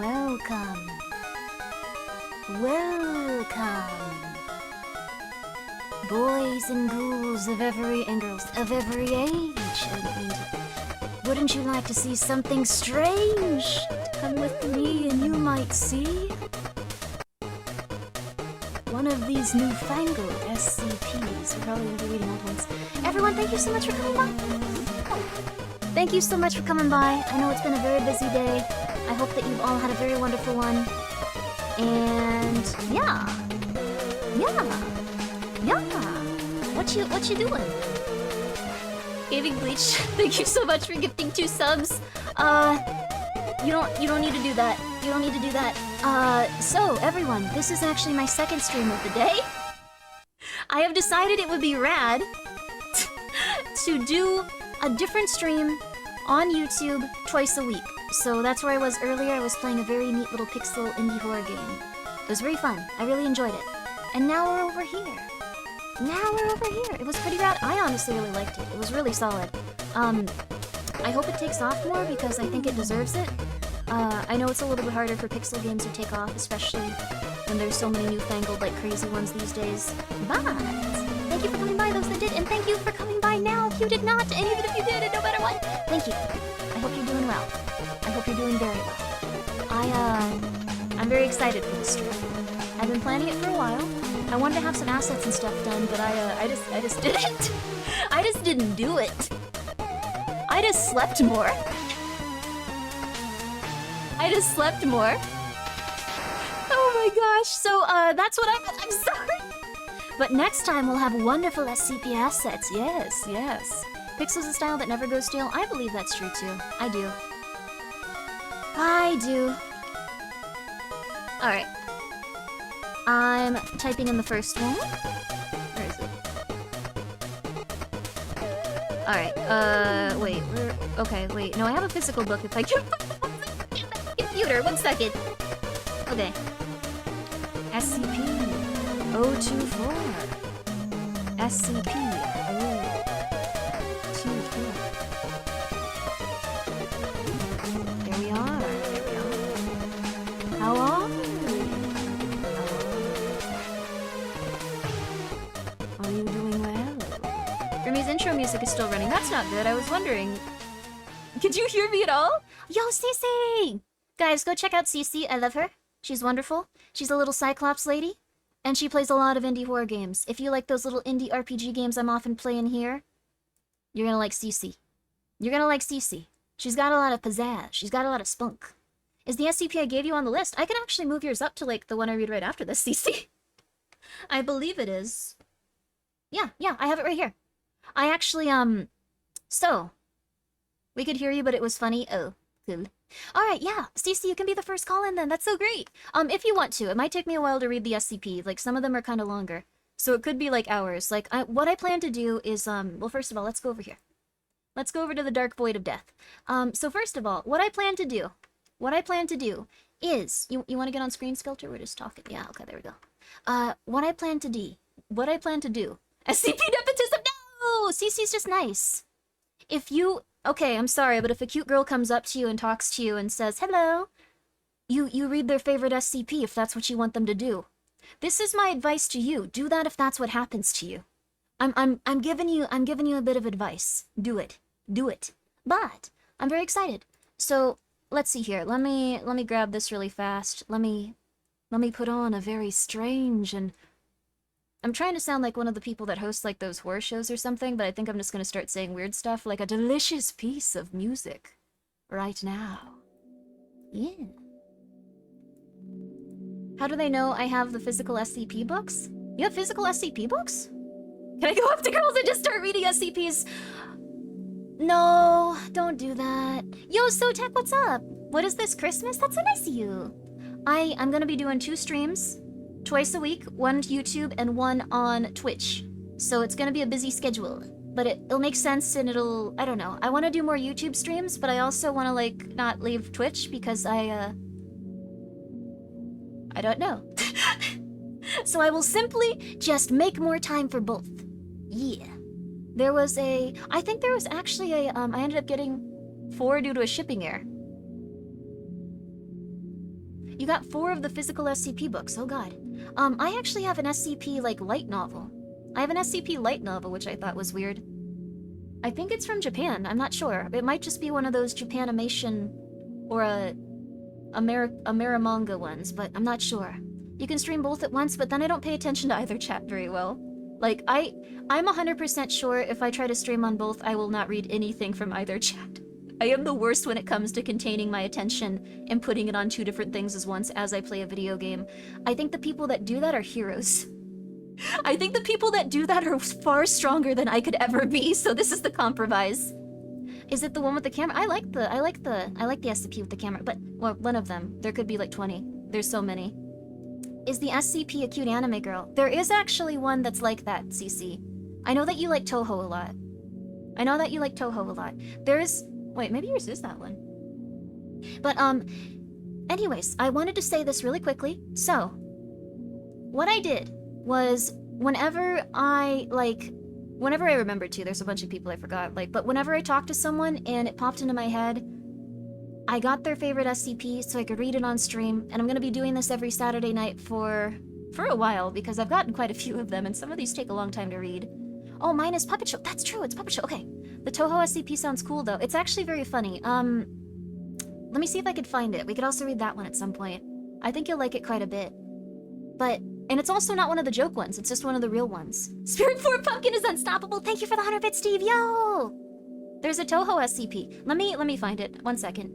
welcome. Welcome. Boys and ghouls of every and girls of every age. Wouldn't you like to see something strange? Come with me and you might see one of these newfangled SCPs. We're probably going to be reading old ones. Everyone, thank you so much for coming by. Thank you so much for coming by. I know it's been a very busy day. I hope that you've all had a very wonderful one. And yeah. What you doing? Gaming Bleach, thank you so much for gifting 2 subs. You don't need to do that. You don't need to do that. So everyone, this is actually my second stream of the day. I have decided it would be rad to do a different stream on YouTube twice a week. So that's where I was earlier. I was playing a very neat little pixel indie horror game. It was very fun. I really enjoyed it. And now we're over here. It was pretty rad. I honestly really liked it. It was really solid. I hope it takes off more because I think it deserves it. I know it's a little bit harder for pixel games to take off, especially when there's so many newfangled, like, crazy ones these days. But thank you for coming by, those that did, and thank you for coming by now if you did not, and even if you did, and no matter what, thank you. I hope you're doing well. I hope you're doing very well. I'm very excited for this stream. I've been planning it for a while. I wanted to have some assets and stuff done, but I just didn't. I just didn't do it. I just slept more. Oh my gosh, so that's what I'm sorry. But next time we'll have wonderful SCP assets, yes. Pixel's a style that never goes stale. I believe that's true too. I do. Alright. I'm typing in the first one. Where is it? Alright, wait, okay, wait. No, I have a physical book if I can find the computer. 1 second. Okay. SCP-024. SCP-024. There we are. How are you? Are you doing well? Grimmi's intro music is still running. That's not good. I was wondering. Could you hear me at all? Yo, Cece! Guys, go check out Cece. I love her. She's wonderful. She's a little Cyclops lady. And she plays a lot of indie horror games. If you like those little indie RPG games I'm often playing here, you're gonna like Cece. She's got a lot of pizzazz. She's got a lot of spunk. Is the SCP I gave you on the list? I can actually move yours up to, like, the one I read right after this, Cece. I believe it is. Yeah, I have it right here. I actually, so, we could hear you, but it was funny. Oh, cool. Alright, yeah, Cece, you can be the first call-in then. That's so great. If you want to. It might take me a while to read the SCP. Like, some of them are kind of longer. So it could be, like, hours. Like, what I plan to do is, well, first of all, let's go over here. Let's go over to the Dark Void of Death. So first of all, what I plan to do is... You want to get on screen, Skelter? We're just talking. Yeah, okay, there we go. What I plan to do... SCP nepotism! No! CC's just nice. If you... Okay, I'm sorry, but if a cute girl comes up to you and talks to you and says, hello, you read their favorite SCP if that's what you want them to do. This is my advice to you. Do that if that's what happens to you. I'm giving you a bit of advice. Do it. But I'm very excited. So let's see here. Let me grab this really fast. Let me put on a very strange and... I'm trying to sound like one of the people that host, like, those horror shows or something, but I think I'm just gonna start saying weird stuff, like a delicious piece of music right now. Yeah. How do they know I have the physical SCP books? You have physical SCP books? Can I go up to girls and just start reading SCPs? No, don't do that. Yo, Sotek, what's up? What is this, Christmas? That's so nice of you. I'm gonna be doing 2 streams. Twice a week, 1 YouTube and 1 on Twitch. So it's gonna be a busy schedule. But it'll make sense and it'll... I don't know. I want to do more YouTube streams, but I also want to, like, not leave Twitch because I don't know. So I will simply just make more time for both. Yeah. There was a... I think there was actually a... I ended up getting 4 due to a shipping error. You got 4 of the physical SCP books. Oh god. I actually have an SCP, like, light novel. I have an SCP light novel, which I thought was weird. I think it's from Japan. I'm not sure. It might just be one of those Japanimation or a Amerimanga ones, but I'm not sure. You can stream both at once, but then I don't pay attention to either chat very well. Like, I'm 100% sure if I try to stream on both, I will not read anything from either chat. I am the worst when it comes to containing my attention and putting it on 2 different things at once as I play a video game. I think the people that do that are heroes. I think the people that do that are far stronger than I could ever be, so this is the compromise. Is it the one with the camera? I like the SCP with the camera, but, well, one of them. There could be like 20. There's so many. Is the SCP a cute anime girl? There is actually one that's like that, CC. I know that you like Toho a lot. I know that you like Toho a lot. There's... Wait, maybe yours is that one. But, anyways, I wanted to say this really quickly. So, what I did was, whenever I remembered to, there's a bunch of people I forgot, like, but whenever I talked to someone and it popped into my head, I got their favorite SCP so I could read it on stream, and I'm gonna be doing this every Saturday night for a while, because I've gotten quite a few of them, and some of these take a long time to read. Oh, mine is Puppet Show. That's true, it's Puppet Show. Okay. The Toho SCP sounds cool, though. It's actually very funny. Let me see if I could find it. We could also read that one at some point. I think you'll like it quite a bit. And it's also not one of the joke ones. It's just one of the real ones. Spirit Form Pumpkin is unstoppable. Thank you for the 100 bits, Steve. Yo! There's a Toho SCP. Let me find it. 1 second.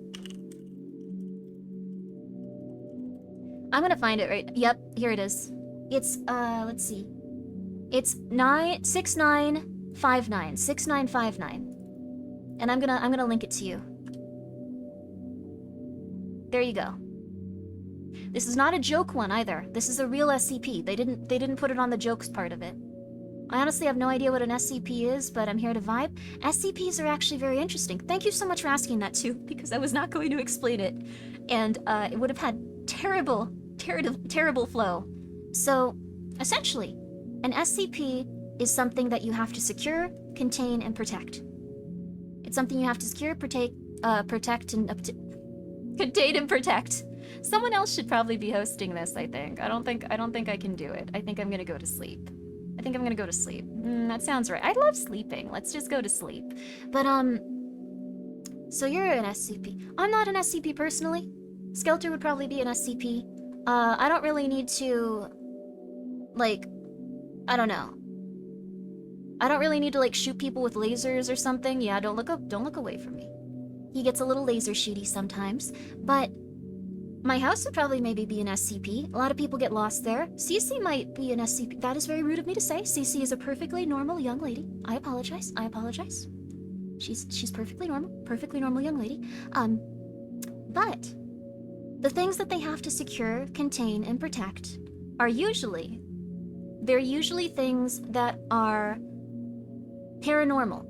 I'm gonna find it right. Yep, here it is. It's let's see. It's 6959. 6959. And I'm gonna link it to you. There you go. This is not a joke one either. This is a real SCP. They didn't put it on the jokes part of it. I honestly have no idea what an SCP is, but I'm here to vibe. SCPs are actually very interesting. Thank you so much for asking that too, because I was not going to explain it. And it would have had terrible flow. So, essentially, an SCP is something that you have to secure, contain, and protect. It's something you have to secure, contain, and protect. Someone else should probably be hosting this, I think. I don't think I can do it. I think I'm gonna go to sleep. That sounds right. I love sleeping. Let's just go to sleep. But, so you're an SCP. I'm not an SCP personally. Skelter would probably be an SCP. I don't really need to, like, I don't know. I don't really need to, like, shoot people with lasers or something. Yeah, don't look away from me. He gets a little laser shooty sometimes, but my house would probably maybe be an SCP. A lot of people get lost there. Cece might be an SCP. That is very rude of me to say. Cece is a perfectly normal young lady. I apologize. She's perfectly normal young lady. But the things that they have to secure, contain, and protect are usually things that are paranormal.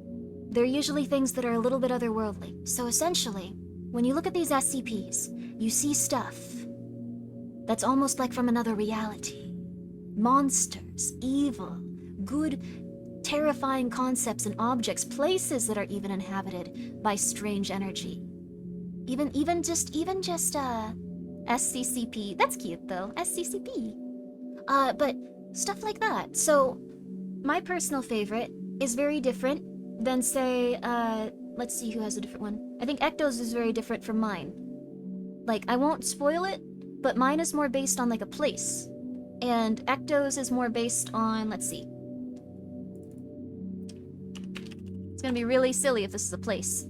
They're usually things that are a little bit otherworldly. So essentially, when you look at these SCPs, you see stuff that's almost like from another reality. Monsters, evil, good, terrifying concepts and objects, places that are even inhabited by strange energy. Even just SCCP. That's cute though, SCCP. But stuff like that. So my personal favorite is very different than, say, let's see who has a different one. I think Ecto's is very different from mine. Like, I won't spoil it, but mine is more based on, like, a place. And Ecto's is more based on, let's see. It's gonna be really silly if this is a place.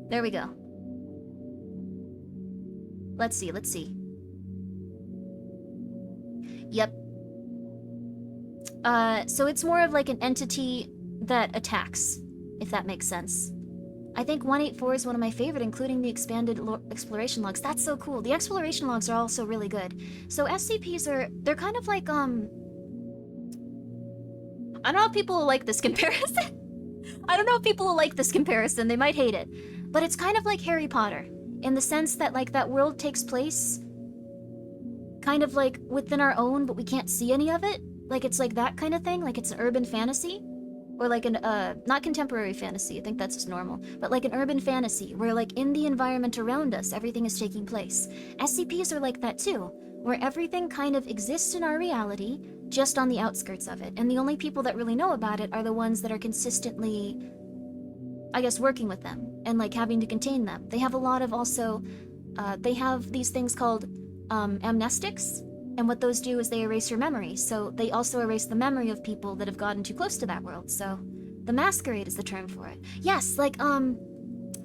There we go. Let's see. Yep. So it's more of like an entity that attacks, if that makes sense. I think 184 is one of my favorite, including the expanded exploration logs. That's so cool. The exploration logs are also really good. So SCPs they're kind of like, I don't know if people will like this comparison. They might hate it. But it's kind of like Harry Potter, in the sense that, like, that world takes place kind of like within our own, but we can't see any of it. Like, it's like that kind of thing, like it's an urban fantasy. Or like an, not contemporary fantasy, I think that's just normal, but like an urban fantasy, where like in the environment around us, everything is taking place. SCPs are like that too, where everything kind of exists in our reality, just on the outskirts of it, and the only people that really know about it are the ones that are consistently, I guess, working with them, and like having to contain them. They have a lot of also, they have these things called, amnestics, and what those do is they erase your memory, so they also erase the memory of people that have gotten too close to that world, so the masquerade is the term for it. Yes, like,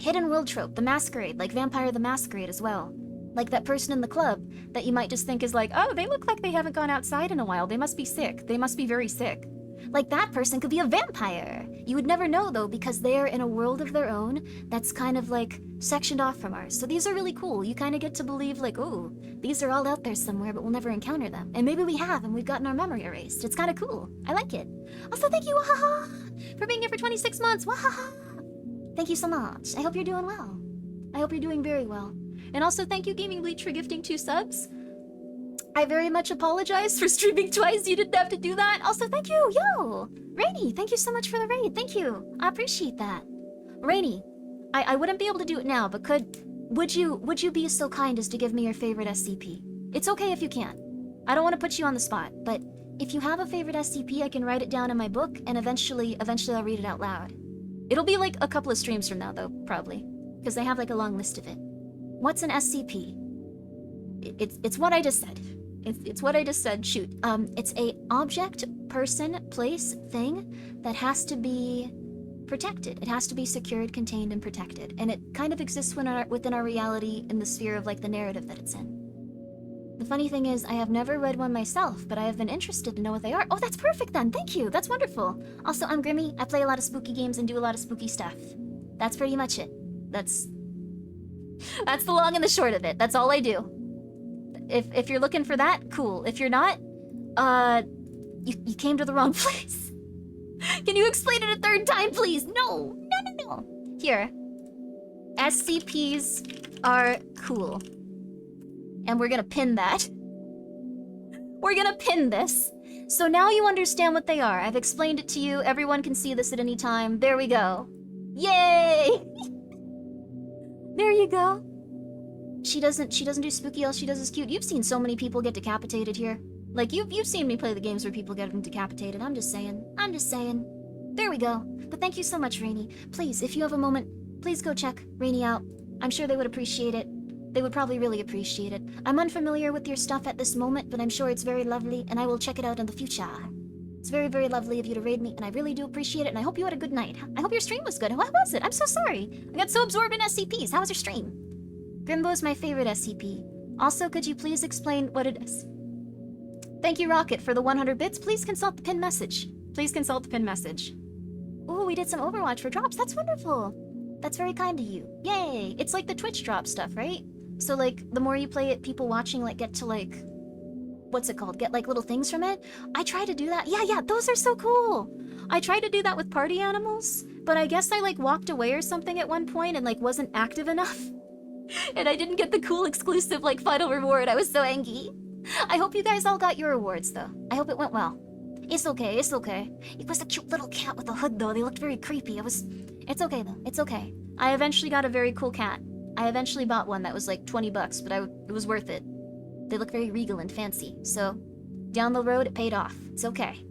hidden world trope, the masquerade, like Vampire the Masquerade as well. Like that person in the club that you might just think is like, oh, they look like they haven't gone outside in a while, they must be sick, they must be very sick. Like that person could be a vampire! You would never know though, because they're in a world of their own that's kind of like sectioned off from ours. So these are really cool. You kind of get to believe like, oh, these are all out there somewhere, but we'll never encounter them. And maybe we have, and we've gotten our memory erased. It's kind of cool. I like it. Also, thank you, wahaha, for being here for 26 months. Wahaha! Thank you so much. I hope you're doing well. I hope you're doing very well. And also, thank you, Gaming Bleach, for gifting 2 subs. I very much apologize for streaming twice. You didn't have to do that. Also, thank you, yo! Rainy, thank you so much for the raid. Thank you. I appreciate that. Rainy, I wouldn't be able to do it now, but would you be so kind as to give me your favorite SCP? It's okay if you can't. I don't want to put you on the spot, but if you have a favorite SCP, I can write it down in my book, and eventually I'll read it out loud. It'll be like a couple of streams from now, though, probably, because I have like a long list of it. What's an SCP? It's what I just said. It's what I just said. Shoot. It's a object, person, place, thing that has to be protected. It has to be secured, contained, and protected. And it kind of exists within our reality in the sphere of like the narrative that it's in. The funny thing is, I have never read one myself, but I have been interested to know what they are. Oh, that's perfect then. Thank you. That's wonderful. Also, I'm Grimmi. I play a lot of spooky games and do a lot of spooky stuff. That's pretty much it. That's the long and the short of it. That's all I do. If you're looking for that, cool. If you're not, you came to the wrong place. Can you explain it a third time, please? No. Here. SCPs are cool. And we're gonna pin that. We're gonna pin this. So now you understand what they are. I've explained it to you. Everyone can see this at any time. There we go. Yay! There you go. She doesn't do spooky, all she does is cute. You've seen so many people get decapitated here. Like, you've seen me play the games where people get decapitated. I'm just saying. There we go. But thank you so much, Rainy. Please, if you have a moment, please go check Rainy out. I'm sure they would appreciate it. They would probably really appreciate it. I'm unfamiliar with your stuff at this moment, but I'm sure it's very lovely, and I will check it out in the future. It's very, very lovely of you to raid me, and I really do appreciate it, and I hope you had a good night. I hope your stream was good. How was it? I'm so sorry. I got so absorbed in SCPs. How was your stream? Grimbo is my favorite SCP. Also, could you please explain what it is? Thank you, Rocket, for the 100 bits. Please consult the pinned message. Please consult the pinned message. Ooh, we did some Overwatch for drops. That's wonderful. That's very kind of you. Yay! It's like the Twitch drop stuff, right? So, like, the more you play it, people watching, like, get to, like... What's it called? Get, like, little things from it? I try to do that. Yeah, those are so cool! I tried to do that with party animals, but I guess I, like, walked away or something at one point and, like, wasn't active enough. And I didn't get the cool exclusive, like, final reward. I was so angry. I hope you guys all got your rewards, though. I hope it went well. It's okay. It was a cute little cat with a hood, though. They looked very creepy. It's okay, though. It's okay. I eventually got a very cool cat. I eventually bought one that was like 20 bucks, but it was worth it. They look very regal and fancy, so down the road it paid off. It's okay.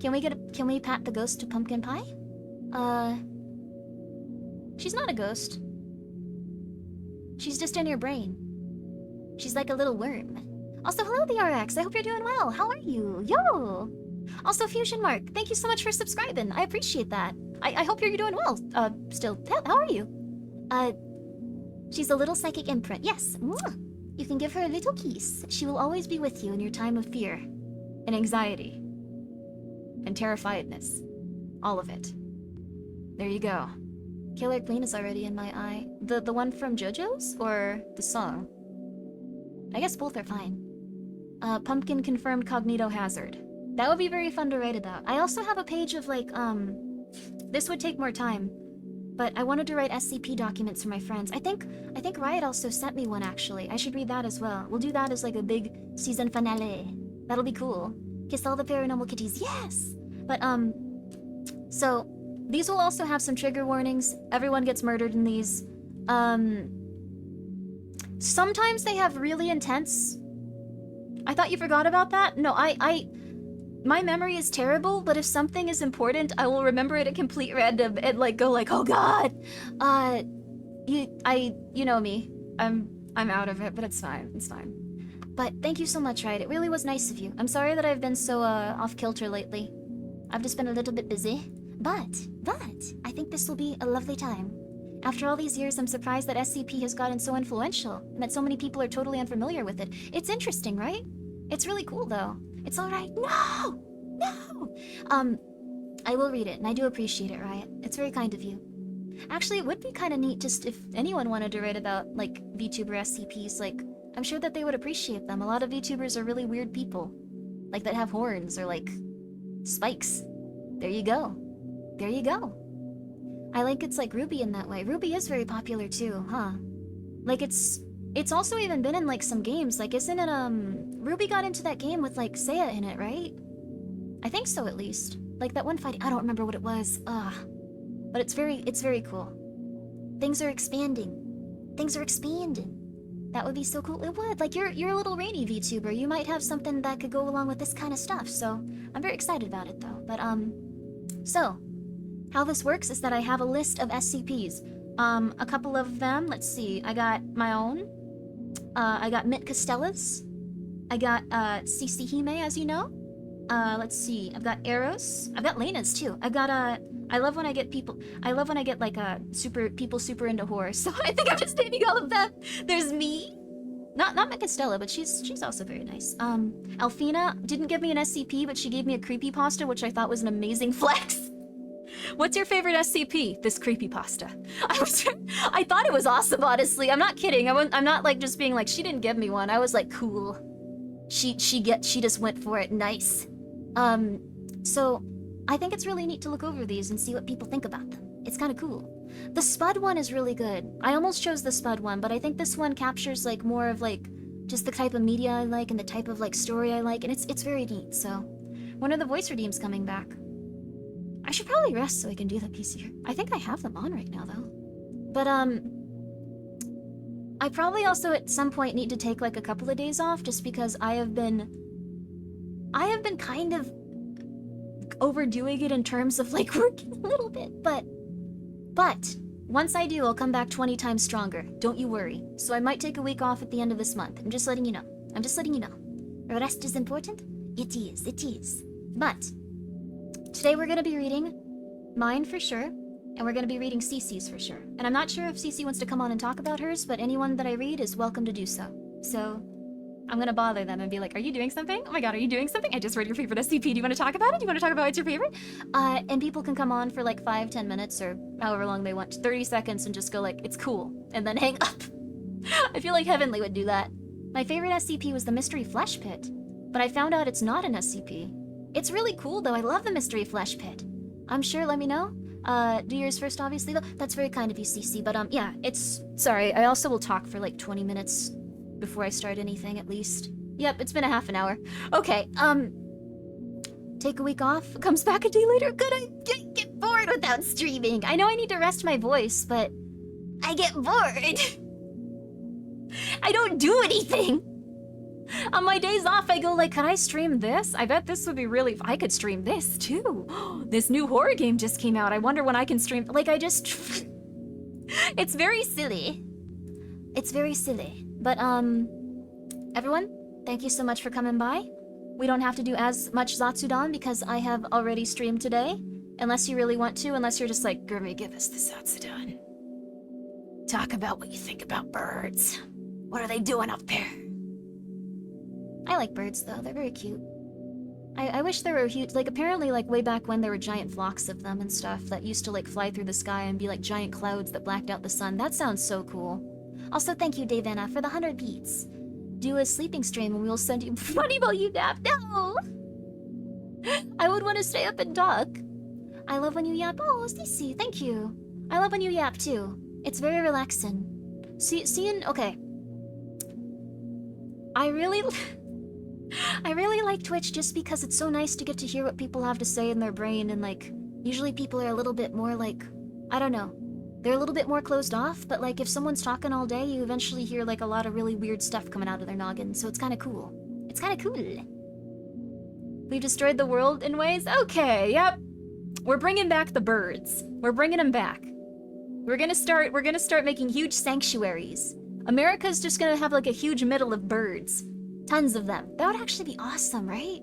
Can we pat the ghost to pumpkin pie? She's not a ghost. She's just in your brain. She's like a little worm. Also, hello, the RX. I hope you're doing well. How are you? Yo! Also, Fusion Mark, thank you so much for subscribing. I appreciate that. I hope you're doing well. Still. How are you? She's a little psychic imprint. Yes. Mwah. You can give her a little kiss. She will always be with you in your time of fear and anxiety and terrifiedness. All of it. There you go. Killer Queen is already in my eye. The one from JoJo's or the song? I guess both are fine. Pumpkin confirmed cognito hazard. That would be very fun to write about. I also have a page of like, this would take more time, but I wanted to write SCP documents for my friends. I think Riot also sent me one, actually. I should read that as well. We'll do that as like a big season finale. That'll be cool. Kiss all the paranormal kitties, yes! But, So, these will also have some trigger warnings. Everyone gets murdered in these. Sometimes they have really intense... I thought you forgot about that? No, my memory is terrible, but if something is important, I will remember it at complete random and like go like, oh god! You know me. I'm out of it, but it's fine, it's fine. But thank you so much, Riot. It really was nice of you. I'm sorry that I've been so, off-kilter lately. I've just been a little bit busy. But, I think this will be a lovely time. After all these years, I'm surprised that SCP has gotten so influential, and that so many people are totally unfamiliar with it. It's interesting, right? It's really cool, though. It's alright. No! No! I will read it, and I do appreciate it, Riot. It's very kind of you. Actually, it would be kind of neat just if anyone wanted to write about, like, VTuber SCPs, like, I'm sure that they would appreciate them. A lot of VTubers are really weird people. Like, that have horns or, like, spikes. There you go. There you go. I like it's like Ruby in that way. Ruby is very popular too, huh? Like it's also even been in like some games. Like isn't it Ruby got into that game with like Seiya in it, right? I think so at least. Like that one fight, I don't remember what it was. But it's very cool. Things are expanding. Things are expanding. That would be so cool. It would. Like you're a little rainy VTuber. You might have something that could go along with this kind of stuff. So I'm very excited about it though. But so how this works is that I have a list of SCPs. A couple of them, let's see, I got my own. I got Mint Costella's. I got CC Hime, as you know. Let's see, I've got Eros. I've got Lena's too. I've got I love when I get like people super into horror. So I think I'm just naming all of them. There's me. Not Mint Costella, but she's also very nice. Alfina didn't give me an SCP, but she gave me a creepypasta, which I thought was an amazing flex. What's your favorite SCP? This creepypasta. I thought it was awesome, honestly. I'm not kidding. I'm not like just being like, she didn't give me one. I was like, cool. She just went for it. Nice. So I think it's really neat to look over these and see what people think about them. It's kind of cool. The Spud one is really good. I almost chose the Spud one, but I think this one captures like more of like just the type of media I like and the type of like story I like, and it's very neat. So when are the voice redeems coming back? I should probably rest so I can do the PC. I think I have them on right now though. But I probably also at some point need to take like a couple of days off just because I have been kind of overdoing it in terms of like working a little bit, but once I do, I'll come back 20 times stronger. Don't you worry. So I might take a week off at the end of this month. I'm just letting you know. Rest is important? It is. But today we're gonna be reading mine for sure, and we're gonna be reading Cece's for sure. And I'm not sure if Cece wants to come on and talk about hers, but anyone that I read is welcome to do so. So I'm gonna bother them and be like, are you doing something? Oh my god, are you doing something? I just read your favorite SCP. Do you want to talk about it? Do you want to talk about what's your favorite? And people can come on for like 5-10 minutes or however long they want, 30 seconds, and just go like, it's cool, and then hang up. I feel like Heavenly would do that. My favorite SCP was the Mystery Flesh Pit, but I found out it's not an SCP. It's really cool though. I love the Mystery Flesh Pit. I'm sure, let me know. Do yours first, obviously, though. That's very kind of you, Cece, but yeah, it's... Sorry, I also will talk for like 20 minutes before I start anything, at least. Yep, it's been a half an hour. Okay, take a week off, comes back a day later. Good, I get bored without streaming. I know I need to rest my voice, but I get bored. I don't do anything. On my days off, I go like, could I stream this? I bet this would be really... I could stream this, too. This new horror game just came out. I wonder when I can stream... Like, I just... It's very silly. It's very silly. But, everyone, thank you so much for coming by. We don't have to do as much Zatsudan because I have already streamed today. Unless you really want to, unless you're just like, Grimmi, give us the Zatsudan. Talk about what you think about birds. What are they doing up there? I like birds, though. They're very cute. I wish there were huge... Like, apparently, like, way back when there were giant flocks of them and stuff that used to, like, fly through the sky and be like giant clouds that blacked out the sun. That sounds so cool. Also, thank you, Davana, for the 100 beats. Do a sleeping stream and we'll send you money while you nap. No! I would want to stay up and talk. I love when you yap. Oh, Cece, thank you. I love when you yap, too. It's very relaxing. Seeing... Okay. I really like Twitch just because it's so nice to get to hear what people have to say in their brain and, like, Usually people are a little bit more like, I don't know. They're a little bit more closed off, but like if someone's talking all day, you eventually hear like a lot of really weird stuff coming out of their noggin, so it's kind of cool. It's kind of cool. We've destroyed the world in ways? Okay, yep. We're bringing back the birds. We're bringing them back. We're gonna start making huge sanctuaries. America's just gonna have like a huge middle of birds. Tons of them. That would actually be awesome, right?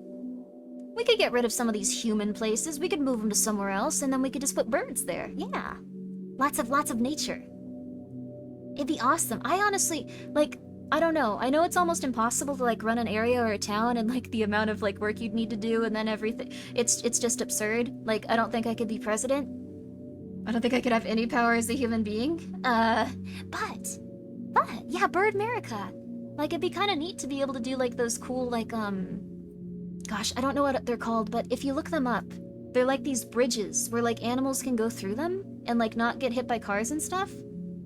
We could get rid of some of these human places. We could move them to somewhere else, and then we could just put birds there. Yeah. Lots of nature. It'd be awesome. I honestly, like, I don't know. I know it's almost impossible to, like, run an area or a town and, like, the amount of, like, work you'd need to do and then everything. It's just absurd. Like, I don't think I could be president. I don't think I could have any power as a human being. But, yeah, Bird America. Like, it'd be kind of neat to be able to do, like, those cool, like, gosh, I don't know what they're called, but if you look them up, they're like these bridges where, like, animals can go through them and, like, not get hit by cars and stuff.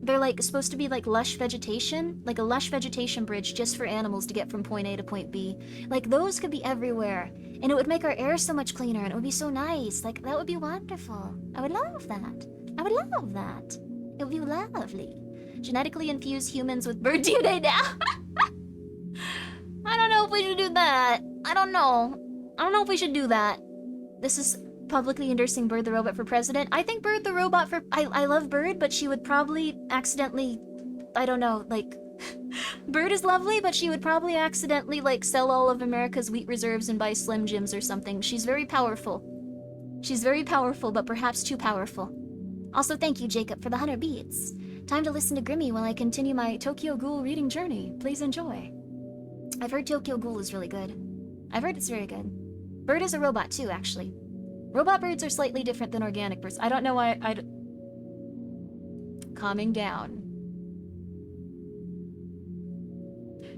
They're, like, supposed to be, like, lush vegetation. Like, a lush vegetation bridge just for animals to get from point A to point B. Like, those could be everywhere. And it would make our air so much cleaner, and it would be so nice. Like, that would be wonderful. I would love that. I would love that. It would be lovely. Genetically infuse humans with bird DNA now. I don't know if we should do that. I don't know. I don't know if we should do that. This is publicly endorsing Bird the Robot for president. I think Bird the Robot for... I love Bird, but she would probably accidentally... I don't know, like... Bird is lovely, but she would probably accidentally, like, sell all of America's wheat reserves and buy Slim Jims or something. She's very powerful. She's very powerful, but perhaps too powerful. Also, thank you, Jacob, for the 100 beats. Time to listen to Grimmi while I continue my Tokyo Ghoul reading journey. Please enjoy. I've heard Tokyo Ghoul is really good. I've heard it's very good. Bird is a robot, too, actually. Robot birds are slightly different than organic birds. I don't know why Calming down.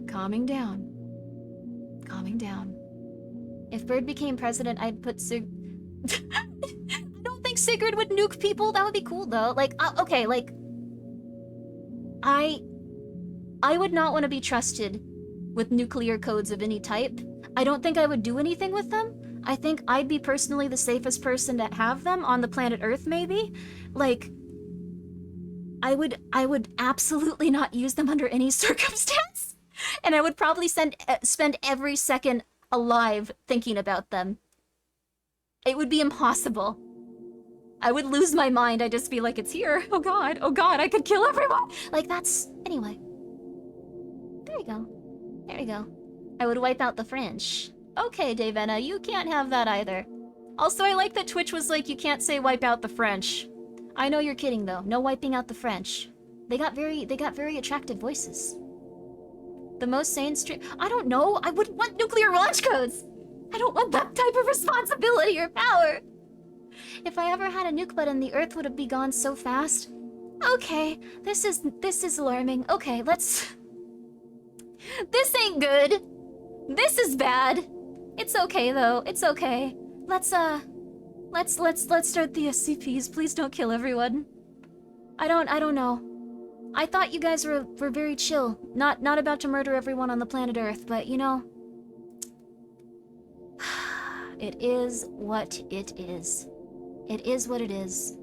Calming down. Calming down. If Bird became president, I'd put I don't think Sigurd would nuke people. That would be cool, though. Like, okay, like... I would not want to be trusted with nuclear codes of any type. I don't think I would do anything with them. I think I'd be personally the safest person to have them on the planet Earth, maybe. Like, I would absolutely not use them under any circumstance. And I would probably spend every second alive thinking about them. It would be impossible. I would lose my mind. I'd just be like, it's here. Oh god, I could kill everyone. Like, that's... Anyway. There you go. There you go. I would wipe out the French. Okay, Davena, you can't have that either. Also, I like that Twitch was like, you can't say wipe out the French. I know you're kidding, though. No wiping out the French. They got very attractive voices. The most sane stream... I don't know. I wouldn't want nuclear launch codes. I don't want that type of responsibility or power. If I ever had a nuke button, the Earth would be gone so fast. Okay, this is alarming. Okay, let's... This ain't good. This is bad. It's okay though. It's okay. Let's start the SCPs. Please don't kill everyone. I don't know. I thought you guys were very chill. Not about to murder everyone on the planet Earth, but you know. It is what it is. It is what it is.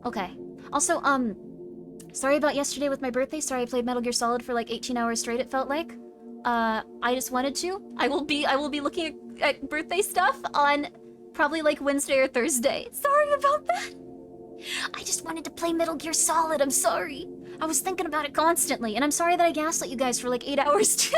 Okay. Also, sorry about yesterday with my birthday. Sorry I played Metal Gear Solid for like 18 hours straight, it felt like. I just wanted to. I will be looking at birthday stuff on probably like Wednesday or Thursday. Sorry about that. I just wanted to play Metal Gear Solid. I'm sorry. I was thinking about it constantly, and I'm sorry that I gaslit you guys for like 8 hours too.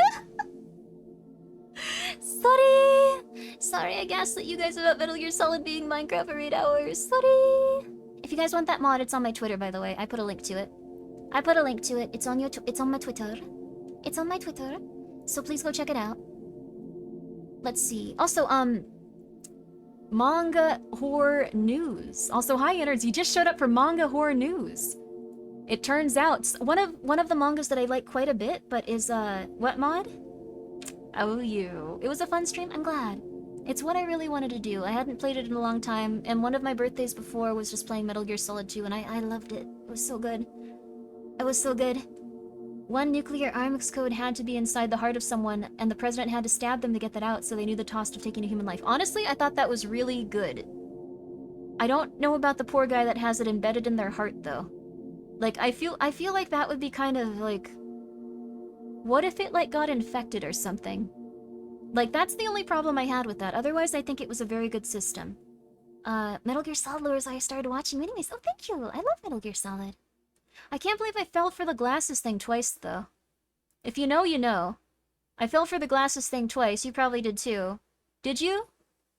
Sorry I gaslit you guys about Metal Gear Solid being Minecraft for 8 hours. Sorry. If you guys want that mod, it's on my Twitter, by the way. I put a link to it. It's on my Twitter. It's on my Twitter. So please go check it out. Let's see. Also, Manga Horror News. Also, hi, Innards. You just showed up for Manga Horror News. It turns out one of the mangas that I like quite a bit, but is what mod? Oh, you. It was a fun stream. I'm glad. It's what I really wanted to do. I hadn't played it in a long time, and one of my birthdays before was just playing Metal Gear Solid 2, and I loved it. It was so good. It was so good. One nuclear arms code had to be inside the heart of someone, and the president had to stab them to get that out, so they knew the cost of taking a human life. Honestly, I thought that was really good. I don't know about the poor guy that has it embedded in their heart, though. Like, I feel like that would be kind of, like... What if it, like, got infected or something? Like, that's the only problem I had with that. Otherwise, I think it was a very good system. Metal Gear Solid Lures, I started watching anyways. Oh, thank you! I love Metal Gear Solid. I can't believe I fell for the glasses thing twice, though. If you know, you know. I fell for the glasses thing twice. You probably did, too. Did you?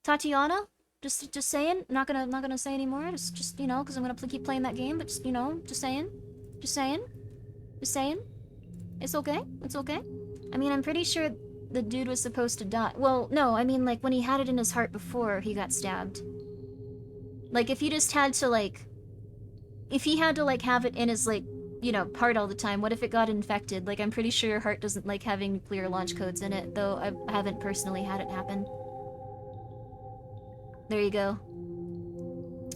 Tatiana? Just saying. Not gonna say anymore. Just you know, because I'm gonna keep playing that game. But just, you know, just saying. Just saying. Just saying. It's okay. It's okay. I mean, I'm pretty sure the dude was supposed to die. Well, no, I mean, like, when he had it in his heart before he got stabbed. Like, if he just had to, like... If he had to, like, have it in his, like, you know, heart all the time, what if it got infected? Like, I'm pretty sure your heart doesn't like having nuclear launch codes in it, though I haven't personally had it happen. There you go.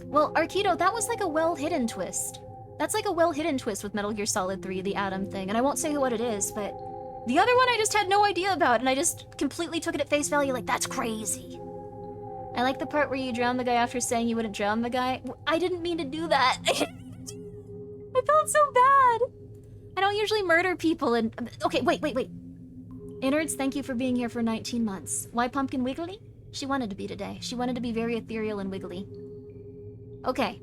Well, Arkido, that was like a well-hidden twist. That's like a well-hidden twist with Metal Gear Solid 3, the Atom thing, and I won't say what it is, but... The other one I just had no idea about, and I just completely took it at face value, like, that's crazy. I like the part where you drown the guy after saying you wouldn't drown the guy. I didn't mean to do that. I felt so bad. I don't usually murder people and... Okay, wait. Innards, thank you for being here for 19 months. Why Pumpkin Wiggly? She wanted to be today. She wanted to be very ethereal and wiggly. Okay.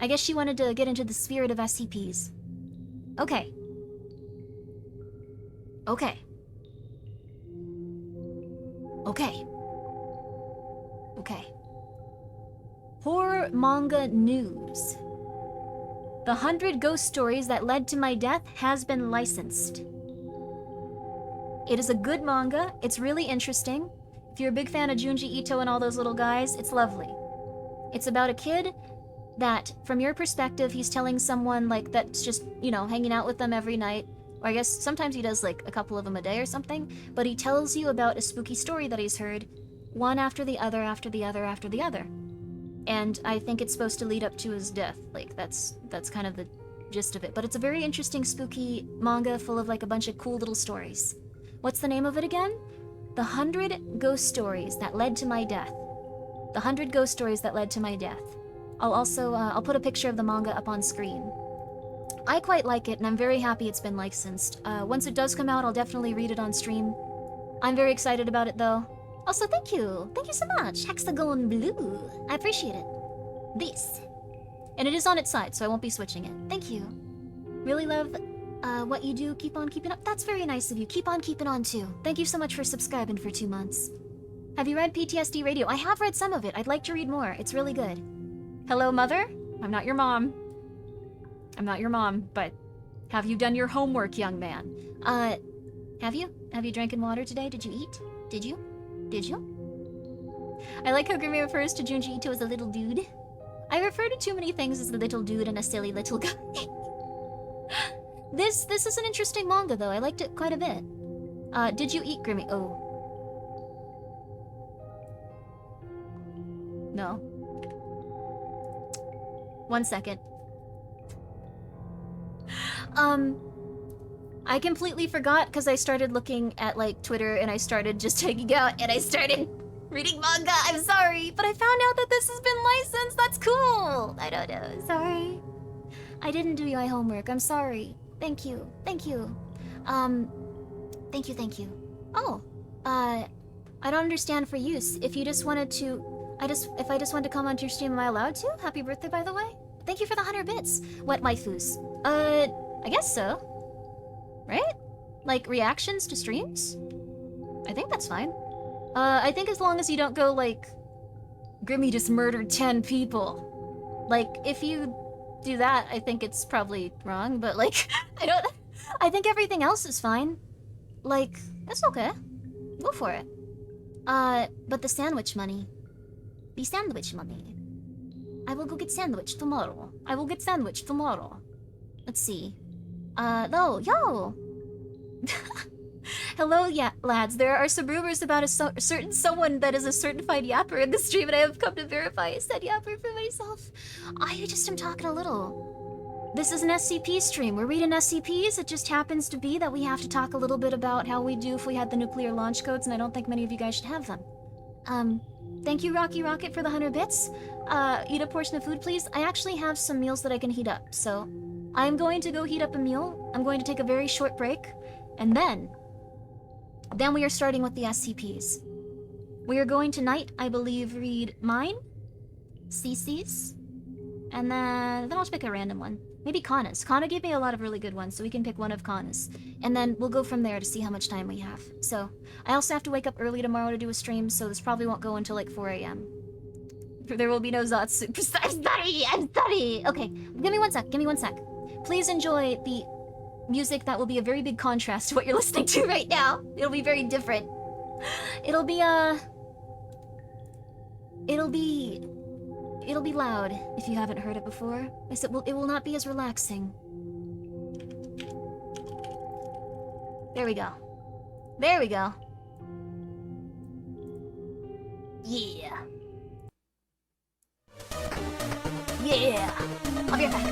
I guess she wanted to get into the spirit of SCPs. Okay. Okay. Okay. Okay. Horror manga news. The 100 Ghost Stories That Led to My Death has been licensed. It is a good manga. It's really interesting. If you're a big fan of Junji Ito and all those little guys, it's lovely. It's about a kid that, from your perspective, he's telling someone, like, that's just, you know, hanging out with them every night. Or I guess sometimes he does, like, a couple of them a day or something. But he tells you about a spooky story that he's heard, one after the other, after the other, after the other. And I think it's supposed to lead up to his death. Like, that's kind of the gist of it. But it's a very interesting, spooky manga full of, like, a bunch of cool little stories. What's the name of it again? The 100 Ghost Stories That Led to My Death. The 100 Ghost Stories That Led to My Death. I'll also, I'll put a picture of the manga up on screen. I quite like it, and I'm very happy it's been licensed. Once it does come out, I'll definitely read it on stream. I'm very excited about it, though. Also, thank you! Thank you so much, Hexagon Blue! I appreciate it. This. And it is on its side, so I won't be switching it. Thank you. Really love what you do. Keep on keeping up. That's very nice of you. Keep on keeping on, too. Thank you so much for subscribing for 2 months. Have you read PTSD Radio? I have read some of it. I'd like to read more. It's really good. Hello, Mother? I'm not your mom. I'm not your mom, but have you done your homework, young man? Have you? Have you drank water today? Did you eat? Did you? Did you? I like how Grimmi refers to Junji Ito as a little dude. I refer to too many things as a little dude and a silly little guy. This is an interesting manga, though. I liked it quite a bit. Did you eat, Grimmi? Oh. No. 1 second. I completely forgot because I started looking at, like, Twitter and I started just hanging out and I started reading manga. I'm sorry, but I found out that this has been licensed. That's cool. I don't know. Sorry. I didn't do my homework. I'm sorry. Thank you. Thank you. Thank you. Oh, I don't understand for use. If you just wanted to, if I just wanted to come onto your stream, am I allowed to? Happy birthday, by the way. Thank you for the 100 bits. What waifus? I guess so. Right? Like, reactions to streams? I think that's fine. I think as long as you don't go, like, Grimmi just murdered 10 people. Like, if you do that, I think it's probably wrong, but, like, I think everything else is fine. Like, it's okay. Go for it. But the sandwich money. The sandwich money. I will go get sandwich tomorrow. I will get sandwich tomorrow. Let's see. No, yo! Hello, yeah, lads. There are some rumors about a certain someone that is a certified yapper in the stream, and I have come to verify said yapper for myself. I just am talking a little. This is an SCP stream. We're reading SCPs. It just happens to be that we have to talk a little bit about how we do if we had the nuclear launch codes, and I don't think many of you guys should have them. Thank you, Rocky Rocket, for the 100 bits. Eat a portion of food, please. I actually have some meals that I can heat up, so I'm going to go heat up a meal. I'm going to take a very short break, and then we are starting with the SCPs. We are going tonight, I believe, read mine, CC's, and then I'll just pick a random one. Maybe Kana's. Kana gave me a lot of really good ones, so we can pick one of Kana's. And then we'll go from there to see how much time we have. So, I also have to wake up early tomorrow to do a stream, so this probably won't go until like 4 a.m. There will be no Zatsu. I'm sorry! Okay, give me one sec. Please enjoy the music that will be a very big contrast to what you're listening to right now. It'll be very different. It'll be loud if you haven't heard it before. I said, well, it will not be as relaxing. There we go. Yeah. I'll be right back.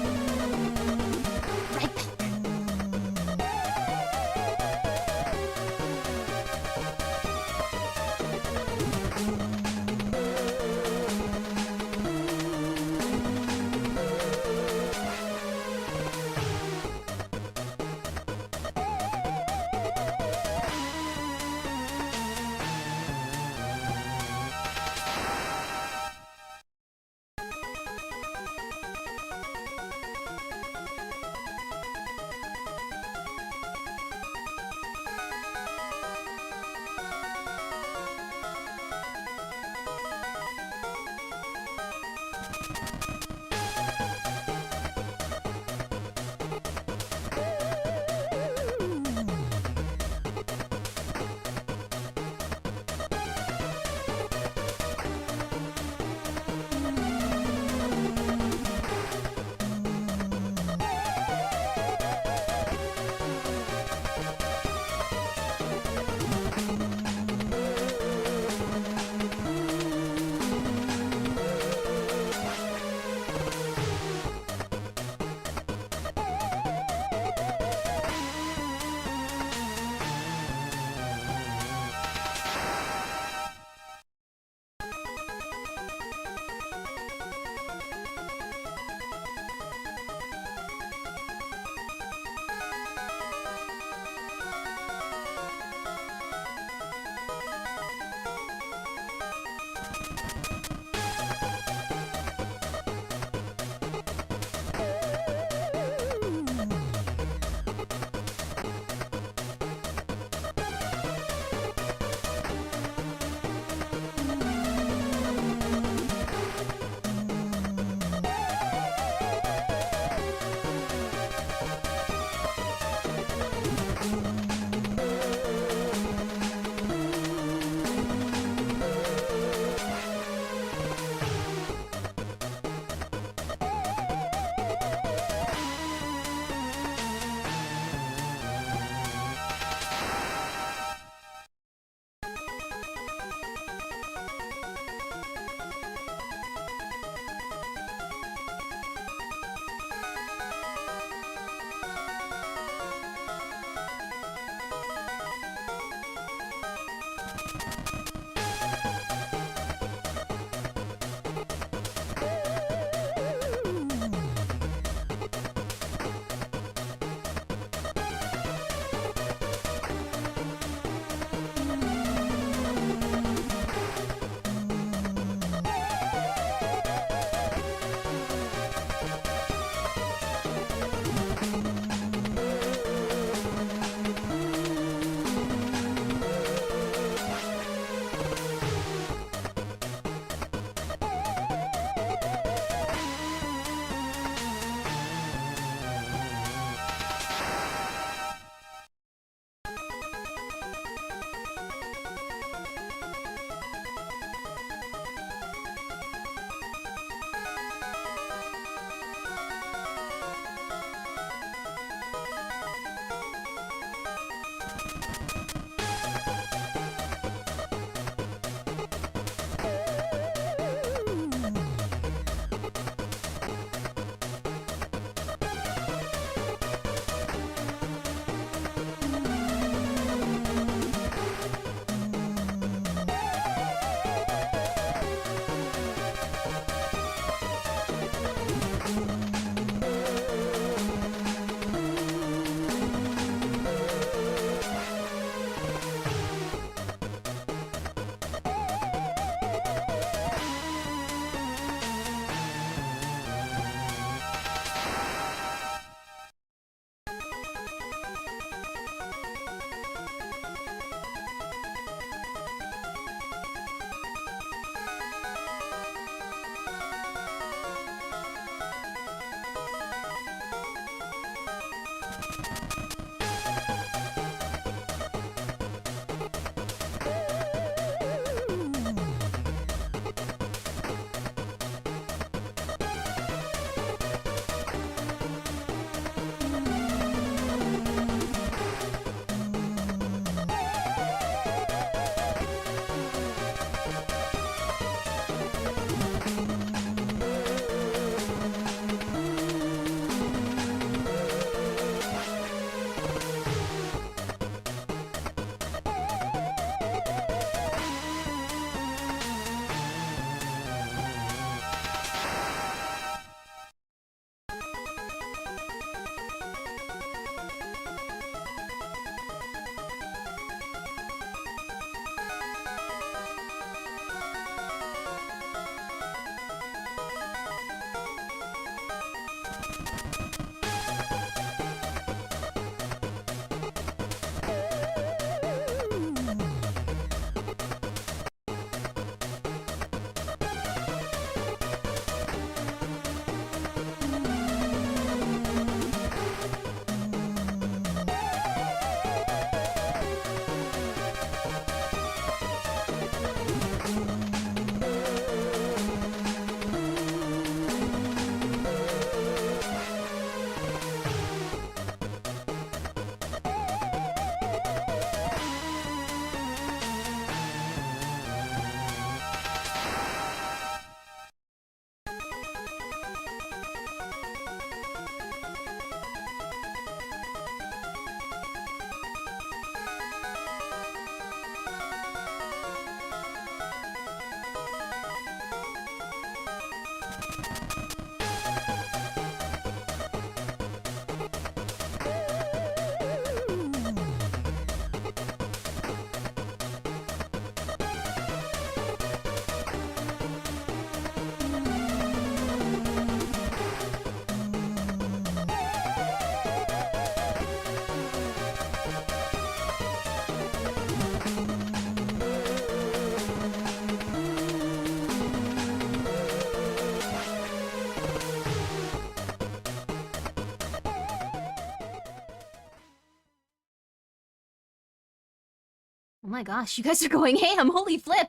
Oh my gosh, you guys are going ham! Holy flip!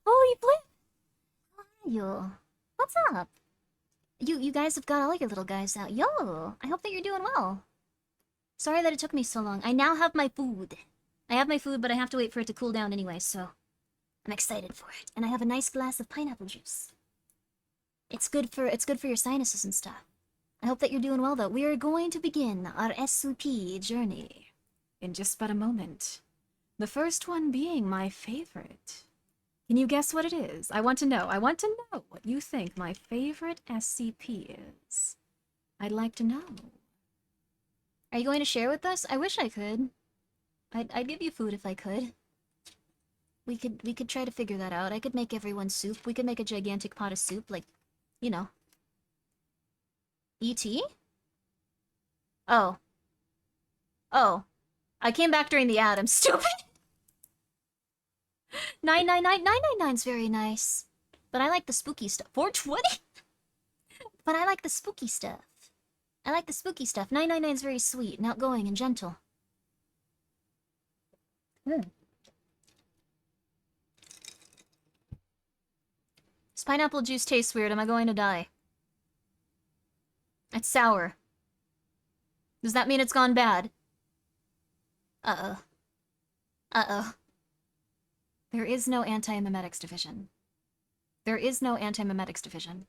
Holy flip! How are you? What's up? You guys have got all your little guys out. Yo! I hope that you're doing well. Sorry that it took me so long. I now have my food. I have my food, but I have to wait for it to cool down anyway, so... I'm excited for it. And I have a nice glass of pineapple juice. It's good for your sinuses and stuff. I hope that you're doing well, though. We are going to begin our SCP journey in just but a moment. The first one being my favorite. Can you guess what it is? I want to know. I want to know what you think my favorite SCP is. I'd like to know. Are you going to share with us? I wish I could. I'd give you food if I could. We could try to figure that out. I could make everyone soup. We could make a gigantic pot of soup, like, you know. E.T.? Oh. Oh. I came back during the ad. I'm stupid. 999's very nice. But I like the spooky stuff. 420? But I like the spooky stuff. I like the spooky stuff. 999's very sweet and outgoing and gentle. This pineapple juice tastes weird. Am I going to die? It's sour. Does that mean it's gone bad? Uh-oh. Uh-oh. There is no anti-memetics division. There is no anti-memetics division.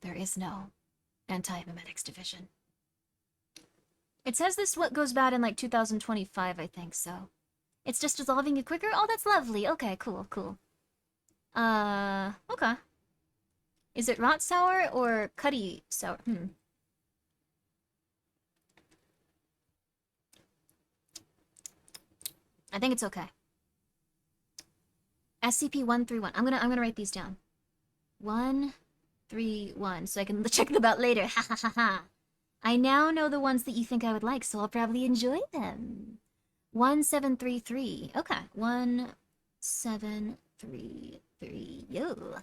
There is no anti-memetics division. It says this what goes bad in like 2025, I think, so. It's just dissolving it quicker? Oh, that's lovely. Okay, cool, cool. Okay. Is it rot sour or cutty sour? I think it's okay. SCP-131. I'm gonna write these down. 131, so I can check them out later. Ha ha ha ha. I now know the ones that you think I would like, so I'll probably enjoy them. 1733. Okay. 1733. Yo.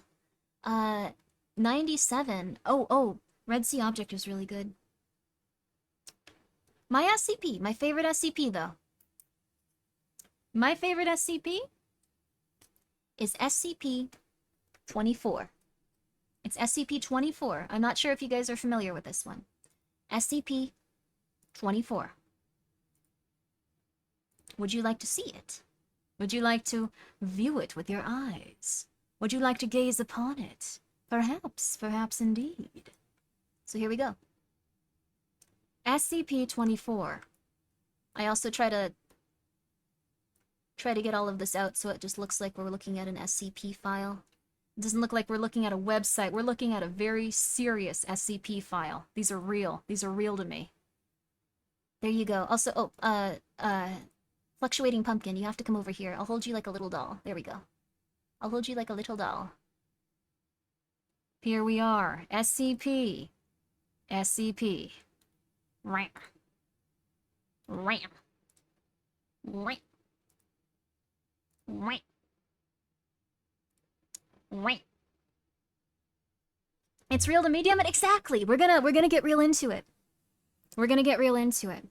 97. Oh, Red Sea Object is really good. My SCP. My favorite SCP, though. My favorite SCP is SCP-24. It's SCP-24. I'm not sure if you guys are familiar with this one. SCP-24. Would you like to see it? Would you like to view it with your eyes? Would you like to gaze upon it? Perhaps, perhaps indeed. So here we go. SCP-24. I also try to get all of this out so it just looks like we're looking at an SCP file. It doesn't look like we're looking at a website. We're looking at a very serious SCP file. These are real. These are real to me. There you go. Also, Fluctuating Pumpkin, you have to come over here. I'll hold you like a little doll. There we go. I'll hold you like a little doll. Here we are. SCP. SCP. Ram. Ram. Ram. Ram. Ram. It's real to me, damn it. Exactly. We're gonna get real into it. We're gonna get real into it.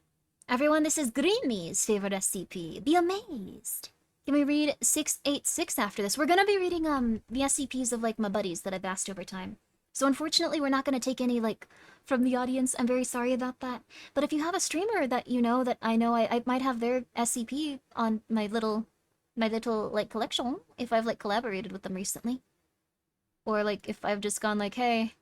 Everyone, this is Grimmi's favorite SCP. Be amazed. Can we read 686 after this? We're gonna be reading the SCPs of like my buddies that I've asked over time. So unfortunately, we're not gonna take any like from the audience. I'm very sorry about that. But if you have a streamer that you know that I might have their SCP on my little like collection if I've like collaborated with them recently. Or like if I've just gone like, hey,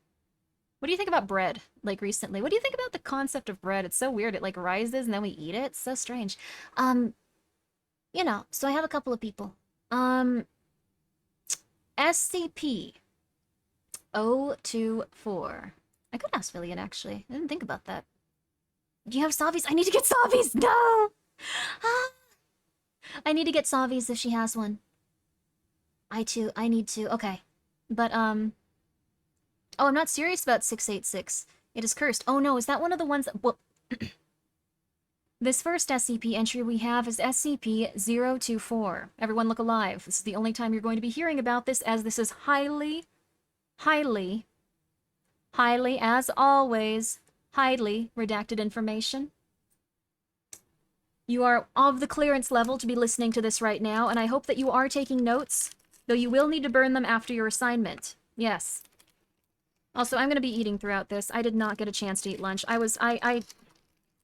what do you think about bread? Like recently, what do you think about the concept of bread? It's so weird. It like rises and then we eat it. It's so strange. You know, so I have a couple of people. SCP 024. I could ask Villian actually. I didn't think about that. Do you have Savi's? I need to get Savi's! No! I need to get Savi's if she has one. I need to. Okay. But, oh, I'm not serious about 686. It is cursed. Oh no, is that one of the ones that... Well, this first SCP entry we have is SCP-024. Everyone look alive. This is the only time you're going to be hearing about this, as this is highly, as always, highly redacted information. You are of the clearance level to be listening to this right now, and I hope that you are taking notes, though you will need to burn them after your assignment. Yes. Also, I'm going to be eating throughout this. I did not get a chance to eat lunch. I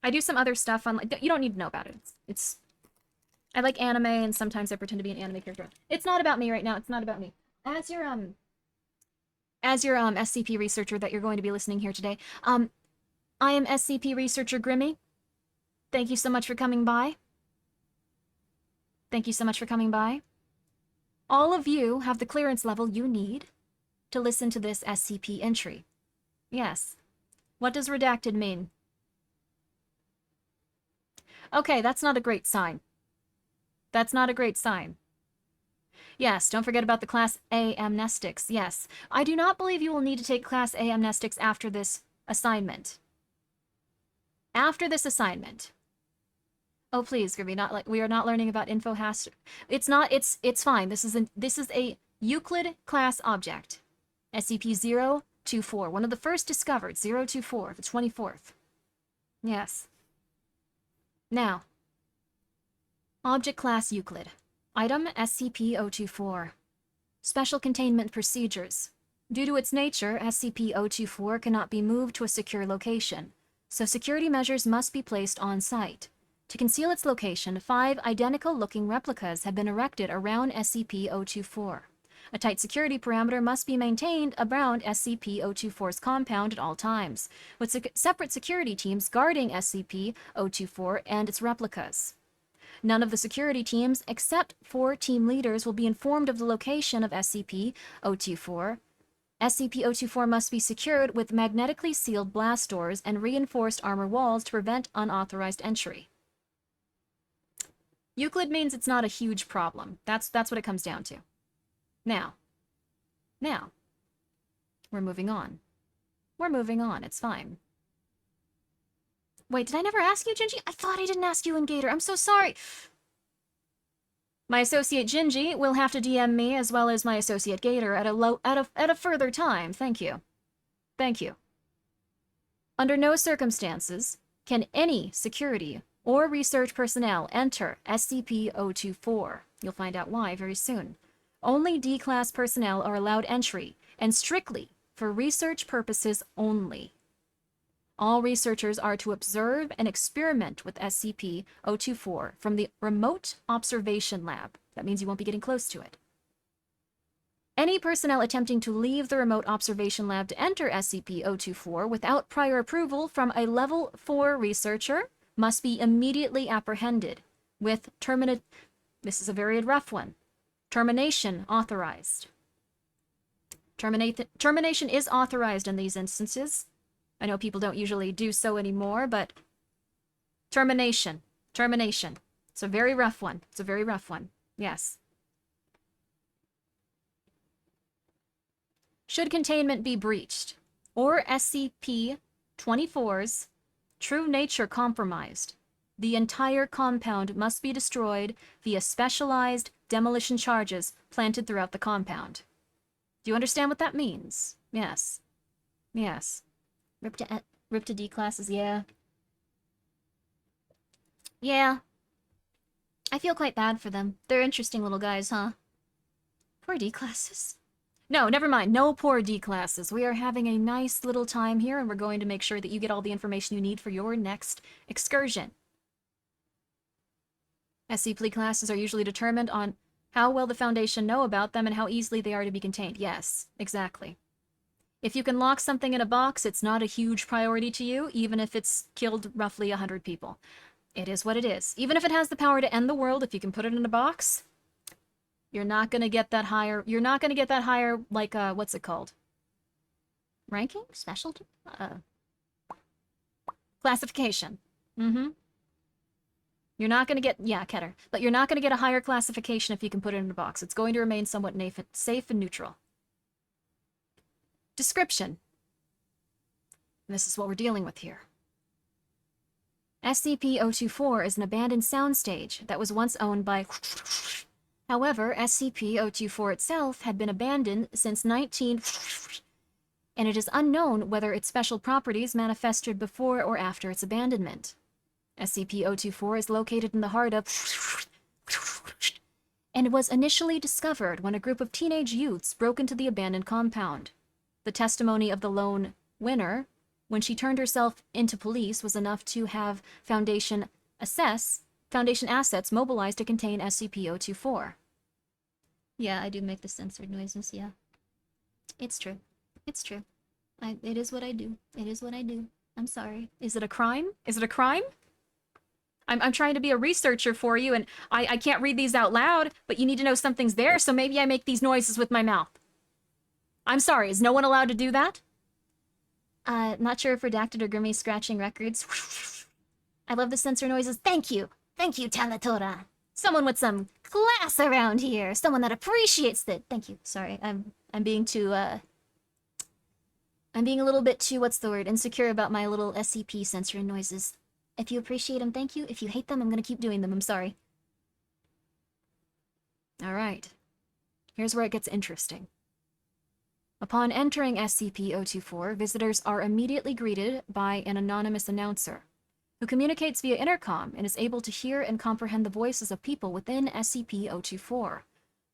do some other stuff on... You don't need to know about it. I like anime, and sometimes I pretend to be an anime character. It's not about me right now. It's not about me. As your SCP researcher that you're going to be listening here today, I am SCP researcher Grimmi. Thank you so much for coming by. Thank you so much for coming by. All of you have the clearance level you need to listen to this SCP entry. Yes. What does redacted mean? Okay, that's not a great sign. That's not a great sign. Yes, don't forget about the Class A amnestics. Yes. I do not believe you will need to take Class A amnestics after this assignment. After this assignment. Oh, please, Grimmi, we are not learning about info hash. It's not, it's fine. This is a Euclid class object. SCP-024, one of the first discovered, 024, the 24th. Yes. Now, Object Class Euclid. Item SCP-024. Special Containment Procedures. Due to its nature, SCP-024 cannot be moved to a secure location, so security measures must be placed on site. To conceal its location, 5 identical-looking replicas have been erected around SCP-024. A tight security perimeter must be maintained around SCP-024's compound at all times, with separate security teams guarding SCP-024 and its replicas. None of the security teams, except 4 team leaders, will be informed of the location of SCP-024. SCP-024 must be secured with magnetically sealed blast doors and reinforced armor walls to prevent unauthorized entry. Euclid means it's not a huge problem. That's what it comes down to. Now, we're moving on. We're moving on. It's fine. Wait, did I never ask you, Gingy? I thought I didn't ask you in Gator. I'm so sorry. My associate Gingy will have to DM me, as well as my associate Gator, at a further time. Thank you. Thank you. Under no circumstances can any security or research personnel enter SCP-024. You'll find out why very soon. Only D-Class personnel are allowed entry, and strictly for research purposes only. All researchers are to observe and experiment with SCP-024 from the Remote Observation Lab. That means you won't be getting close to it. Any personnel attempting to leave the Remote Observation Lab to enter SCP-024 without prior approval from a Level 4 researcher must be immediately apprehended with this is a very rough one. Termination authorized. Termination is authorized in these instances. I know people don't usually do so anymore, but termination. It's a very rough one. It's a very rough one. Yes. Should containment be breached, or SCP-24's true nature compromised, the entire compound must be destroyed via specialized demolition charges planted throughout the compound. Do you understand what that means? Yes. Yes. Rip to D classes, yeah. Yeah. I feel quite bad for them. They're interesting little guys, huh? Poor D classes. No, never mind. No poor D classes. We are having a nice little time here, and we're going to make sure that you get all the information you need for your next excursion. SCP classes are usually determined on how well the Foundation know about them and how easily they are to be contained. Yes, exactly. If you can lock something in a box, it's not a huge priority to you, even if it's killed roughly 100 people. It is what it is. Even if it has the power to end the world, if you can put it in a box, you're not going to get that higher... You're not going to get that higher, like, what's it called? Ranking? Specialty? Classification. Mm-hmm. You're not going to get... Yeah, Keter. But you're not going to get a higher classification if you can put it in a box. It's going to remain somewhat safe and neutral. Description. And this is what we're dealing with here. SCP-024 is an abandoned soundstage that was once owned by... However, SCP-024 itself had been abandoned since and it is unknown whether its special properties manifested before or after its abandonment. SCP-024 is located in the heart of and was initially discovered when a group of teenage youths broke into the abandoned compound. The testimony of the lone winner, when she turned herself into police, was enough to have Foundation assets mobilized to contain SCP-024. Yeah, I do make the censored noises, yeah. It's true. It's true. It is what I do. It is what I do. I'm sorry. Is it a crime? Is it a crime? I'm trying to be a researcher for you, and I can't read these out loud, but you need to know something's there, so maybe I make these noises with my mouth. I'm sorry, is no one allowed to do that? Not sure if Redacted or Grimmi scratching records. I love the censor noises. Thank you. Thank you, Talatora. Someone with some class around here. Someone that appreciates it. Thank you. Sorry, I'm being too, I'm being a little bit too, what's the word, insecure about my little SCP censoring noises. If you appreciate them, thank you. If you hate them, I'm gonna keep doing them. I'm sorry. Alright. Here's where it gets interesting. Upon entering SCP-024, visitors are immediately greeted by an anonymous announcer, who communicates via intercom and is able to hear and comprehend the voices of people within SCP-024.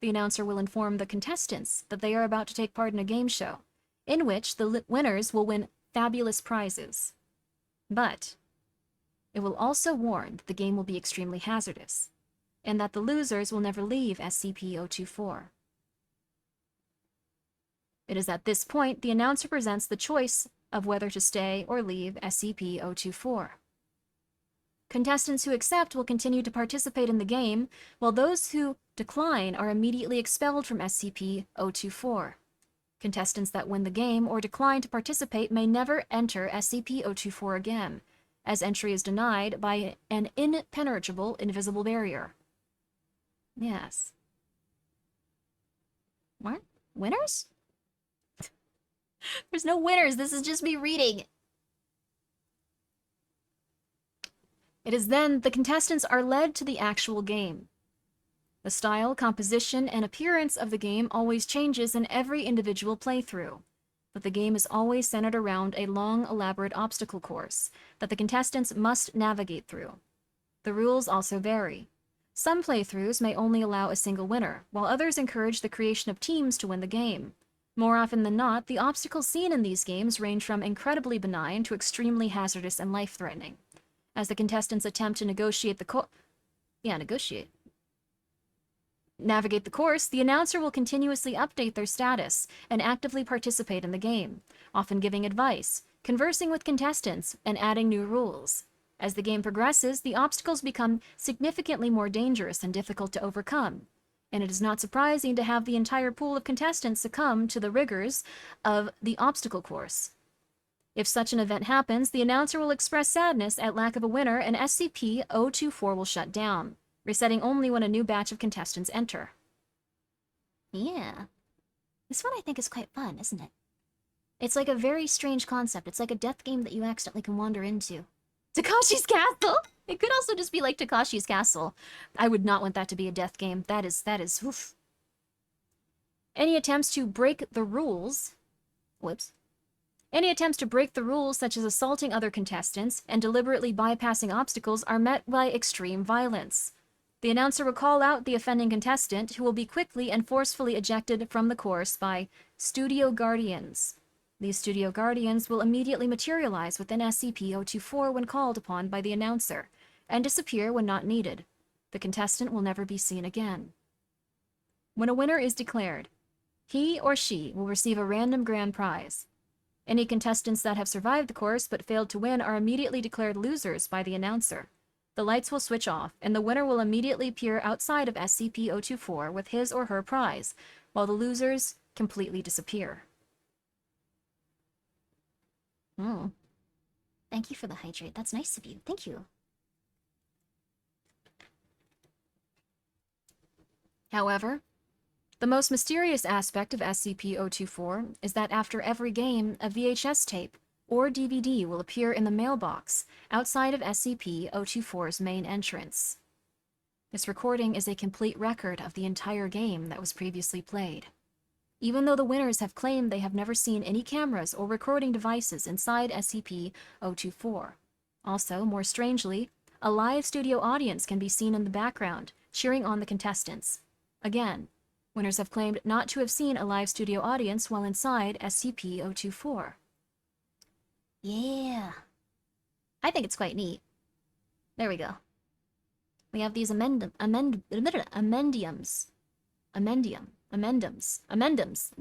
The announcer will inform the contestants that they are about to take part in a game show, in which the winners will win fabulous prizes. But it will also warn that the game will be extremely hazardous, and that the losers will never leave SCP-024. It is at this point the announcer presents the choice of whether to stay or leave SCP-024. Contestants who accept will continue to participate in the game, while those who decline are immediately expelled from SCP-024. Contestants that win the game or decline to participate may never enter SCP-024 again, as entry is denied by an impenetrable invisible barrier. Yes. What? Winners? There's no winners, this is just me reading. It is then the contestants are led to the actual game. The style, composition, and appearance of the game always changes in every individual playthrough, but the game is always centered around a long, elaborate obstacle course that the contestants must navigate through. The rules also vary. Some playthroughs may only allow a single winner, while others encourage the creation of teams to win the game. More often than not, the obstacles seen in these games range from incredibly benign to extremely hazardous and life-threatening. As the contestants attempt to navigate the course, the announcer will continuously update their status and actively participate in the game, often giving advice, conversing with contestants, and adding new rules. As the game progresses, the obstacles become significantly more dangerous and difficult to overcome, and it is not surprising to have the entire pool of contestants succumb to the rigors of the obstacle course. If such an event happens, the announcer will express sadness at lack of a winner, and SCP-024 will shut down, resetting only when a new batch of contestants enter. Yeah. This one I think is quite fun, isn't it? It's like a very strange concept. It's like a death game that you accidentally can wander into. Takashi's Castle! It could also just be like Takashi's Castle. I would not want that to be a death game. That is, oof. Any attempts to break the rules... Whoops. Any attempts to break the rules, such as assaulting other contestants and deliberately bypassing obstacles, are met by extreme violence. The announcer will call out the offending contestant, who will be quickly and forcefully ejected from the course by Studio Guardians. These Studio Guardians will immediately materialize within SCP-024 when called upon by the announcer, and disappear when not needed. The contestant will never be seen again. When a winner is declared, he or she will receive a random grand prize. Any contestants that have survived the course but failed to win are immediately declared losers by the announcer. The lights will switch off, and the winner will immediately appear outside of SCP-024 with his or her prize, while the losers completely disappear. Oh. Thank you for the hydrate. That's nice of you. Thank you. However, the most mysterious aspect of SCP-024 is that after every game, a VHS tape or DVD will appear in the mailbox outside of SCP-024's main entrance. This recording is a complete record of the entire game that was previously played. Even though the winners have claimed they have never seen any cameras or recording devices inside SCP-024. Also, more strangely, a live studio audience can be seen in the background, cheering on the contestants. Again, winners have claimed not to have seen a live studio audience while inside SCP-024. Yeah. I think it's quite neat. There we go. We have these amendums. We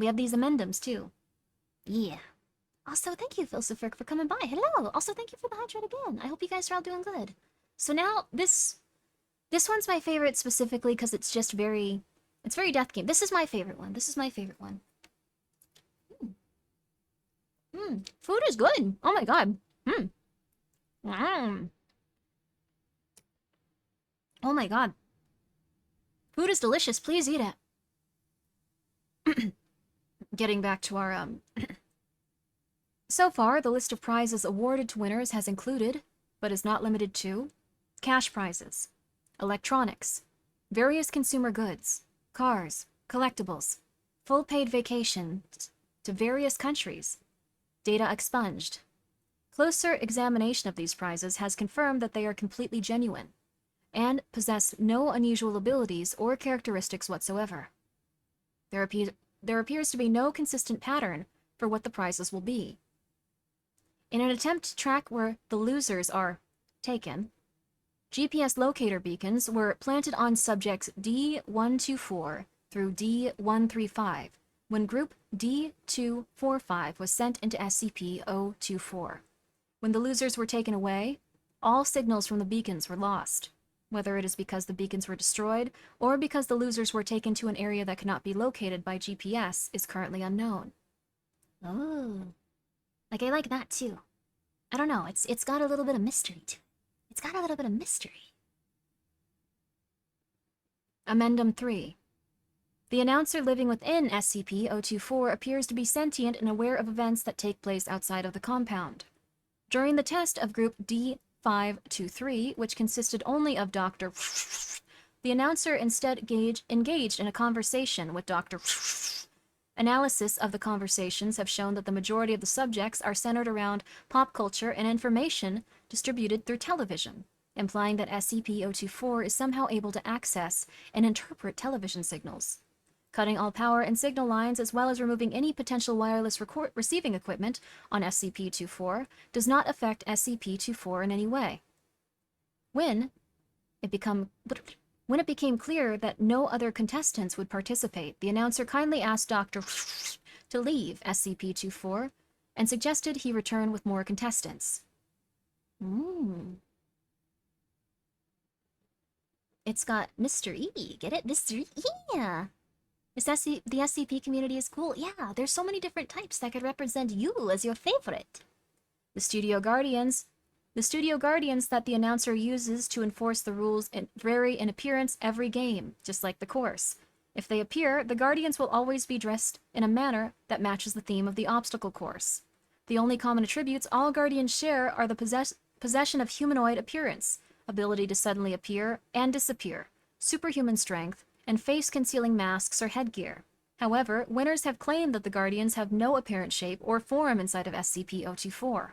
have these amendums, too. Yeah. Also, thank you, Philosopher, for coming by. Hello! Also, thank you for the hydrate again. I hope you guys are all doing good. So now, this one's my favorite specifically because it's just very... It's very death game. This is my favorite one. This is my favorite one. Food is good. Oh my god. Oh my god. Food is delicious. Please eat it. Getting back to our, So far, the list of prizes awarded to winners has included, but is not limited to, cash prizes, electronics, various consumer goods, cars, collectibles, full paid vacations to various countries, data expunged. Closer examination of these prizes has confirmed that they are completely genuine and possess no unusual abilities or characteristics whatsoever. There appears to be no consistent pattern for what the prizes will be. In an attempt to track where the losers are taken, GPS locator beacons were planted on subjects D124 through D135 when group D245 was sent into SCP-024. When the losers were taken away, all signals from the beacons were lost. Whether it is because the beacons were destroyed or because the losers were taken to an area that cannot be located by GPS is currently unknown. Oh. Like, I like that too. I don't know, it's got a little bit of mystery to it. It's got a little bit of mystery. Amendum 3. The announcer living within SCP-024 appears to be sentient and aware of events that take place outside of the compound. During the test of Group D523, which consisted only of Dr. the announcer instead engaged in a conversation with Dr. Analysis of the conversations have shown that the majority of the subjects are centered around pop culture and information distributed through television, implying that SCP-024 is somehow able to access and interpret television signals. Cutting all power and signal lines as well as removing any potential wireless receiving equipment on SCP-24 does not affect SCP-24 in any way. When it became clear that no other contestants would participate, the announcer kindly asked Dr. to leave SCP-24 and suggested he return with more contestants. It's got mystery. Get it? Mystery? Yeah. The SCP community is cool. Yeah, there's so many different types that could represent you as your favorite. The studio guardians that the announcer uses to enforce the rules vary in appearance every game, just like the course. If they appear, the guardians will always be dressed in a manner that matches the theme of the obstacle course. The only common attributes all guardians share are the possession of humanoid appearance, ability to suddenly appear and disappear, superhuman strength, and face-concealing masks or headgear. However, winners have claimed that the guardians have no apparent shape or form inside of SCP-024.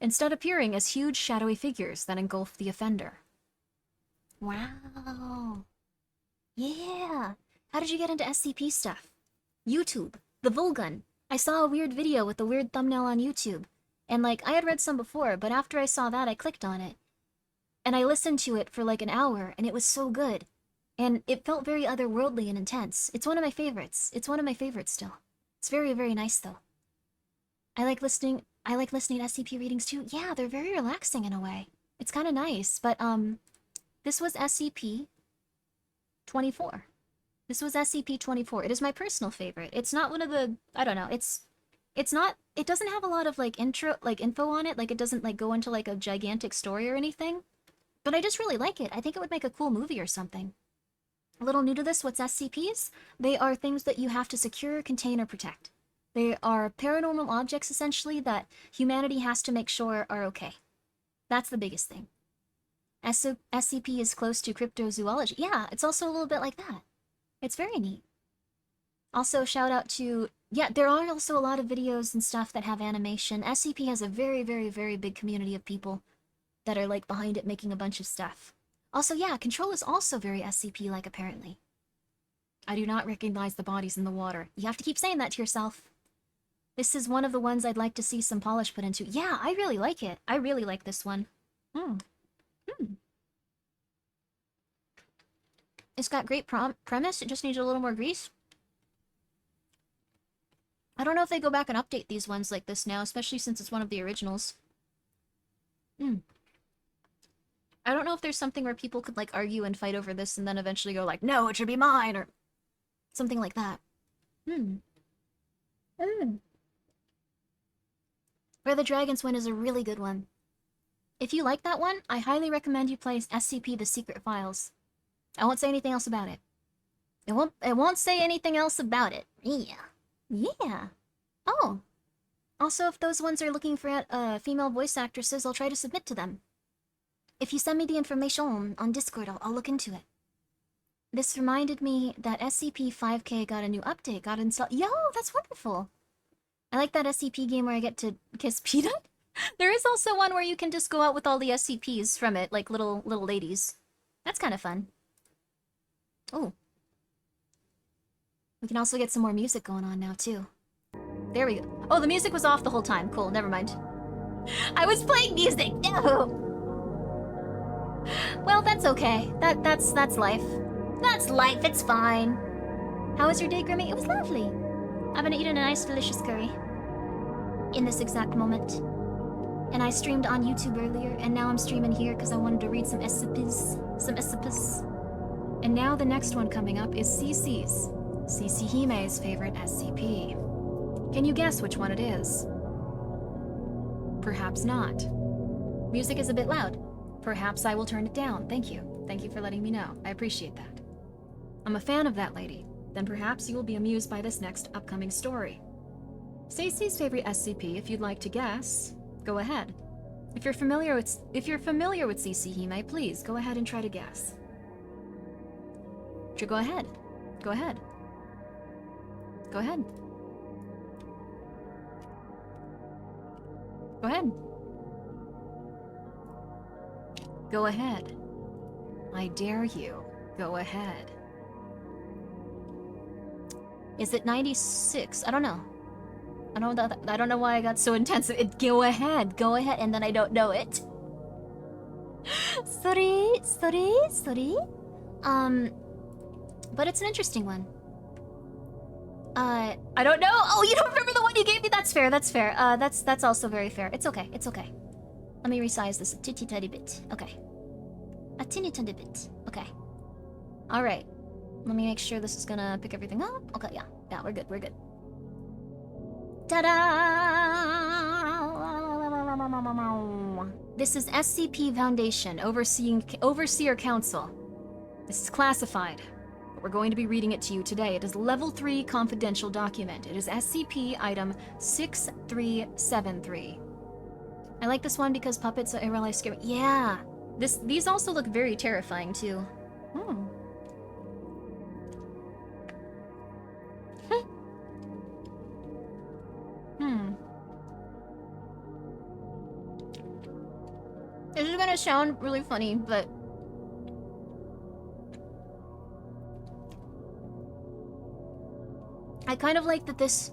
Instead appearing as huge shadowy figures that engulf the offender. Wow. Yeah. How did you get into SCP stuff? YouTube. The Vulgun. I saw a weird video with a weird thumbnail on YouTube. And like, I had read some before, but after I saw that, I clicked on it. And I listened to it for like an hour, and it was so good. And it felt very otherworldly and intense. It's one of my favorites. It's one of my favorites still. It's very, very nice though. I like listening to SCP readings too. Yeah, they're very relaxing in a way. It's kind of nice, but this was SCP-24. This was SCP-24. It is my personal favorite. It's not one of the, I don't know, it's not, it doesn't have a lot of like info on it. Like it doesn't like go into like a gigantic story or anything. But I just really like it. I think it would make a cool movie or something. A little new to this, what's SCPs? They are things that you have to secure, contain, or protect. They are paranormal objects, essentially, that humanity has to make sure are okay. That's the biggest thing. SCP is close to cryptozoology. Yeah, it's also a little bit like that. It's very neat. Also, shout out to... Yeah, there are also a lot of videos and stuff that have animation. SCP has a very, very, very big community of people that are like behind it making a bunch of stuff. Also, yeah, Control is also very SCP-like, apparently. I do not recognize the bodies in the water. You have to keep saying that to yourself. This is one of the ones I'd like to see some polish put into. Yeah, I really like it. I really like this one. It's got great premise. It just needs a little more grease. I don't know if they go back and update these ones like this now, especially since it's one of the originals. I don't know if there's something where people could, like, argue and fight over this and then eventually go like, no, it should be mine, or something like that. Where the Dragons Win is a really good one. If you like that one, I highly recommend you play SCP The Secret Files. I won't say anything else about it. It won't say anything else about it. Yeah. Oh. Also, if those ones are looking for female voice actresses, I'll try to submit to them. If you send me the information on Discord, I'll look into it. This reminded me that SCP-5K got a new update, got installed. Yo, that's wonderful! I like that SCP game where I get to kiss Peanut. There is also one where you can just go out with all the SCPs from it, like little ladies. That's kind of fun. Oh. We can also get some more music going on now, too. There we go. Oh, the music was off the whole time. Cool, never mind. I was playing music! No! Well, that's okay. That's life. That's life, it's fine. How was your day, Grimmi? It was lovely. I've been eating a nice, delicious curry. In this exact moment. And I streamed on YouTube earlier, and now I'm streaming here because I wanted to read some SCPs. And now the next one coming up is CC's. CC Hime's favorite SCP. Can you guess which one it is? Perhaps not. Music is a bit loud. Perhaps I will turn it down. Thank you. Thank you for letting me know. I appreciate that. I'm a fan of that lady. Then perhaps you will be amused by this next upcoming story. Stacey's favorite SCP, if you'd like to guess, go ahead. If you're familiar with CC Hime, please go ahead and try to guess. Go ahead. Go ahead. Go ahead. Go ahead. Go ahead. I dare you. Go ahead. Is it 96? I don't know. I don't know why I got so intense. Go ahead, and then I don't know it. Sorry. But it's an interesting one. I don't know. Oh, you don't remember the one you gave me? That's fair. That's also very fair. It's okay. Let me resize this a titty bit. Okay. A teeny bit. Okay. Alright. Let me make sure this is gonna pick everything up. Okay, yeah. Yeah, we're good. Ta-da! This is SCP Foundation, Overseer Council. This is classified, but we're going to be reading it to you today. It is Level 3 confidential document. It is SCP Item 6373. I like this one because puppets are really scary. Yeah! These also look very terrifying, too. This is gonna sound really funny, but I kind of like that this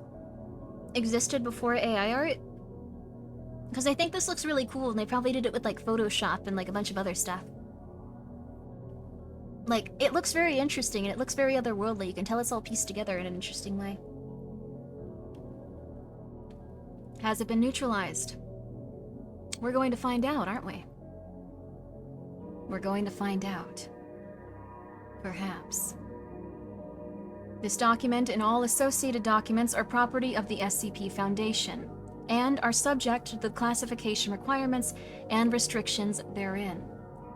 existed before AI art, because I think this looks really cool, and they probably did it with like Photoshop and like a bunch of other stuff. Like, it looks very interesting, and it looks very otherworldly. You can tell it's all pieced together in an interesting way. Has it been neutralized? We're going to find out, aren't we? We're going to find out. Perhaps. This document and all associated documents are property of the SCP Foundation, and are subject to the classification requirements and restrictions therein.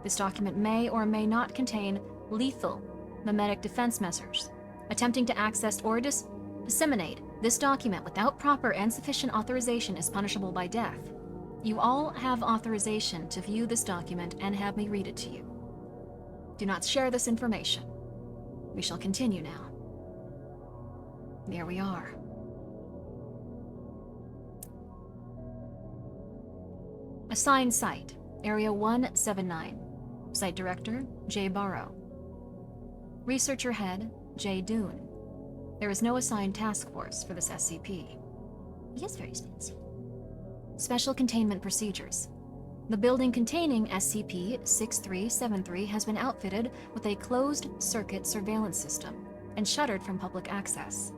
This document may or may not contain lethal memetic defense measures. Attempting to access or disseminate this document without proper and sufficient authorization is punishable by death. You all have authorization to view this document and have me read it to you. Do not share this information. We shall continue now. There we are. Assigned site, Area 179. Site Director, J. Barrow. Researcher Head, J. Dune. There is no assigned task force for this SCP. He is very fancy. Special Containment Procedures. The building containing SCP-6373 has been outfitted with a closed-circuit surveillance system and shuttered from public access.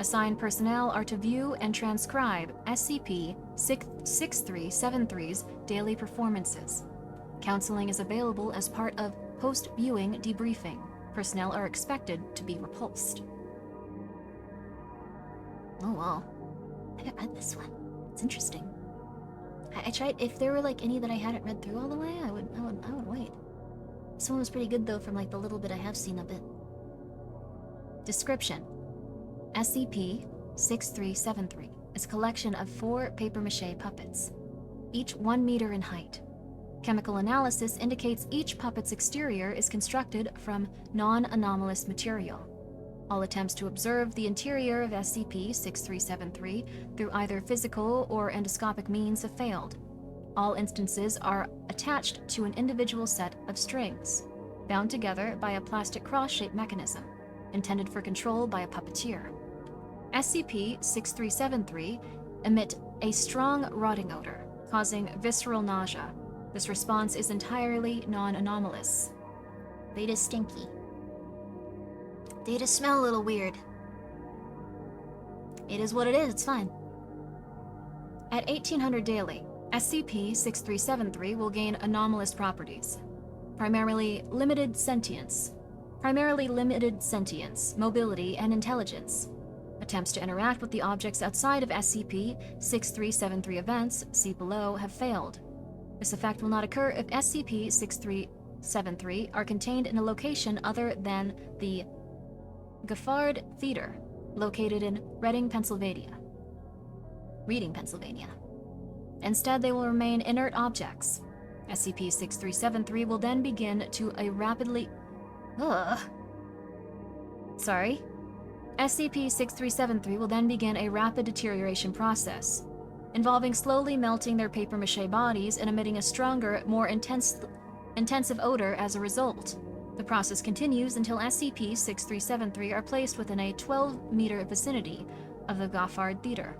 Assigned personnel are to view and transcribe SCP-6373's daily performances. Counseling is available as part of post-viewing debriefing. Personnel are expected to be repulsed. Oh wow. I haven't read this one. It's interesting. I tried, if there were like any that I hadn't read through all the way, I would wait. This one was pretty good though from like the little bit I have seen of it. Description. SCP-6373 is a collection of 4 papier-mâché puppets, each 1 meter in height. Chemical analysis indicates each puppet's exterior is constructed from non-anomalous material. All attempts to observe the interior of SCP-6373 through either physical or endoscopic means have failed. All instances are attached to an individual set of strings, bound together by a plastic cross-shaped mechanism, intended for control by a puppeteer. SCP-6373 emit a strong rotting odor, causing visceral nausea. This response is entirely non-anomalous. Data's stinky. Data smell a little weird. It is what it is, it's fine. At 1800 daily, SCP-6373 will gain anomalous properties. Primarily limited sentience, mobility, and intelligence. Attempts to interact with the objects outside of SCP-6373 events, see below, have failed. This effect will not occur if SCP-6373 are contained in a location other than the Gaffard Theater, located in Reading, Pennsylvania. Instead, they will remain inert objects. SCP-6373 will then begin to a rapidly... SCP-6373 will then begin a rapid deterioration process, involving slowly melting their papier-mâché bodies and emitting a stronger, more intensive odor as a result. The process continues until SCP-6373 are placed within a 12-meter vicinity of the Gaffard Theater.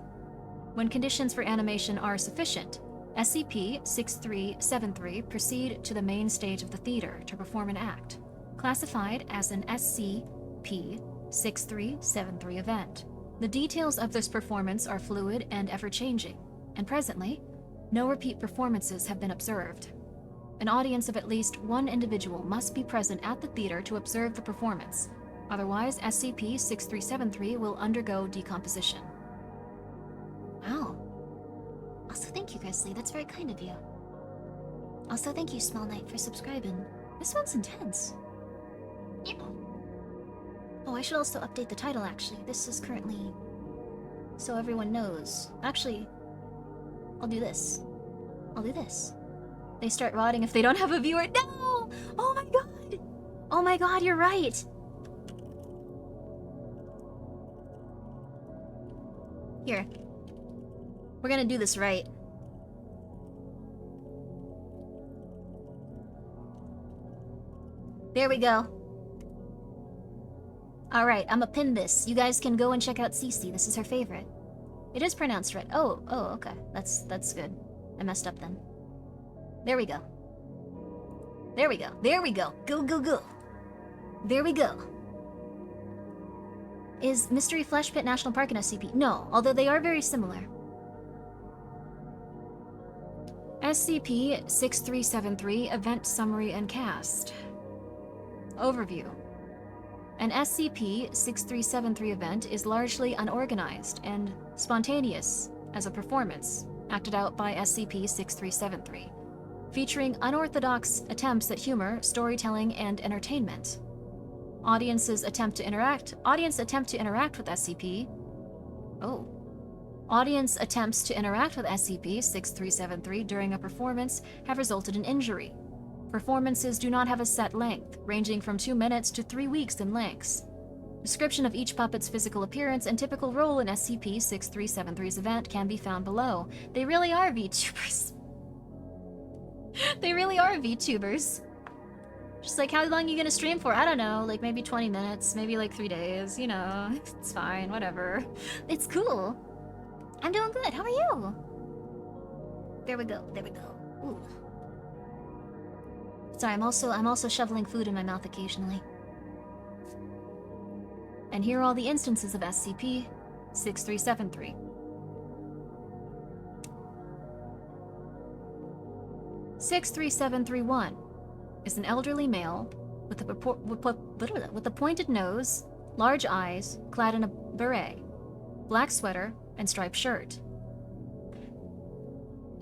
When conditions for animation are sufficient, SCP-6373 proceed to the main stage of the theater to perform an act, classified as an SCP-6373 event. The details of this performance are fluid and ever-changing, and presently, no repeat performances have been observed. An audience of at least one individual must be present at the theater to observe the performance. Otherwise, SCP-6373 will undergo decomposition. Wow. Also, thank you, Grizzly. That's very kind of you. Also, thank you, Small Knight, for subscribing. This one's intense. Yeah. Oh, I should also update the title, actually. This is currently... so everyone knows. Actually, I'll do this. They start rotting if they don't have a viewer. No! Oh my god! Oh my god, you're right! Here. We're gonna do this right. There we go. Alright, I'ma pin this. You guys can go and check out Cece. This is her favorite. It is pronounced right. Oh, okay. That's good. I messed up then. There we go. Go. Go. There we go. Is Mystery Flesh Pit National Park an SCP? No, although they are very similar. SCP-6373 Event Summary and Cast. Overview. An SCP-6373 event is largely unorganized and spontaneous as a performance acted out by SCP-6373, featuring unorthodox attempts at humor, storytelling, and entertainment. Audience attempt to interact with SCP. Audience attempts to interact with SCP-6373 during a performance have resulted in injury. Performances do not have a set length, ranging from 2 minutes to 3 weeks in lengths. Description of each puppet's physical appearance and typical role in SCP-6373's event can be found below. They really are VTubers. They really are VTubers. Just like, how long are you gonna stream for? I don't know, like maybe 20 minutes, maybe like 3 days, you know. It's fine, whatever. It's cool. I'm doing good, how are you? There we go, there we go. Ooh. Sorry, I'm also shoveling food in my mouth occasionally. And here are all the instances of SCP-6373. (63731) is an elderly male with a pointed nose, large eyes, clad in a beret, black sweater, and striped shirt.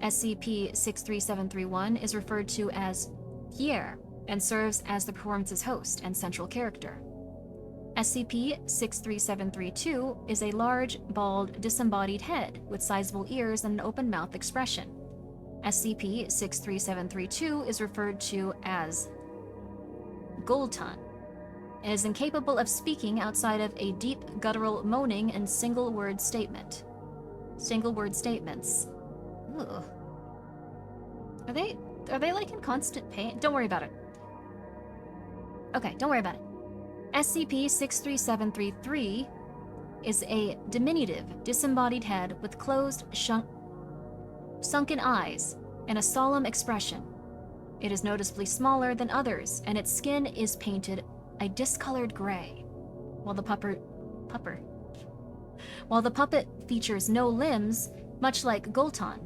SCP-63731 is referred to as Pierre and serves as the performance's host and central character. SCP-63732 is a large, bald, disembodied head with sizable ears and an open-mouth expression. SCP-63732 is referred to as Goltan and is incapable of speaking outside of a deep, guttural moaning and single-word statements. Ugh. Are they like in constant pain? Don't worry about it. Okay, don't worry about it. SCP-63733 is a diminutive, disembodied head with closed, sunken eyes and a solemn expression. It is noticeably smaller than others, and its skin is painted a discolored gray. While the puppet features no limbs, much like Goltan,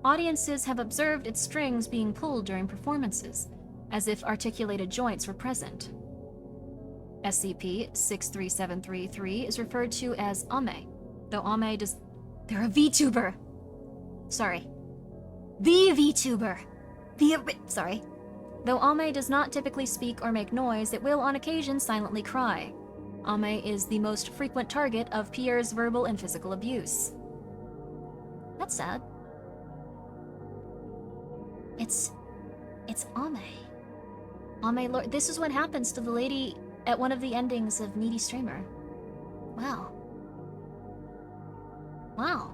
audiences have observed its strings being pulled during performances, as if articulated joints were present. SCP-63733 is referred to as Ame, though Ame does... They're a VTuber! Sorry. The VTuber! Sorry. Though Ame does not typically speak or make noise, it will on occasion silently cry. Ame is the most frequent target of Pierre's verbal and physical abuse. That's sad. It's Ame. Ame Lord. This is what happens to the lady at one of the endings of Needy Streamer. Wow. Wow.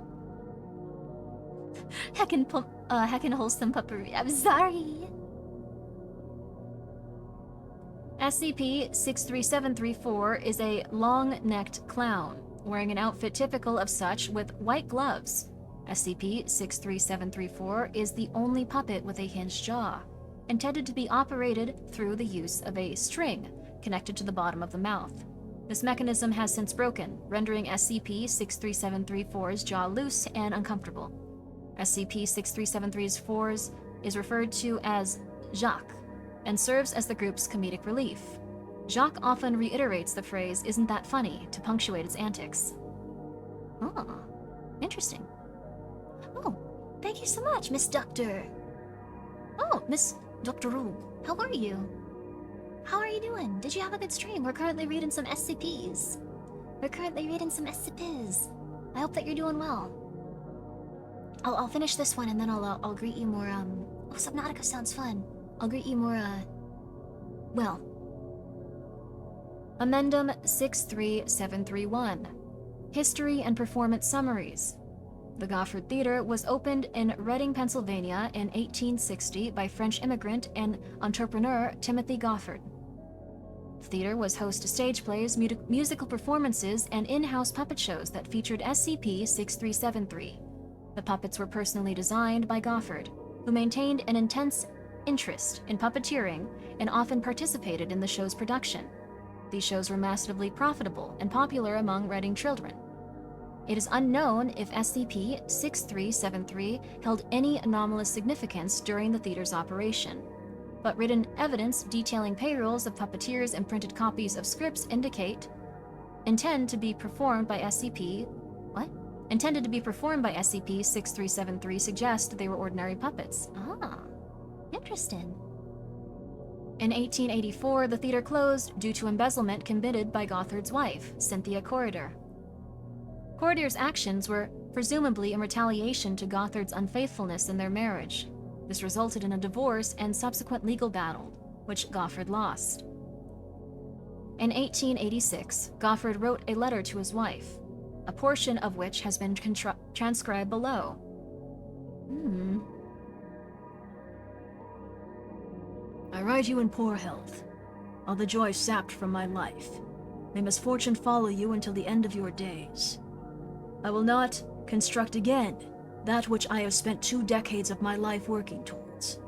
Heckin' wholesome puppery. I'm sorry. SCP-63734 is a long-necked clown, wearing an outfit typical of such with white gloves. SCP-63734 is the only puppet with a hinged jaw, intended to be operated through the use of a string connected to the bottom of the mouth. This mechanism has since broken, rendering SCP-63734's jaw loose and uncomfortable. SCP-63734 is referred to as Jacques and serves as the group's comedic relief. Jacques often reiterates the phrase, "Isn't that funny?" to punctuate its antics. Oh, interesting. Oh, thank you so much, Miss Doctor. Oh, Miss Dr. Rule, how are you? How are you doing? Did you have a good stream? We're currently reading some SCPs. I hope that you're doing well. I'll finish this one and then I'll greet you more, oh, Subnautica sounds fun. I'll greet you more, well. Amendum 63731. History and Performance Summaries. The Goffard Theater was opened in Reading, Pennsylvania in 1860 by French immigrant and entrepreneur Timothy Goffard. The theater was host to stage plays, musical performances, and in-house puppet shows that featured SCP-6373. The puppets were personally designed by Goffard, who maintained an intense interest in puppeteering and often participated in the show's production. These shows were massively profitable and popular among Reading children. It is unknown if SCP-6373 held any anomalous significance during the theater's operation, but written evidence detailing payrolls of puppeteers and printed copies of scripts intended to be performed by SCP-6373 suggest they were ordinary puppets. Ah, interesting. In 1884, the theater closed due to embezzlement committed by Gothard's wife, Cynthia Corridor. Corridor's actions were presumably in retaliation to Gothard's unfaithfulness in their marriage. This resulted in a divorce and subsequent legal battle, which Goffard lost. In 1886, Goffard wrote a letter to his wife, a portion of which has been transcribed below. I write you in poor health, all the joy sapped from my life. May misfortune follow you until the end of your days. I will not construct again that which I have spent 2 decades of my life working towards.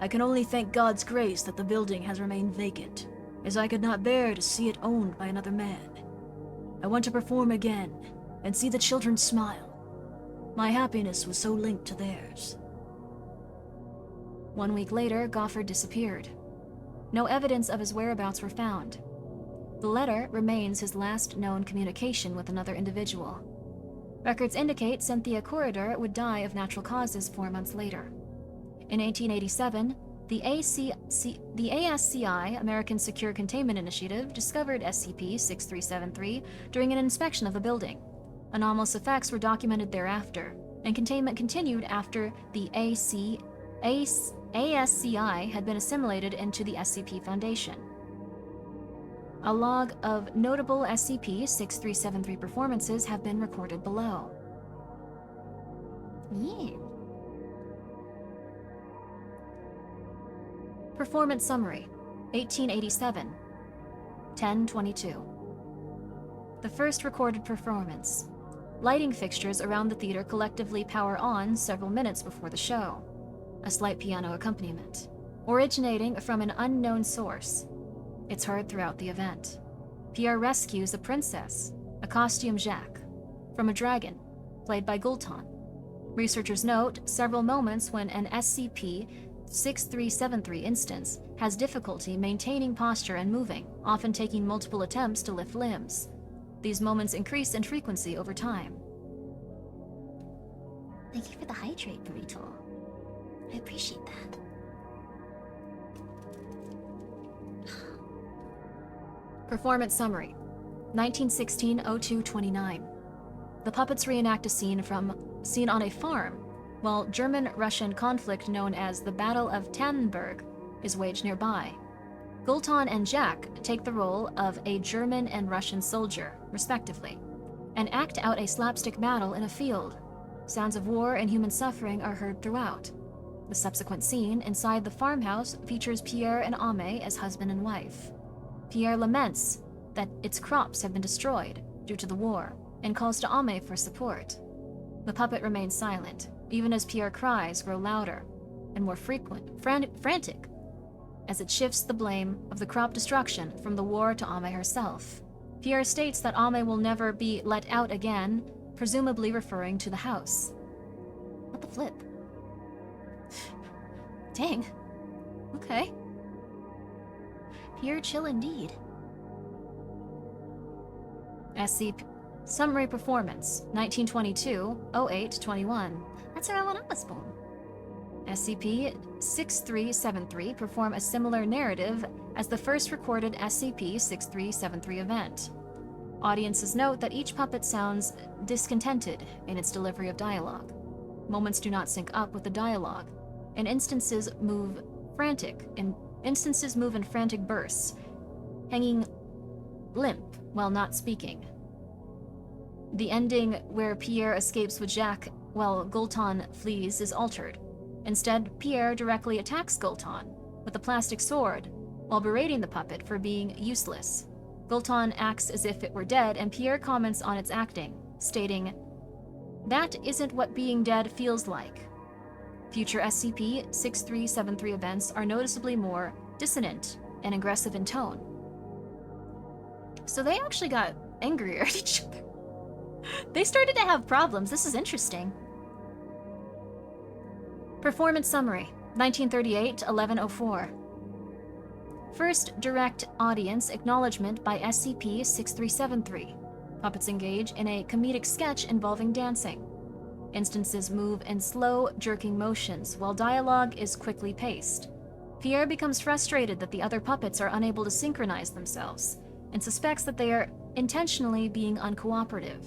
I can only thank God's grace that the building has remained vacant, as I could not bear to see it owned by another man. I want to perform again and see the children smile. My happiness was so linked to theirs. 1 week later, Goffard disappeared. No evidence of his whereabouts were found. The letter remains his last known communication with another individual. Records indicate Cynthia Corridor would die of natural causes 4 months later. In 1887, the ASCI, American Secure Containment Initiative, discovered SCP-6373 during an inspection of the building. Anomalous effects were documented thereafter, and containment continued after the ASCI had been assimilated into the SCP Foundation. A log of notable SCP-6373 performances have been recorded below. Yeah. Performance Summary, 1887, 10:22. The first recorded performance. Lighting fixtures around the theater collectively power on several minutes before the show. A slight piano accompaniment, originating from an unknown source. It's heard throughout the event. Pierre rescues a princess, a costume Jacques, from a dragon, played by Gulton. Researchers note several moments when an SCP-6373 instance has difficulty maintaining posture and moving, often taking multiple attempts to lift limbs. These moments increase in frequency over time. Thank you for the hydrate, Burrito. I appreciate that. Performance Summary, 1916-02-29. The puppets reenact a scene on a farm, while German-Russian conflict known as the Battle of Tannenberg is waged nearby. Gulton and Jack take the role of a German and Russian soldier, respectively, and act out a slapstick battle in a field. Sounds of war and human suffering are heard throughout. The subsequent scene inside the farmhouse features Pierre and Ame as husband and wife. Pierre laments that its crops have been destroyed due to the war and calls to Ame for support. The puppet remains silent, even as Pierre's cries grow louder and more frantic, as it shifts the blame of the crop destruction from the war to Ame herself. Pierre states that Ame will never be let out again, presumably referring to the house. What the flip? Dang. Okay. Pure chill indeed. SCP Summary Performance, 1922-08-21. That's around when I was born. SCP-6373 perform a similar narrative as the first recorded SCP-6373 event. Audiences note that each puppet sounds discontented in its delivery of dialogue. Moments do not sync up with the dialogue, and instances move in frantic bursts, hanging limp while not speaking. The ending where Pierre escapes with Jacques while Gulton flees is altered. Instead, Pierre directly attacks Gulton with a plastic sword while berating the puppet for being useless. Gulton acts as if it were dead, and Pierre comments on its acting, stating, "That isn't what being dead feels like." Future SCP-6373 events are noticeably more dissonant and aggressive in tone. So they actually got angrier at each other. They started to have problems. This is interesting. Performance Summary, 1938-1104. First direct audience acknowledgement by SCP-6373. Puppets engage in a comedic sketch involving dancing. Instances move in slow, jerking motions, while dialogue is quickly paced. Pierre becomes frustrated that the other puppets are unable to synchronize themselves, and suspects that they are intentionally being uncooperative.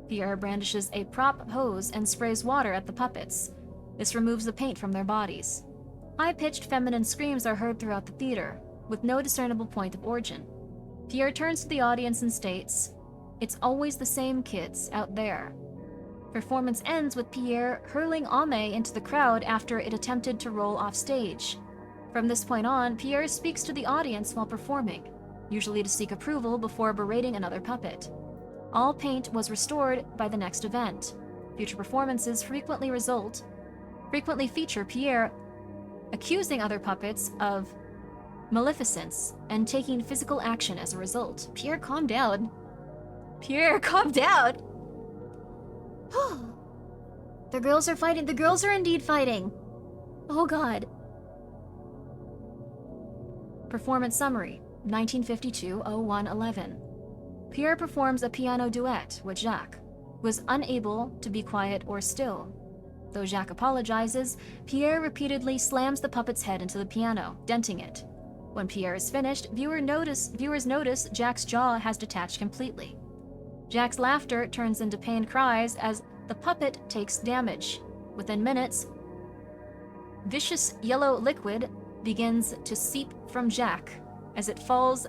Pierre brandishes a prop hose and sprays water at the puppets. This removes the paint from their bodies. High-pitched feminine screams are heard throughout the theater, with no discernible point of origin. Pierre turns to the audience and states, "It's always the same kids out there." Performance ends with Pierre hurling Ame into the crowd after it attempted to roll off stage. From this point on, Pierre speaks to the audience while performing, usually to seek approval before berating another puppet. All paint was restored by the next event. Future performances frequently feature Pierre accusing other puppets of maleficence and taking physical action as a result. Pierre, calm down. Pierre, calm down! The girls are fighting. The girls are indeed fighting. Oh god. Performance summary, 1952-01-11. Pierre performs a piano duet with Jacques, who is unable to be quiet or still. Though Jacques apologizes, Pierre repeatedly slams the puppet's head into the piano, denting it. When Pierre is finished, viewers notice Jacques' jaw has detached completely. Jacques' laughter turns into pained cries as the puppet takes damage. Within minutes, vicious yellow liquid begins to seep from Jacques as it fails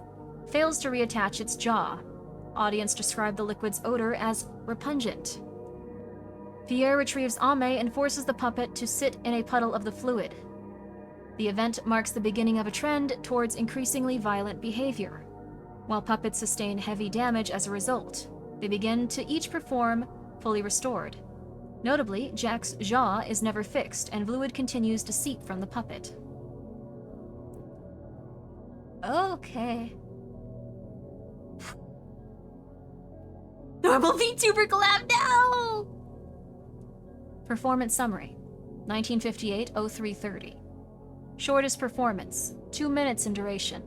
to reattach its jaw. Audience describe the liquid's odor as repugnant. Pierre retrieves Ame and forces the puppet to sit in a puddle of the fluid. The event marks the beginning of a trend towards increasingly violent behavior. While puppets sustain heavy damage as a result, they begin to each perform fully restored. Notably, Jacques' jaw is never fixed, and fluid continues to seep from the puppet. Okay. Normal VTuber collab now! Performance summary, 1958-03-30. Shortest performance, 2 minutes in duration.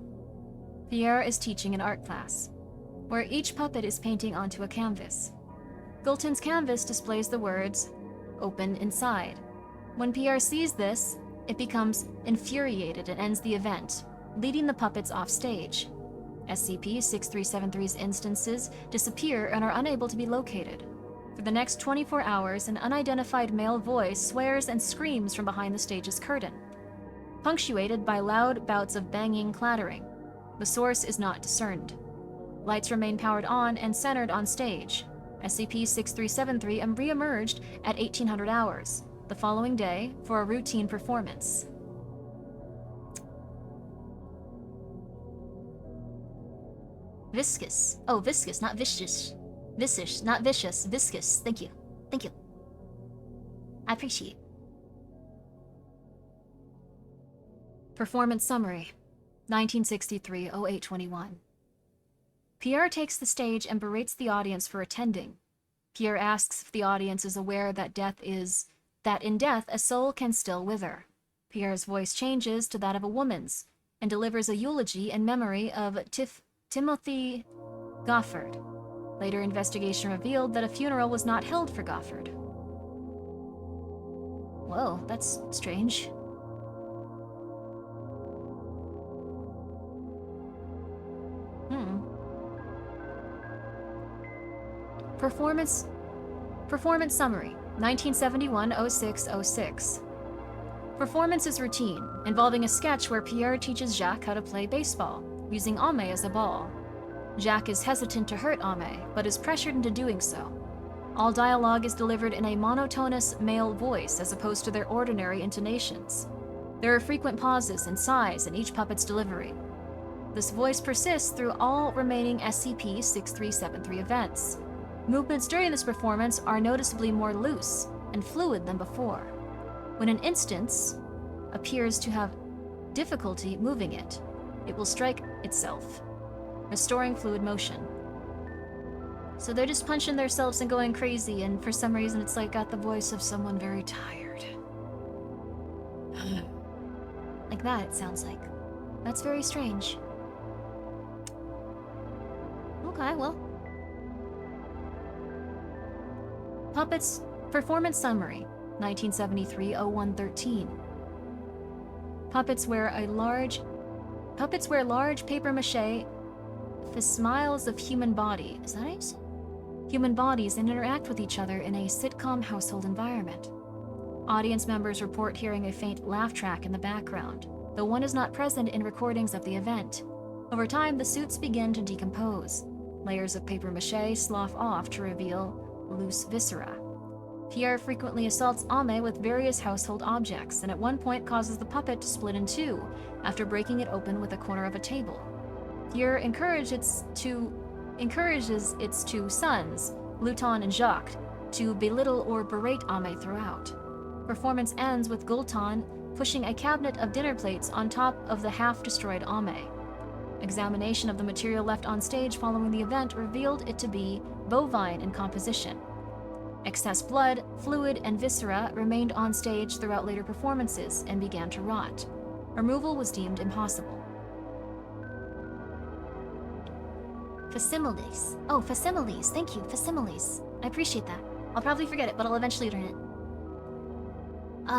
Pierre is teaching an art class, where each puppet is painting onto a canvas. Gulton's canvas displays the words, "Open inside." When Pierre sees this, it becomes infuriated and ends the event, leading the puppets off stage. SCP-6373's instances disappear and are unable to be located. For the next 24 hours, an unidentified male voice swears and screams from behind the stage's curtain, punctuated by loud bouts of banging clattering. The source is not discerned. Lights remain powered on and centered on stage. SCP-6373 re-emerged at 1800 hours, the following day, for a routine performance. Viscous. Oh, viscous, not vicious. Vicious, not vicious. Viscous. Thank you. Thank you. I appreciate it. Performance summary, 1963-08-21. Pierre takes the stage and berates the audience for attending. Pierre asks if the audience is aware that in death a soul can still wither. Pierre's voice changes to that of a woman's and delivers a eulogy in memory of Timothy Goffard. Later investigation revealed that a funeral was not held for Goffard. Whoa, that's strange. Performance summary, 1971-06-06. Performance is routine, involving a sketch where Pierre teaches Jacques how to play baseball, using Ame as a ball. Jacques is hesitant to hurt Ame, but is pressured into doing so. All dialogue is delivered in a monotonous male voice as opposed to their ordinary intonations. There are frequent pauses and sighs in each puppet's delivery. This voice persists through all remaining SCP-6373 events. Movements during this performance are noticeably more loose and fluid than before. When an instance appears to have difficulty moving it, it will strike itself, restoring fluid motion. So they're just punching themselves and going crazy, and for some reason it's like got the voice of someone very tired. Like that, it sounds like. That's very strange. Okay, well. Puppets performance summary, 1973-01-13. Puppets wear large papier-mâché facsimiles of human body. Is that it? Human bodies and interact with each other in a sitcom household environment. Audience members report hearing a faint laugh track in the background, though one is not present in recordings of the event. Over time, the suits begin to decompose. Layers of papier-mâché slough off to reveal loose viscera. Pierre frequently assaults Ame with various household objects, and at one point causes the puppet to split in two after breaking it open with a corner of a table. Pierre encourages its two sons, Luton and Jacques, to belittle or berate Ame throughout. Performance ends with Gulton pushing a cabinet of dinner plates on top of the half-destroyed Ame. Examination of the material left on stage following the event revealed it to be bovine in composition. Excess blood, fluid, and viscera remained on stage throughout later performances and began to rot. Removal was deemed impossible. Facsimiles. Oh, facsimiles. Thank you, facsimiles. I appreciate that. I'll probably forget it, but I'll eventually learn it.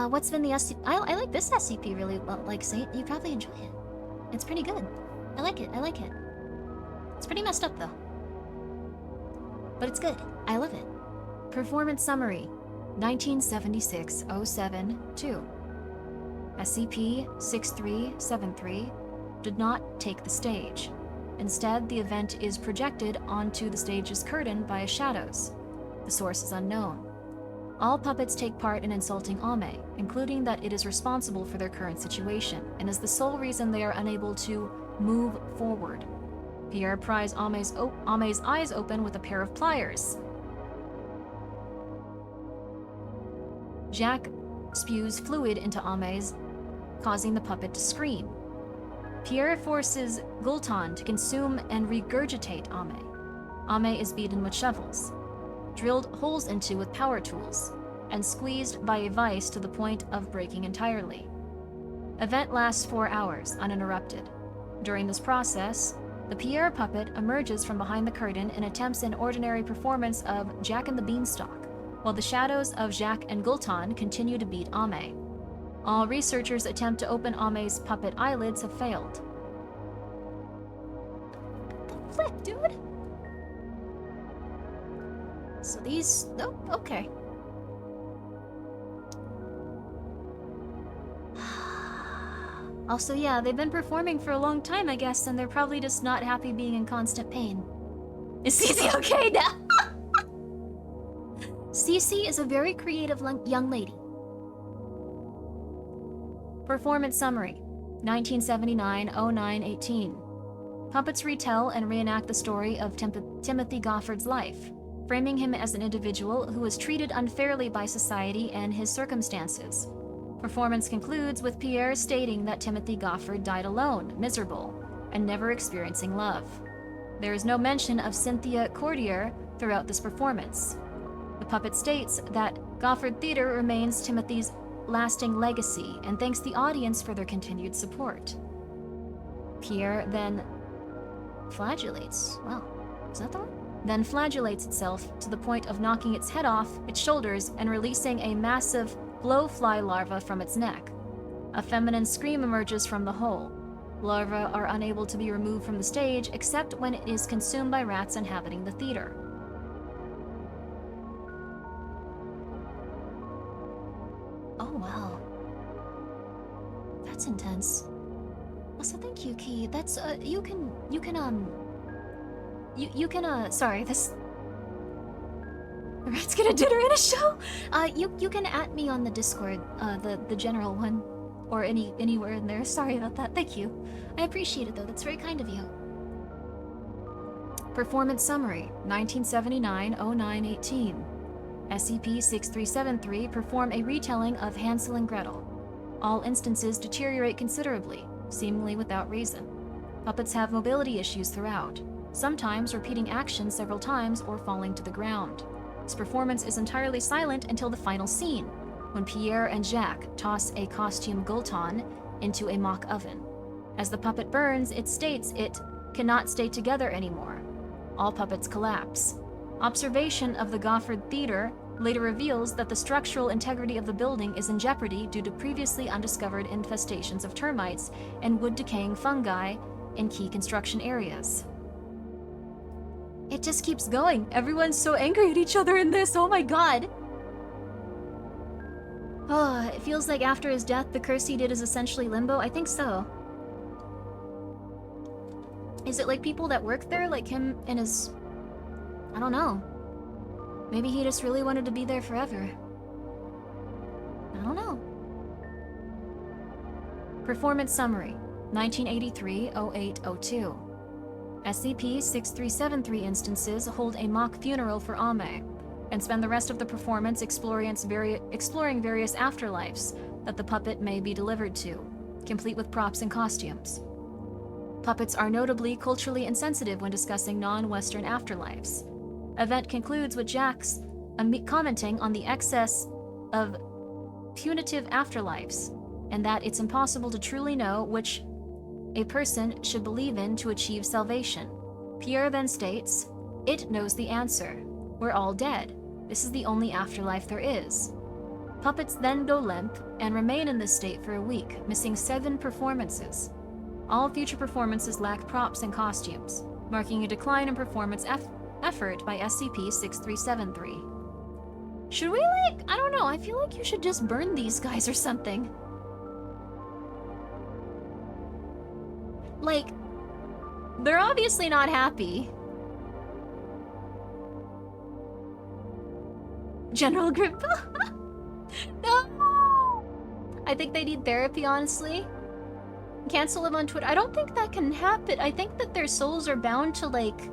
What's been the SCP? I like this SCP really well, like Saint. You probably enjoy it. It's pretty good. I like it. It's pretty messed up though. But it's good. I love it. Performance Summary 1976-07-2 SCP-6373 did not take the stage. Instead, the event is projected onto the stage's curtain by shadows. The source is unknown. All puppets take part in insulting Ame, including that it is responsible for their current situation, and is the sole reason they are unable to move forward. Pierre pries Ame's eyes open with a pair of pliers. Jacques spews fluid into Ame's, causing the puppet to scream. Pierre forces Gulton to consume and regurgitate Ame. Ame is beaten with shovels, drilled holes into with power tools, and squeezed by a vice to the point of breaking entirely. Event lasts 4 hours, uninterrupted. During this process, the Pierre puppet emerges from behind the curtain and attempts an ordinary performance of Jack and the Beanstalk, while the shadows of Jacques and Gulton continue to beat Ame. All researchers attempt to open Ame's puppet eyelids have failed. The flip, dude? So these... Oh, okay. Also, yeah, they've been performing for a long time, I guess, and they're probably just not happy being in constant pain. Is Cece okay now? Cece is a very creative young lady. Performance Summary 1979-09-18 Puppets retell and reenact the story of Timothy Goffard's life, framing him as an individual who was treated unfairly by society and his circumstances. Performance concludes with Pierre stating that Timothy Goffard died alone, miserable, and never experiencing love. There is no mention of Cynthia Cordier throughout this performance. The puppet states that Goffard Theater remains Timothy's lasting legacy and thanks the audience for their continued support. Pierre then flagellates. Wow, is that the one? Then flagellates itself to the point of knocking its head off its shoulders and releasing a massive blowfly larva from its neck. A feminine scream emerges from the hole. Larvae are unable to be removed from the stage except when it is consumed by rats inhabiting the theater. Oh, wow. That's intense. Also, thank you, Key. That's, sorry, this... The rat's gonna dinner and a show? You can at me on the Discord, the general one. Or anywhere in there. Sorry about that. Thank you. I appreciate it, though. That's very kind of you. Performance Summary 1979-09-18 SCP-6373 perform a retelling of Hansel and Gretel. All instances deteriorate considerably, seemingly without reason. Puppets have mobility issues throughout, sometimes repeating actions several times or falling to the ground. This performance is entirely silent until the final scene, when Pierre and Jacques toss a costume Gulton into a mock oven. As the puppet burns, it states it cannot stay together anymore. All puppets collapse. Observation of the Goffard Theater later reveals that the structural integrity of the building is in jeopardy due to previously undiscovered infestations of termites and wood-decaying fungi in key construction areas. It just keeps going. Everyone's so angry at each other in this. Oh my god. Oh, it feels like after his death, the curse he did is essentially limbo. I think so. Is it like people that work there, like him and his... I don't know. Maybe he just really wanted to be there forever. I don't know. Performance Summary 1983-08-02 SCP-6373 instances hold a mock funeral for Ame, and spend the rest of the performance exploring various afterlives that the puppet may be delivered to, complete with props and costumes. Puppets are notably culturally insensitive when discussing non-Western afterlives. Event concludes with Jax commenting on the excess of punitive afterlives, and that it's impossible to truly know which a person should believe in to achieve salvation. Pierre then states, "It knows the answer. We're all dead. This is the only afterlife there is." Puppets then go limp and remain in this state for a week, missing 7 performances. All future performances lack props and costumes, marking a decline in performance effort by SCP-6373. Should we, like, I don't know, I feel like you should just burn these guys or something. Like, they're obviously not happy. General Grimmiva? No! I think they need therapy, honestly. Cancel them on Twitter. I don't think that can happen. I think that their souls are bound to, like,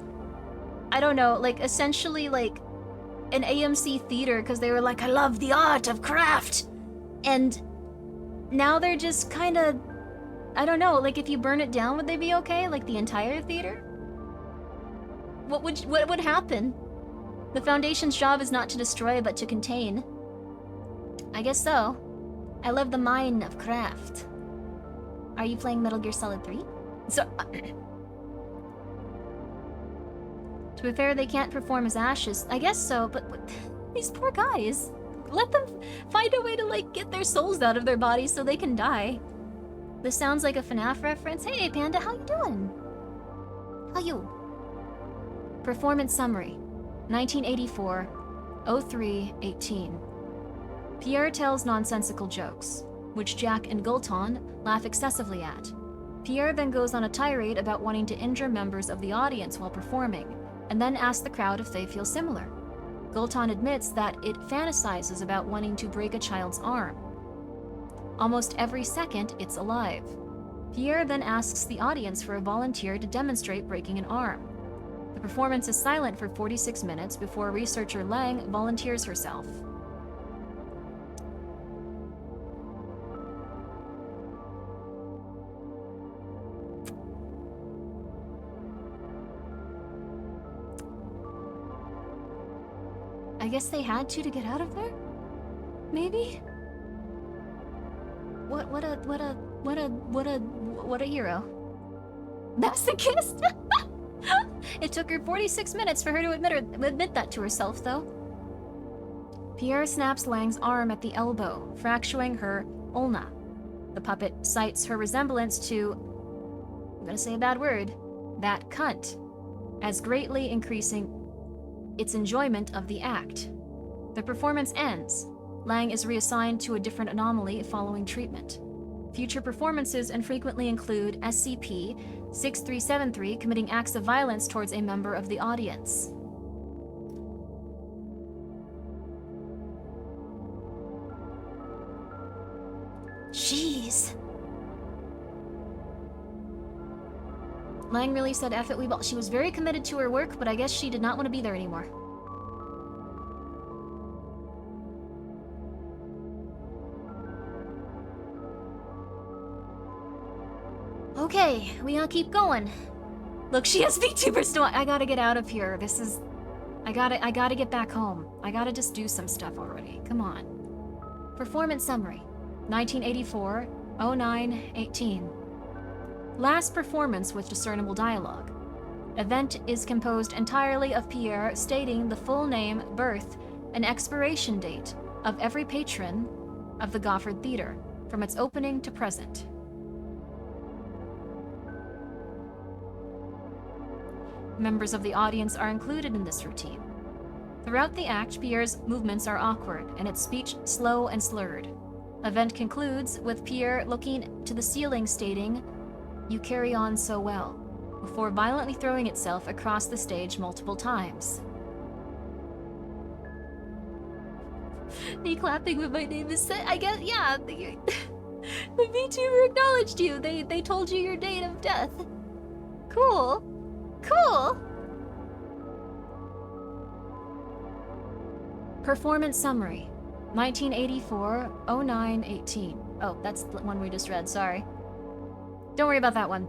I don't know, like, essentially, like, an AMC theater, because they were like, I love the art of craft! And now they're just kind of, I don't know, like, if you burn it down, would they be okay? Like, the entire theater? What would happen? The Foundation's job is not to destroy, but to contain. I guess so. I love the mine of craft. Are you playing Metal Gear Solid 3? So, to be fair, they can't perform as ashes. I guess so, but these poor guys. Let them find a way to, like, get their souls out of their bodies so they can die. This sounds like a FNAF reference. Hey, Panda, how you doing? How you? Performance Summary 1984-03-18 Pierre tells nonsensical jokes, which Jack and Gulton laugh excessively at. Pierre then goes on a tirade about wanting to injure members of the audience while performing, and then asks the crowd if they feel similar. Gulton admits that it fantasizes about wanting to break a child's arm. Almost every second, it's alive. Pierre then asks the audience for a volunteer to demonstrate breaking an arm. The performance is silent for 46 minutes before researcher Lang volunteers herself. I guess they had to get out of there? Maybe? What a hero. Masochist? It took her 46 minutes for her to admit that to herself, though. Pierre snaps Lang's arm at the elbow, fracturing her ulna. The puppet cites her resemblance to, I'm gonna say a bad word, that cunt, as greatly increasing its enjoyment of the act. The performance ends. Lang is reassigned to a different anomaly following treatment. Future performances infrequently include SCP-6373 committing acts of violence towards a member of the audience. Jeez. Lang really said F it, we ball. She was very committed to her work, but I guess she did not want to be there anymore. Okay, we gotta keep going. Look, she has Vtuber still. I gotta get out of here. This is... I gotta get back home. I gotta just do some stuff already. Come on. Performance Summary 1984-09-18 Last performance with discernible dialogue. Event is composed entirely of Pierre stating the full name, birth, and expiration date of every patron of the Gofford Theater, from its opening to present. Members of the audience are included in this routine. Throughout the act, Pierre's movements are awkward, and its speech slow and slurred. Event concludes with Pierre looking to the ceiling stating, "You carry on so well," before violently throwing itself across the stage multiple times. Me clapping when my name is said. I guess, yeah. The VTuber acknowledged you. They told you your date of death. Cool. Cool. Performance summary. 1984-09-18. Oh, that's the one we just read, sorry. Don't worry about that one.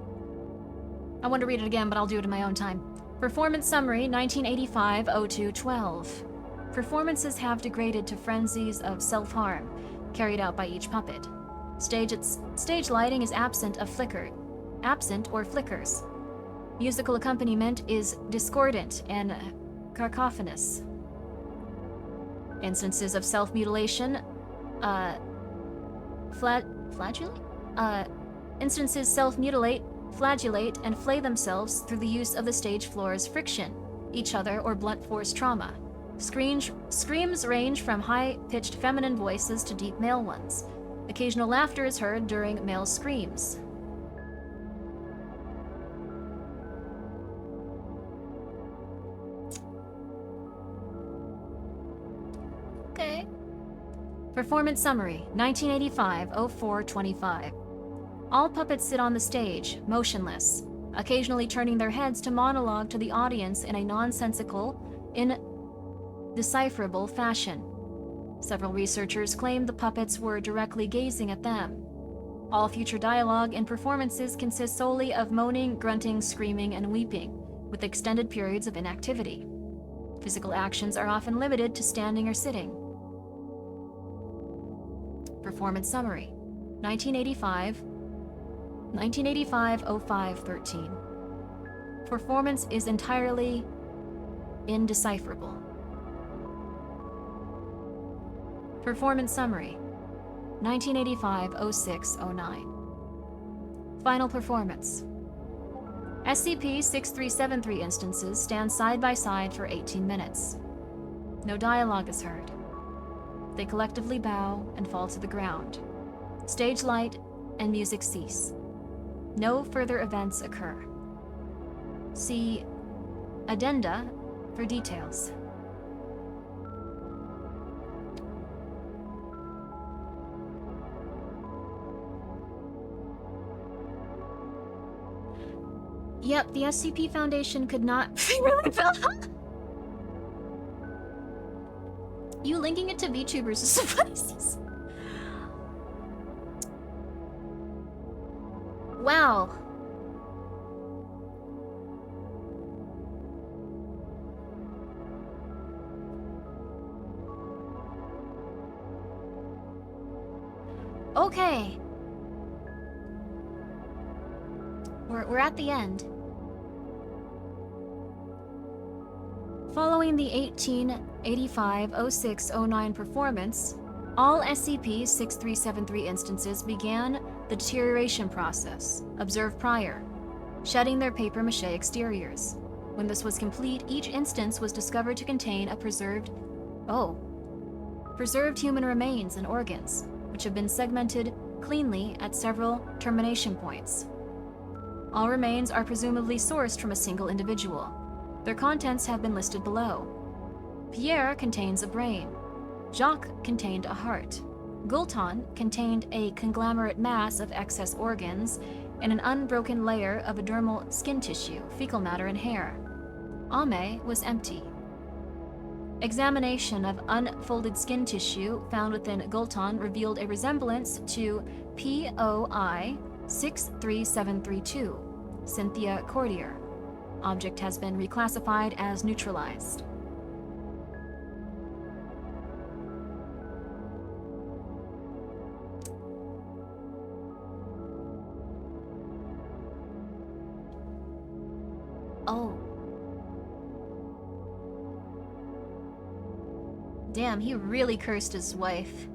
I want to read it again, but I'll do it in my own time. Performance summary, 1985-02-12. Performances have degraded to frenzies of self-harm, carried out by each puppet. Stage lighting is absent or flickers. Musical accompaniment is discordant and cacophonous. Instances of self-mutilation, instances self-mutilate, flagellate, and flay themselves through the use of the stage floor's friction, each other, or blunt force trauma. Screams range from high-pitched feminine voices to deep male ones. Occasional laughter is heard during male screams. Okay. Performance summary, 1985-04-25. All puppets sit on the stage, motionless, occasionally turning their heads to monologue to the audience in a nonsensical, indecipherable fashion. Several researchers claimed the puppets were directly gazing at them. All future dialogue in performances consists solely of moaning, grunting, screaming, and weeping, with extended periods of inactivity. Physical actions are often limited to standing or sitting. Performance summary, 1985-05-13. Performance is entirely indecipherable. Performance summary, 1985-06-09. Final performance. SCP-6373 instances stand side by side for 18 minutes. No dialogue is heard. They collectively bow and fall to the ground. Stage light and music cease. No further events occur. See addenda for details. Yep, the SCP Foundation could not really fell. You linking it to VTubers is so funny. Wow. Okay. We're at the end. Following the 1885-06-09 performance, all SCP-6373 instances began the deterioration process, observed prior, shedding their papier-mâché exteriors. When this was complete, each instance was discovered to contain a preserved human remains and organs, which have been segmented cleanly at several termination points. All remains are presumably sourced from a single individual. Their contents have been listed below. Pierre contains a brain. Jacques contained a heart. Gulton contained a conglomerate mass of excess organs and an unbroken layer of epidermal skin tissue, fecal matter, and hair. Ame was empty. Examination of unfolded skin tissue found within Gulton revealed a resemblance to POI 63732, Cynthia Cordier. Object has been reclassified as neutralized. Oh. Damn, he really cursed his wife.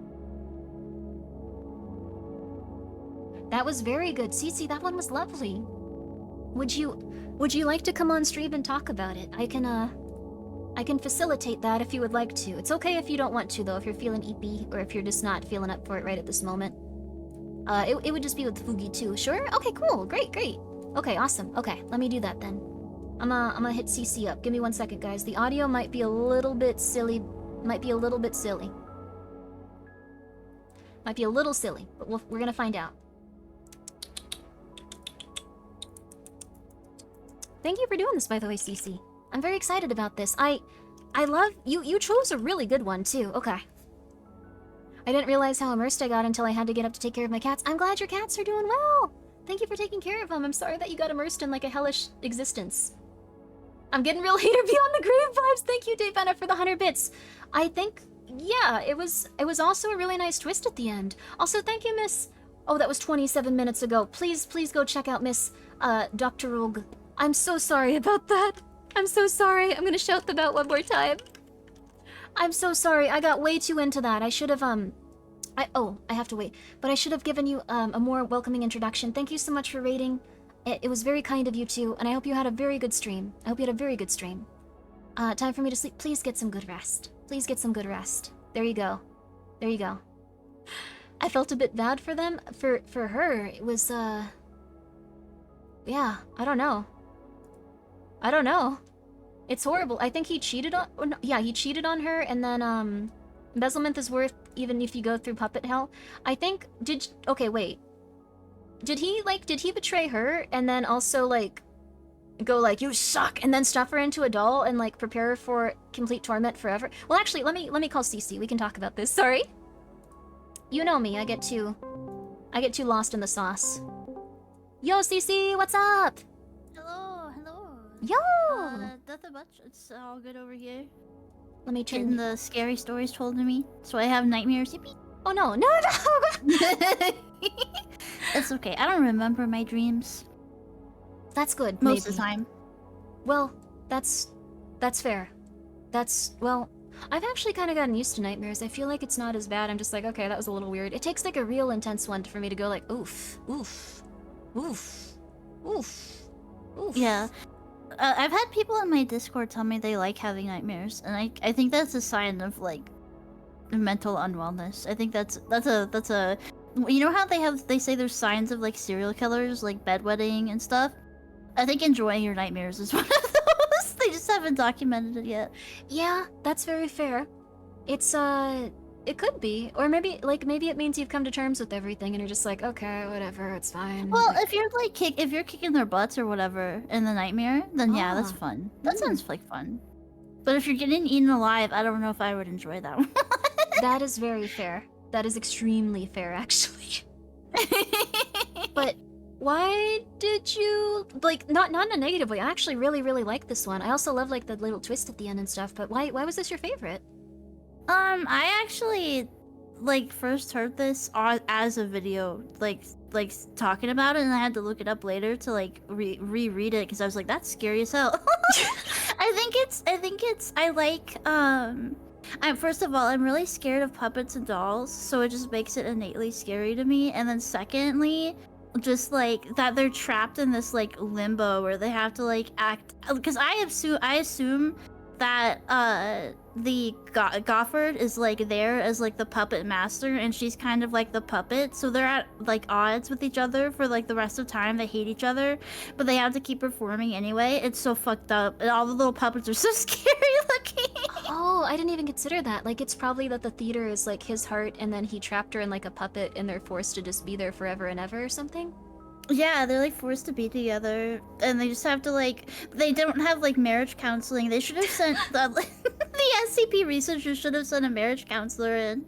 That was very good. Cece, that one was lovely. Would you like to come on stream and talk about it? I can facilitate that if you would like to. It's okay if you don't want to, though, if you're feeling eepy, or if you're just not feeling up for it right at this moment. It would just be with Fugi, too. Sure? Okay, cool. Great, great. Okay, awesome. Okay, let me do that, then. I'm gonna hit CC up. Give me 1 second, guys. The audio might be a little bit silly. Might be a little silly, but we're gonna find out. Thank you for doing this, by the way, Cece. I'm very excited about this. I love... You chose a really good one, too. Okay. I didn't realize how immersed I got until I had to get up to take care of my cats. I'm glad your cats are doing well! Thank you for taking care of them. I'm sorry that you got immersed in, like, a hellish existence. I'm getting real hater beyond the grave vibes. Thank you, Dave Anna, for the 100 bits. I think... Yeah, it was also a really nice twist at the end. Also, thank you, Miss... Oh, that was 27 minutes ago. Please go check out Miss, Dr. Rogue. I'm so sorry about that. I'm so sorry. I'm gonna shout them out one more time. I'm so sorry. I got way too into that. I should have, I have to wait. But I should have given you, a more welcoming introduction. Thank you so much for raiding. It was very kind of you too, and I hope you had a very good stream. I hope you had a very good stream. Time for me to sleep. Please get some good rest. Please get some good rest. There you go. There you go. I felt a bit bad for them. For her, it was, yeah, I don't know. I don't know. It's horrible. I think he cheated on... Oh, no, yeah, he cheated on her, and then, embezzlement is worth even if you go through puppet hell. I think... Okay, wait. Did he betray her, and then also, like, go like, you suck, and then stuff her into a doll and, like, prepare her for complete torment forever? Well, actually, let me call Cece. We can talk about this. Sorry. You know me. I get too lost in the sauce. Yo, Cece, what's up? Hello. Yo! Nothing much. It's all good over here. Let me turn Getting the scary stories told to me, so I have nightmares. Yippee! Oh no. It's okay. I don't remember my dreams That's good. most of maybe. the time. Well, that's fair. Well, I've actually kind of gotten used to nightmares. I feel like it's not as bad. I'm just like, okay, that was a little weird. It takes like a real intense one for me to go like, oof. Yeah. I've had people in my Discord tell me they like having nightmares, and I think that's a sign of like mental unwellness. I think that's a you know how they say there's signs of like serial killers, like bedwetting and stuff. I think enjoying your nightmares is one of those. They just haven't documented it yet. Yeah, that's very fair. It's it could be, or maybe it means you've come to terms with everything and you're just like, okay, whatever, it's fine. Well, if you're like if you're kicking their butts or whatever in the nightmare, then yeah, that's fun. That sounds like fun. But if you're getting eaten alive, I don't know if I would enjoy that one. That is very fair. That is extremely fair, actually. But why did you like not in a negative way? I actually really like this one. I also love like the little twist at the end and stuff. But why was this your favorite? I actually like first heard this as a video, like talking about it, and I had to look it up later to like reread it because I was like, that's scary as hell. I like first of all, I'm really scared of puppets and dolls, so it just makes it innately scary to me. And then secondly, just like that they're trapped in this like limbo where they have to like act, because I assume that the Gofford is like there as like the puppet master, and she's kind of like the puppet, so they're at like odds with each other for like the rest of time. They hate each other, but they have to keep performing anyway. It's so fucked up, and all the little puppets are so scary looking. Oh, I didn't even consider that. Like, it's probably that the theater is like his heart, and then he trapped her in like a puppet, and they're forced to just be there forever and ever or something. Yeah, they're like forced to be together, and they just have to like, they don't have like marriage counseling. They should have sent the SCP researchers should have sent a marriage counselor in.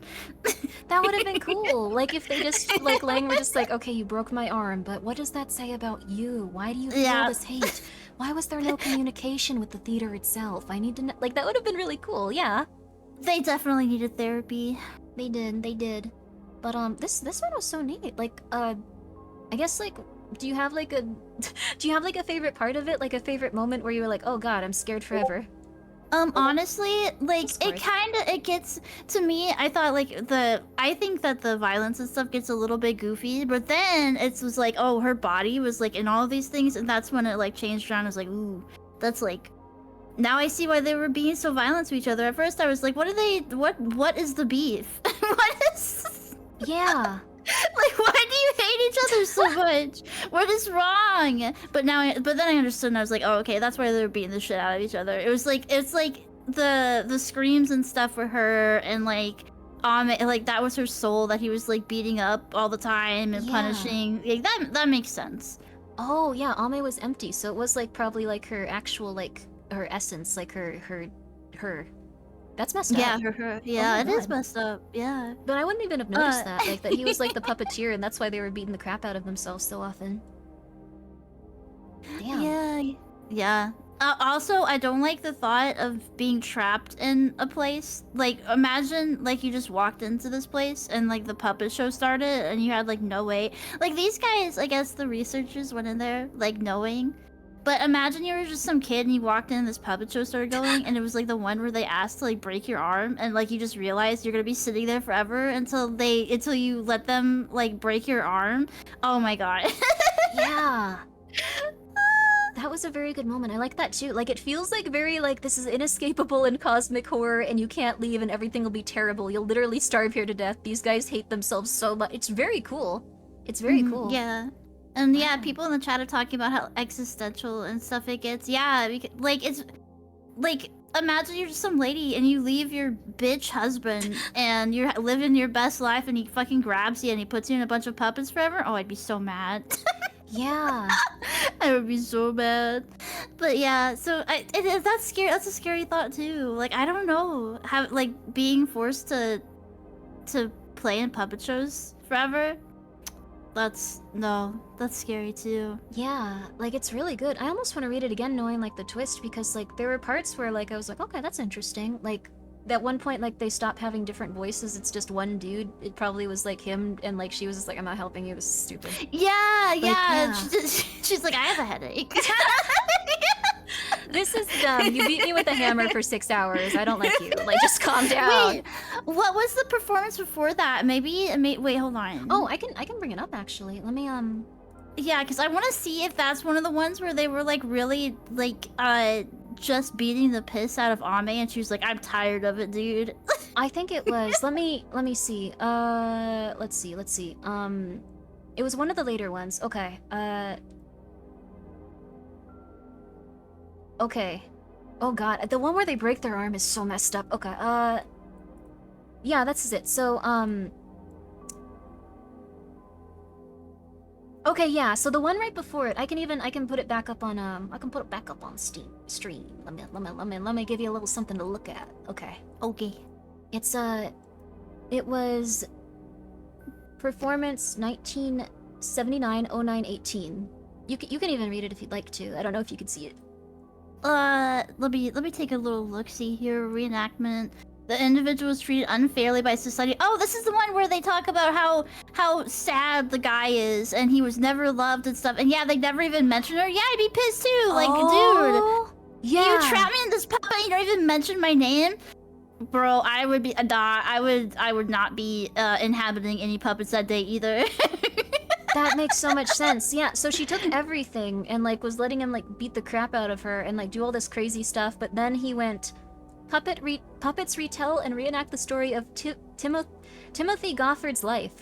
That would have been cool. Like if they just like Lang were just like, okay, you broke my arm, but what does that say about you? Why do you feel this hate? Why was there no communication with the theater itself? I need to know. Like that would have been really cool. Yeah. They definitely needed therapy. They did. But this one was so neat. Like I guess like do you have like a favorite part of it? Like a favorite moment where you were like, "Oh god, I'm scared forever." Honestly, like it gets to me. I thought I think that the violence and stuff gets a little bit goofy, but then it was like, oh, her body was like in all of these things, and that's when it like changed around. I was like, ooh, that's like, now I see why they were being so violent to each other. At first, I was like, what is the beef? What is? Yeah. Like, why do you hate each other so much? What is wrong? But then I understood, and I was like, oh, okay, that's why they're beating the shit out of each other. It's like the screams and stuff for her, and like like that was her soul that he was like beating up all the time and Yeah. punishing. Like that makes sense. Oh yeah, Ame was empty, so it was like probably like her actual like her essence, like her. That's messed up. Yeah, yeah, my it is God. messed up. Yeah. But I wouldn't even have noticed that, like that he was like the puppeteer, and that's why they were beating the crap out of themselves so often. Damn. Yeah. Yeah. Also, I don't like the thought of being trapped in a place. Like, imagine, like, you just walked into this place and, like, the puppet show started and you had, like, no way. Like, these guys, I guess the researchers went in there, like, knowing. But imagine you were just some kid and you walked in and this puppet show started going and it was, like, the one where they asked to, like, break your arm and, like, you just realized you're gonna be sitting there forever until you let them, like, break your arm. Oh my god. Yeah. That was a very good moment. I like that too. Like, it feels like very like this is inescapable in cosmic horror and you can't leave and everything will be terrible. You'll literally starve here to death. These guys hate themselves so much. It's very cool. It's very cool. Yeah. And yeah, Wow. people in the chat are talking about how existential and stuff it gets. Yeah, like it's like imagine you're just some lady and you leave your bitch husband and you're living your best life and he fucking grabs you and he puts you in a bunch of puppets forever. Oh, I'd be so mad. Yeah. I would be so mad. But yeah, so that's scary. That's a scary thought too. Like I don't know, how like being forced to play in puppet shows forever. That's scary too. Yeah, like it's really good. I almost want to read it again knowing like the twist because like there were parts where like I was like, okay, that's interesting. Like at one point like they stop having different voices. It's just one dude. It probably was like him and like she was just like, I'm not helping you. This is stupid. Yeah, yeah. She's like, I have a headache. This is dumb. You beat me with a hammer for 6 hours. I don't like you. Like just calm down. Wait, what was the performance before that? Wait, hold on. Oh, I can bring it up actually. Let me Yeah, because I want to see if that's one of the ones where they were like really like just beating the piss out of Ame and she was like, I'm tired of it, dude. I think it was. Let me see. Let's see. It was one of the later ones. Okay. Okay. Oh god, the one where they break their arm is so messed up. Okay. Yeah, that's it. So, okay, yeah. So the one right before it, I can put it back up on I can put it back up on stream. Let me give you a little something to look at. Okay. Okay. It's it was performance 1979-09-18. You can even read it if you'd like to. I don't know if you can see it. Let me take a little look-see here. Reenactment. The individual was treated unfairly by society. Oh, this is the one where they talk about how sad the guy is and he was never loved and stuff. And yeah, they never even mention her. Yeah, I'd be pissed too. Like, Oh, dude, yeah. you trap me in this puppet and you don't even mention my name. Bro, I would be I would not be inhabiting any puppets that day either. That makes so much sense. Yeah, so she took everything and like was letting him like beat the crap out of her and like do all this crazy stuff, but then he went puppets retell and reenact the story of Timothy Goffard's life,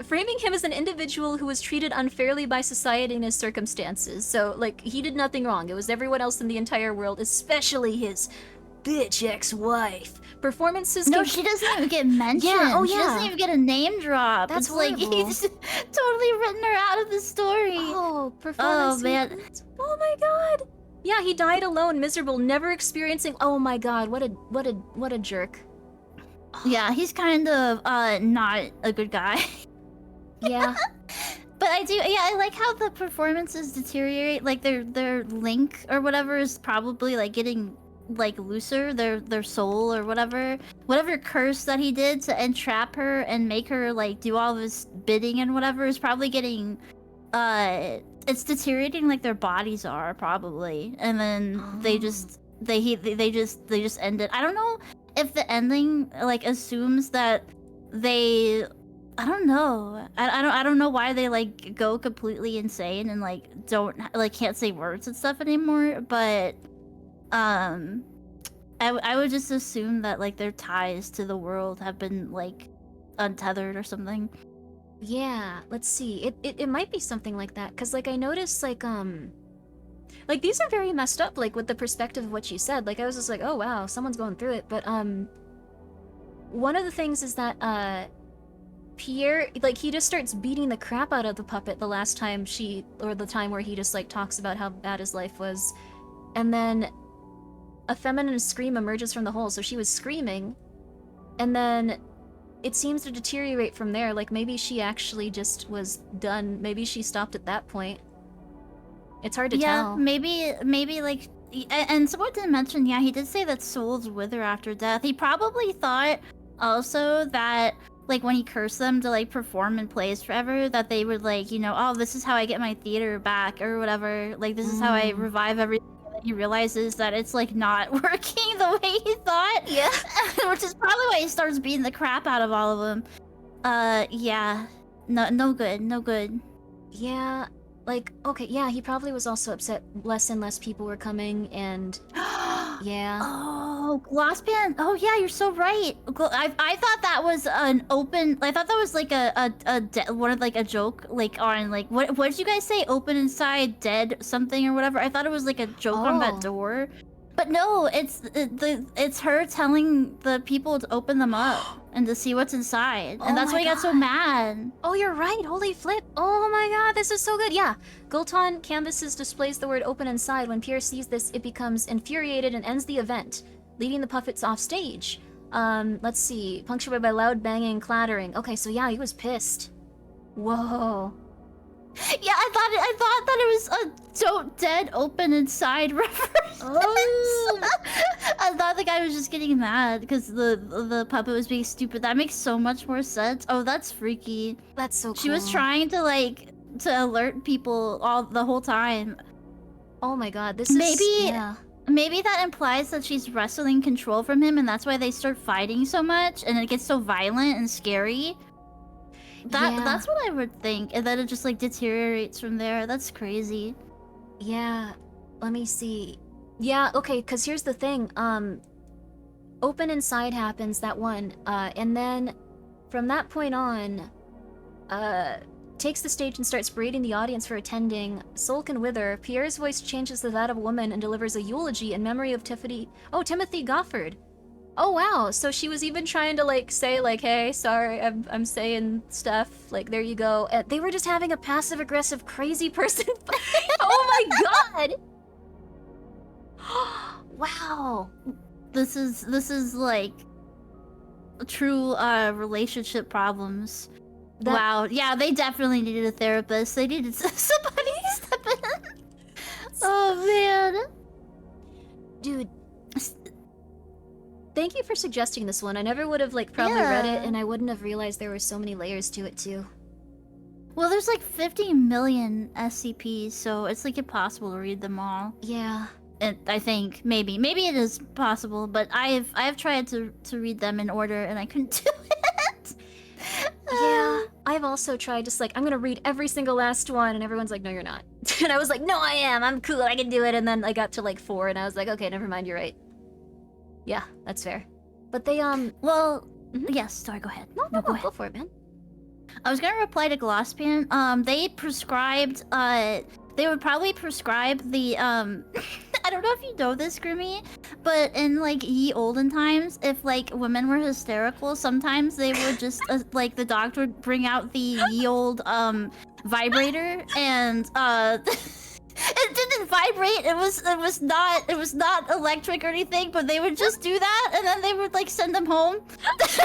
framing him as an individual who was treated unfairly by society and his circumstances. So like he did nothing wrong. It was everyone else in the entire world, especially his bitch ex-wife. Performances No, she doesn't even get mentioned. Yeah, oh She doesn't yeah. even get a name drop. That's it's like horrible. he's totally written her out of the story. Oh, performance. Oh, man. Oh my god. Yeah, he died alone, miserable, never experiencing. Oh my god, what a jerk. Yeah, he's kind of not a good guy. Yeah. But I like how the performances deteriorate. Like their link or whatever is probably like getting like looser, their soul or whatever curse that he did to entrap her and make her like do all this bidding and whatever is probably getting it's deteriorating like their bodies are probably, and then they just end it. I don't know if the ending like assumes that they I don't know. I don't know why they like go completely insane and like can't say words and stuff anymore, but I would just assume that like their ties to the world have been like untethered or something. Yeah, let's see. It might be something like that, cause like I noticed like these are very messed up, like with the perspective of what you said. Like I was just like, oh wow, someone's going through it. But one of the things is that Pierre, like, he just starts beating the crap out of the puppet the last time the time where he just like talks about how bad his life was, and then a feminine scream emerges from the hole. So she was screaming, and then it seems to deteriorate from there. Like, maybe she actually just was done. Maybe she stopped at that point. It's hard to tell. Maybe like, and someone did mention, he did say that souls wither after death. He probably thought also that, like, when he cursed them to, like, perform in plays forever, that they would, like, you know, oh, this is how I get my theater back, or whatever. Like, this is how I revive everything. He realizes that it's like not working the way he thought. Yeah. Which is probably why he starts beating the crap out of all of them. Yeah. No good. Yeah, like, okay, yeah, he probably was also upset less and less people were coming, and yeah. Oh, Glosspan. Oh yeah, you're so right. I thought that was an open. I thought that was like a joke, like on like what did you guys say? Open inside, dead something or whatever. I thought it was like a joke on that door. But no, it's her telling the people to open them up and to see what's inside, and that's why he got so mad. Oh, you're right. Holy flip. Oh my god, this is so good. Yeah. Gulton canvases displays the word open inside. When Pierre sees this, it becomes infuriated and ends the event, leading the puppets off stage. Let's see. Punctuated by loud banging and clattering. Okay, so yeah, he was pissed. Whoa. Yeah, I thought that it was a don't dead open inside reference. Oh. I thought the guy was just getting mad because the puppet was being stupid. That makes so much more sense. Oh, that's freaky. That's so cool. She was trying to to alert people the whole time. Oh my god, this Maybe that implies that she's wresting control from him, and that's why they start fighting so much, and it gets so violent and scary. That's what I would think, and then it just like deteriorates from there. That's crazy. Yeah, let me see. Yeah, okay, because here's the thing. Open inside happens, that one, and then from that point on, takes the stage and starts berating the audience for attending. Soul can wither. Pierre's voice changes to that of a woman and delivers a eulogy in memory of Timothy Gofford. Oh wow, so she was even trying to like say like, hey, sorry, I'm saying stuff, like, there you go. They were just having a passive-aggressive crazy person. Oh my god! Wow. This is like true relationship problems. Wow. Yeah, they definitely needed a therapist. They needed somebody to step in. Oh man. Dude, thank you for suggesting this one. I never would have like probably read it, and I wouldn't have realized there were so many layers to it too. Well, there's like 50 million SCPs, so it's like impossible to read them all. Yeah. I think maybe it is possible, but I've tried to read them in order and I couldn't do it. Yeah, I've also tried just like, I'm gonna read every single last one, and everyone's like, no, you're not. And I was like, no, I am. I'm cool. I can do it. And then I got to like 4, and I was like, okay, never mind. You're right. Yeah, that's fair. But they well, yes. Sorry, go ahead. No, go for it, man. I was gonna reply to Glosspan. They prescribed. They would probably prescribe the I don't know if you know this, Grimmi, but in like ye olden times, if like women were hysterical, sometimes they would just like the doctor would bring out the ye old vibrator, and it didn't vibrate. It was not electric or anything, but they would just do that, and then they would like send them home. That's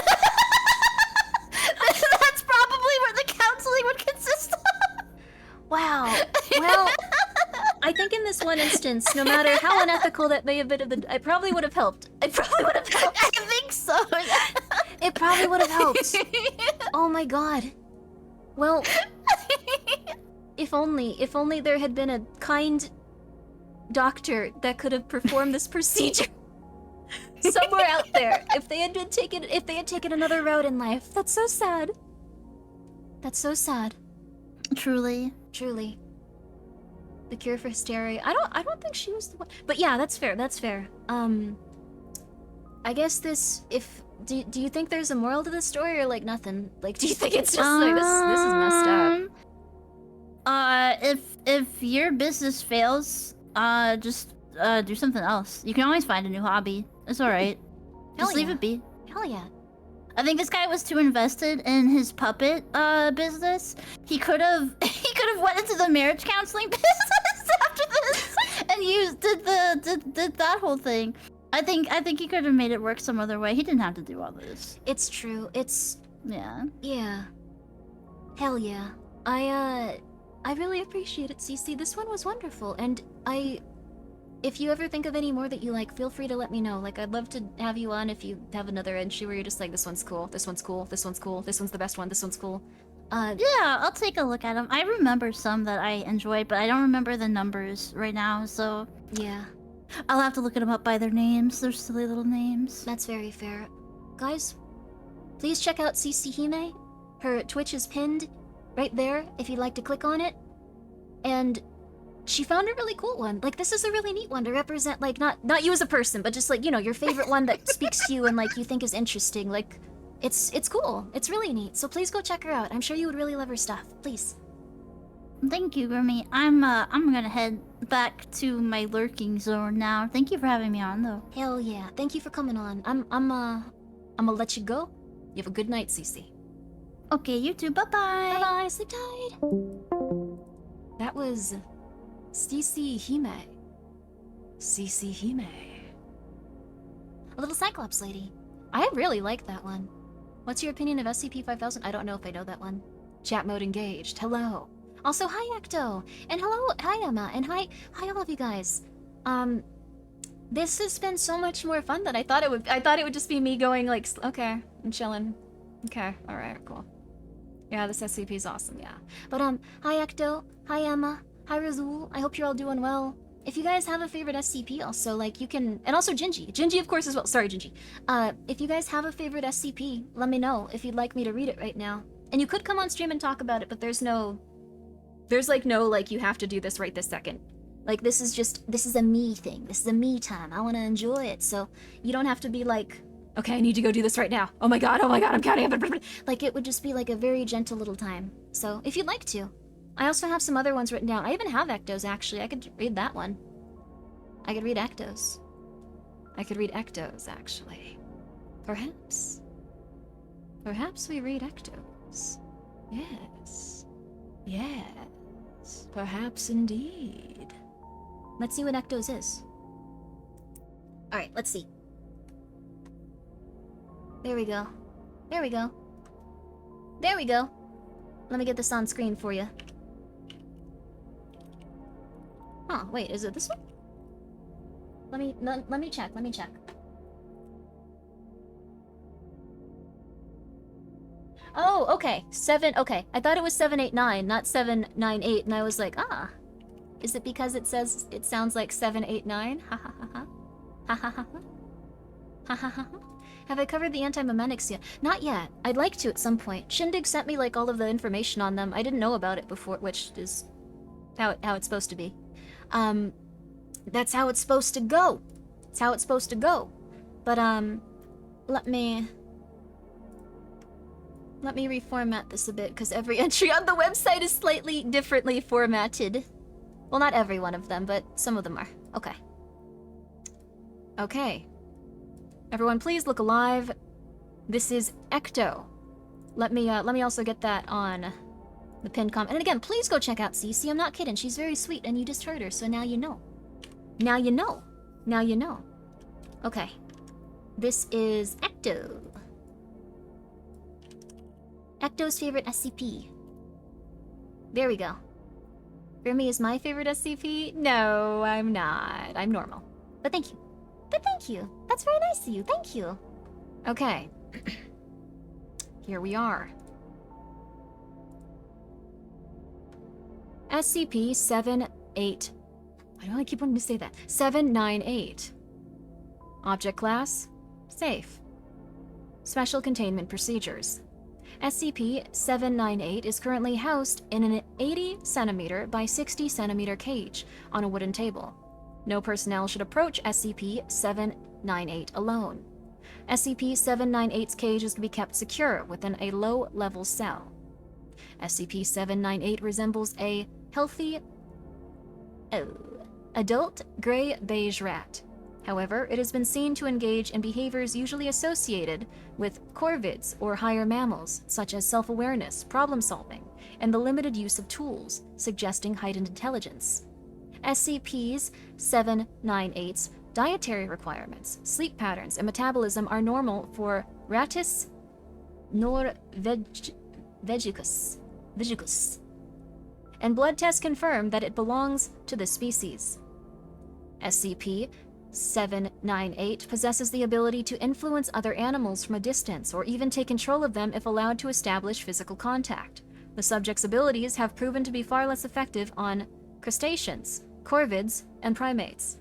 probably where the counseling would consist of. Wow. Well, I think in this one instance, no matter how unethical that may have been, I probably would have helped. I think so. It probably would have helped. Oh my god. Well, if only there had been a kind doctor that could have performed this procedure somewhere out there. If they had taken another route in life. That's so sad. That's so sad. Truly. The cure for hysteria. I don't think she was the one. But yeah, that's fair. I guess this, do you think there's a moral to this story, or like nothing? Like, do you think it's just like this is messed up? If your business fails, just do something else. You can always find a new hobby. It's alright. Just leave it be. Hell yeah. I think this guy was too invested in his puppet business. He could have went into the marriage counseling business after this and did that whole thing. I think he could have made it work some other way. He didn't have to do all this. It's true. It's Yeah. yeah. Hell yeah. I really appreciate it, Cece. This one was wonderful, and if you ever think of any more that you like, feel free to let me know. Like, I'd love to have you on if you have another entry where you're just like, this one's cool, this one's cool, this one's cool, this one's the best one, this one's cool. Yeah, I'll take a look at them. I remember some that I enjoyed, but I don't remember the numbers right now, so Yeah, I'll have to look them up by their names. Their silly little names. that's very fair. Guys, please check out Cece Hime. Her Twitch is pinned right there if you'd like to click on it. And she found a really cool one. Like, this is a really neat one to represent, like, not you as a person, but just like, you know, your favorite one that speaks to you and like you think is interesting. Like, it's cool. It's really neat. So please go check her out. I'm sure you would really love her stuff. Please. Thank you, Grimmi. I'm gonna head back to my lurking zone now. Thank you for having me on, though. Hell yeah. Thank you for coming on. I'm gonna let you go. You have a good night, Cece. Okay, you too. Bye-bye. Bye-bye. Sleep tight. That was Cece Hime. Cece Hime. A little Cyclops lady. I really like that one. What's your opinion of SCP-5000? I don't know if I know that one. Chat mode engaged. Hello. Also, hi Ecto, and hello, hi Emma, and hi all of you guys. This has been so much more fun than I thought it would. I thought it would just be me going like, okay, I'm chilling. Okay, all right, cool. Yeah, this SCP is awesome. Yeah, but hi Ecto, hi Emma, hi Razul. I hope you're all doing well. If you guys have a favorite SCP, also like you can, and also Gingy of course as well. Sorry, Gingy. If you guys have a favorite SCP, let me know if you'd like me to read it right now. And you could come on stream and talk about it, but there's like no like you have to do this right this second. Like this is a me thing. This is a me time. I want to enjoy it. So you don't have to be like, okay, I need to go do this right now. Oh my god, I'm counting up. Like it would just be like a very gentle little time. So if you'd like to. I also have some other ones written down. I even have Ectos actually. I could read that one. I could read Ectos. I could read Ectos actually. Perhaps. Perhaps we read Ectos. Yes. Yes. Perhaps indeed. Let's see what Ectos is. Alright, let's see. There we go. There we go. There we go. Let me get this on screen for you. Huh, wait, is it this one? Let me check, let me check. Oh, okay. Okay. I thought it was 789, not 798, and I was like, ah. Is it because it sounds like 789? Ha ha ha ha. Ha ha ha ha. Ha ha ha ha. Have I covered the anti-memetics yet? Not yet. I'd like to at some point. Shindig sent me like all of the information on them. I didn't know about it before, which is how it's supposed to be. That's how it's supposed to go. It's how it's supposed to go. But let me reformat this a bit because every entry on the website is slightly differently formatted. Well, not every one of them, but some of them are. Okay. Okay. Everyone, please look alive. This is Ecto. Let me also get that on the pinned comment. And again, please go check out Cece. I'm not kidding. She's very sweet, and you just heard her, so now you know. Now you know. Now you know. Okay. This is Ecto. Ecto's favorite SCP. There we go. Grimmi is my favorite SCP? No, I'm not. I'm normal. But thank you. But thank you. That's very nice of you. Thank you. Okay. Here we are. SCP-78. Why do I keep wanting to say that? 798. Object class? Safe. Special containment procedures. SCP-798 is currently housed in an 80 centimeter by 60 centimeter cage on a wooden table. No personnel should approach SCP-798 alone. SCP-798's cage is to be kept secure within a low-level cell. SCP-798 resembles a healthy adult gray-beige rat. However, it has been seen to engage in behaviors usually associated with corvids or higher mammals, such as self-awareness, problem-solving, and the limited use of tools, suggesting heightened intelligence. SCP's 798's dietary requirements, sleep patterns, and metabolism are normal for Rattus norvegicus, and blood tests confirm that it belongs to this species. SCP-798 possesses the ability to influence other animals from a distance or even take control of them if allowed to establish physical contact. The subject's abilities have proven to be far less effective on crustaceans, corvids, and primates.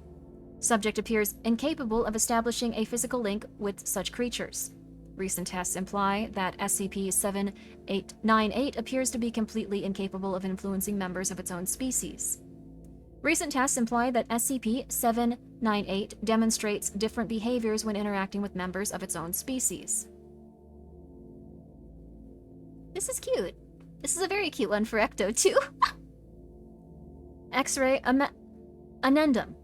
Subject appears incapable of establishing a physical link with such creatures. Recent tests imply that SCP-798 appears to be completely incapable of influencing members of its own species. Recent tests imply that SCP-798 demonstrates different behaviors when interacting with members of its own species. This is cute. This is a very cute one for Ecto, too. X-ray addendum.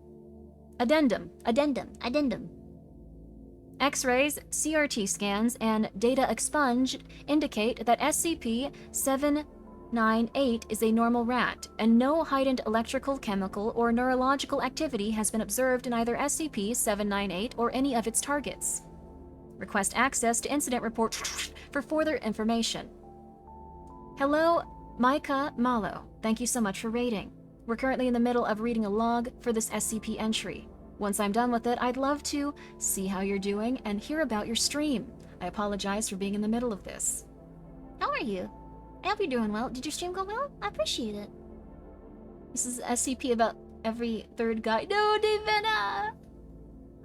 X-rays, CRT scans, and data expunged indicate that SCP-798 is a normal rat, and no heightened electrical, chemical, or neurological activity has been observed in either SCP-798 or any of its targets. Request access to incident report for further information. Hello, Micah Malo. Thank you so much for raiding. We're currently in the middle of reading a log for this SCP entry. Once I'm done with it, I'd love to see how you're doing and hear about your stream. I apologize for being in the middle of this. How are you? I hope you're doing well. Did your stream go well? I appreciate it. This is SCP about every third guy. No, Davina!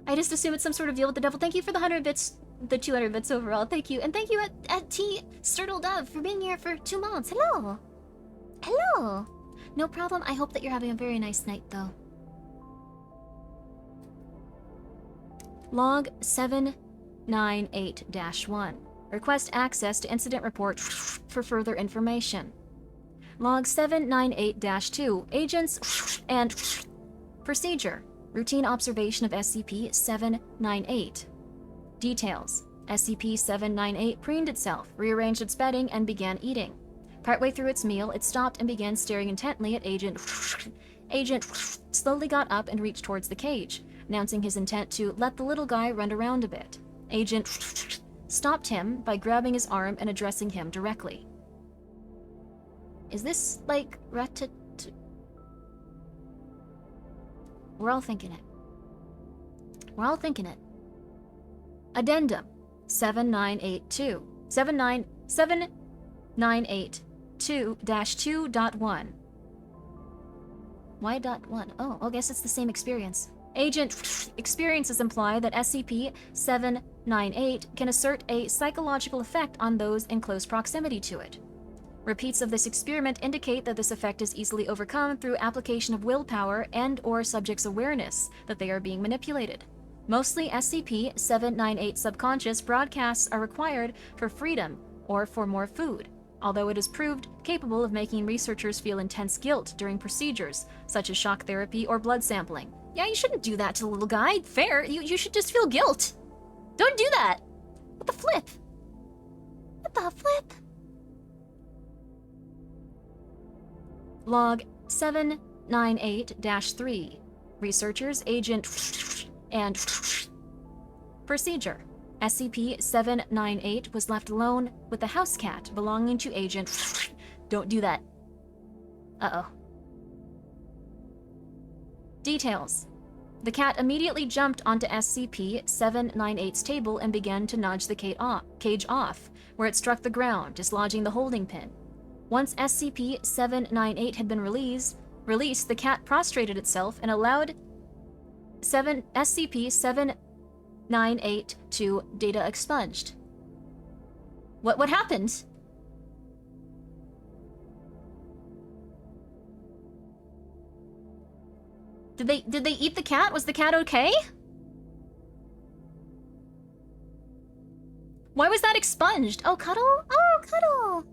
I just assume it's some sort of deal with the devil. Thank you for the 100 bits, the 200 bits overall. Thank you. And thank you at T Sturtle Dove for being here for 2 months. Hello! Hello. No problem. I hope that you're having a very nice night, though. Log 798-1. Request access to incident report for further information. Log 798-2. Agents and procedure. Routine observation of SCP-798. Details. SCP-798 preened itself, rearranged its bedding, and began eating. Partway through its meal, it stopped and began staring intently at Agent. Agent slowly got up and reached towards the cage, announcing his intent to let the little guy run around a bit. Agent stopped him by grabbing his arm and addressing him directly. Is this like We're all thinking it. We're all thinking it. Addendum 7982. 798-2-2.1. Why .1? Oh, I guess it's the same experience. Agent experiences imply that SCP-798 can assert a psychological effect on those in close proximity to it. Repeats of this experiment indicate that this effect is easily overcome through application of willpower and/or subject's awareness that they are being manipulated. Mostly SCP-798 subconscious broadcasts are required for freedom or for more food, although it is proved capable of making researchers feel intense guilt during procedures, such as shock therapy or blood sampling. Yeah, you shouldn't do that to the little guy. Fair. You should just feel guilt. Don't do that. What the flip? What the flip? Log 798-3. Researchers, Agent and procedure. SCP-798 was left alone with the house cat belonging to Agent. Don't do that. Uh-oh. Details. The cat immediately jumped onto SCP-798's table and began to nudge the cage off, where it struck the ground, dislodging the holding pin. Once SCP-798 had been released, the cat prostrated itself and allowed SCP-798 to data expunged. What happened? Did they eat the cat? Was the cat okay? Why was that expunged? Oh, Cuddle? Oh, Cuddle.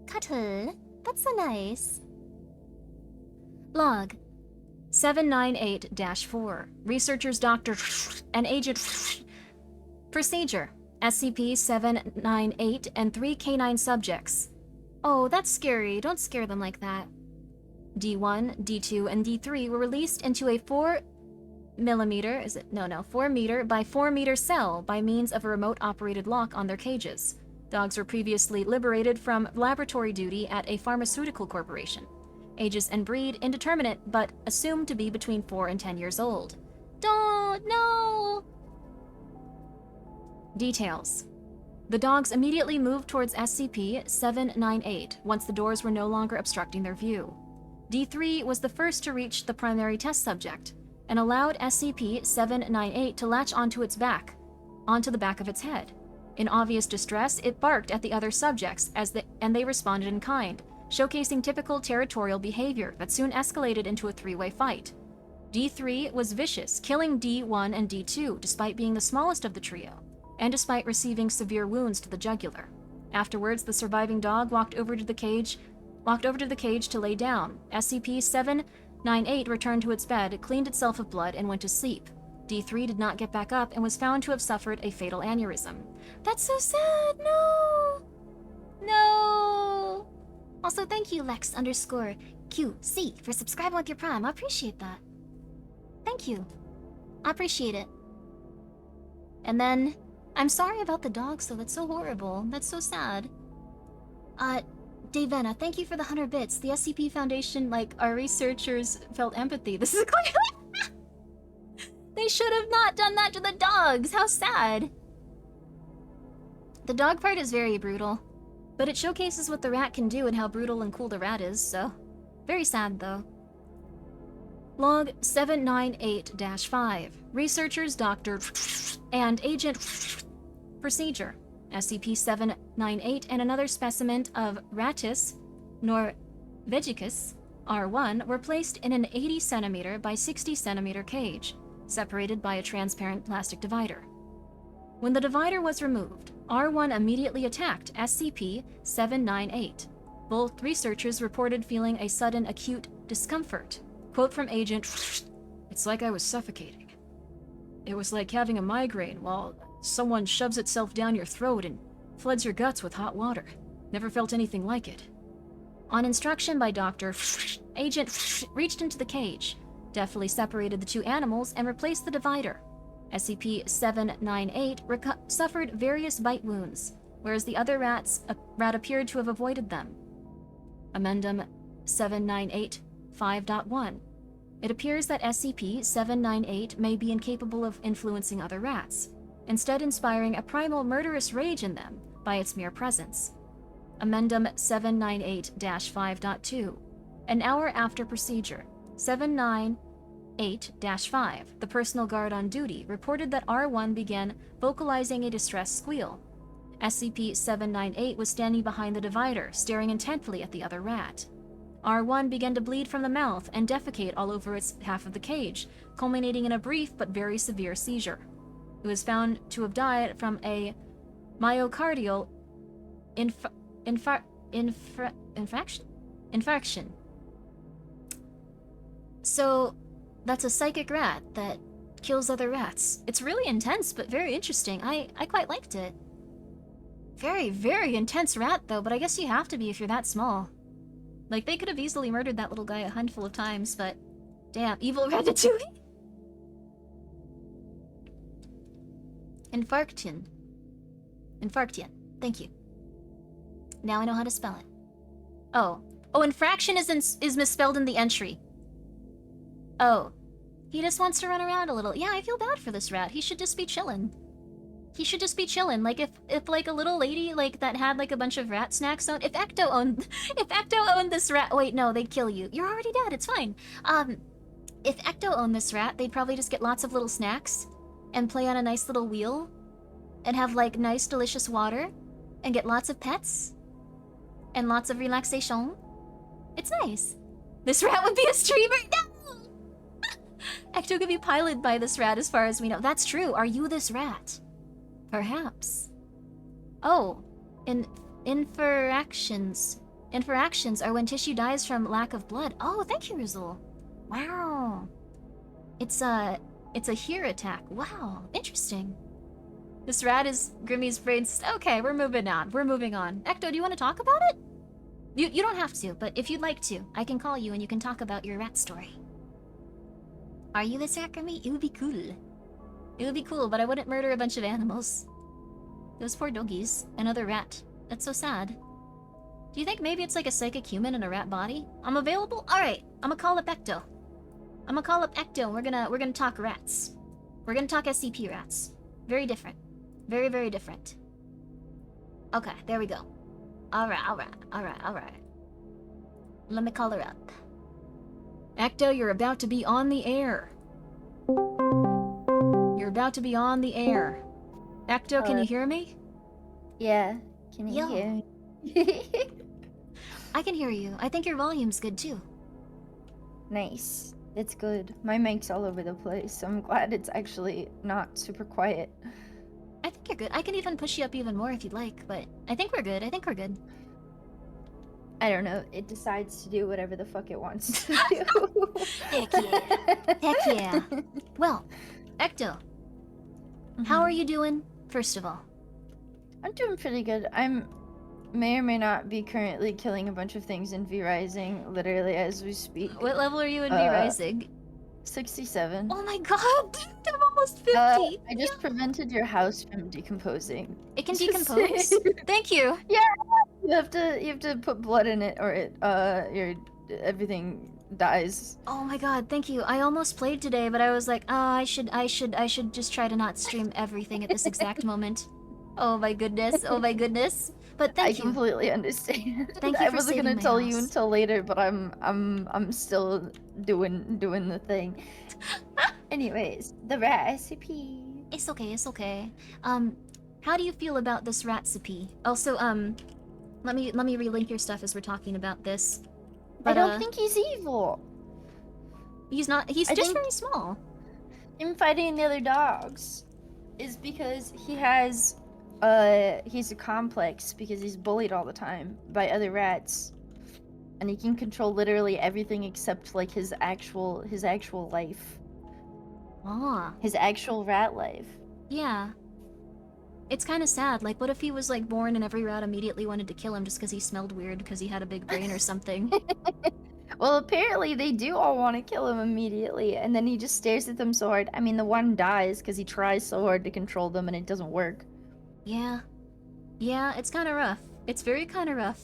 Cuddle. That's so nice. Log 798-4. Researchers Dr. and Agent. Procedure. SCP-798 and 3 canine subjects. Oh, that's scary. Don't scare them like that. D1, D2, and D3 were released into a 4 meter by 4 meter cell by means of a remote-operated lock on their cages. Dogs were previously liberated from laboratory duty at a pharmaceutical corporation. Ages and breed indeterminate, but assumed to be between 4 and 10 years old. Don't, no! Details. The dogs immediately moved towards SCP-798 once the doors were no longer obstructing their view. D3 was the first to reach the primary test subject, and allowed SCP-798 to latch onto the back of its head. In obvious distress, it barked at the other subjects and they responded in kind, showcasing typical territorial behavior that soon escalated into a three-way fight. D3 was vicious, killing D1 and D2 despite being the smallest of the trio, and despite receiving severe wounds to the jugular. Afterwards, the surviving dog walked over to the cage to lay down. SCP-798 returned to its bed, cleaned itself of blood, and went to sleep. D3 did not get back up and was found to have suffered a fatal aneurysm. That's so sad, no! No! Also, thank you, Lex_QC, for subscribing with your Prime. I appreciate that. Thank you. I appreciate it. And then, I'm sorry about the dogs, though. That's so horrible. That's so sad. Davena, thank you for the 100 bits. The SCP Foundation, like, our researchers felt empathy. This is clearly... They should have not done that to the dogs. How sad. The dog part is very brutal, but it showcases what the rat can do and how brutal and cool the rat is, so... Very sad, though. Log 798-5. Researchers Dr. and Agent. Procedure. SCP-798 and another specimen of Rattus norvegicus R1 were placed in an 80 cm by 60 cm cage, separated by a transparent plastic divider. When the divider was removed, R1 immediately attacked SCP-798. Both researchers reported feeling a sudden acute discomfort. Quote from Agent: "It's like I was suffocating. It was like having a migraine while someone shoves itself down your throat and floods your guts with hot water. Never felt anything like it." On instruction by Dr. Agent reached into the cage, deftly separated the two animals, and replaced the divider. SCP-798 suffered various bite wounds, whereas the other rat appeared to have avoided them. Amendum 798-5.1. It appears that SCP-798 may be incapable of influencing other rats, instead inspiring a primal murderous rage in them by its mere presence. Amendum 798-5.2. An hour after procedure, 798-5, the personal guard on duty, reported that R1 began vocalizing a distressed squeal. SCP-798 was standing behind the divider, staring intently at the other rat. R1 began to bleed from the mouth and defecate all over its half of the cage, culminating in a brief but very severe seizure. It was found to have died from a myocardial infarction. So, that's a psychic rat that kills other rats. It's really intense, but very interesting. I quite liked it. Very, very intense rat, though, but I guess you have to be if you're that small. Like, they could have easily murdered that little guy a handful of times, but... Damn, evil Ratatouille? Infarction. Thank you. Now I know how to spell it. Oh, infraction is misspelled in the entry. Oh. He just wants to run around a little. Yeah, I feel bad for this rat. He should just be chillin'. Like, if like, a little lady, like, that had, like, a bunch of rat snacks on... If Ecto owned this rat... Wait, no, they'd kill you. You're already dead, it's fine. If Ecto owned this rat, they'd probably just get lots of little snacks and play on a nice little wheel and have, like, nice, delicious water and get lots of pets and lots of relaxation. It's nice. This rat would be a streamer? No! Ecto could be piloted by this rat as far as we know. That's true. Are you this rat? Perhaps. Oh, infractions are when tissue dies from lack of blood. Oh, thank you, Rizal. Wow. It's a hear attack. Wow, interesting. This rat is Grimmi's brains. Okay, we're moving on. We're moving on. Ecto, do you want to talk about it? You don't have to, but if you'd like to, I can call you and you can talk about your rat story. Are you this rat, Grimmi? It would be cool. It would be cool, but I wouldn't murder a bunch of animals. Those poor doggies. Another rat. That's so sad. Do you think maybe it's like a psychic human in a rat body? I'm available? Alright, I'm gonna call up Ecto. I'm gonna call up Ecto and we're gonna talk rats. We're gonna talk SCP rats. Very different. Very, very different. Okay, there we go. Alright. Let me call her up. Ecto, you're about to be on the air. You're about to be on the air. Ecto, can you hear me? Yeah, can you Yo. hear me? I can hear you. I think your volume's good too. Nice. It's good. My mic's all over the place, so I'm glad it's actually not super quiet. I think you're good. I can even push you up even more if you'd like, but I think we're good. I think we're good. I don't know. It decides to do whatever the fuck it wants to do. Heck yeah. Heck yeah. Well, Ecto, how are you doing, first of all? I'm doing pretty good. I'm may or may not be currently killing a bunch of things in V Rising, literally as we speak. What level are you in V Rising? 67. Oh my god! I'm almost 50! I just prevented your house from decomposing. It can Just decompose? saying. Thank you! You have to put blood in it, or everything dies. Oh my god, thank you. I almost played today, but I was like, I should just try to not stream everything at this exact moment. Oh my goodness, oh my goodness. But thank I you. completely understand. Thank you I for wasn't saving gonna my tell you house. until later, but I'm still doing the thing. Anyways, the rat SCP. It's okay, it's okay. How do you feel about this rat SCP? Also, let me relink your stuff as we're talking about this. I But, don't think he's evil. he's not. He's I just think- very small. Him fighting the other dogs is because he's a complex because he's bullied all the time by other rats. And he can control literally everything except like his actual life. Ah, His actual rat life. yeah. It's kind of sad. Like, what if he was like born and every rat immediately wanted to kill him just because he smelled weird because he had a big brain or something? Well, apparently they do all want to kill him immediately, and then he just stares at them so hard. I mean, the one dies because he tries so hard to control them and it doesn't work. Yeah. Yeah, it's kind of rough. It's very kind of rough.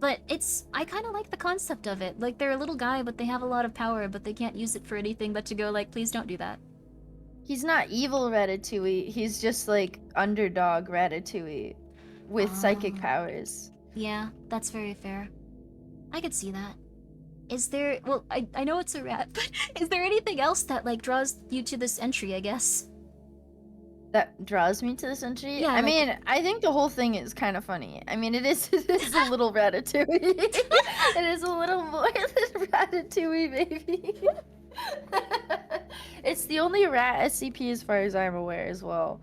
But I kind of like the concept of it. Like, they're a little guy, but they have a lot of power, but they can't use it for anything but to go like, please don't do that. He's not evil Ratatouille, he's just like underdog Ratatouille with psychic Ah. powers. Yeah, that's very fair. I could see that. Is there... Well, I know it's a rat, but is there anything else that, like, draws you to this entry, I guess? That draws me to this entry? Yeah, I like- mean, I think the whole thing is kind of funny. I mean, it is a little Ratatouille. It is a little more than Ratatouille, baby. It's the only rat SCP as far as I'm aware as well.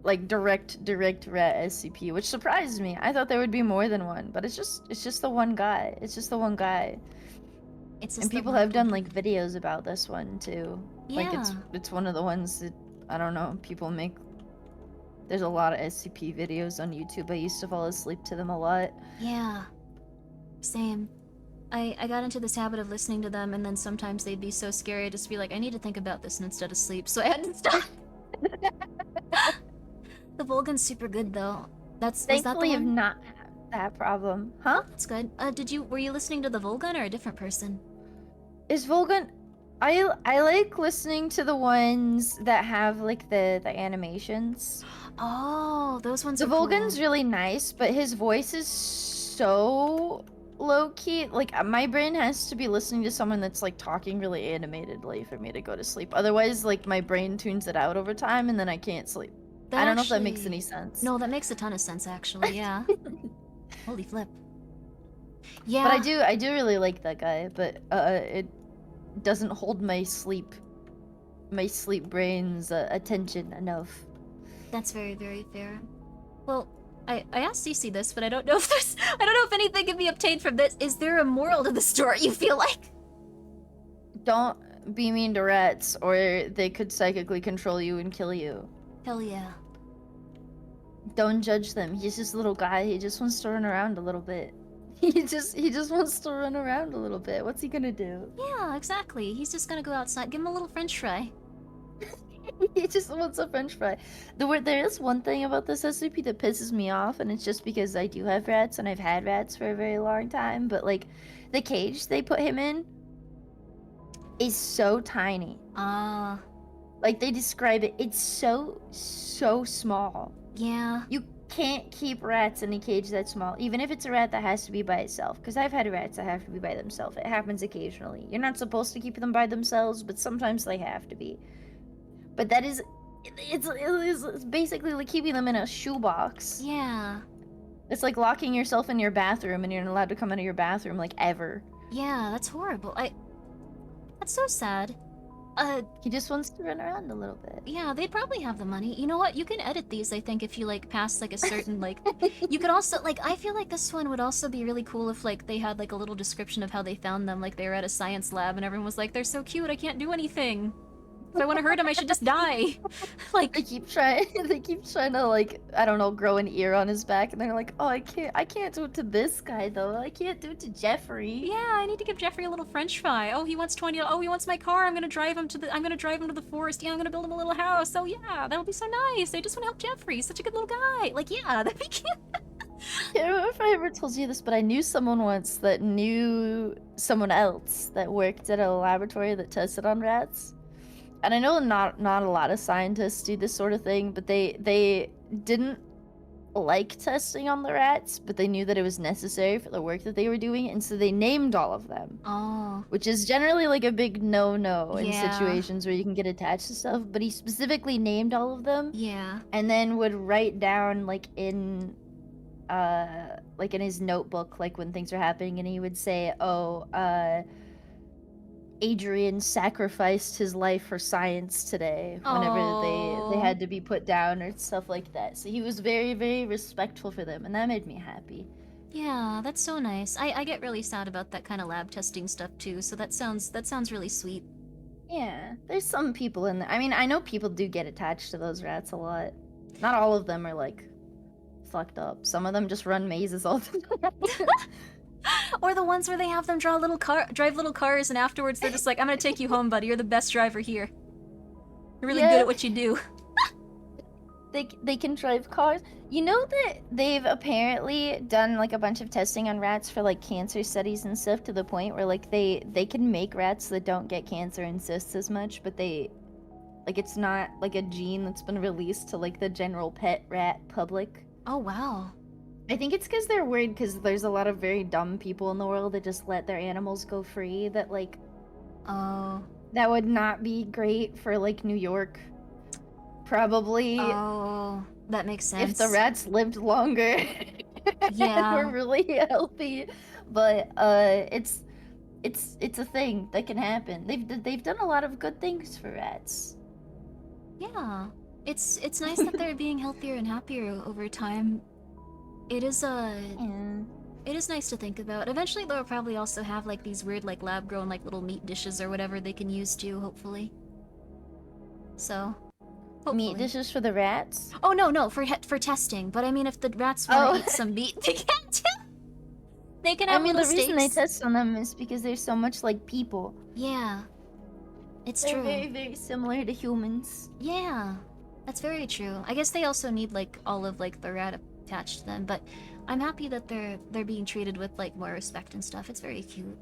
Like direct rat SCP, which surprised me. I thought there would be more than one, but it's just the one guy. It's just the one guy. It's And just the people one have done thing. like videos about this one too. Like Yeah. it's one of the ones that I don't know, people make. There's a lot of SCP videos on YouTube. I used to fall asleep to them a lot. Yeah. Same. I got into this habit of listening to them, and then sometimes they'd be so scary, I'd just be like, I need to think about this instead of sleep, so I had to stop. The Volgan's super good, though. Was that the Thankfully, I've one? not had that problem. Huh? That's good. Were you listening to the Volgan or a different person? Is Volgan? I like listening to the ones that have like the animations. Oh, those ones The are cool. Volgan's really nice, but his voice is so low key. Like my brain has to be listening to someone that's like talking really animatedly for me to go to sleep. Otherwise, like my brain tunes it out over time, and then I can't sleep. I don't know if that makes any sense. No, that makes a ton of sense, actually, yeah. Holy flip. Yeah. But I do really like that guy, but it doesn't hold my sleep brain's attention enough. That's very, very fair. Well, I asked Cece this, but I don't know if anything can be obtained from this. Is there a moral to the story, you feel like? Don't be mean to rats, or they could psychically control you and kill you. Hell yeah. Don't judge them. He's just a little guy. He just wants to run around a little bit. He just wants to run around a little bit. What's he gonna do? Yeah, exactly. He's just gonna go outside. Give him a little french fry. He just wants a french fry. There is one thing about this SCP that pisses me off, and it's just because I do have rats, and I've had rats for a very long time, but, like, the cage they put him in is so tiny. Ah. Like, they describe it, it's so small. Yeah. You can't keep rats in a cage that small, even if it's a rat that has to be by itself, because I've had rats that have to be by themselves. It happens occasionally. You're not supposed to keep them by themselves, but sometimes they have to be. But that is, it's basically like keeping them in a shoebox. Yeah. It's like locking yourself in your bathroom and you're not allowed to come out of your bathroom, like, ever. Yeah, that's horrible. That's so sad. He just wants to run around a little bit. Yeah, they'd probably have the money. You know what? You can edit these, I think, if you, like, pass, like, a certain, like... You could also, like, I feel like this one would also be really cool if, like, they had, like, a little description of how they found them. Like, they were at a science lab and everyone was like, they're so cute, I can't do anything. If I want to hurt him, I should just die. Like, They keep trying to, like, I don't know, grow an ear on his back, and they're like, oh, I can't do it to this guy, though. I can't do it to Jeffrey. yeah, I need to give Jeffrey a little french fry. Oh, he wants 20. Oh, he wants my car. I'm gonna drive him to the forest. Yeah, I'm gonna build him a little house. Oh, yeah, that'll be so nice. I just want to help Jeffrey. He's such a good little guy. Like, yeah, that'd be cute. I can't remember if I ever told you this, but I knew someone once that knew someone else that worked at a laboratory that tested on rats. And I know not a lot of scientists do this sort of thing, but they didn't like testing on the rats, but they knew that it was necessary for the work that they were doing, and so they named all of them. Oh. Which is generally like a big no-no in Yeah. situations where you can get attached to stuff, but he specifically named all of them, Yeah. and then would write down like in his notebook, like when things are happening, and he would say, Adrian sacrificed his life for science today whenever they had to be put down or stuff like that. So he was very, very respectful for them, and that made me happy. Yeah, that's so nice. I get really sad about that kind of lab testing stuff too, so that sounds really sweet. Yeah, there's some people in there. I mean, I know people do get attached to those rats a lot. Not all of them are like fucked up. Some of them just run mazes all the time. Or the ones where they have them drive little cars, and afterwards they're just like, I'm gonna take you home, buddy. You're the best driver here. You're really good at what you do. They can drive cars. You know that they've apparently done like a bunch of testing on rats for like cancer studies and stuff, to the point where like they can make rats that don't get cancer and cysts as much, but it's not like a gene that's been released to like the general pet rat public. Oh, wow. I think it's because they're worried, because there's a lot of very dumb people in the world that just let their animals go free, that like, Oh. that would not be great for like New York. Probably. Oh, that makes sense. If the rats lived longer. Yeah. We're really healthy. But it's a thing that can happen. They've done a lot of good things for rats. Yeah. It's nice that they're being healthier and happier over time. It is nice to think about. Eventually they'll probably also have like these weird like lab grown like little meat dishes or whatever they can use too, hopefully. So, hopefully. Meat dishes for the rats? Oh no, for testing. But I mean, if the rats want to eat some meat, they can too. They can have the little reason they steaks. test on them is because they're so much like people. Yeah, it's They're true. very, very similar to humans. Yeah, that's very true. I guess they also need like all of like the rat attached to them, but I'm happy that they're being treated with like more respect and stuff. It's very cute.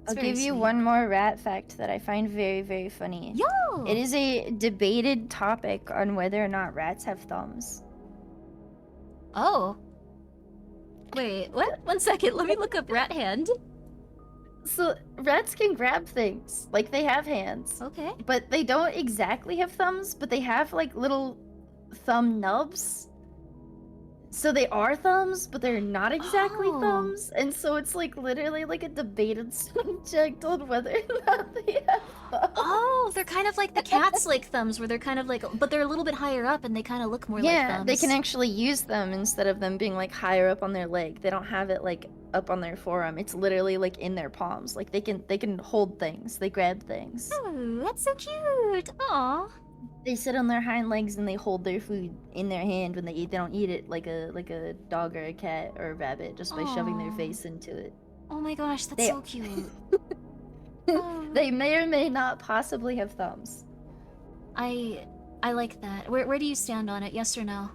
It's I'll very give you sweet. one more rat fact that I find very, very funny. Yo! It is a debated topic on whether or not rats have thumbs. Oh. Wait, what? 1 second, let me look up rat hand. So, rats can grab things. Like, they have hands. Okay. But they don't exactly have thumbs, but they have, like, little thumb nubs. So they are thumbs, but they're not exactly Oh. thumbs, and so it's like literally like a debated subject on whether or not they have thumbs. Oh, they're kind of like the cats like thumbs, where they're kind of like, but they're a little bit higher up and they kind of look more like Yeah, thumbs. they can actually use them instead of them being like higher up on their leg. They don't have it like up on their forearm. It's literally like in their palms. Like they can hold things. They grab things. Oh, that's so cute. Aw. They sit on their hind legs and they hold their food in their hand when they eat. They don't eat it like a dog or a cat or a rabbit just by shoving their Aw. face into it. Oh my gosh, that's They- so cute. Oh. They may or may not possibly have thumbs. I like that. Where do you stand on it? Yes or no?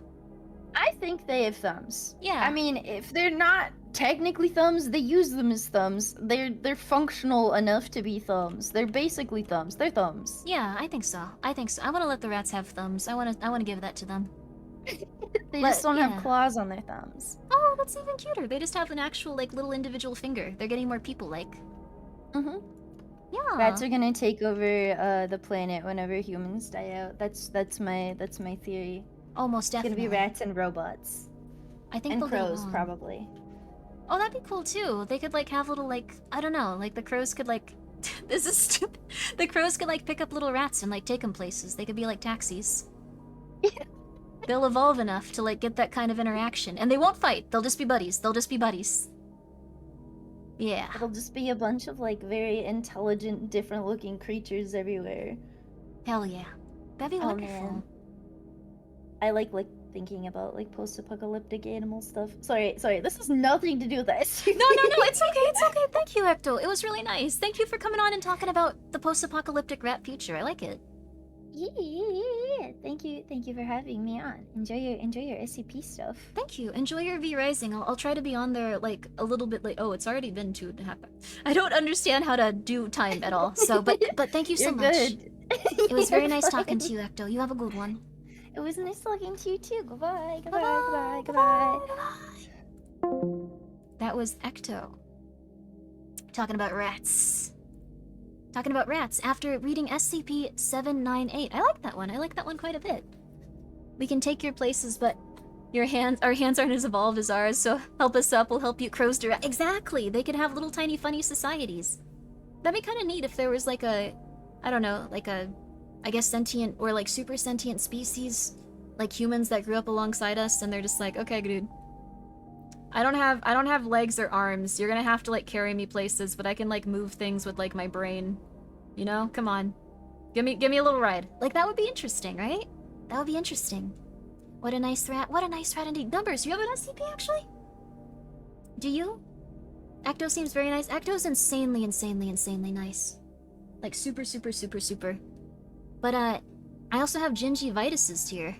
I think they have thumbs. Yeah. I mean, if they're not technically thumbs, they use them as thumbs. They're functional enough to be thumbs. They're basically thumbs. They're thumbs. Yeah, I think so. I think so. I want to let the rats have thumbs. I want to give that to them. They But, just don't yeah. have claws on their thumbs. Oh, that's even cuter. They just have an actual like little individual finger. They're getting more people-like. Mm-hmm. Yeah. Rats are gonna take over the planet whenever humans die out. That's my theory. Oh, most It's gonna definitely. be rats and robots. I think And they'll get crows, along. probably. Oh, that'd be cool too. They could like have little like I don't know, like the crows could like this is stupid. The crows could like pick up little rats and like take them places. They could be like taxis. They'll evolve enough to like get that kind of interaction, and they won't fight. They'll just be buddies. They'll just be buddies. Yeah. It'll just be a bunch of like very intelligent, different looking creatures everywhere. Hell yeah. That'd be Oh, wonderful. man. I like thinking about like post-apocalyptic animal stuff. Sorry, this has nothing to do with that. No, it's okay, it's okay. Thank you, Ecto. It was really nice. Thank you for coming on and talking about the post-apocalyptic rat future. I like it. Yeah. Thank you for having me on. Enjoy your SCP stuff. Thank you. Enjoy your V Rising. I'll try to be on there like a little bit late. Oh, it's already been 2.5 hours. I don't understand how to do time at all. So, but thank you so You're much. good. It was very You're nice talking fine. to you, Ecto. You have a good one. It was nice talking to you too. Goodbye. That was Ecto. Talking about rats. Talking about rats after reading SCP-798. I like that one. I like that one quite a bit. We can take your places, but our hands aren't as evolved as ours, so help us up, we'll help you. Crows direct. Exactly! They could have little tiny funny societies. That'd be kind of neat if there was like a, I don't know, like a, I guess sentient or like super sentient species, like humans that grew up alongside us, and they're just like, okay, dude. I don't have legs or arms. You're gonna have to like carry me places, but I can like move things with like my brain. You know? Come on. Give me a little ride. Like that would be interesting, right? That would be interesting. What a nice rat. What a nice rat indeed. Numbers, do you have an SCP actually? Do you? Ecto seems very nice. Ecto's insanely nice. Like super. But I also have gingivitis here.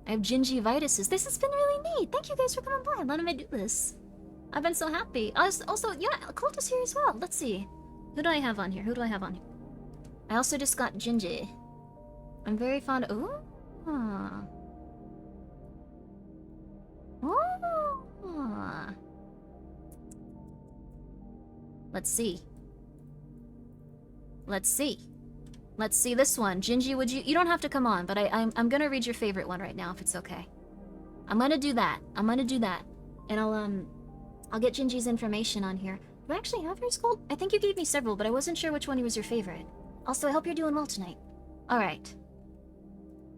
I have gingivitis. This has been really neat. Thank you guys for coming by and letting me do this. I've been so happy. Also, yeah, Cult's here as well. Let's see. Who do I have on here? I also just got Gingy. I'm very fond of... Ooh. Ooh. Let's see. Let's see this one. Gingy, would you don't have to come on, but I'm gonna read your favorite one right now if it's okay. I'm gonna do that. And I'll get Gingy's information on here. Do I actually have yours, Colt? I think you gave me several, but I wasn't sure which one was your favorite. Also, I hope you're doing well tonight. Alright.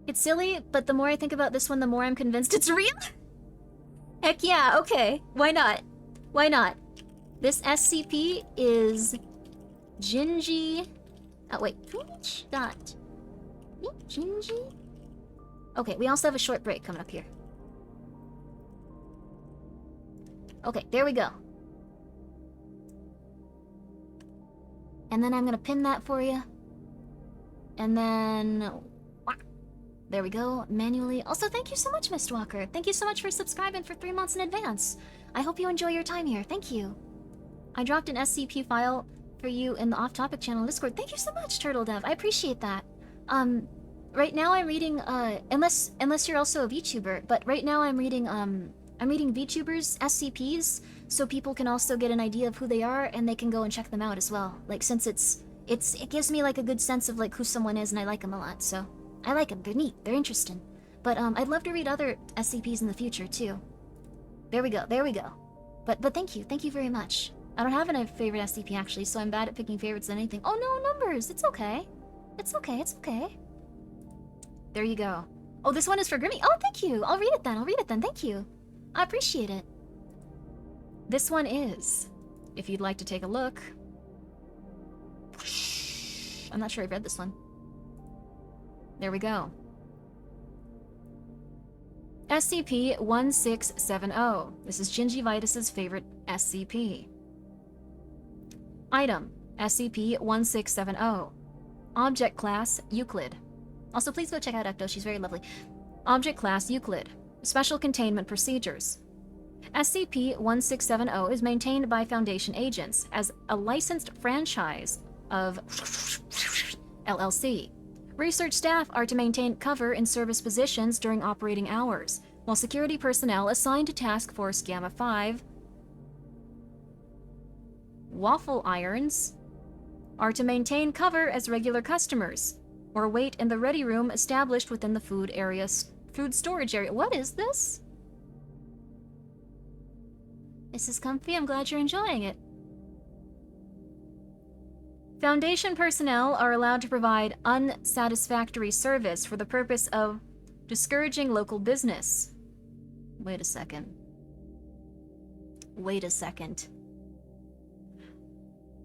It's silly, but the more I think about this one, the more I'm convinced it's real. Heck yeah, okay. Why not? This SCP is Gingy... Oh, wait. Gingy? Okay, we also have a short break coming up here. Okay, there we go. And then I'm gonna pin that for you. And then... There we go, manually. Also, thank you so much, Mistwalker. Thank you so much for subscribing for 3 months in advance. I hope you enjoy your time here. Thank you. I dropped an SCP file for you in the off-topic channel Discord. Thank you so much, Turtle Dev. I appreciate that. Right now I'm reading, unless you're also a VTuber, but right now I'm reading VTubers' SCPs, so people can also get an idea of who they are, and they can go and check them out as well. Like, since it gives me, like, a good sense of, like, who someone is, and I like them a lot, so... I like them. They're neat. They're interesting. But, I'd love to read other SCPs in the future, too. There we go, there we go. But thank you very much. I don't have a favorite SCP actually, so I'm bad at picking favorites than anything. Oh no, numbers! It's okay. It's okay, it's okay. There you go. Oh, this one is for Grimmi. Oh, thank you! I'll read it then, thank you. I appreciate it. This one is, if you'd like to take a look. I'm not sure I've read this one. There we go. SCP-1670. This is Gingivitus's favorite SCP. Item: SCP-1670. Object Class: Euclid. Also, please go check out Ecto, she's very lovely. Object Class: Euclid. Special Containment Procedures. SCP-1670 is maintained by Foundation agents as a licensed franchise of LLC. Research staff are to maintain cover in service positions during operating hours, while security personnel assigned to Task Force Gamma 5 Waffle Irons are to maintain cover as regular customers, or wait in the ready room established within the food storage area. What is this? This is comfy, I'm glad you're enjoying it. Foundation personnel are allowed to provide unsatisfactory service for the purpose of discouraging local business. Wait a second.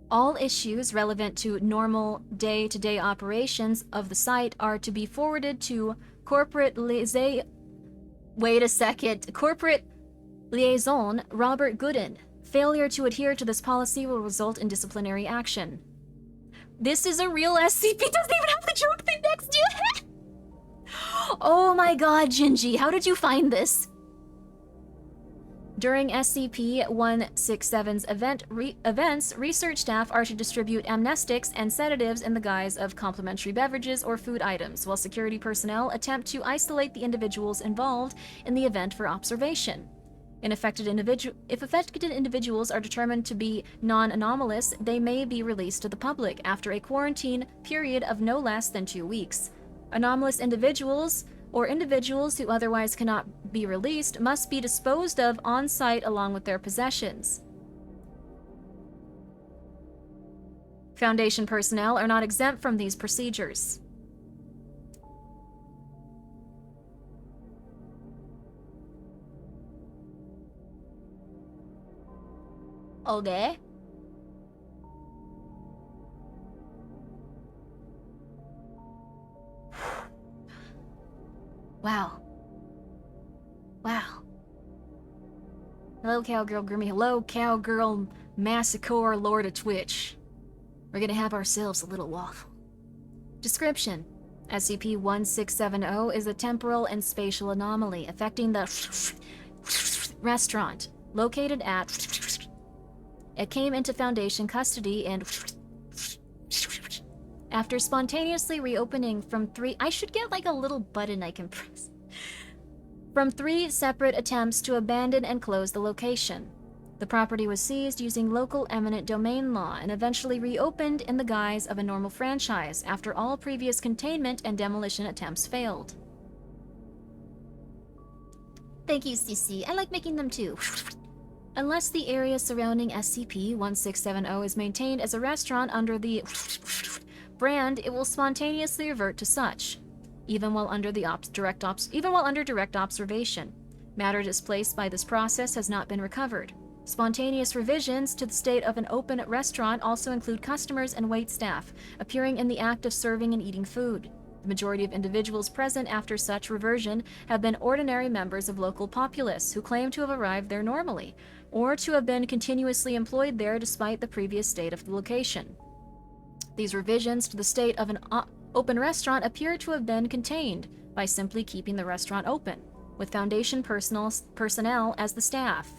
All issues relevant to normal day-to-day operations of the site are to be forwarded to Corporate Liaison Robert Gooden. Failure to adhere to this policy will result in disciplinary action. This is a real SCP. Doesn't even have the joke thing next to it. Oh my god, Gingy, how did you find this? During SCP-167's events, research staff are to distribute amnestics and sedatives in the guise of complimentary beverages or food items, while security personnel attempt to isolate the individuals involved in the event for observation. If affected individuals are determined to be non-anomalous, they may be released to the public after a quarantine period of no less than 2 weeks. Anomalous individuals or individuals who otherwise cannot be released must be disposed of on-site along with their possessions. Foundation personnel are not exempt from these procedures. Okay. Wow. Hello, Cowgirl Grimmi. Hello, Cowgirl Massacre Lord of Twitch. We're gonna have ourselves a little waffle. Description: SCP-1670 is a temporal and spatial anomaly affecting the restaurant located at. It came into Foundation custody and after spontaneously reopening from 3... I should get like a little button I can press. From 3 separate attempts to abandon and close the location. The property was seized using local eminent domain law and eventually reopened in the guise of a normal franchise after all previous containment and demolition attempts failed. Thank you, CC. I like making them too. Unless the area surrounding SCP-1670 is maintained as a restaurant under the brand, it will spontaneously revert to such, even while under direct observation. Matter displaced by this process has not been recovered. Spontaneous revisions to the state of an open restaurant also include customers and waitstaff appearing in the act of serving and eating food. The majority of individuals present after such reversion have been ordinary members of local populace who claim to have arrived there normally, or to have been continuously employed there despite the previous state of the location. These revisions to the state of an open restaurant appear to have been contained by simply keeping the restaurant open, with Foundation personnel as the staff.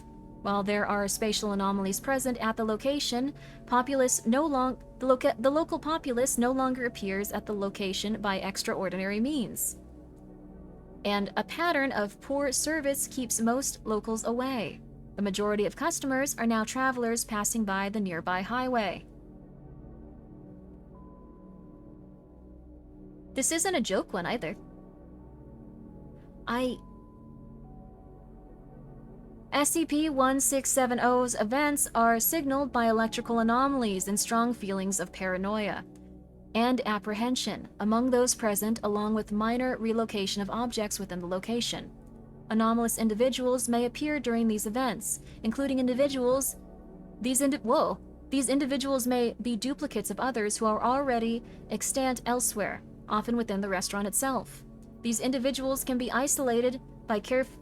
While there are spatial anomalies present at the location, the local populace no longer appears at the location by extraordinary means. And a pattern of poor service keeps most locals away. The majority of customers are now travelers passing by the nearby highway. This isn't a joke one either. SCP-1670's events are signaled by electrical anomalies and strong feelings of paranoia and apprehension among those present, along with minor relocation of objects within the location. Anomalous individuals may appear during these events, including individuals. These individuals may be duplicates of others who are already extant elsewhere, often within the restaurant itself. These individuals can be isolated by careful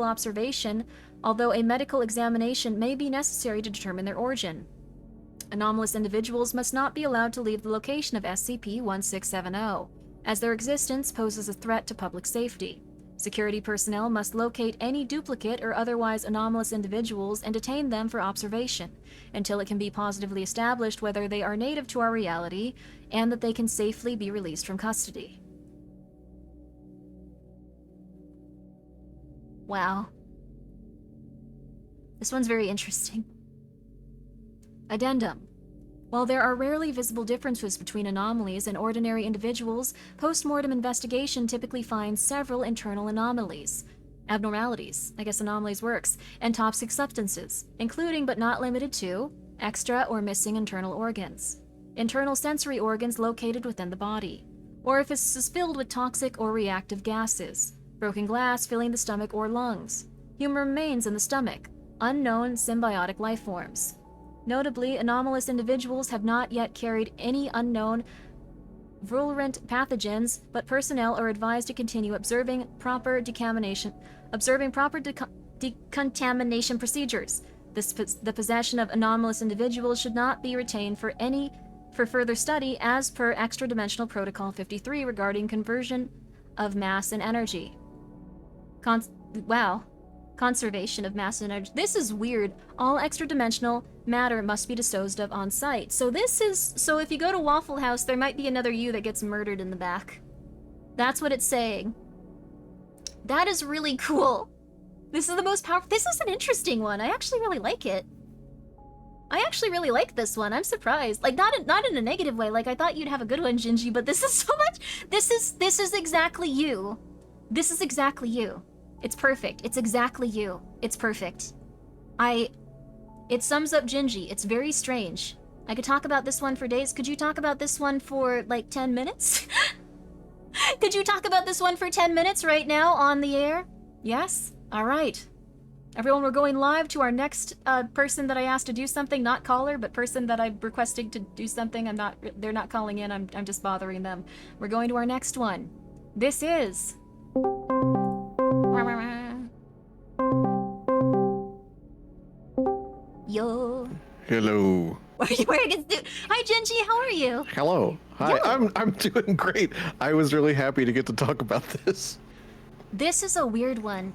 observation, although a medical examination may be necessary to determine their origin. Anomalous individuals must not be allowed to leave the location of SCP-1670, as their existence poses a threat to public safety. Security personnel must locate any duplicate or otherwise anomalous individuals and detain them for observation, until it can be positively established whether they are native to our reality and that they can safely be released from custody. Wow. This one's very interesting. Addendum. While there are rarely visible differences between anomalies and ordinary individuals, post-mortem investigation typically finds several internal abnormalities, I guess anomalies works, and toxic substances, including but not limited to extra or missing internal organs, internal sensory organs located within the body, orifices filled with toxic or reactive gases, broken glass filling the stomach or lungs, human remains in the stomach, unknown symbiotic life forms. Notably, anomalous individuals have not yet carried any unknown virulent pathogens, but personnel are advised to continue observing proper decontamination procedures. The possession of anomalous individuals should not be retained for further study as per Extra-Dimensional Protocol 53 regarding conversion of mass and energy. Conservation of mass and energy. This is weird. All extra-dimensional matter must be disposed of on site. So if you go to Waffle House, there might be another you that gets murdered in the back. That's what it's saying. That is really cool. This is the most powerful. This is an interesting one. I actually really like it. I actually really like this one. I'm surprised. Like, not in a negative way. Like, I thought you'd have a good one, Gingy, but this is so much. This is exactly you. This is exactly you. It's perfect. It's exactly you. It's perfect. It sums up Gingy. It's very strange. I could talk about this one for days. Could you talk about this one for, like, 10 minutes? Could you talk about this one for 10 minutes right now on the air? Yes? All right. Everyone, we're going live to our next person that I asked to do something. Not caller, but person that I'm requesting to do something. They're not calling in. I'm just bothering them. We're going to our next one. This is... Yo. Hello. Hi, Gingy. How are you? Hello. Hi. Yo. I'm doing great. I was really happy to get to talk about this. This is a weird one.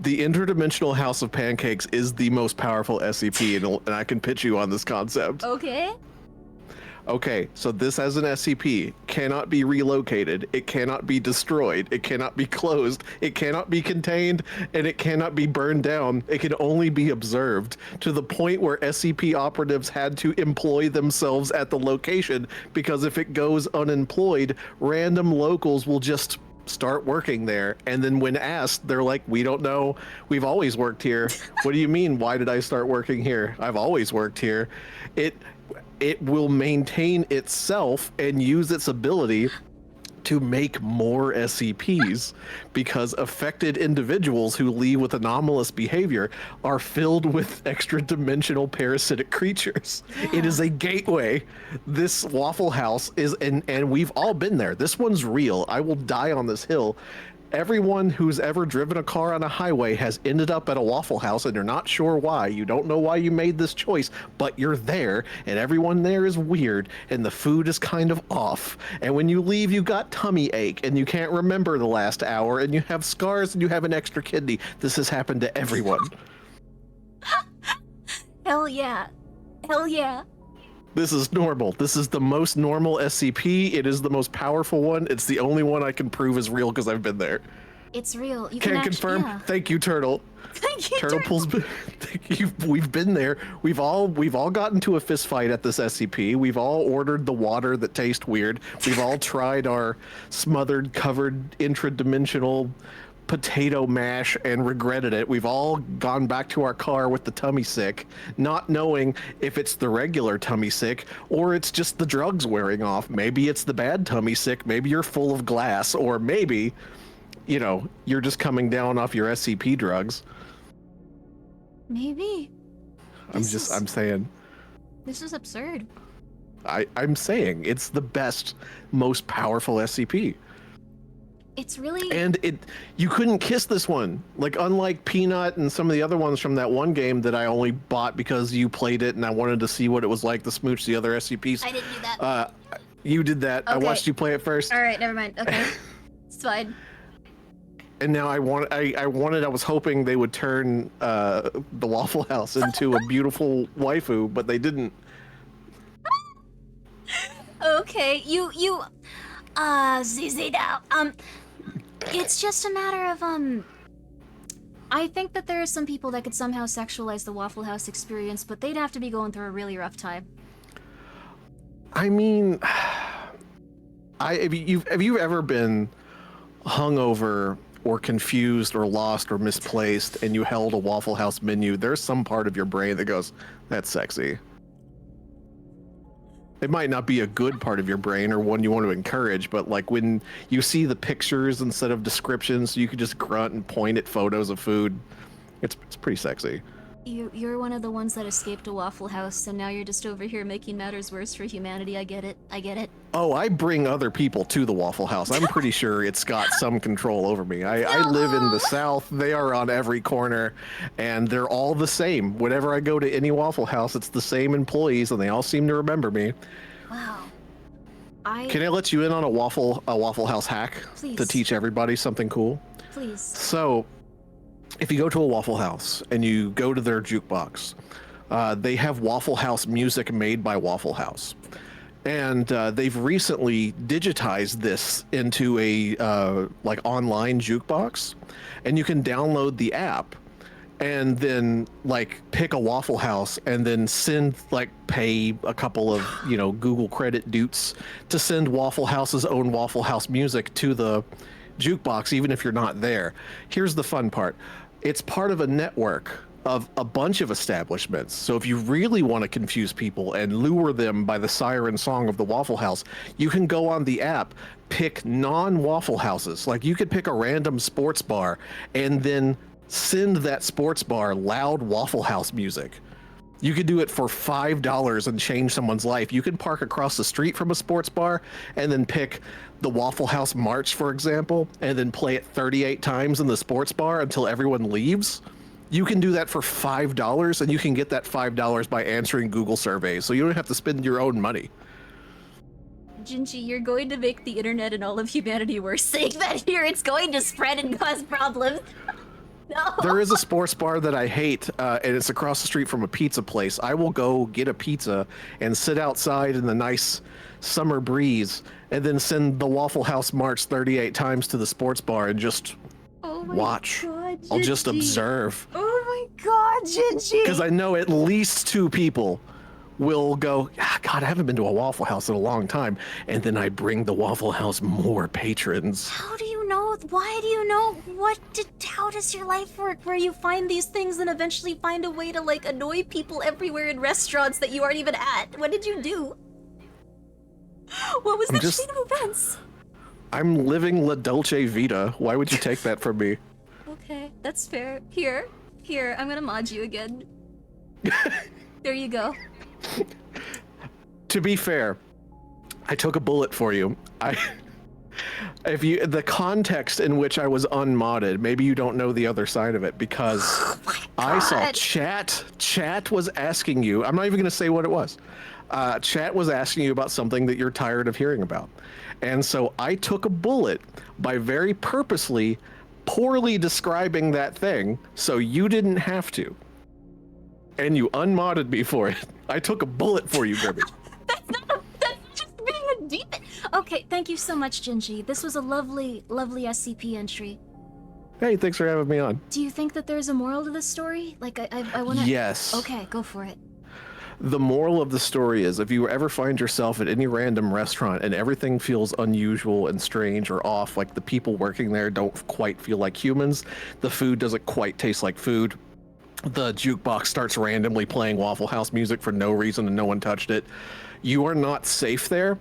The interdimensional house of pancakes is the most powerful SCP, and I can pitch you on this concept. Okay. Okay, so this as an SCP cannot be relocated, it cannot be destroyed, it cannot be closed, it cannot be contained, and it cannot be burned down. It can only be observed, to the point where SCP operatives had to employ themselves at the location, because if it goes unemployed, random locals will just start working there, and then when asked, they're like, we don't know, we've always worked here. What do you mean, why did I start working here? I've always worked here. It will maintain itself and use its ability to make more SCPs, because affected individuals who leave with anomalous behavior are filled with extra-dimensional parasitic creatures. Yeah. It is a gateway. This Waffle House is, and we've all been there. This one's real. I will die on this hill. Everyone who's ever driven a car on a highway has ended up at a Waffle House, and you're not sure why. You don't know why you made this choice, but you're there, and everyone there is weird, and the food is kind of off. And when you leave, you got tummy ache, and you can't remember the last hour, and you have scars, and you have an extra kidney. This has happened to everyone. Hell yeah. Hell yeah. This is normal. This is the most normal SCP. It is the most powerful one. It's the only one I can prove is real because I've been there. It's real. You can confirm. Yeah. Thank you, Turtle. Thank you, Turtle. Thank you. We've been there. We've all gotten to a fist fight at this SCP. We've all ordered the water that tastes weird. We've all tried our smothered, covered, intradimensional potato mash and regretted it. We've all gone back to our car with the tummy sick, not knowing if it's the regular tummy sick or it's just the drugs wearing off. Maybe it's the bad tummy sick. Maybe you're full of glass, or maybe, you know, you're just coming down off your SCP drugs. Maybe. I'm saying. This is absurd. I'm saying it's the best, most powerful SCP. It's really... And you couldn't kiss this one. Like, unlike Peanut and some of the other ones from that one game that I only bought because you played it and I wanted to see what it was like to smooch the other SCPs. I didn't do that. You did that. Okay. I watched you play it first. All right, never mind. Okay, it's fine. And now I was hoping they would turn the Waffle House into a beautiful waifu, but they didn't. Okay, ZZ now. It's just a matter of, I think that there are some people that could somehow sexualize the Waffle House experience, but they'd have to be going through a really rough time. I mean, have you ever been hungover or confused or lost or misplaced and you held a Waffle House menu? There's some part of your brain that goes, that's sexy. It might not be a good part of your brain or one you want to encourage, but like when you see the pictures instead of descriptions, you can just grunt and point at photos of food. It's pretty sexy. You're one of the ones that escaped a Waffle House, and now you're just over here making matters worse for humanity. I get it. I get it. Oh, I bring other people to the Waffle House. I'm pretty sure it's got some control over me. I live in the South. They are on every corner, and they're all the same. Whenever I go to any Waffle House, it's the same employees, and they all seem to remember me. Wow. Can I let you in on a Waffle House hack? Please. To teach everybody something cool? Please. So, if you go to a Waffle House and you go to their jukebox, they have Waffle House music made by Waffle House. And they've recently digitized this into a like online jukebox, and you can download the app and then like pick a Waffle House and then pay a couple of, you know, Google credit dutes to send Waffle House's own Waffle House music to the jukebox, even if you're not there. Here's the fun part. It's part of a network of a bunch of establishments. So if you really want to confuse people and lure them by the siren song of the Waffle House, you can go on the app, pick non-Waffle Houses. Like you could pick a random sports bar and then send that sports bar loud Waffle House music. You could do it for $5 and change someone's life. You can park across the street from a sports bar and then pick the Waffle House March, for example, and then play it 38 times in the sports bar until everyone leaves. You can do that for $5, and you can get that $5 by answering Google surveys, so you don't have to spend your own money. Jinji, you're going to make the internet and all of humanity worse. Saying that here, it's going to spread and cause problems. No. There is a sports bar that I hate, and it's across the street from a pizza place. I will go get a pizza and sit outside in the nice summer breeze and then send the Waffle House March 38 times to the sports bar and just watch. God, I'll just Jinji. observe. Oh my god, Jinji! Because I know at least 2 people will go, God, I haven't been to a Waffle House in a long time. And then I bring the Waffle House more patrons. How do you know? Why do you know? How does your life work where you find these things and eventually find a way to like annoy people everywhere in restaurants that you aren't even at? What did you do? What was the chain of events? I'm living La Dolce Vita. Why would you take that from me? Okay, that's fair. Here, I'm gonna mod you again. There you go. To be fair, I took a bullet for you. The context in which I was unmodded, maybe you don't know the other side of it, because I saw chat was asking you, I'm not even gonna say what it was. Chat was asking you about something that you're tired of hearing about. And so I took a bullet by very purposely poorly describing that thing so you didn't have to. And you unmodded me for it. I took a bullet for you, Grimmi. That's just being a demon. Okay, thank you so much, Jinji. This was a lovely, lovely SCP entry. Hey, thanks for having me on. Do you think that there's a moral to this story? Like, I wanna... Yes. Okay, go for it. The moral of the story is if you ever find yourself at any random restaurant and everything feels unusual and strange or off, like the people working there don't quite feel like humans, the food doesn't quite taste like food, the jukebox starts randomly playing Waffle House music for no reason and no one touched it, you are not safe there.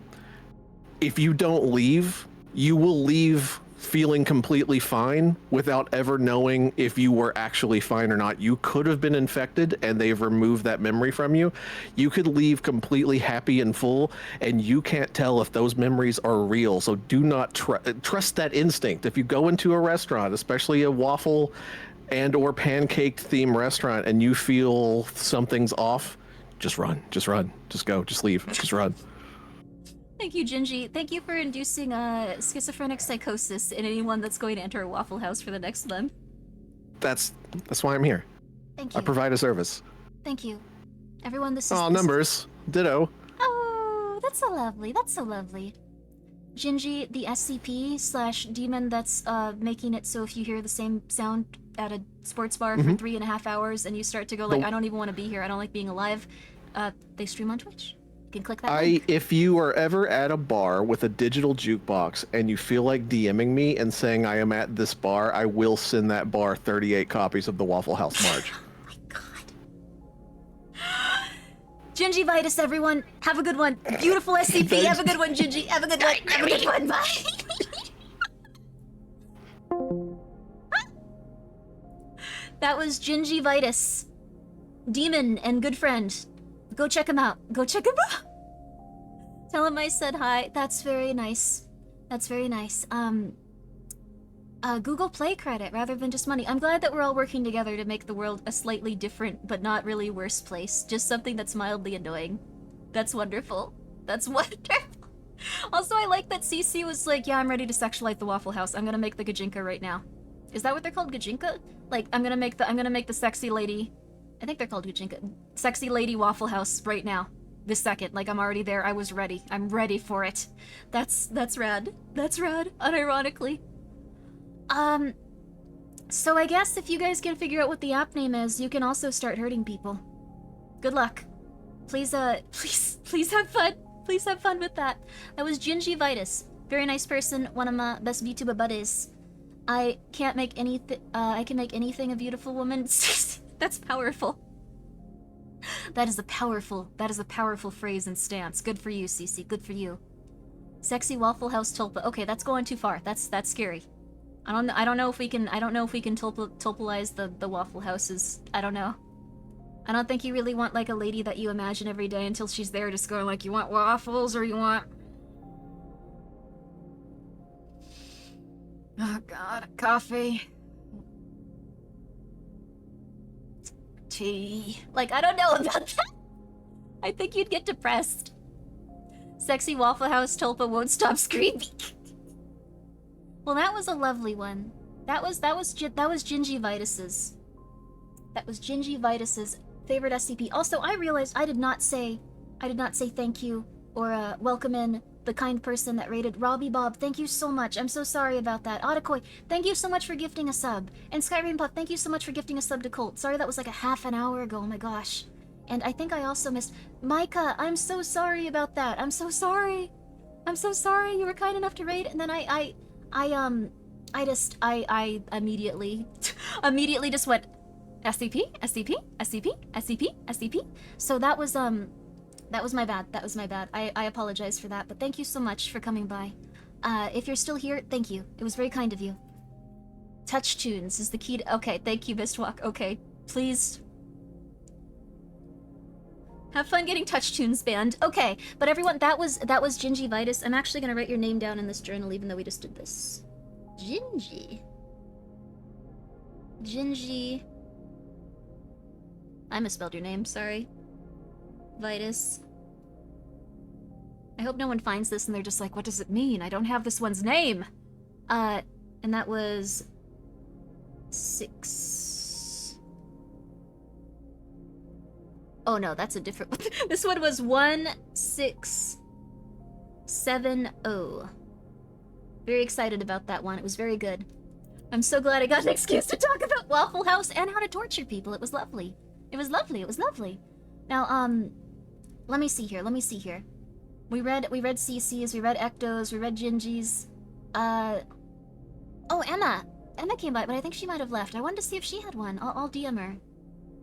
If you don't leave, you will leave feeling completely fine without ever knowing if you were actually fine or not. You could have been infected and they've removed that memory from you. You could leave completely happy and full and you can't tell if those memories are real. So do not trust that instinct. If you go into a restaurant, especially a waffle and or pancake themed restaurant, and you feel something's off, just run, just go, just leave, just run. Thank you, Gingy. Thank you for inducing schizophrenic psychosis in anyone that's going to enter a Waffle House for the next month. That's why I'm here. Thank you. I provide a service. Thank you. Everyone, this is... Oh, numbers. Ditto. Oh, that's so lovely. That's so lovely. Gingy, the SCP/demon that's making it so if you hear the same sound at a sports bar for 3.5 hours and you start to go like, I don't even want to be here, I don't like being alive, they stream on Twitch. You can click that link. If you are ever at a bar with a digital jukebox and you feel like DMing me and saying I am at this bar, I will send that bar 38 copies of the Waffle House March. Oh my god. Gingivitis, everyone. Have a good one. Beautiful SCP. Have a good one, Gingy. Have a good one. Have a good one. Bye. That was Gingivitis. Demon and good friend. Go check him out. Go check him out. Tell him I said hi. That's very nice. That's very nice. Google Play credit rather than just money. I'm glad that we're all working together to make the world a slightly different but not really worse place. Just something that's mildly annoying. That's wonderful. That's wonderful. Also, I like that CC was like, yeah, I'm ready to sexualize the Waffle House. I'm gonna make the Gajinka right now. Is that what they're called? Gajinka? Like, I'm gonna make the sexy lady... I think they're called Gajinka. Sexy lady Waffle House right now. This second. Like, I'm already there. I was ready. I'm ready for it. That's rad. That's rad. Unironically. So I guess if you guys can figure out what the app name is, you can also start hurting people. Good luck. Please have fun. Please have fun with that. That was Gingivitis. Very nice person. One of my best Vtuber buddies. I can't make anything. I can make anything a beautiful woman. That's powerful. That is a powerful phrase and stance. Good for you, Cece. Good for you. Sexy Waffle House tulpa. Okay, that's going too far. That's scary. I don't know if we can tulpalize the Waffle Houses. I don't know. I don't think you really want like a lady that you imagine every day until she's there just going like, you want waffles or you want... Oh god, coffee. Tea. Like, I don't know about that. I think you'd get depressed. Sexy Waffle House tulpa won't stop screaming. Well, that was a lovely one. That was Gingivitis's. That was Gingivitis's favorite SCP. Also, I realized I did not say thank you or welcome in the kind person that rated Robbie Bob. Thank you so much. I'm so sorry about that. Otakoi, thank you so much for gifting a sub. And Skyrim Puff, thank you so much for gifting a sub to Colt. Sorry that was like a half an hour ago. Oh my gosh. And I think I also missed Micah. I'm so sorry about that. I'm so sorry. I'm so sorry. You were kind enough to raid, and then I immediately just went SCP, SCP, SCP, SCP, SCP. So that was my bad. That was my bad. I apologize for that, but thank you so much for coming by. If you're still here, thank you. It was very kind of you. Touch tunes is the key to... Okay, thank you, Mistwalk. Okay, please... Have fun getting touch tunes banned. Okay, but everyone, that was Gingivitis. I'm actually gonna write your name down in this journal, even though we just did this. Gingy. I misspelled your name, sorry. Vitus. I hope no one finds this and they're just like, what does it mean? I don't have this one's name! And that was... 6... Oh no, that's a different one. This one was 1670. Very excited about that one. It was very good. I'm so glad I got an excuse to talk about Waffle House and how to torture people. It was lovely. It was lovely. It was lovely. Now, let me see here. Let me see here. We read CC's, we read Ecto's, we read Gingy's. Oh, Emma. Emma came by, but I think she might have left. I wanted to see if she had one. I'll DM her.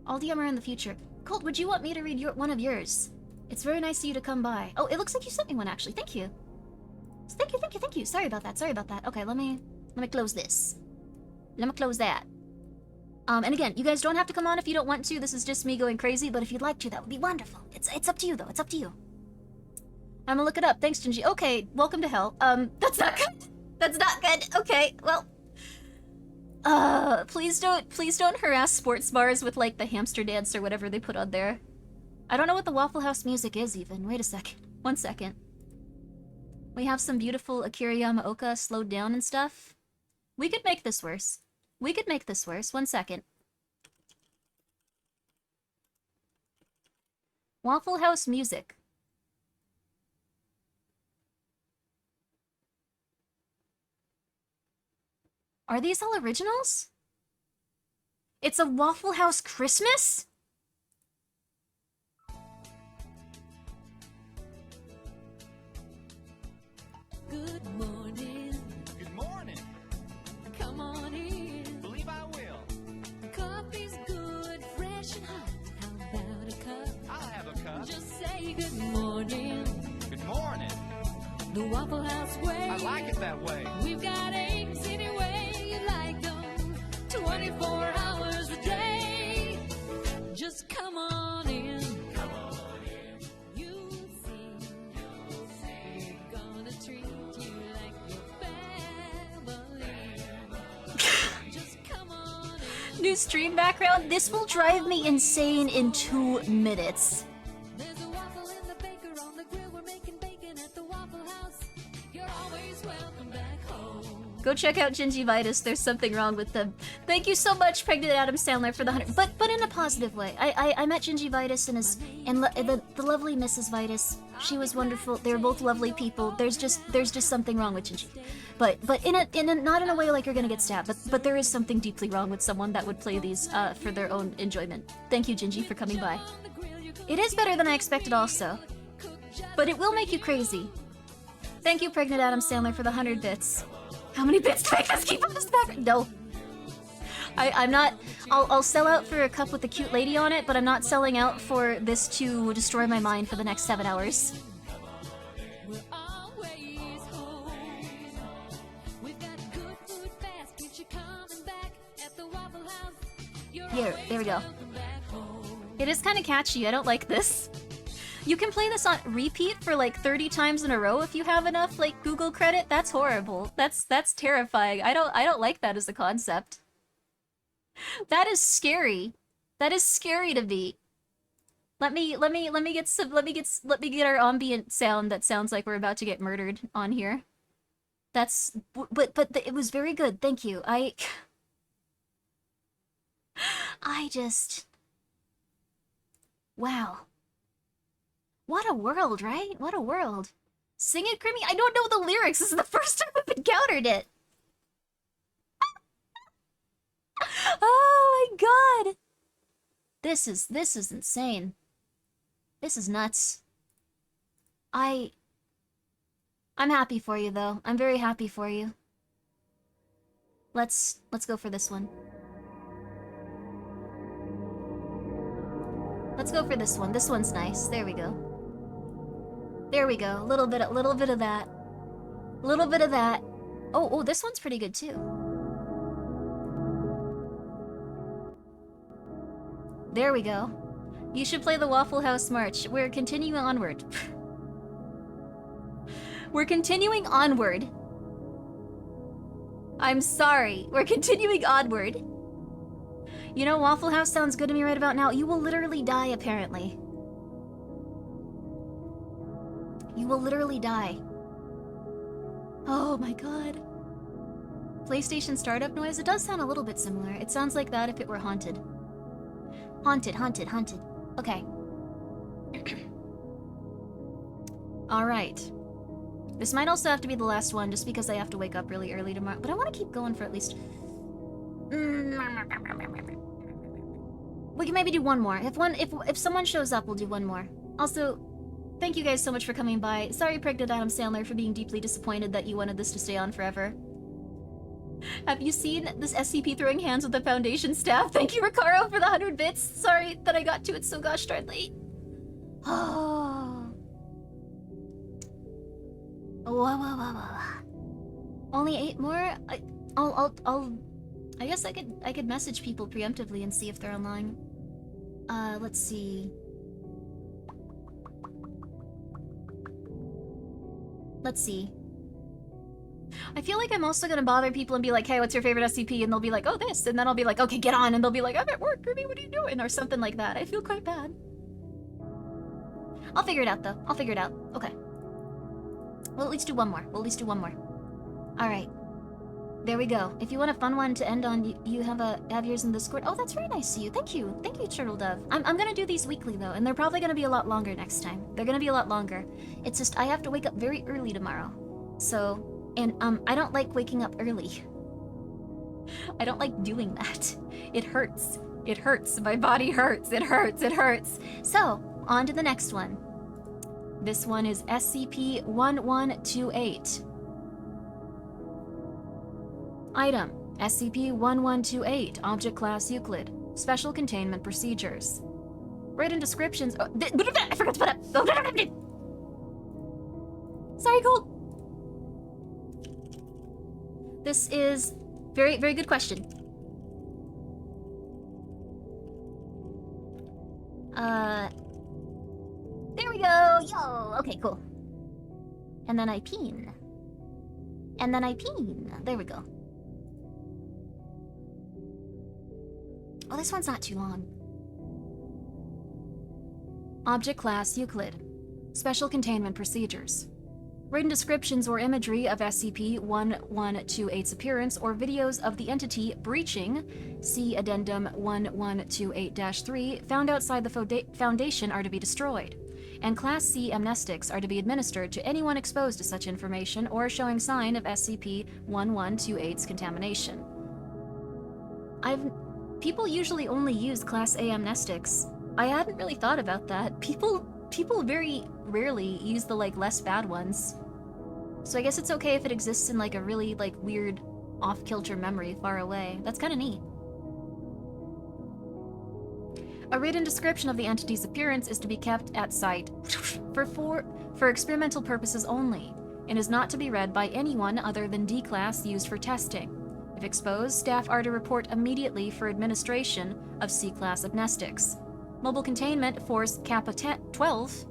I'll DM her in the future. Colt, would you want me to read one of yours? It's very nice of you to come by. Oh, it looks like you sent me one actually. Thank you. Thank you. Sorry about that. Okay, let me close this. Let me close that. And again, you guys don't have to come on if you don't want to. This is just me going crazy, but if you'd like to, that would be wonderful. It's up to you though. It's up to you. I'm gonna look it up. Thanks, Gingy. Okay, welcome to hell. That's not good. That's not good. Okay, well. Please don't harass sports bars with like the hamster dance or whatever they put on there. I don't know what the Waffle House music is even. Wait a second. 1 second. We have some beautiful Akira Yamaoka slowed down and stuff. We could make this worse. 1 second. Waffle House music. Are these all originals? It's a Waffle House Christmas? Good morning. Good morning. Come on in. Believe I will. Coffee's good, fresh and hot. How about a cup? I'll have a cup. Just say good morning. Good morning. The Waffle House way. I like it that way. We've got eggs any way you like them. 24 hours a day. Just come on in. Come on in. You'll see. We're gonna treat you like your family. Just come on in. New stream background? This will drive me insane in 2 minutes. There's a waffle in the baker on the grill. We're making bacon at the Waffle House. You're always welcome back home. Go check out Gingivitis. There's something wrong with them. Thank you so much, Pregnant Adam Sandler, for the 100. But in a positive way. I met Gingivitis and the lovely Mrs. Vitus. She was wonderful. They were both lovely people. There's just something wrong with Gingy. But in a not in a way like you're gonna get stabbed. But there is something deeply wrong with someone that would play these for their own enjoyment. Thank you, Gingy, for coming by. It is better than I expected, also. But it will make you crazy. Thank you, Pregnant Adam Sandler, for the 100 bits. How many bits do I have to keep on this back? No. I'm not... I'll sell out for a cup with a cute lady on it, but I'm not selling out for this to destroy my mind for the next 7 hours. We're always home. We've got good food fast. Keeps you coming back at the Waffle House. You're Here, there we go. welcome back home. It is kind of catchy. I don't like this. You can play this on repeat for like 30 times in a row if you have enough like Google credit. That's horrible. That's terrifying. I don't like that as a concept. That is scary. That is scary to me. Let me get our ambient sound that sounds like we're about to get murdered on here. That's but it was very good. Thank you. I just wow. What a world, right? What a world. Sing it, Grimmi? I don't know the lyrics. This is the first time I've encountered it. Oh my god. This is insane. This is nuts. I'm happy for you though. I'm very happy for you. Let's go for this one. Let's go for this one. This one's nice. There we go. There we go. A little bit of that. A little bit of that. Oh, this one's pretty good too. There we go. You should play the Waffle House March. We're continuing onward. We're continuing onward. I'm sorry. We're continuing onward. You know, Waffle House sounds good to me right about now. You will literally die, apparently. You will literally die. Oh my god. PlayStation startup noise? It does sound a little bit similar. It sounds like that if it were haunted. Haunted. Okay. Alright. This might also have to be the last one, just because I have to wake up really early tomorrow. But I want to keep going for at least... We can maybe do one more. If someone shows up, we'll do one more. Also, Thank you guys so much for coming by. Sorry, Pregnant Adam Sandler, for being deeply disappointed that you wanted this to stay on forever. Have you seen this SCP throwing hands with the Foundation staff? Thank you, Ricaro, for the 100 bits. Sorry that I got to it so gosh darn late. Oh. Whoa. Only 8 more? I guess I could message people preemptively and see if they're online. Let's see. Let's see. I feel like I'm also gonna bother people and be like, hey, what's your favorite SCP? And they'll be like, oh, this. And then I'll be like, okay, get on. And they'll be like, I'm at work, Grimmi, what are you doing? Or something like that. I feel quite bad. I'll figure it out, though. I'll figure it out. Okay. We'll at least do one more. Alright. There we go. If you want a fun one to end on, you have yours in Discord. Oh, that's very nice of you. Thank you. Thank you, Turtle Dove. I'm gonna do these weekly, though, and they're probably gonna be a lot longer next time. They're gonna be a lot longer. It's just, I have to wake up very early tomorrow. So... And, I don't like waking up early. I don't like doing that. It hurts. It hurts. My body hurts. It hurts. So, on to the next one. This one is SCP-1128. Item, SCP-1128, Object Class Euclid. Special Containment Procedures. Written descriptions... Oh, I forgot to put up... Sorry, Colt. This is very, very good question. There we go. Yo. Okay, cool. And then I peen. There we go. Oh, this one's not too long. Object Class Euclid. Special Containment Procedures. Written descriptions or imagery of SCP-1128's appearance or videos of the entity breaching, see Addendum 1128-3, found outside the Foundation are to be destroyed, and Class C amnestics are to be administered to anyone exposed to such information or showing sign of SCP-1128's contamination. People usually only use Class A amnestics. I hadn't really thought about that. People very rarely use the, less bad ones. So I guess it's okay if it exists in, a really, weird off-kilter memory far away. That's kinda neat. A written description of the entity's appearance is to be kept at site for experimental purposes only, and is not to be read by anyone other than D-Class used for testing. If exposed, staff are to report immediately for administration of C-Class amnestics. Mobile Containment Force Kappa 12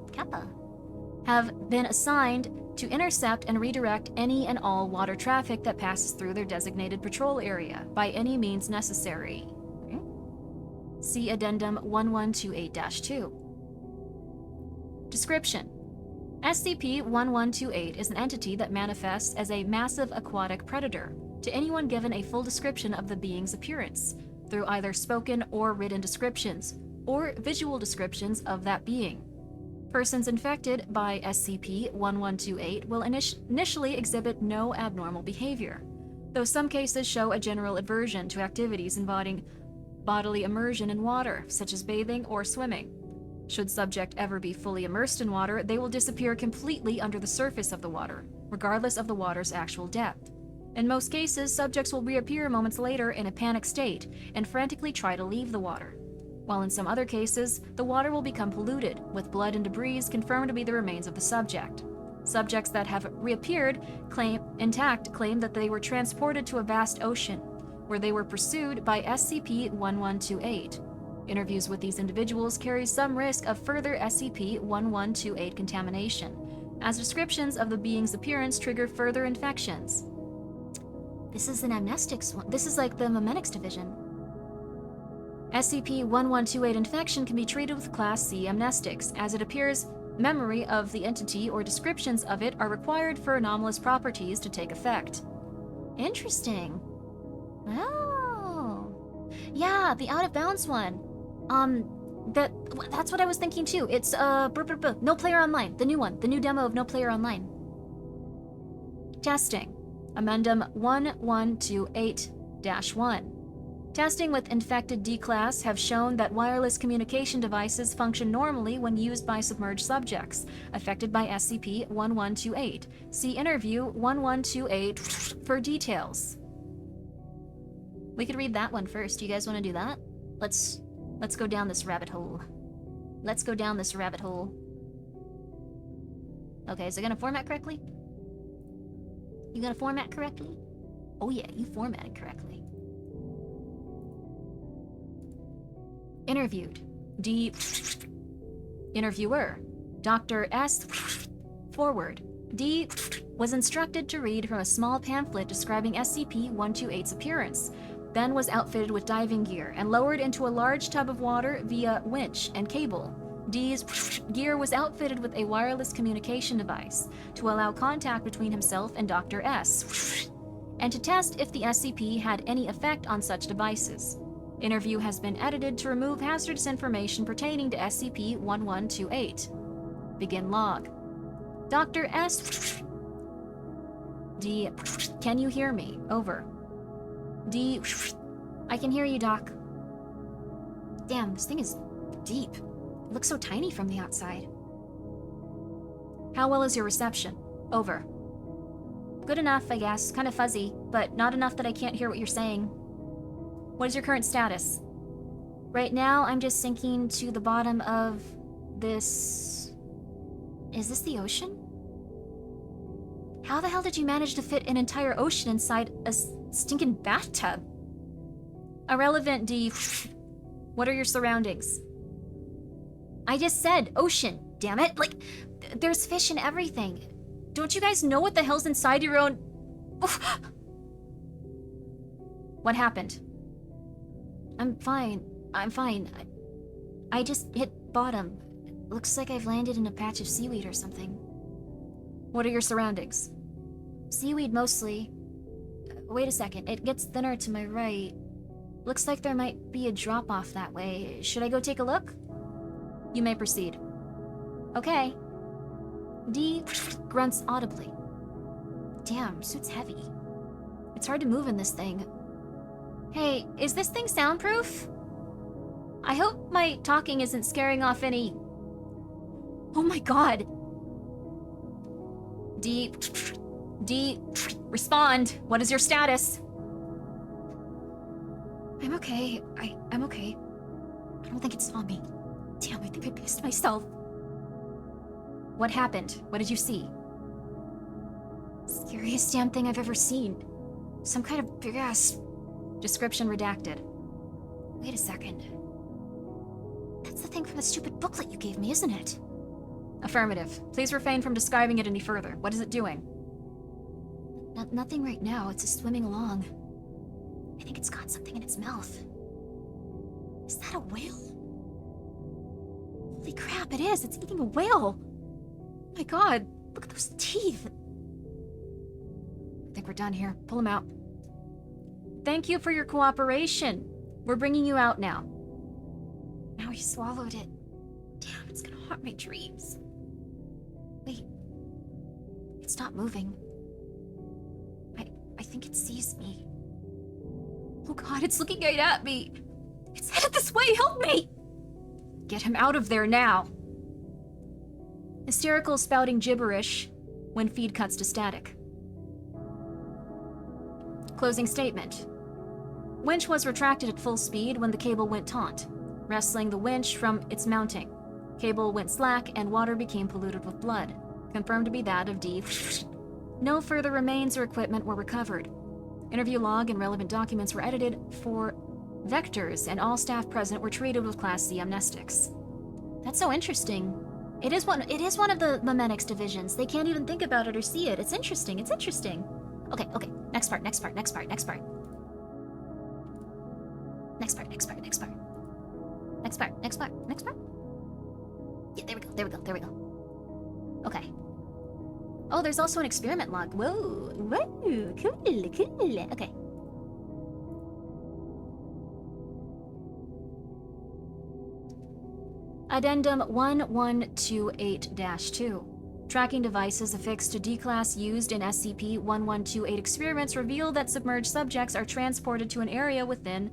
have been assigned to intercept and redirect any and all water traffic that passes through their designated patrol area by any means necessary. See Addendum 1128-2. Description: SCP-1128 is an entity that manifests as a massive aquatic predator to anyone given a full description of the being's appearance, through either spoken or written descriptions, or visual descriptions of that being. Persons infected by SCP-1128 will initially exhibit no abnormal behavior, though some cases show a general aversion to activities involving bodily immersion in water, such as bathing or swimming. Should subject ever be fully immersed in water, they will disappear completely under the surface of the water, regardless of the water's actual depth. In most cases, subjects will reappear moments later in a panic state and frantically try to leave the water, while in some other cases, the water will become polluted, with blood and debris confirmed to be the remains of the subject. Subjects that have reappeared claim that they were transported to a vast ocean, where they were pursued by SCP-1128. Interviews with these individuals carry some risk of further SCP-1128 contamination, as descriptions of the being's appearance trigger further infections. This is an amnestics one. This is like the Memetics division. SCP-1128 infection can be treated with Class C amnestics, as it appears memory of the entity or descriptions of it are required for anomalous properties to take effect. Interesting. Oh. Yeah, the out of bounds one. That's what I was thinking too. It's No Player Online, the new one, the new demo of No Player Online. Testing. Amendum 1128-1. Testing with infected D-class have shown that wireless communication devices function normally when used by submerged subjects affected by SCP-1128. See interview 1128 for details. We could read that one first. You guys want to do that? Let's go down this rabbit hole. Let's go down this rabbit hole. Okay, is it gonna format correctly? You gonna format correctly? Oh yeah, you formatted correctly. Interviewed. D. Interviewer. Dr. S. Forward. D. Was instructed to read from a small pamphlet describing SCP-128's appearance, then was outfitted with diving gear and lowered into a large tub of water via winch and cable. D's gear was outfitted with a wireless communication device to allow contact between himself and Dr. S, and to test if the SCP had any effect on such devices. Interview has been edited to remove hazardous information pertaining to SCP-1128. Begin log. Dr. S. D. Can you hear me? Over. D. I can hear you, Doc. Damn, this thing is deep. It looks so tiny from the outside. How well is your reception? Over. Good enough, I guess. Kind of fuzzy, but not enough that I can't hear what you're saying. What is your current status? Right now, I'm just sinking to the bottom of this... Is this the ocean? How the hell did you manage to fit an entire ocean inside a stinking bathtub? Irrelevant, D. What are your surroundings? I just said ocean, damn it. Like, there's fish and everything. Don't you guys know what the hell's inside your own... What happened? I'm fine. I just hit bottom. Looks like I've landed in a patch of seaweed or something. What are your surroundings? Seaweed mostly. Wait a second, it gets thinner to my right. Looks like there might be a drop-off that way. Should I go take a look? You may proceed. Okay. D grunts audibly. Damn, suit's heavy. It's hard to move in this thing. Hey, is this thing soundproof? I hope my talking isn't scaring off any... Oh my god. D, respond. What is your status? I'm okay. I'm okay. I don't think it saw me. Damn, I think I pissed myself. What happened? What did you see? Scariest damn thing I've ever seen. Some kind of big-ass... Description redacted. Wait a second. That's the thing from the stupid booklet you gave me, isn't it? Affirmative. Please refrain from describing it any further. What is it doing? Nothing right now. It's just swimming along. I think it's got something in its mouth. Is that a whale? Holy crap, it is! It's eating a whale! Oh my god, look at those teeth! I think we're done here. Pull him out. Thank you for your cooperation. We're bringing you out now. Now he swallowed it. Damn, it's gonna haunt my dreams. Wait. It's not moving. I think it sees me. Oh god, it's looking right at me. It's headed this way, help me! Get him out of there now. Hysterical spouting gibberish when feed cuts to static. Closing statement. Winch was retracted at full speed when the cable went taut, wrestling the winch from its mounting. Cable went slack and water became polluted with blood, confirmed to be that of D. No further remains or equipment were recovered. Interview log and relevant documents were edited for vectors, and all staff present were treated with Class C amnestics. That's so interesting. It is one of the memetics divisions. They can't even think about it or see it. It's interesting. Okay. Next part. Yeah, there we go. Okay. Oh, there's also an experiment log. Whoa, cool. Okay. Addendum 1128-2. Tracking devices affixed to D-Class used in SCP-1128 experiments reveal that submerged subjects are transported to an area within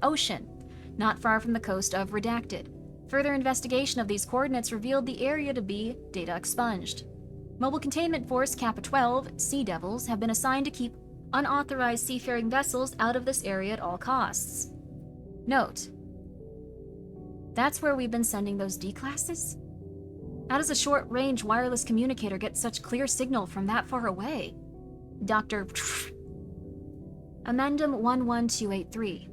ocean, not far from the coast of Redacted. Further investigation of these coordinates revealed the area to be data expunged. Mobile Containment Force Kappa-12 Sea Devils have been assigned to keep unauthorized seafaring vessels out of this area at all costs. Note: that's where we've been sending those D-classes? How does a short-range wireless communicator get such clear signal from that far away? Dr. Amendum 11283.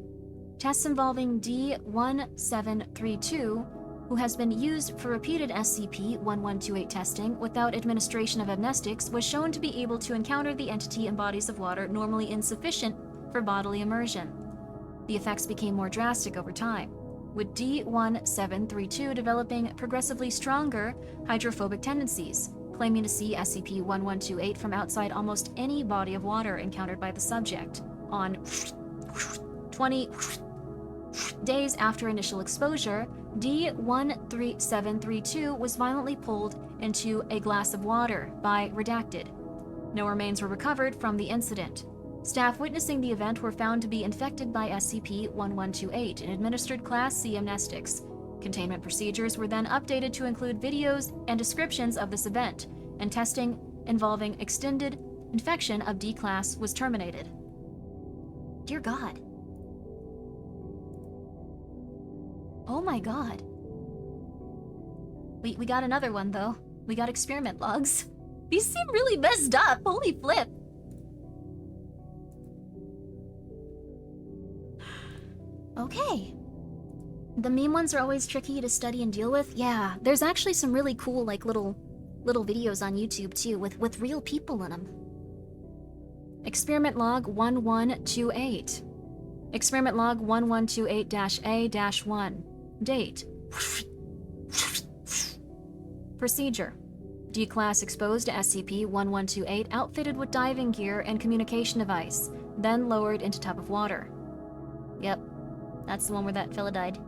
Tests involving D1732, who has been used for repeated SCP-1128 testing without administration of amnestics, was shown to be able to encounter the entity in bodies of water normally insufficient for bodily immersion. The effects became more drastic over time, with D1732 developing progressively stronger hydrophobic tendencies, claiming to see SCP-1128 from outside almost any body of water encountered by the subject. On 20 days after initial exposure, D1732 was violently pulled into a glass of water by Redacted. No remains were recovered from the incident. Staff witnessing the event were found to be infected by SCP-1128 and administered Class C amnestics. Containment procedures were then updated to include videos and descriptions of this event, and testing involving extended infection of D-Class was terminated. Dear God. Oh my God. We got another one, though. We got experiment logs. These seem really messed up. Holy flip. Okay. The meme ones are always tricky to study and deal with. Yeah, there's actually some really cool, like, little videos on YouTube, too, with real people in them. Experiment log 1128. Experiment log 1128-A-1. Date. Procedure. D-Class exposed to SCP-1128 outfitted with diving gear and communication device, then lowered into tub of water. Yep, that's the one where that fella died.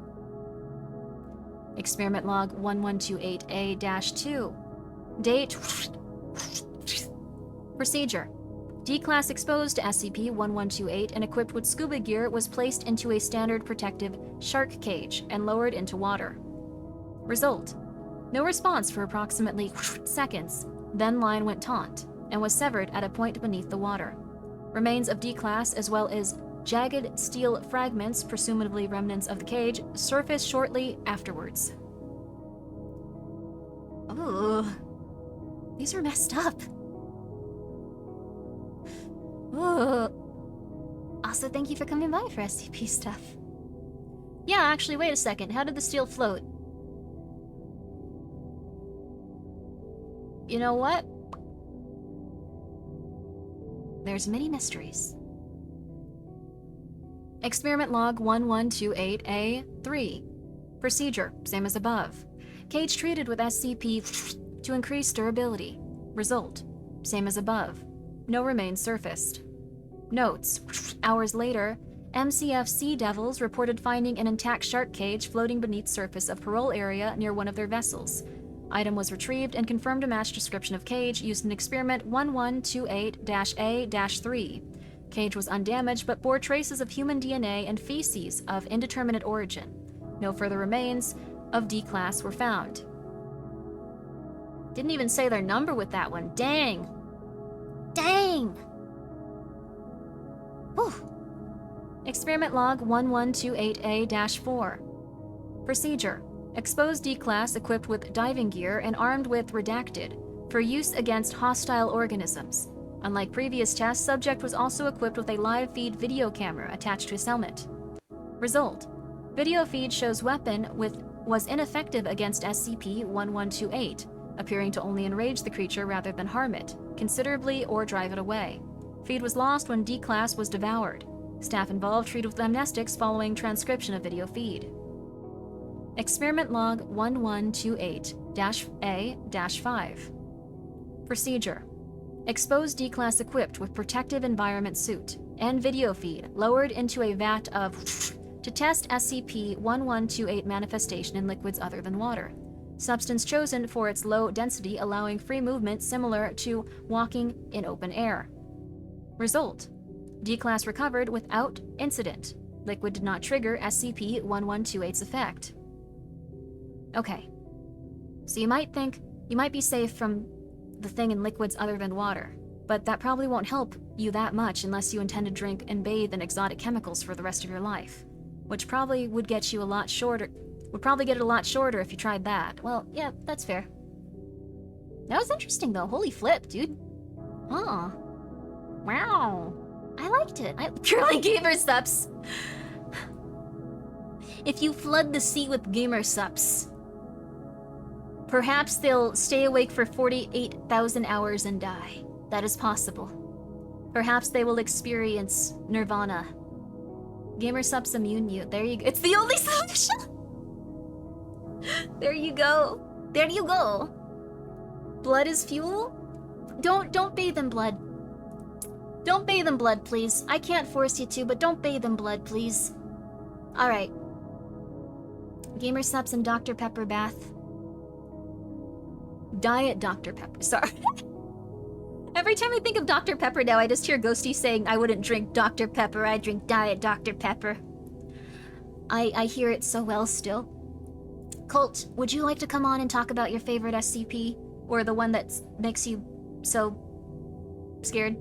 Experiment log 1128-A-2. Date. Procedure. D-Class exposed to SCP-1128 and equipped with scuba gear was placed into a standard protective shark cage and lowered into water. Result: no response for approximately seconds, then line went taut and was severed at a point beneath the water. Remains of D-Class as well as jagged steel fragments, presumably remnants of the cage, surfaced shortly afterwards. Ugh. These are messed up. Ugh. Also, thank you for coming by for SCP stuff. Yeah, actually, wait a second. How did the steel float? You know what? There's many mysteries. Experiment log 1128-A-3. Procedure, same as above. Cage treated with SCP to increase durability. Result, same as above. No remains surfaced. Notes, hours later, MCF Sea Devils reported finding an intact shark cage floating beneath surface of parole area near one of their vessels. Item was retrieved and confirmed to match description of cage used in experiment 1128-A-3. Cage was undamaged but bore traces of human DNA and feces of indeterminate origin. No further remains of D-Class were found. Didn't even say their number with that one. Dang! Dang! Whew. Experiment log 1128-A-4. Procedure. Exposed D-Class equipped with diving gear and armed with Redacted for use against hostile organisms. Unlike previous tests, subject was also equipped with a live feed video camera attached to his helmet. Result. Video feed shows weapon was ineffective against SCP-1128, appearing to only enrage the creature rather than harm it, considerably or drive it away. Feed was lost when D-Class was devoured. Staff involved treated with amnestics following transcription of video feed. Experiment log 1128-A-5. Procedure. Exposed D-Class equipped with protective environment suit and video feed lowered into a vat of to test SCP-1128 manifestation in liquids other than water. substance chosen for its low density, allowing free movement similar to walking in open air. Result: D-class recovered without incident. Liquid did not trigger SCP-1128's effect. Okay. So you might think you might be safe from the thing in liquids other than water, but that probably won't help you that much unless you intend to drink and bathe in exotic chemicals for the rest of your life, which probably would get you a lot shorter. Would probably get it a lot shorter if you tried that. Well, yeah, that's fair. That was interesting though. Holy flip, dude. Huh. Wow. I liked it. Purely gamer subs. If you flood the sea with gamer subs, perhaps they'll stay awake for 48,000 hours and die. That is possible. Perhaps they will experience nirvana. Gamer subs immune you. There you go. It's the only solution! There you go. There you go. Blood is fuel? Don't bathe in blood. Don't bathe in blood, please. I can't force you to, but don't bathe in blood, please. Alright. Gamer subs and Dr. Pepper bath. Diet Dr. Pepper. Sorry. Every time I think of Dr. Pepper now, I just hear Ghosty saying, I wouldn't drink Dr. Pepper, I drink Diet Dr. Pepper. I hear it so well still. Colt, would you like to come on and talk about your favorite SCP? Or the one that makes you so scared?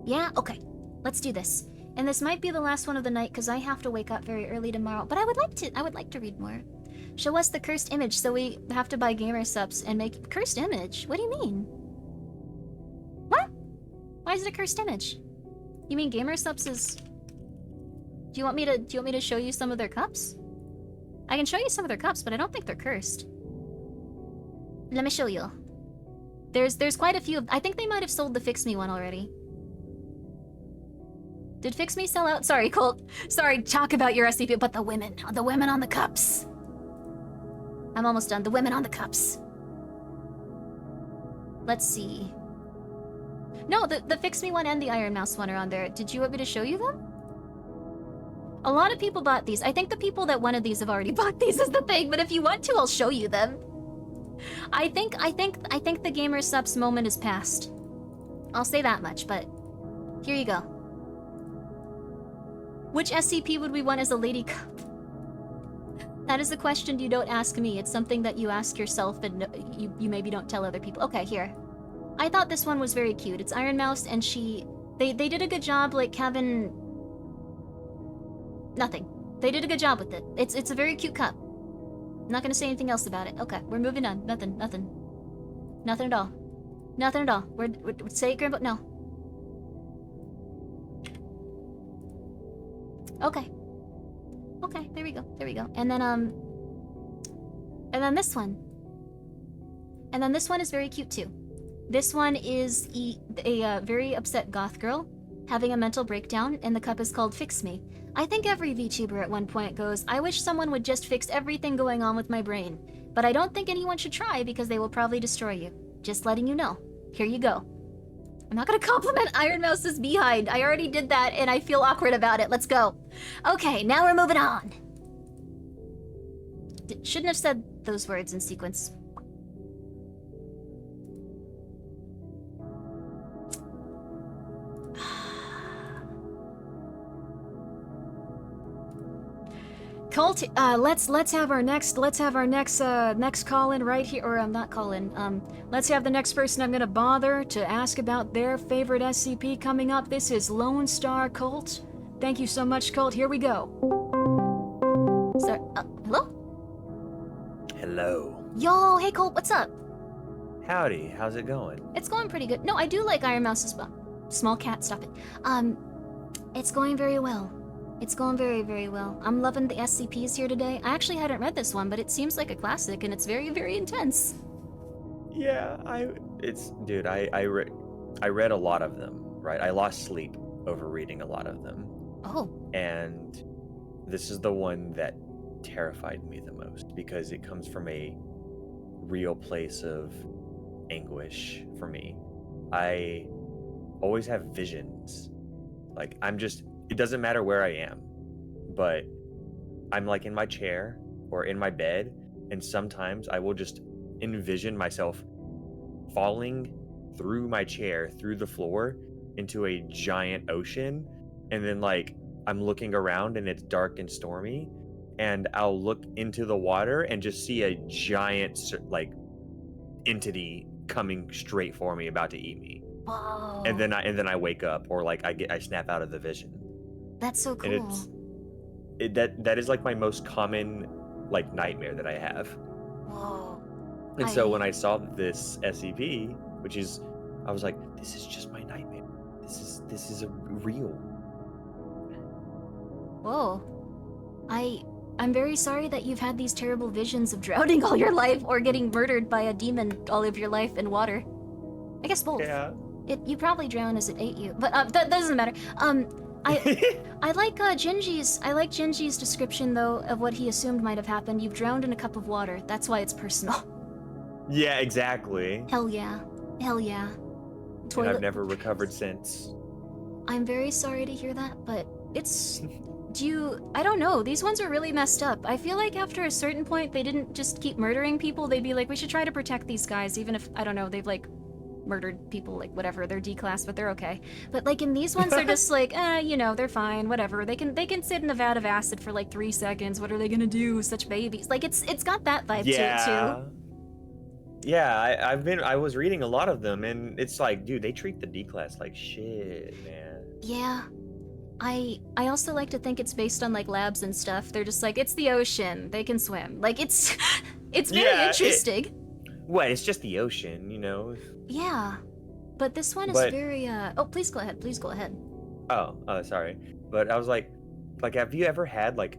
Yeah? Okay. Let's do this. And this might be the last one of the night because I have to wake up very early tomorrow, but I would like to read more. Show us the cursed image, so we have to buy gamer subs and make cursed image. What do you mean? What? Why is it a cursed image? You mean gamer subs is? Do you want me to show you some of their cups? I can show you some of their cups, but I don't think they're cursed. Let me show you. There's quite a few. I think they might have sold the Fix Me one already. Did Fix Me sell out? Sorry, Colt. Sorry, talk about your SCP, but the women on the cups. I'm almost done. The women on the cups. Let's see. No, the Fix Me one and the Iron Mouse one are on there. Did you want me to show you them? A lot of people bought these. I think the people that wanted these have already bought these is the thing, but if you want to, I'll show you them. I think the gamer subs moment is past. I'll say that much, but here you go. Which SCP would we want as a lady cup? That is a question you don't ask me. It's something that you ask yourself and you maybe don't tell other people. Okay, here. I thought this one was very cute. It's Iron Mouse and they did a good job, like Kevin. Nothing. They did a good job with it. It's a very cute cup. I'm not gonna say anything else about it. Okay, we're moving on. Nothing at all. Nothing at all. We're say it, Grimbo. No. Okay. Okay, there we go. And then this one. And then this one is very cute too. This one is a very upset goth girl having a mental breakdown, and the cup is called Fix Me. I think every VTuber at one point goes, I wish someone would just fix everything going on with my brain. But I don't think anyone should try because they will probably destroy you. Just letting you know. Here you go. I'm not gonna compliment Iron Mouse's behind. I already did that and I feel awkward about it. Let's go. Okay, now we're moving on. Shouldn't have said those words in sequence. Colt, let's have our next call in right here, or not call in. Let's have the next person I'm gonna bother to ask about their favorite SCP coming up. This is Lone Star Colt. Thank you so much, Colt. Here we go. Sorry, hello? Hello. Yo, hey Colt, what's up? Howdy, how's it going? It's going pretty good. No, I do like Iron Mouse's small cat, stop it. It's going very well. It's going very, very well. I'm loving the SCPs here today. I actually hadn't read this one, but it seems like a classic, and it's very, very intense. Yeah, I read a lot of them, right? I lost sleep over reading a lot of them. Oh. And this is the one that terrified me the most because it comes from a real place of anguish for me. I always have visions. Like, it doesn't matter where I am, but I'm like in my chair or in my bed, and sometimes I will just envision myself falling through my chair, through the floor, into a giant ocean, and then like I'm looking around and it's dark and stormy, and I'll look into the water and just see a giant like entity coming straight for me, about to eat me. Whoa. And then I wake up, or like I snap out of the vision. That's so cool. And that is like my most common like nightmare that I have. Whoa. And so when I saw this SCP, I was like, this is just my nightmare. This is a real. Whoa. I'm very sorry that you've had these terrible visions of drowning all your life or getting murdered by a demon all of your life in water. I guess both. Yeah. You probably drowned as it ate you, but that doesn't matter. I like Genji's description though of what he assumed might have happened. You've drowned in a cup of water. That's why it's personal. Yeah, exactly. Hell yeah. Hell yeah. And I've never recovered since. I'm very sorry to hear that, but it's... I don't know. These ones are really messed up. I feel like after a certain point, they didn't just keep murdering people. They'd be like, we should try to protect these guys, even if, I don't know, they've like murdered people, like whatever. They're D-class, but they're okay. But like in these ones, they're just like, you know, they're fine, whatever. They can sit in a vat of acid for like 3 seconds. What are they gonna do? Such babies. Like it's got that vibe to it too. Yeah, I was reading a lot of them, and it's like, dude, they treat the D-class like shit, man. Yeah. I also like to think it's based on like labs and stuff. They're just like, it's the ocean, they can swim. Like it's very interesting. It's just the ocean, you know? Yeah. But this one is very oh, please go ahead. Oh, sorry. But I was like have you ever had like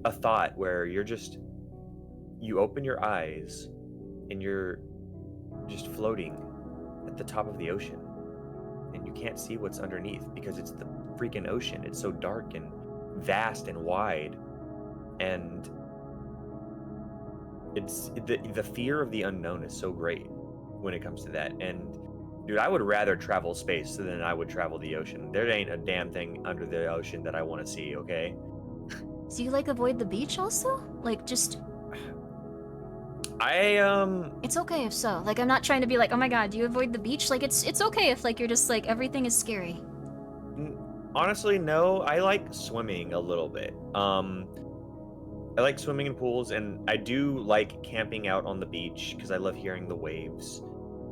a thought where you open your eyes and you're just floating at the top of the ocean, and you can't see what's underneath because it's the freaking ocean. It's so dark and vast and wide, and it's the fear of the unknown is so great when it comes to that. And dude, I would rather travel space than I would travel the ocean. There ain't a damn thing under the ocean that I want to see, okay? So you like avoid the beach also? Like just... It's okay if so. Like I'm not trying to be like, oh my god, do you avoid the beach? Like it's okay if like you're just like everything is scary. Honestly, no. I like swimming a little bit. I like swimming in pools, and I do like camping out on the beach because I love hearing the waves,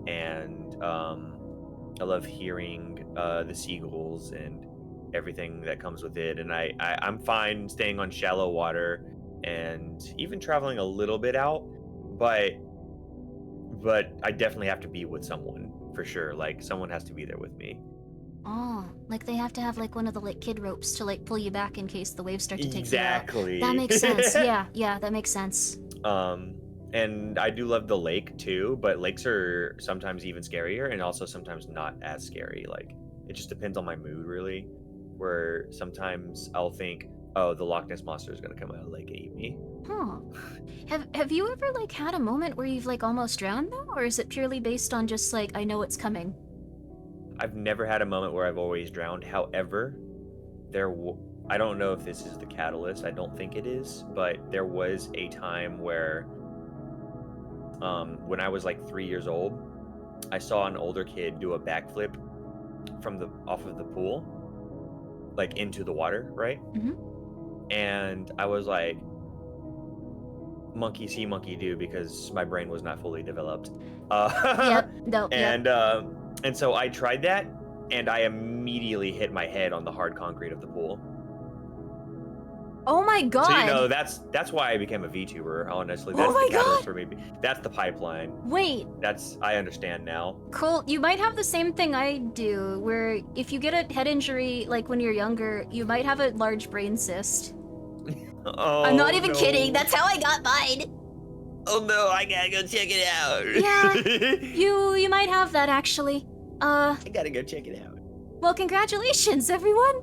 and I love hearing the seagulls and everything that comes with it. And I'm fine staying on shallow water and even traveling a little bit out. But I definitely have to be with someone for sure. Like someone has to be there with me. Oh, like they have to have like one of the like kid ropes to like pull you back in case the waves start to take you Exactly. out. That makes sense. Yeah, that makes sense. And I do love the lake too, but lakes are sometimes even scarier and also sometimes not as scary. Like it just depends on my mood really. Where sometimes I'll think, oh, the Loch Ness Monster is gonna come out of the lake and eat me. Huh. Have you ever like had a moment where you've like almost drowned though, or is it purely based on just like I know it's coming? I've never had a moment where I've always drowned. However, I don't know if this is the catalyst. I don't think it is, but there was a time where, when I was like 3 years old, I saw an older kid do a backflip off of the pool, like into the water, right? Mm-hmm. And I was like, monkey see, monkey do, because my brain was not fully developed. Yep. No. And so I tried that, and I immediately hit my head on the hard concrete of the pool. Oh my god! So you know that's why I became a VTuber. Honestly, that's the catalyst for me. That's the pipeline. Wait. I understand now. Cool. You might have the same thing I do, where if you get a head injury, like when you're younger, you might have a large brain cyst. Oh, I'm not even kidding. That's how I got mine. Oh no, I gotta go check it out. Yeah, you might have that actually. I gotta go check it out. Well, congratulations, everyone.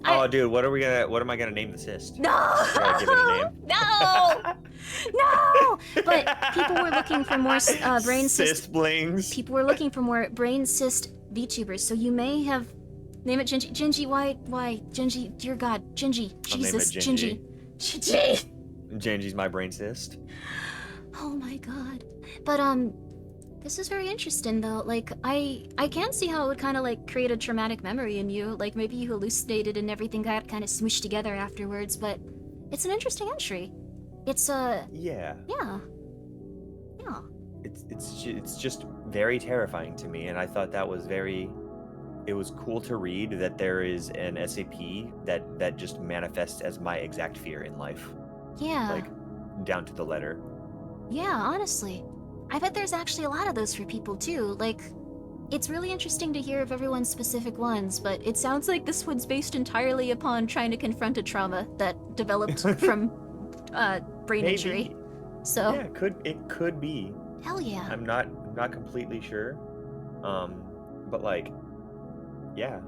Oh, dude, what am I gonna name the cyst? No. Should I give it a name? No. No. But people were looking for more brain cyst blings. People were looking for more brain cyst VTubers, so you may have name it Gingy. Gingy, why Gingy? Dear God, Gingy. Jesus, Gingy. Gingy. Gingy's my brain cyst. Oh my god. But this is very interesting though. Like I can see how it would kind of like create a traumatic memory in you. Like maybe you hallucinated and everything got kind of smooshed together afterwards, but it's an interesting entry. It's Yeah. yeah. Yeah. It's just very terrifying to me, and I thought that was very. It was cool to read that there is an SCP that just manifests as my exact fear in life, Yeah. like down to the letter. Yeah, honestly. I bet there's actually a lot of those for people too. Like, it's really interesting to hear of everyone's specific ones, but it sounds like this one's based entirely upon trying to confront a trauma that developed from brain injury. Maybe. So, Yeah, it could be. hell yeah. I'm not completely sure. But like, yeah,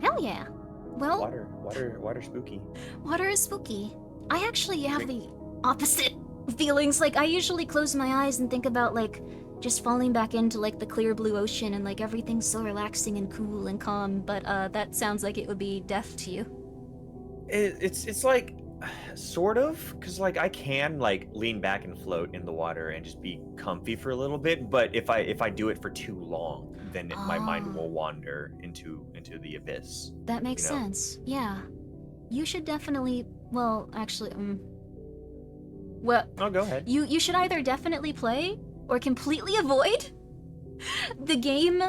Hell yeah. Well, water spooky. water is spooky. I actually have Drink- the opposite feelings. Like, I usually close my eyes and think about, like, just falling back into, like, the clear blue ocean and, like, everything's so relaxing and cool and calm, but that sounds like it would be death to you. It's like sort of, because like I can like lean back and float in the water and just be comfy for a little bit, but if I do it for too long, then my mind will wander into the abyss. That makes know? sense. Yeah. You should definitely, well, actually, well, Oh, go ahead. you should either definitely play or completely avoid the game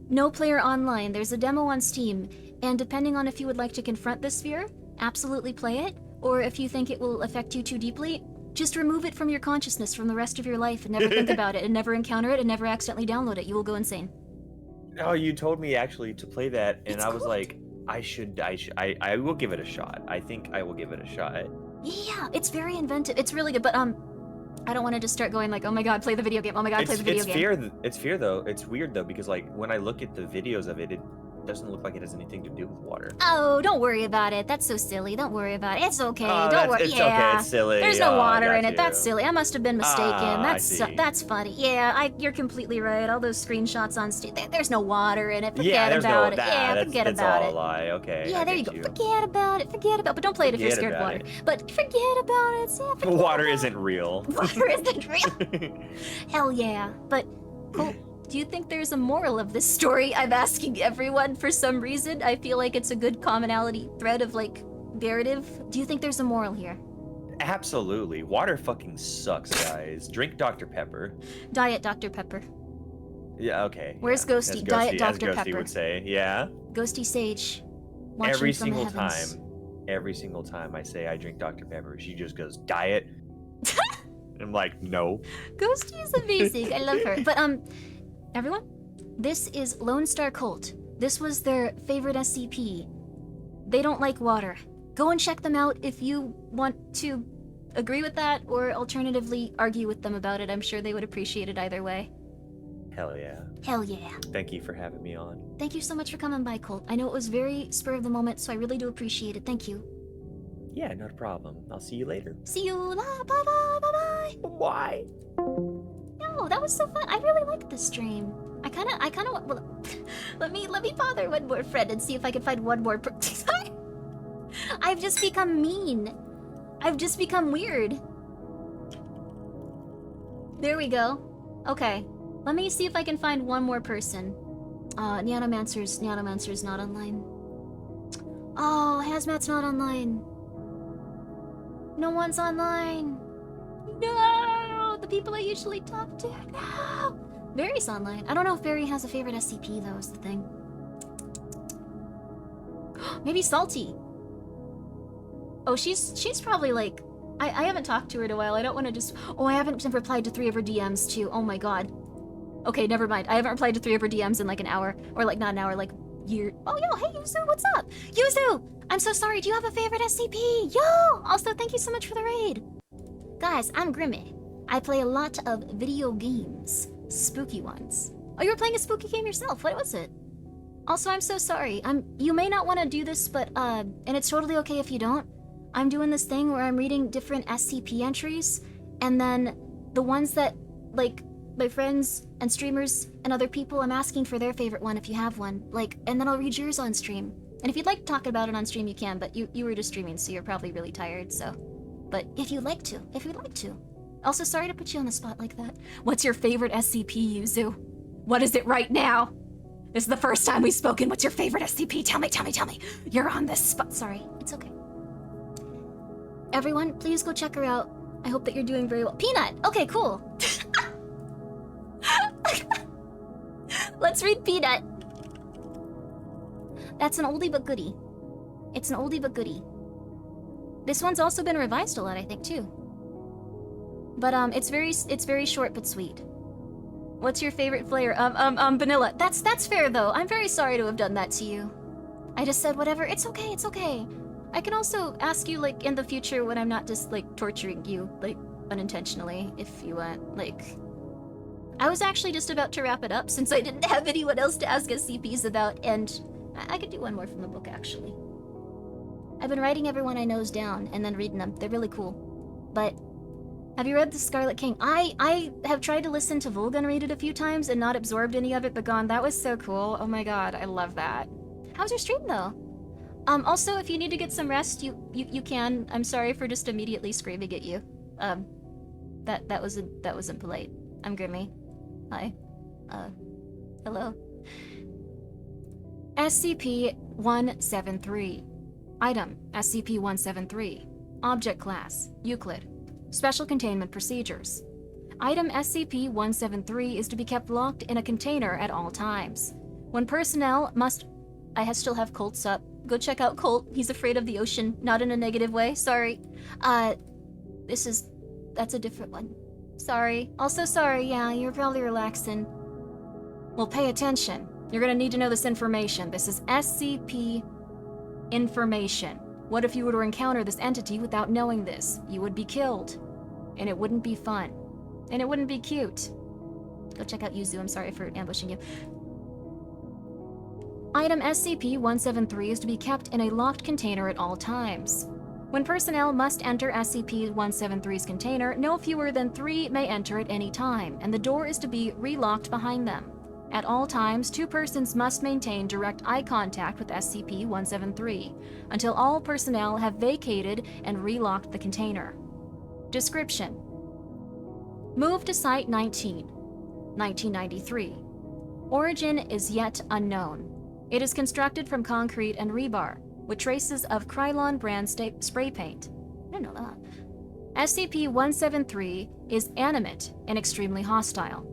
No Player Online. There's a demo on Steam, and depending on if you would like to confront this fear, absolutely play it, or if you think it will affect you too deeply, just remove it from your consciousness from the rest of your life and never think about it and never encounter it and never accidentally download it. You will go insane. Oh, you told me actually to play that, and It's I was cool. like, I will give it a shot. I think I will give it a shot. Yeah, it's very inventive. It's really good, but I don't want to just start going like, oh my god, play the video game. Oh my god, play the video game. It's fear though. It's weird though, because like when I look at the videos of it, it doesn't look like it has anything to do with water. Oh, don't worry about it. That's so silly. Don't worry about it. It's okay. Oh, Don't worry. It's Yeah. okay. It's silly. There's no Oh, I water got in it. you. That's silly. I must have been mistaken. I see. That's funny. Yeah, you're completely right. All those screenshots on Steam. There's no water in it. Forget Yeah, there's about no it. that. Yeah, that's, forget that's about all it. a lie. Okay. Yeah, I there you get go. Forget about it. Forget about it. But don't play it if you're Forget scared of about water. it. But forget about it. Yeah, forget Water about isn't real. it. Water isn't real. Hell yeah. But cool. Do you think there's a moral of this story? I'm asking everyone for some reason. I feel like it's a good commonality thread of like narrative. Do you think there's a moral here? Absolutely. Water fucking sucks, guys. Drink Dr. Pepper. Diet Dr. Pepper. Yeah, okay. Where's yeah. Ghosty? As Diet as Dr. Ghosty Pepper. would say. Yeah. Ghosty Sage. Watching Every from single the heavens. time. Every single time I say I drink Dr. Pepper, she just goes, diet. I'm like, no. Ghosty is amazing. I love her. But everyone, this is Lone Star Cult. This was their favorite SCP. They don't like water. Go and check them out if you want to agree with that, or alternatively argue with them about it. I'm sure they would appreciate it either way. Hell yeah. Hell yeah. Thank you for having me on. Thank you so much for coming by, Colt. I know it was very spur of the moment, so I really do appreciate it. Thank you. Yeah, not a problem. I'll see you later. See you. Bye bye. Bye bye. Bye. No, that was so fun. I really liked this stream. I kind of. Well, let me bother one more friend and see if I can find one more. I've just become mean. I've just become weird. There we go. Okay, let me see if I can find one more person. Neonomancer's not online. Oh, Hazmat's not online. No one's online. No, the people I usually talk to. No. Barry's online. I don't know if Barry has a favorite SCP though. Is the thing. Maybe Salty. Oh, she's probably like. I haven't talked to her in a while. I don't want to just. Oh, I haven't replied to 3 of her DMs too. Oh my god. Okay, never mind. I haven't replied to 3 of her DMs in like an hour, or like not an hour, like year. Oh yo, hey Yuzu, what's up? Yuzu, I'm so sorry. Do you have a favorite SCP? Yo. Also, thank you so much for the raid. Guys, I'm Grimmi. I play a lot of video games. Spooky ones. Oh, you were playing a spooky game yourself. What was it? Also, I'm so sorry. You may not want to do this, but and it's totally okay if you don't. I'm doing this thing where I'm reading different SCP entries, and then the ones that, like, my friends and streamers and other people, I'm asking for their favorite one if you have one. Like, and then I'll read yours on stream. And if you'd like to talk about it on stream, you can, but you were just streaming, so you're probably really tired, so. But if you'd like to. Also, sorry to put you on the spot like that. What's your favorite SCP, Yuzu? What is it right now? This is the first time we've spoken. What's your favorite SCP? Tell me, tell me, tell me. You're on this spot. Sorry, it's okay. Everyone, please go check her out. I hope that you're doing very well. Peanut! Okay, cool. Let's read Peanut. That's an oldie but goodie. It's an oldie but goodie. This one's also been revised a lot, I think, too. But it's very short but sweet. What's your favorite flavor? Vanilla. That's fair though. I'm very sorry to have done that to you. I just said whatever. It's okay. It's okay. I can also ask you like in the future when I'm not just like torturing you like unintentionally if you want. Like, I was actually just about to wrap it up since I didn't have anyone else to ask SCPs about, and I could do one more from the book actually. I've been writing everyone I know's down and then reading them. They're really cool. But have you read The Scarlet King? I have tried to listen to Volgun read it a few times and not absorbed any of it, but gone, that was so cool. Oh my god, I love that. How's your stream though? Also, if you need to get some rest, you can. I'm sorry for just immediately screaming at you. That wasn't polite. I'm Grimmi. Hi. Hello. SCP-173. Item, SCP-173. Object Class, Euclid. Special Containment Procedures. Item SCP-173 is to be kept locked in a container at all times. When personnel must... I still have Colt's up. Go check out Colt. He's afraid of the ocean. Not in a negative way. Sorry. That's a different one. Sorry. Also sorry, yeah, you're probably relaxing. Well, pay attention. You're gonna need to know this information. This is SCP information. What if you were to encounter this entity without knowing this? You would be killed. And it wouldn't be fun. And it wouldn't be cute. Go check out Yuzu, I'm sorry for ambushing you. Item SCP-173 is to be kept in a locked container at all times. When personnel must enter SCP-173's container, no fewer than 3 may enter at any time, and the door is to be relocked behind them. At all times, 2 persons must maintain direct eye contact with SCP-173 until all personnel have vacated and relocked the container. Description: Move to Site 19, 1993. Origin is yet unknown. It is constructed from concrete and rebar, with traces of Krylon brand spray paint. I didn't know that. SCP-173 is animate and extremely hostile.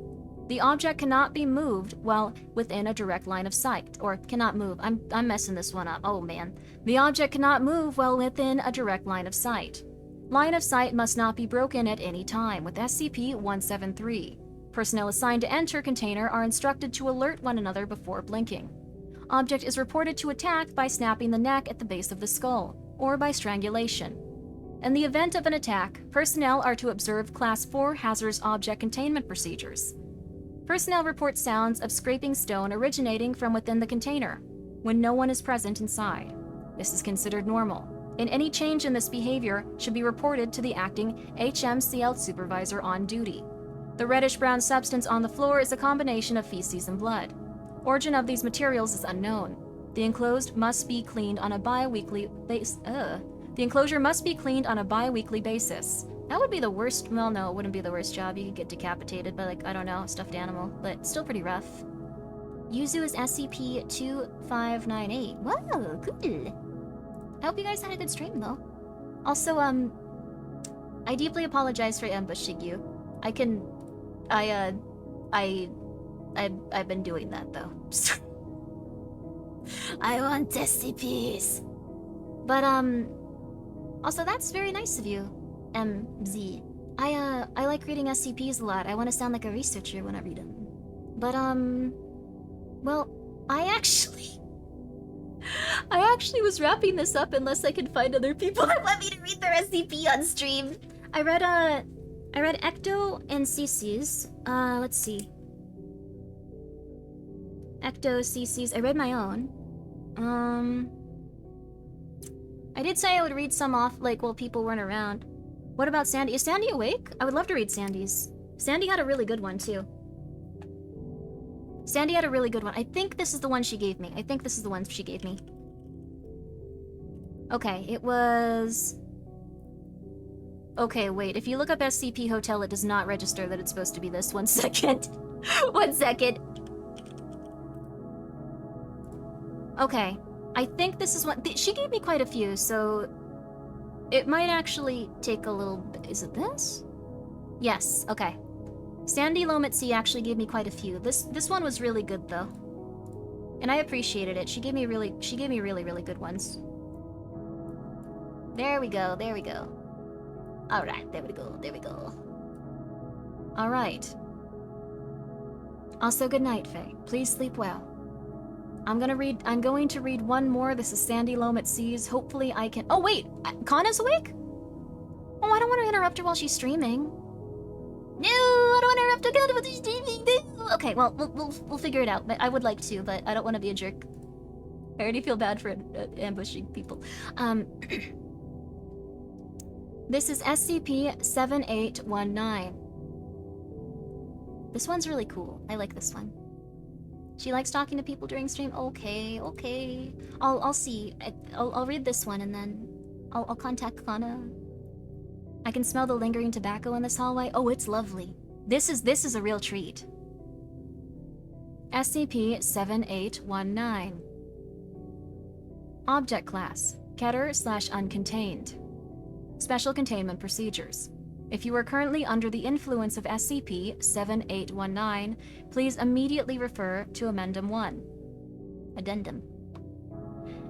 The object cannot be moved while within a direct line of sight, or cannot move. I'm messing this one up. Oh man. The object cannot move while within a direct line of sight. Line of sight must not be broken at any time with SCP-173. Personnel assigned to enter container are instructed to alert one another before blinking. Object is reported to attack by snapping the neck at the base of the skull, or by strangulation. In the event of an attack, personnel are to observe Class 4 hazardous object containment procedures. Personnel report sounds of scraping stone originating from within the container, when no one is present inside. This is considered normal, and any change in this behavior should be reported to the acting HMCL supervisor on duty. The reddish-brown substance on the floor is a combination of feces and blood. Origin of these materials is unknown. The enclosed must be cleaned on a bi-weekly basis. The enclosure must be cleaned on a bi-weekly basis. That would be the worst. Well, no, it wouldn't be the worst job. You could get decapitated by, like, I don't know, a stuffed animal, but still pretty rough. Yuzu is SCP-2598. Wow, cool. I hope you guys had a good stream, though. Also, I deeply apologize for ambushing you. I've been doing that, though. I want SCPs. But, also, that's very nice of you, MZ. I like reading SCPs a lot. I want to sound like a researcher when I read them. But, well, I actually was wrapping this up unless I could find other people that want me to read their SCP on stream. I read Ecto and Cece's. Let's see. Ecto, Cece's. I read my own. I did say I would read some off, like, while people weren't around. What about Sandy? Is Sandy awake? I would love to read Sandy's. Sandy had a really good one, too. Sandy had a really good one. I think this is the one she gave me. Okay, it was... Okay, wait. If you look up SCP Hotel, it does not register that it's supposed to be this. 1 second. 1 second. Okay. I think this is what... She gave me quite a few, so... It might actually take a little bit... Is it this? Yes, okay. Sandy Loam at Sea actually gave me quite a few. This one was really good, though. And I appreciated it. She gave me really, really good ones. There we go, there we go. Alright, there we go, there we go. Alright. Also, good night, Faye. Please sleep well. I'm going to read one more. This is Sandy Loam at Seas. Hopefully I can... Oh, wait! Kana's awake? Oh, I don't want to interrupt her while she's streaming. No, I don't want to interrupt her while she's streaming. No. Okay, well, we'll figure it out. But I would like to, but I don't want to be a jerk. I already feel bad for ambushing people. This is SCP-7819. This one's really cool. I like this one. She likes talking to people during stream. Okay, okay. I'll see. I'll read this one and then I'll contact Kana. I can smell the lingering tobacco in this hallway. Oh, it's lovely. This is a real treat. SCP-7819. Object Class: Keter/Uncontained. Special Containment Procedures. If you are currently under the influence of SCP-7819, please immediately refer to Amendum 1. Addendum.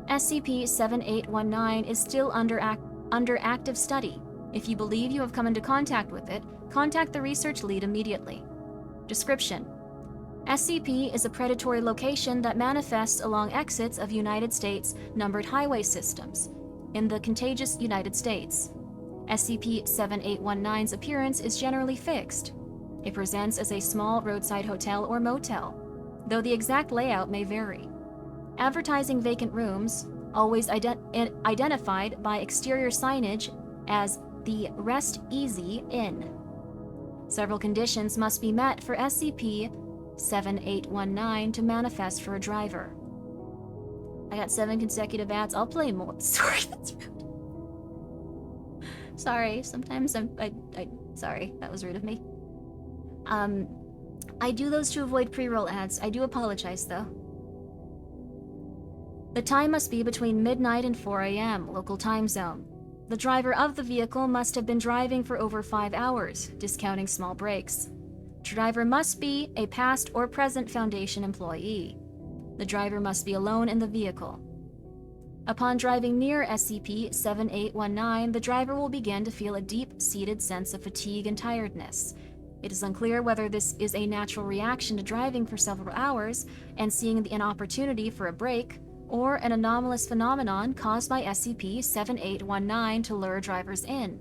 SCP-7819 is still under active study. If you believe you have come into contact with it, contact the research lead immediately. Description: SCP is a predatory location that manifests along exits of United States numbered highway systems in the contiguous United States. SCP-7819's appearance is generally fixed. It presents as a small roadside hotel or motel, though the exact layout may vary. Advertising vacant rooms, always identified by exterior signage as the Rest Easy Inn. Several conditions must be met for SCP-7819 to manifest for a driver. I got 7 consecutive ads. I'll play more. Sorry, that's rude. Sorry, sometimes sorry, that was rude of me. I do those to avoid pre-roll ads. I do apologize, though. The time must be between midnight and 4 a.m., local time zone. The driver of the vehicle must have been driving for over 5 hours, discounting small breaks. Driver must be a past or present Foundation employee. The driver must be alone in the vehicle. Upon driving near SCP-7819, the driver will begin to feel a deep-seated sense of fatigue and tiredness. It is unclear whether this is a natural reaction to driving for several hours and seeing an opportunity for a break, or an anomalous phenomenon caused by SCP-7819 to lure drivers in.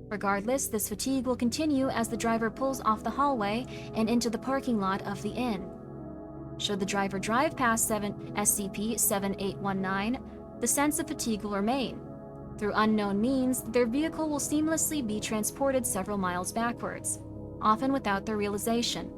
Regardless, this fatigue will continue as the driver pulls off the hallway and into the parking lot of the inn. Should the driver drive past SCP-7819, the sense of fatigue will remain. Through unknown means, their vehicle will seamlessly be transported several miles backwards, often without their realization.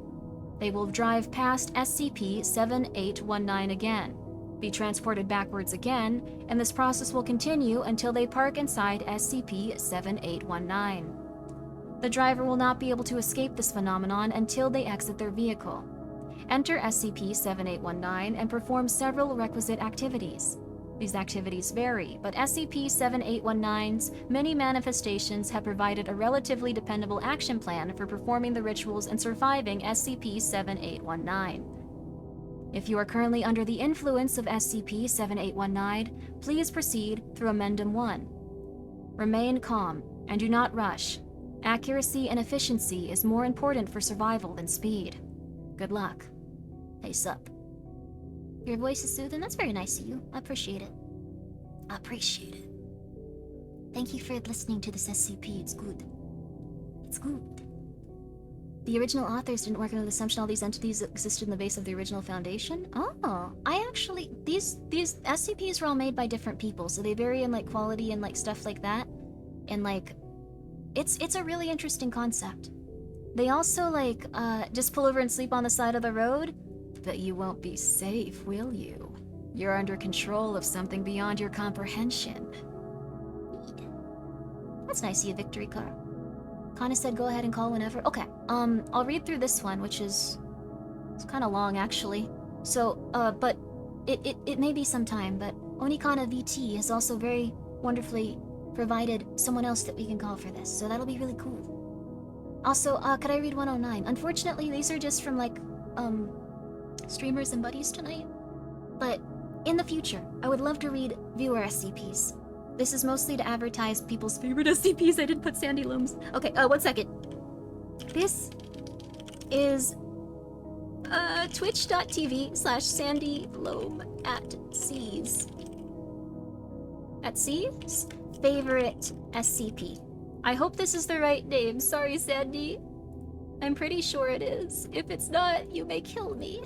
They will drive past SCP-7819 again, be transported backwards again, and this process will continue until they park inside SCP-7819. The driver will not be able to escape this phenomenon until they exit their vehicle. Enter SCP-7819 and perform several requisite activities. These activities vary, but SCP-7819's many manifestations have provided a relatively dependable action plan for performing the rituals and surviving SCP-7819. If you are currently under the influence of SCP-7819, please proceed through Amendum 1. Remain calm and do not rush. Accuracy and efficiency is more important for survival than speed. Good luck. Hey, sup. Your voice is soothing. That's very nice of you. I appreciate it. I appreciate it. Thank you for listening to this SCP. It's good. It's good. The original authors didn't work under the assumption all these entities existed in the base of the original Foundation? Oh, these SCPs were all made by different people, so they vary in, like, quality and, like, stuff like that. And, like, it's a really interesting concept. They also, like, just pull over and sleep on the side of the road? But you won't be safe, will you? You're under control of something beyond your comprehension. That's nice of you, Victory Car. Kana said go ahead and call whenever. Okay, I'll read through this one, which is... It's kind of long, actually. So, but it may be some time, but Onikana VT has also very wonderfully provided someone else that we can call for this, so that'll be really cool. Also, could I read 109? Unfortunately, these are just from, like, streamers and buddies tonight. But in the future, I would love to read viewer SCPs. This is mostly to advertise people's favorite SCPs. I didn't put Sandy Looms. Okay, 1 second. This is twitch.tv/sandyloam@seas. At Seas? Favorite SCP. I hope this is the right name. Sorry, Sandy. I'm pretty sure it is. If it's not, you may kill me.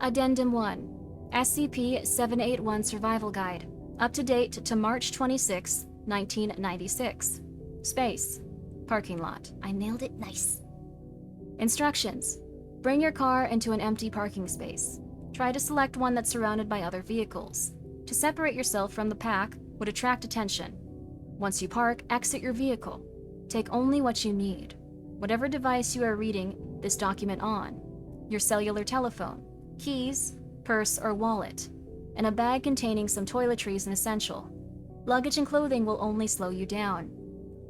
Addendum 1. SCP-781 Survival Guide. Up to date to March 26, 1996. Space. Parking lot. I nailed it. Nice. Instructions. Bring your car into an empty parking space. Try to select one that's surrounded by other vehicles. To separate yourself from the pack would attract attention. Once you park, exit your vehicle. Take only what you need. Whatever device you are reading this document on. Your cellular telephone, keys, purse or wallet, and a bag containing some toiletries and essential. Luggage and clothing will only slow you down.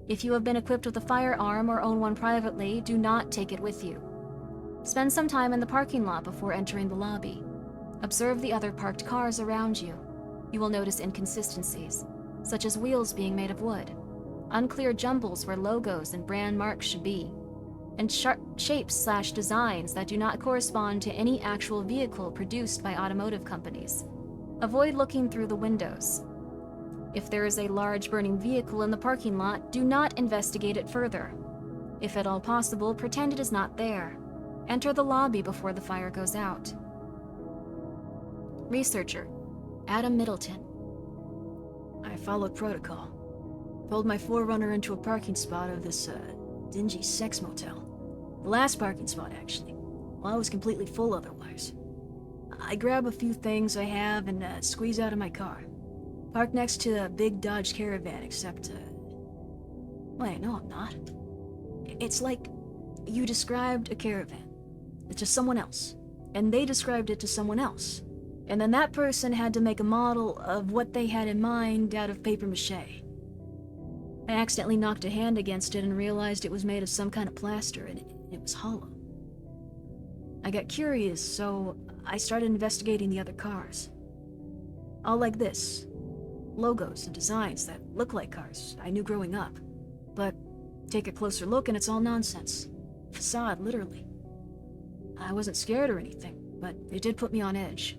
If you have been equipped with a firearm or own one privately, do not take it with you. Spend some time in the parking lot before entering the lobby. Observe the other parked cars around you. You will notice inconsistencies, such as wheels being made of wood, unclear jumbles where logos and brand marks should be, and shapes/designs that do not correspond to any actual vehicle produced by automotive companies. Avoid looking through the windows. If there is a large burning vehicle in the parking lot, do not investigate it further. If at all possible, pretend it is not there. Enter the lobby before the fire goes out. Researcher, Adam Middleton. I followed protocol. Pulled my Forerunner into a parking spot of this, dingy sex motel. The last parking spot, actually. Well, I was completely full otherwise. I grab a few things I have and squeeze out of my car. Park next to a big Dodge Caravan, except, wait, no, I'm not. It's like you described a caravan. It's just someone else. And they described it to someone else. And then that person had to make a model of what they had in mind out of paper mache. I accidentally knocked a hand against it and realized it was made of some kind of plaster and it was hollow. I got curious, so I started investigating the other cars. All like this. Logos and designs that look like cars I knew growing up. But take a closer look and it's all nonsense. Facade, literally. I wasn't scared or anything, but it did put me on edge.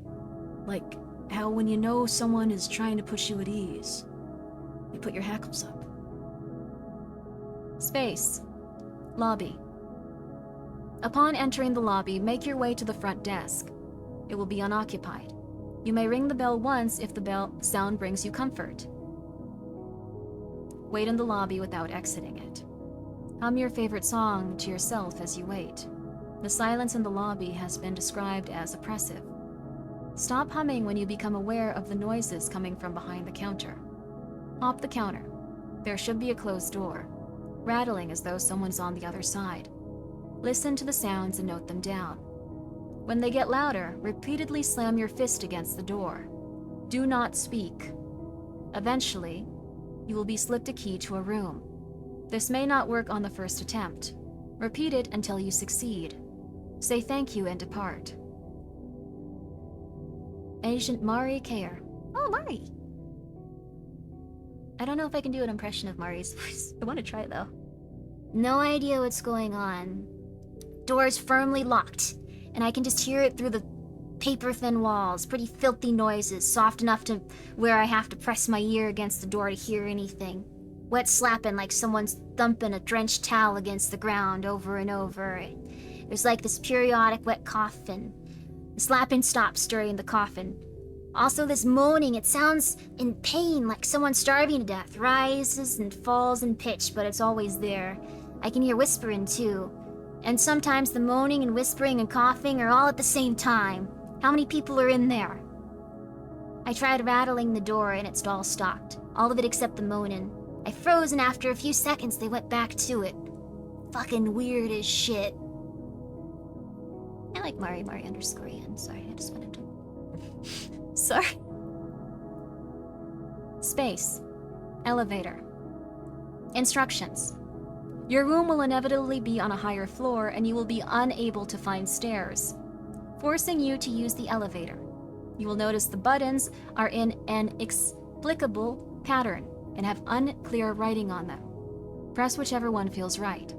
Like how when you know someone is trying to put you at ease, you put your hackles up. Space. Lobby. Upon entering the lobby, make your way to the front desk. It will be unoccupied. You may ring the bell once if the bell sound brings you comfort. Wait in the lobby without exiting it. Hum your favorite song to yourself as you wait. The silence in the lobby has been described as oppressive. Stop humming when you become aware of the noises coming from behind the counter. Hop the counter. There should be a closed door, rattling as though someone's on the other side. Listen to the sounds and note them down. When they get louder, repeatedly slam your fist against the door. Do not speak. Eventually, you will be slipped a key to a room. This may not work on the first attempt. Repeat it until you succeed. Say thank you and depart. Agent Mari Kayer. Oh, Mari. I don't know if I can do an impression of Mari's voice. I want to try it though. No idea what's going on. Door's firmly locked, and I can just hear it through the paper-thin walls. Pretty filthy noises, soft enough to where I have to press my ear against the door to hear anything. Wet slapping like someone's thumping a drenched towel against the ground over and over. There's like this periodic wet coughing. The slapping stops during the coughing. Also this moaning, it sounds in pain like someone starving to death. Rises and falls in pitch, but it's always there. I can hear whispering too. And sometimes the moaning and whispering and coughing are all at the same time. How many people are in there? I tried rattling the door and it's all stopped. All of it except the moaning. I froze and after a few seconds they went back to it. Fucking weird as shit. I like Mari underscore Ian. Sorry, I just wanted to... Sorry. Space. Elevator. Instructions. Your room will inevitably be on a higher floor and you will be unable to find stairs, forcing you to use the elevator. You will notice the buttons are in an inexplicable pattern and have unclear writing on them. Press whichever one feels right.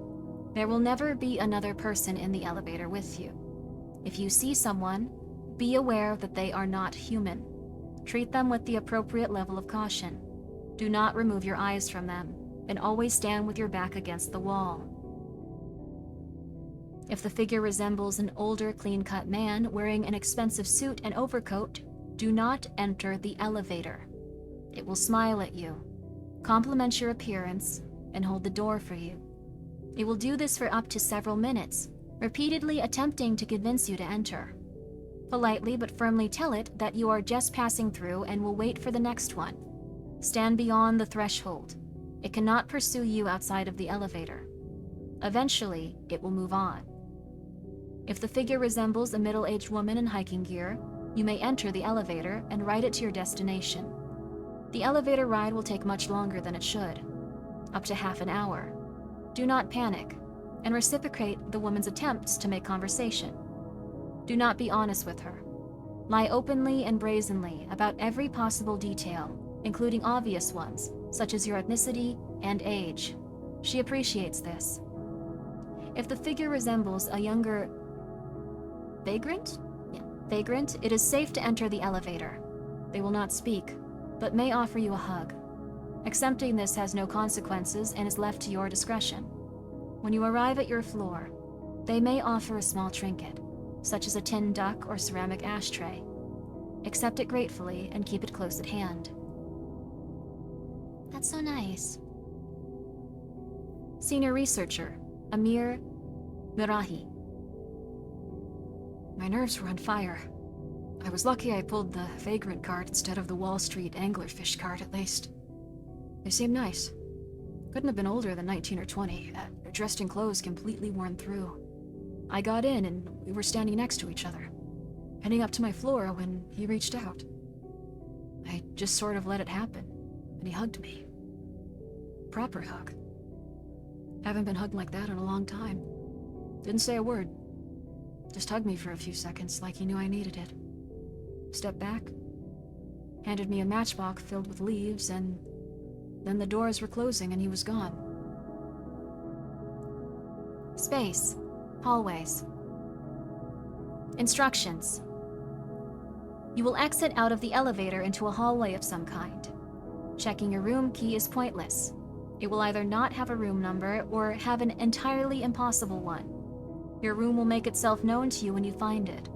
There will never be another person in the elevator with you. If you see someone, be aware that they are not human. Treat them with the appropriate level of caution. Do not remove your eyes from them, and always stand with your back against the wall. If the figure resembles an older, clean-cut man wearing an expensive suit and overcoat, do not enter the elevator. It will smile at you, compliment your appearance, and hold the door for you. It will do this for up to several minutes, repeatedly attempting to convince you to enter. Politely but firmly tell it that you are just passing through and will wait for the next one. Stand beyond the threshold. It cannot pursue you outside of the elevator. Eventually, it will move on. If the figure resembles a middle-aged woman in hiking gear, you may enter the elevator and ride it to your destination. The elevator ride will take much longer than it should, up to half an hour. Do not panic, and reciprocate the woman's attempts to make conversation. Do not be honest with her. Lie openly and brazenly about every possible detail, including obvious ones, such as your ethnicity and age. She appreciates this. If the figure resembles a younger vagrant, it is safe to enter the elevator. They will not speak, but may offer you a hug. Accepting this has no consequences and is left to your discretion. When you arrive at your floor, they may offer a small trinket, such as a tin duck or ceramic ashtray. Accept it gratefully and keep it close at hand. That's so nice. Senior Researcher, Amir Mirahi. My nerves were on fire. I was lucky I pulled the vagrant card instead of the Wall Street anglerfish card, at least. They seemed nice. Couldn't have been older than 19 or 20, dressed in clothes completely worn through. I got in and we were standing next to each other, heading up to my floor when he reached out. I just sort of let it happen, and he hugged me. Proper hug. Haven't been hugged like that in a long time. Didn't say a word. Just hugged me for a few seconds like he knew I needed it. Stepped back, handed me a matchbox filled with leaves, and then the doors were closing and he was gone. Space. Hallways. Instructions. You will exit out of the elevator into a hallway of some kind. Checking your room key is pointless. It will either not have a room number or have an entirely impossible one. Your room will make itself known to you when you find it.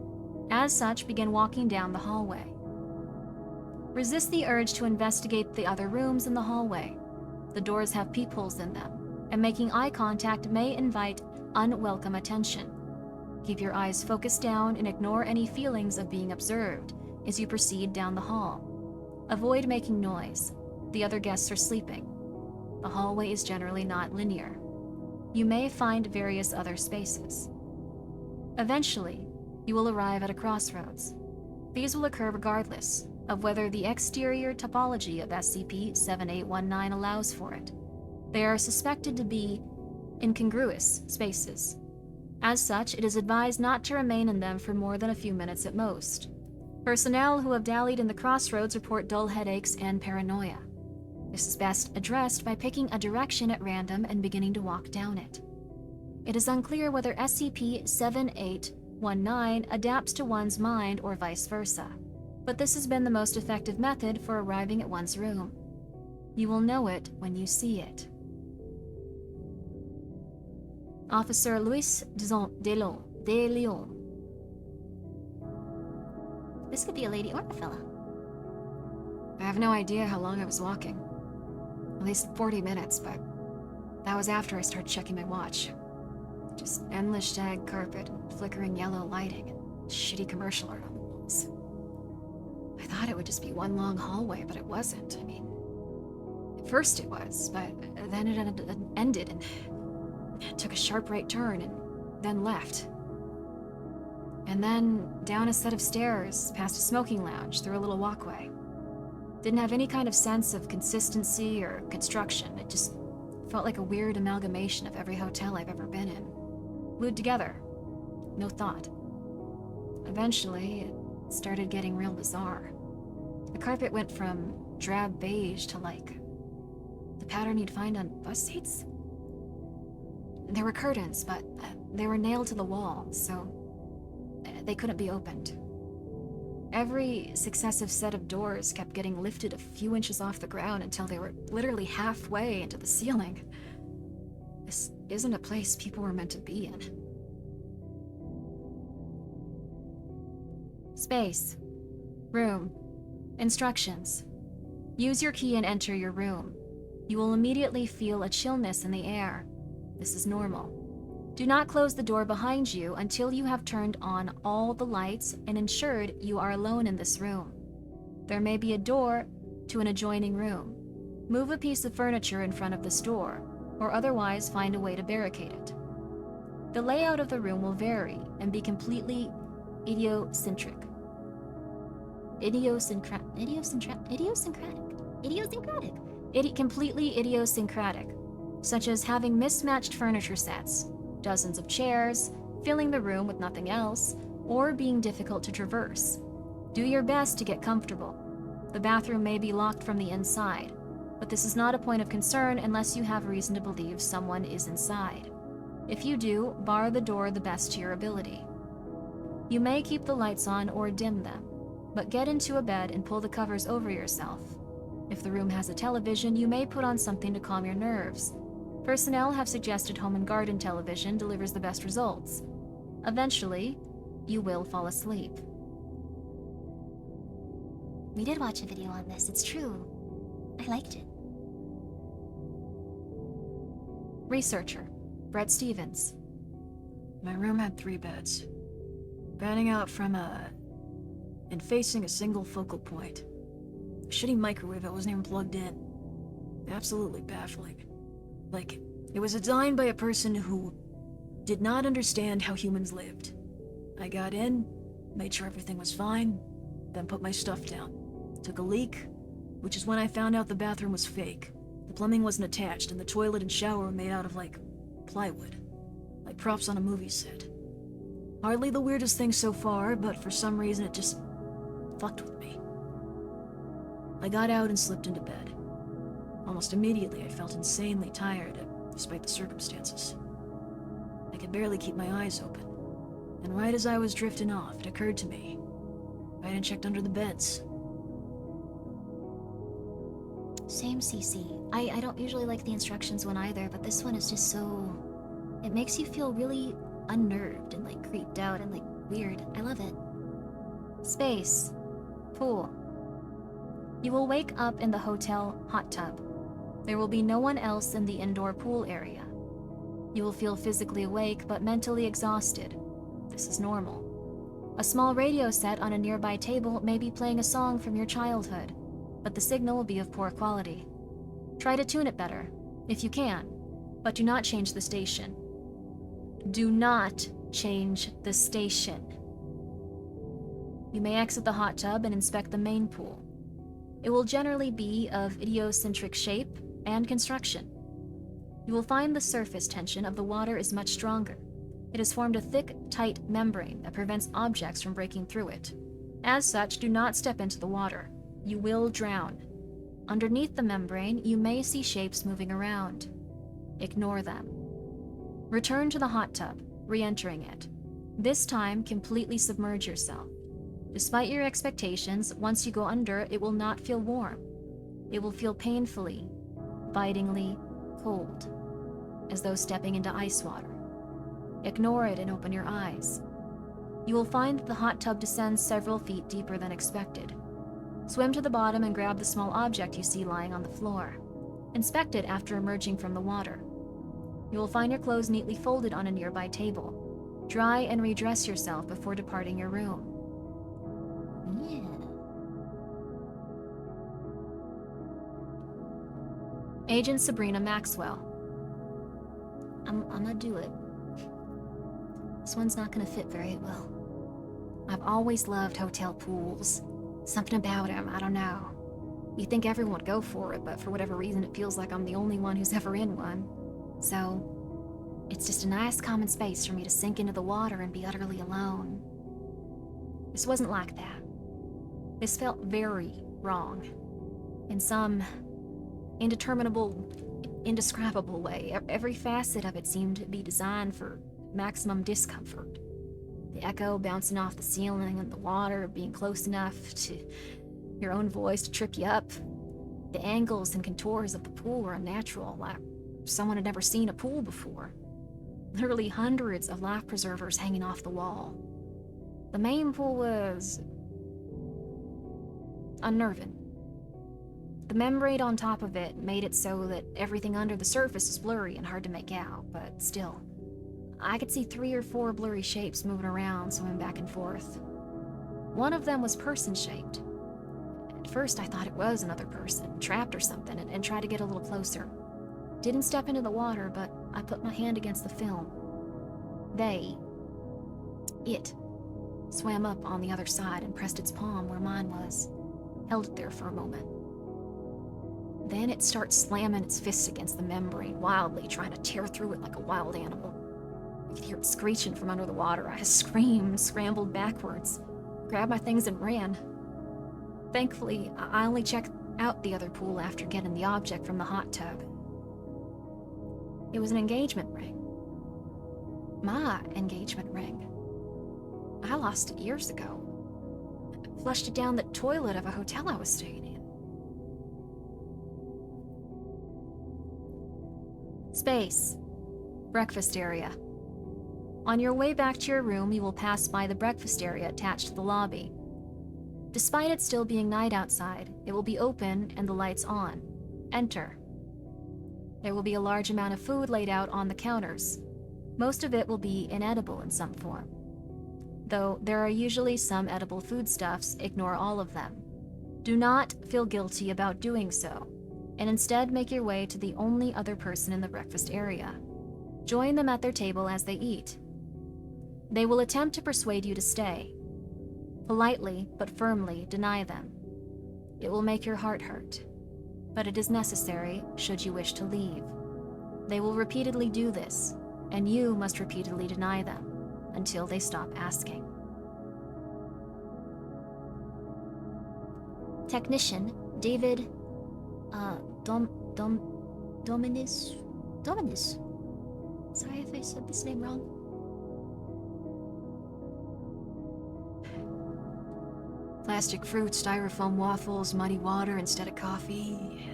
As such, begin walking down the hallway. Resist the urge to investigate the other rooms in the hallway. The doors have peepholes in them, and making eye contact may invite unwelcome attention. Keep your eyes focused down and ignore any feelings of being observed as you proceed down the hall. Avoid making noise. The other guests are sleeping. The hallway is generally not linear. You may find various other spaces. Eventually, you will arrive at a crossroads. These will occur regardless of whether the exterior topology of SCP-7819 allows for it. They are suspected to be incongruous spaces. As such, it is advised not to remain in them for more than a few minutes at most. Personnel who have dallied in the crossroads report dull headaches and paranoia. This is best addressed by picking a direction at random and beginning to walk down it. It is unclear whether SCP-7819 adapts to one's mind or vice versa, but this has been the most effective method for arriving at one's room. You will know it when you see it. Officer Luis de Leon. This could be a lady or a fella. I have no idea how long I was walking. At least 40 minutes, but that was after I started checking my watch. Just endless shag carpet and flickering yellow lighting and shitty commercial art on the walls. I thought it would just be one long hallway, but it wasn't. I mean, At first it was, but then it ended and took a sharp right turn and then left. And then down a set of stairs, past a smoking lounge, through a little walkway. Didn't have any kind of sense of consistency or construction. It just felt like a weird amalgamation of every hotel I've ever been in. Glued together. No thought. Eventually, it started getting real bizarre. The carpet went from drab beige to like the pattern you'd find on bus seats. There were curtains, but they were nailed to the wall, so they couldn't be opened. Every successive set of doors kept getting lifted a few inches off the ground until they were literally halfway into the ceiling. This isn't a place people were meant to be in. Space. Room. Instructions. Use your key and enter your room. You will immediately feel a chillness in the air. This is normal. Do not close the door behind you until you have turned on all the lights and ensured you are alone in this room. There may be a door to an adjoining room. Move a piece of furniture in front of this door, or otherwise find a way to barricade it. The layout of the room will vary and be completely idiosyncratic. Completely idiosyncratic, such as having mismatched furniture sets, dozens of chairs, filling the room with nothing else, or being difficult to traverse. Do your best to get comfortable. The bathroom may be locked from the inside, but this is not a point of concern unless you have reason to believe someone is inside. If you do, bar the door the best to your ability. You may keep the lights on or dim them, but get into a bed and pull the covers over yourself. If the room has a television, you may put on something to calm your nerves. Personnel have suggested home and garden television delivers the best results. Eventually, you will fall asleep. We did watch a video on this, it's true. I liked it. Researcher, Brett Stevens. My room had 3 beds, fanning out from and facing a single focal point. A shitty microwave that wasn't even plugged in. Absolutely baffling. Like, it was designed by a person who did not understand how humans lived. I got in, made sure everything was fine, then put my stuff down. Took a leak, which is when I found out the bathroom was fake. The plumbing wasn't attached, and the toilet and shower were made out of, like, plywood. Like props on a movie set. Hardly the weirdest thing so far, but for some reason it just fucked with me. I got out and slipped into bed. Almost immediately, I felt insanely tired, despite the circumstances. I could barely keep my eyes open. And right as I was drifting off, it occurred to me, I hadn't checked under the beds. Same, CC. I don't usually like the instructions one either, but this one is just so... It makes you feel really unnerved and, like, creeped out and, like, weird. I love it. Space. Pool. You will wake up in the hotel hot tub. There will be no one else in the indoor pool area. You will feel physically awake but mentally exhausted. This is normal. A small radio set on a nearby table may be playing a song from your childhood, but the signal will be of poor quality. Try to tune it better, if you can, but do not change the station. Do not change the station. You may exit the hot tub and inspect the main pool. It will generally be of idiosyncratic shape and construction. You will find the surface tension of the water is much stronger. It has formed a thick, tight membrane that prevents objects from breaking through it. As such, do not step into the water. You will drown. Underneath the membrane, you may see shapes moving around. Ignore them. Return to the hot tub, re-entering it. This time, completely submerge yourself. Despite your expectations, once you go under, it will not feel warm. It will feel painfully, bitingly cold, as though stepping into ice water. Ignore it and open your eyes. You will find that the hot tub descends several feet deeper than expected. Swim to the bottom and grab the small object you see lying on the floor. Inspect it after emerging from the water. You will find your clothes neatly folded on a nearby table. Dry and redress yourself before departing your room. Yeah. Agent Sabrina Maxwell. I'm gonna do it. This one's not gonna fit very well. I've always loved hotel pools. Something about them, I don't know. You think everyone would go for it, but for whatever reason it feels like I'm the only one who's ever in one. So, it's just a nice common space for me to sink into the water and be utterly alone. This wasn't like that. This felt very wrong. In some indeterminable, indescribable way. Every facet of it seemed to be designed for maximum discomfort. The echo bouncing off the ceiling and the water being close enough to your own voice to trip you up. The angles and contours of the pool were unnatural, like someone had never seen a pool before. Literally hundreds of life preservers hanging off the wall. The main pool was unnerving. The membrane on top of it made it so that everything under the surface is blurry and hard to make out, but still, I could see 3 or 4 blurry shapes moving around, swimming back and forth. One of them was person-shaped. At first I thought it was another person, trapped or something, and tried to get a little closer. Didn't step into the water, but I put my hand against the film. It, swam up on the other side and pressed its palm where mine was. Held it there for a moment. Then it starts slamming its fists against the membrane, wildly trying to tear through it like a wild animal. I could hear it screeching from under the water. I screamed, scrambled backwards, grabbed my things and ran. Thankfully, I only checked out the other pool after getting the object from the hot tub. It was an engagement ring. My engagement ring. I lost it years ago. I flushed it down the toilet of a hotel I was staying in. Space. Breakfast area. On your way back to your room, you will pass by the breakfast area attached to the lobby. Despite it still being night outside, it will be open and the lights on. Enter. There will be a large amount of food laid out on the counters. Most of it will be inedible in some form. Though there are usually some edible foodstuffs, ignore all of them. Do not feel guilty about doing so, and instead make your way to the only other person in the breakfast area. Join them at their table as they eat. They will attempt to persuade you to stay. Politely, but firmly, deny them. It will make your heart hurt, but it is necessary should you wish to leave. They will repeatedly do this, and you must repeatedly deny them until they stop asking. Technician, David, Dominus? Sorry if I said this name wrong. Plastic fruit, styrofoam waffles, muddy water instead of coffee.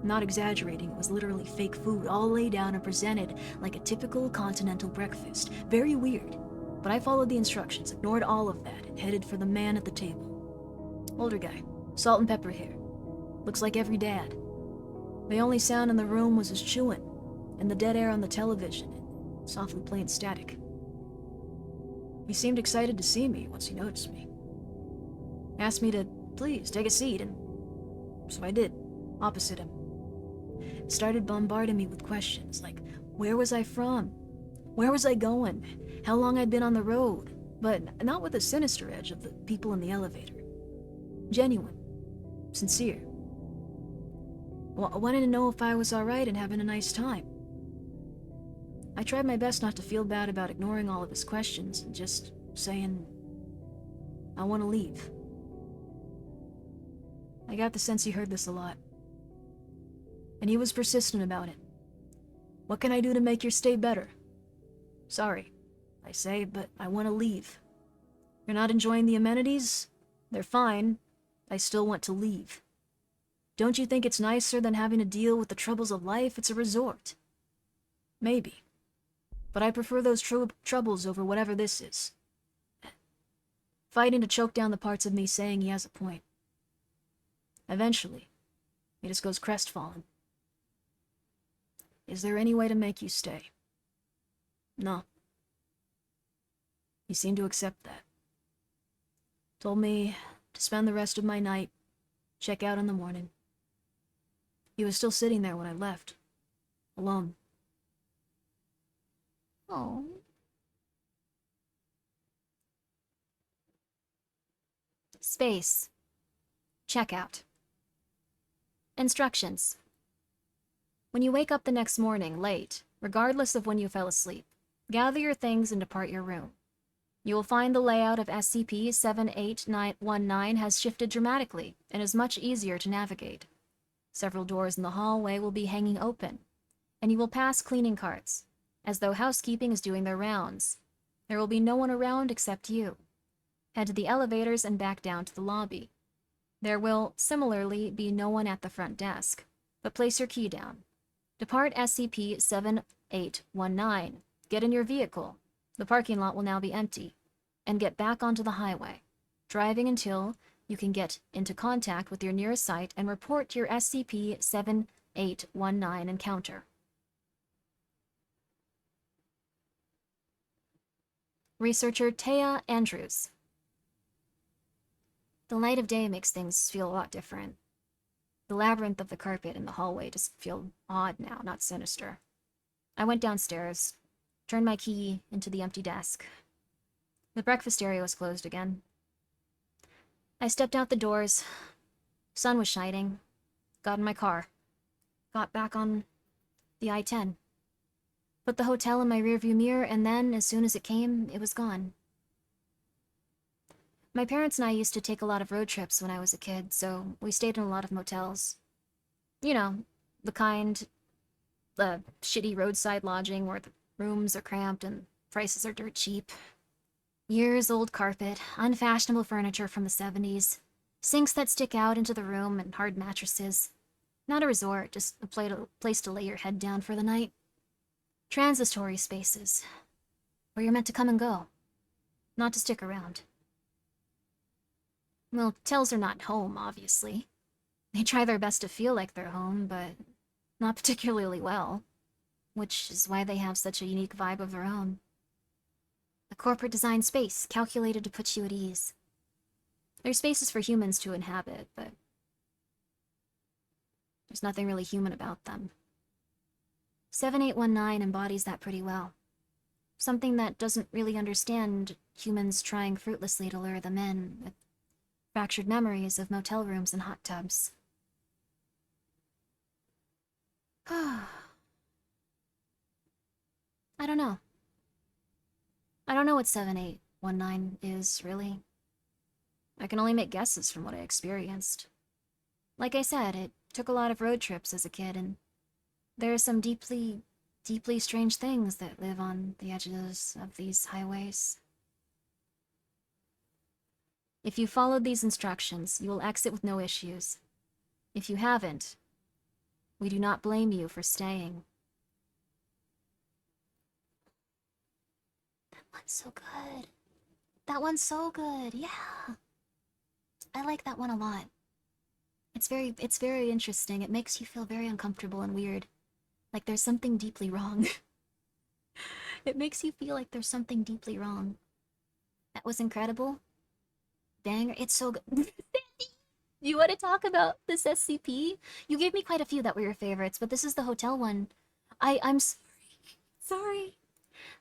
I'm not exaggerating, it was literally fake food, all laid out and presented like a typical continental breakfast. Very weird. But I followed the instructions, ignored all of that, and headed for the man at the table. Older guy, salt and pepper hair. Looks like every dad. The only sound in the room was his chewing, and the dead air on the television, and softly playing static. He seemed excited to see me once he noticed me. Asked me to please take a seat, and so I did, opposite him. Started bombarding me with questions like, where was I from? Where was I going? How long I'd been on the road? But not with the sinister edge of the people in the elevator. Genuine. Sincere. Well, I wanted to know if I was alright and having a nice time. I tried my best not to feel bad about ignoring all of his questions and just saying, I want to leave. I got the sense he heard this a lot. And he was persistent about it. What can I do to make your stay better? Sorry, I say, but I want to leave. You're not enjoying the amenities? They're fine. I still want to leave. Don't you think it's nicer than having to deal with the troubles of life? It's a resort. Maybe. But I prefer those troubles over whatever this is. Fighting to choke down the parts of me saying he has a point. Eventually, he just goes crestfallen. Is there any way to make you stay? No. He seemed to accept that. Told me to spend the rest of my night, check out in the morning. He was still sitting there when I left. Alone. Oh. Space. Checkout. Instructions. When you wake up the next morning late, regardless of when you fell asleep, gather your things and depart your room. You will find the layout of SCP-78919 has shifted dramatically and is much easier to navigate. Several doors in the hallway will be hanging open, and you will pass cleaning carts, as though housekeeping is doing their rounds. There will be no one around except you. Head to the elevators and back down to the lobby. There will, similarly, be no one at the front desk, but place your key down. Depart SCP-7819. Get in your vehicle. The parking lot will now be empty. And get back onto the highway, driving until you can get into contact with your nearest site and report your SCP-7819 encounter. Researcher Taya Andrews. The light of day makes things feel a lot different. The labyrinth of the carpet in the hallway just feel odd now, not sinister. I went downstairs, turned my key into the empty desk. The breakfast area was closed again. I stepped out the doors. Sun was shining. Got in my car. Got back on the I-10. Put the hotel in my rearview mirror, and then, as soon as it came, it was gone. My parents and I used to take a lot of road trips when I was a kid, so we stayed in a lot of motels. You know, the kind, shitty roadside lodging where the rooms are cramped and prices are dirt cheap. Years old carpet, unfashionable furniture from the 70s, sinks that stick out into the room, and hard mattresses. Not a resort, just a place to lay your head down for the night. Transitory spaces, where you're meant to come and go, not to stick around. Motels are not home, obviously. They try their best to feel like they're home, but not particularly well, which is why they have such a unique vibe of their own. A corporate design space calculated to put you at ease. There's spaces for humans to inhabit, but there's nothing really human about them. 7819 embodies that pretty well. Something that doesn't really understand humans trying fruitlessly to lure them in with fractured memories of motel rooms and hot tubs. I don't know. I don't know what 7819 is, really. I can only make guesses from what I experienced. Like I said, it took a lot of road trips as a kid, and there are some deeply, deeply strange things that live on the edges of these highways. If you followed these instructions, you will exit with no issues. If you haven't, we do not blame you for staying. That one's so good. That one's so good, yeah. I like that one a lot. It's very interesting. It makes you feel very uncomfortable and weird. Like there's something deeply wrong. It makes you feel like there's something deeply wrong. That was incredible. Banger. It's so good. You want to talk about this SCP? You gave me quite a few that were your favorites, but this is the hotel one. I'm sorry. Sorry.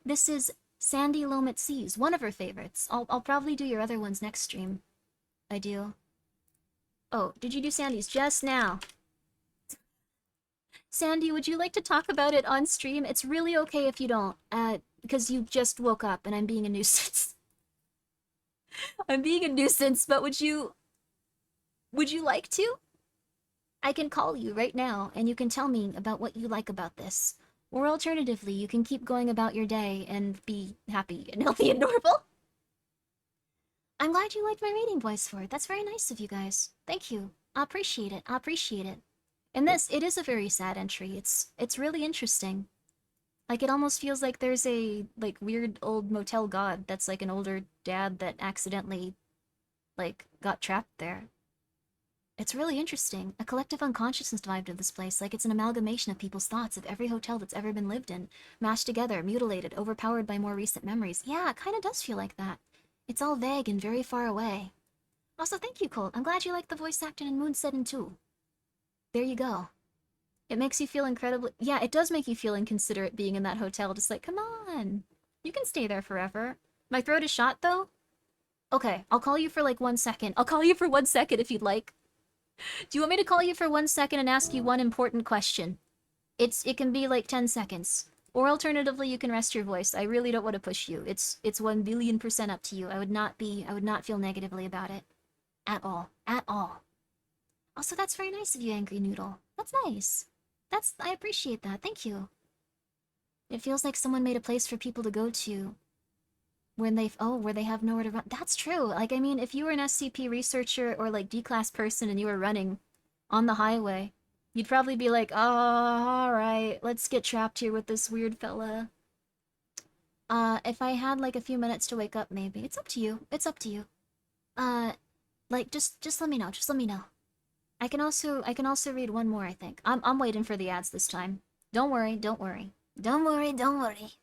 This is Sandy Lomet Seas, one of her favorites. I'll probably do your other ones next stream. I do. Oh, did you do Sandy's just now? Sandy, would you like to talk about it on stream? It's really okay if you don't, because you just woke up and I'm being a nuisance. I'm being a nuisance, but would you like to? I can call you right now, and you can tell me about what you like about this. Or alternatively, you can keep going about your day and be happy and healthy and normal. I'm glad you liked my reading voice for it. That's very nice of you guys. Thank you. I appreciate it. I appreciate it. And this, it is a very sad entry. It's really interesting. Like, it almost feels like there's a, like, weird old motel god that's, like, an older dad that accidentally, like, got trapped there. It's really interesting. A collective unconsciousness vibe to this place, like it's an amalgamation of people's thoughts of every hotel that's ever been lived in, mashed together, mutilated, overpowered by more recent memories. Yeah, it kind of does feel like that. It's all vague and very far away. Also, thank you, Colt. I'm glad you liked the voice acting in Moon Setting too. There you go. It makes you feel incredibly... Yeah, it does make you feel inconsiderate being in that hotel. Just like, come on. You can stay there forever. My throat is shot, though? Okay, I'll call you for like 1 second. I'll call you for 1 second if you'd like. Do you want me to call you for 1 second and ask you one important question? It can be like 10 seconds. Or alternatively, you can rest your voice. I really don't want to push you. It's 1,000,000,000% up to you. I would not feel negatively about it. At all. At all. Also, that's very nice of you, Angry Noodle. That's nice. I appreciate that. Thank you. It feels like someone made a place for people to go to when where they have nowhere to run. That's true. Like, I mean, if you were an SCP researcher or like D-class person and you were running on the highway, you'd probably be like, oh, alright, let's get trapped here with this weird fella. If I had like a few minutes to wake up, maybe. It's up to you. It's up to you. Like, just let me know. Just let me know. I can also read one more, I think. I'm waiting for the ads this time. Don't worry, don't worry. Don't worry, don't worry.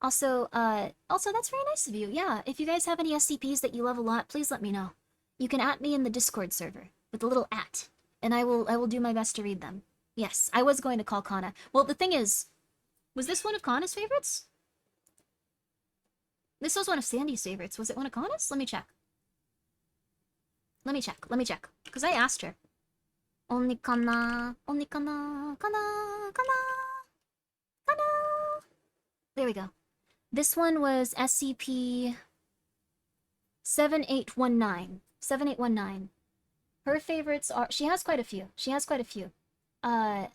Also, that's very nice of you. Yeah, if you guys have any SCPs that you love a lot, please let me know. You can @ me in the Discord server with the little @ and I will do my best to read them. Yes, I was going to call Kana. Well, the thing is, was this one of Kana's favorites? This was one of Sandy's favorites. Was it one of Kana's? Let me check. Let me check. Because I asked her. Only Kana. There we go. This one was SCP 7819. 7819. Her favorites are... She has quite a few. Her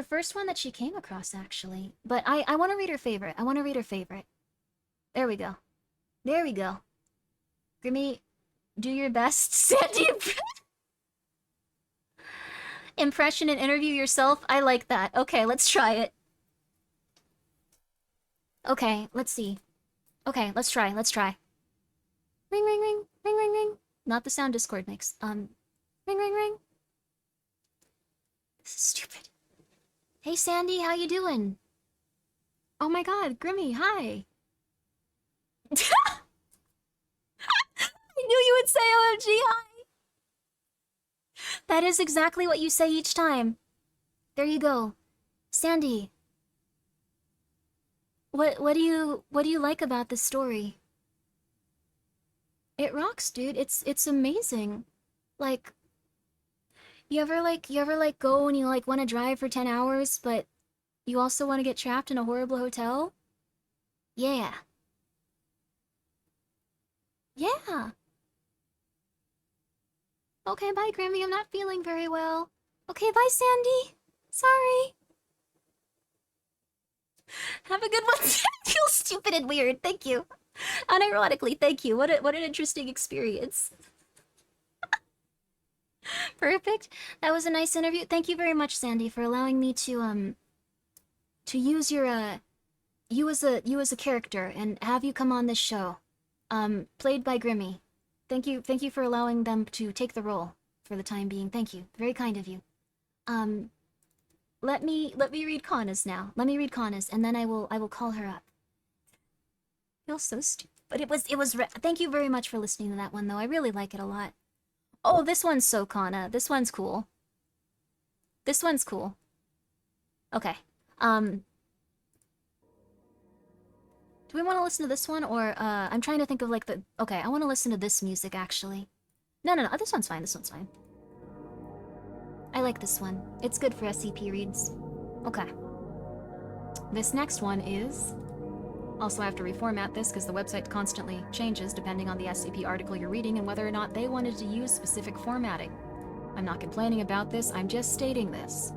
first one that she came across, actually. But I want to read her favorite. There we go. Grimmi, do your best, Sandy. Impression and interview yourself? I like that. Okay, let's try it. Okay, let's see. Okay, let's try. Ring, ring, ring. Ring, ring, ring. Not the sound Discord makes. Ring, ring, ring. This is stupid. Hey, Sandy, how you doing? Oh my god, Grimmi, hi. I knew you would say OMG, hi. That is exactly what you say each time. There you go. Sandy. What do you like about this story? It rocks, dude. It's amazing. Like, you ever go and you like want to drive for 10 hours, but you also want to get trapped in a horrible hotel? Yeah. Yeah. Okay, bye, Grimmi. I'm not feeling very well. Okay, bye, Sandy. Sorry. Have a good one. I feel stupid and weird. Thank you. Unironically, thank you. What an interesting experience. Perfect. That was a nice interview. Thank you very much, Sandy, for allowing me to use your you as a character and have you come on this show. Played by Grimmi. Thank you for allowing them to take the role for the time being. Thank you. Very kind of you. Let me read Kana's now. Let me read Kana's, and then I will call her up. I feel so stupid. But it was thank you very much for listening to that one, though. I really like it a lot. Oh, this one's so Kana. This one's cool. Okay. Do we want to listen to this one, or, I'm trying to think of, like, okay, I want to listen to this music, actually. No, this one's fine, I like this one. It's good for SCP reads. Okay. This next one is... Also, I have to reformat this, because the website constantly changes depending on the SCP article you're reading and whether or not they wanted to use specific formatting. I'm not complaining about this, I'm just stating this.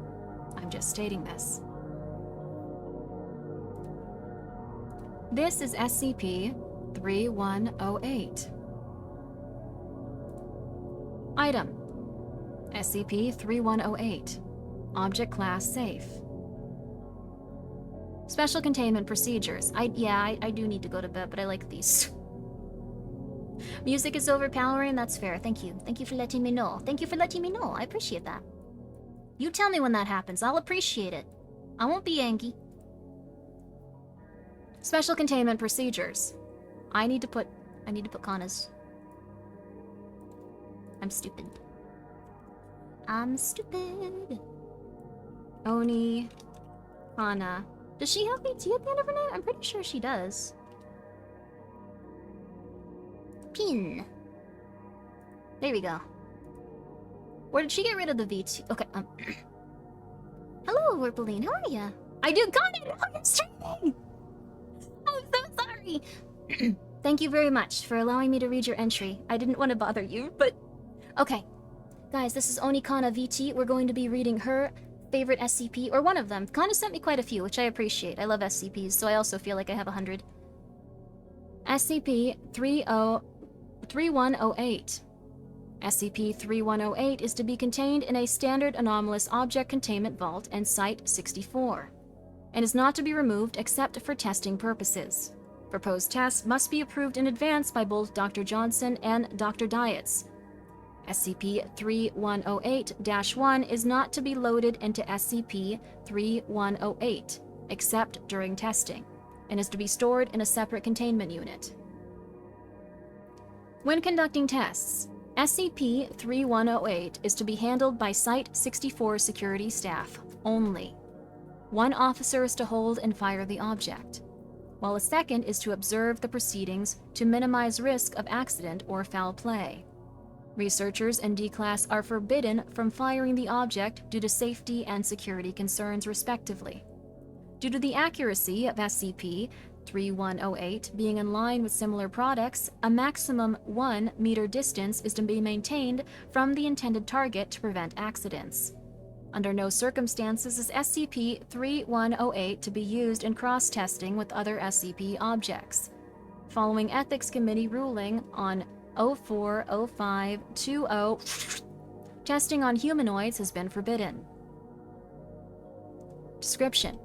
This is SCP-3108. Item: SCP-3108. Object Class Safe. Special Containment Procedures. I do need to go to bed, but I like these. Music is overpowering, that's fair. Thank you. Thank you for letting me know. I appreciate that. You tell me when that happens. I'll appreciate it. I won't be angry. Special Containment Procedures. I need to put Kana's. I'm stupid. Oni Kana. Does she have VT at the end of her name? I'm pretty sure she does. Pin. There we go. Or did she get rid of the VT? Okay, Hello, Werpeline, how are ya? I do Kana! I'm streaming! I'm so sorry! Thank you very much for allowing me to read your entry. I didn't want to bother you, but... Okay. Guys, this is Onikana VT. We're going to be reading her favorite SCP, or one of them. Kana sent me quite a few, which I appreciate. I love SCPs, so I also feel like I have 100. SCP-3108. SCP-3108 is to be contained in a standard anomalous object containment vault and Site-64, and is not to be removed except for testing purposes. Proposed tests must be approved in advance by both Dr. Johnson and Dr. Dietz. SCP-3108-1 is not to be loaded into SCP-3108, except during testing, and is to be stored in a separate containment unit. When conducting tests, SCP-3108 is to be handled by Site-64 security staff only. One officer is to hold and fire the object, while a second is to observe the proceedings to minimize risk of accident or foul play. Researchers and D-Class are forbidden from firing the object due to safety and security concerns, respectively. Due to the accuracy of SCP-3108 being in line with similar products, a maximum 1 meter distance is to be maintained from the intended target to prevent accidents. Under no circumstances is SCP-3108 to be used in cross-testing with other SCP objects. Following Ethics Committee ruling on 040520, testing on humanoids has been forbidden. Description: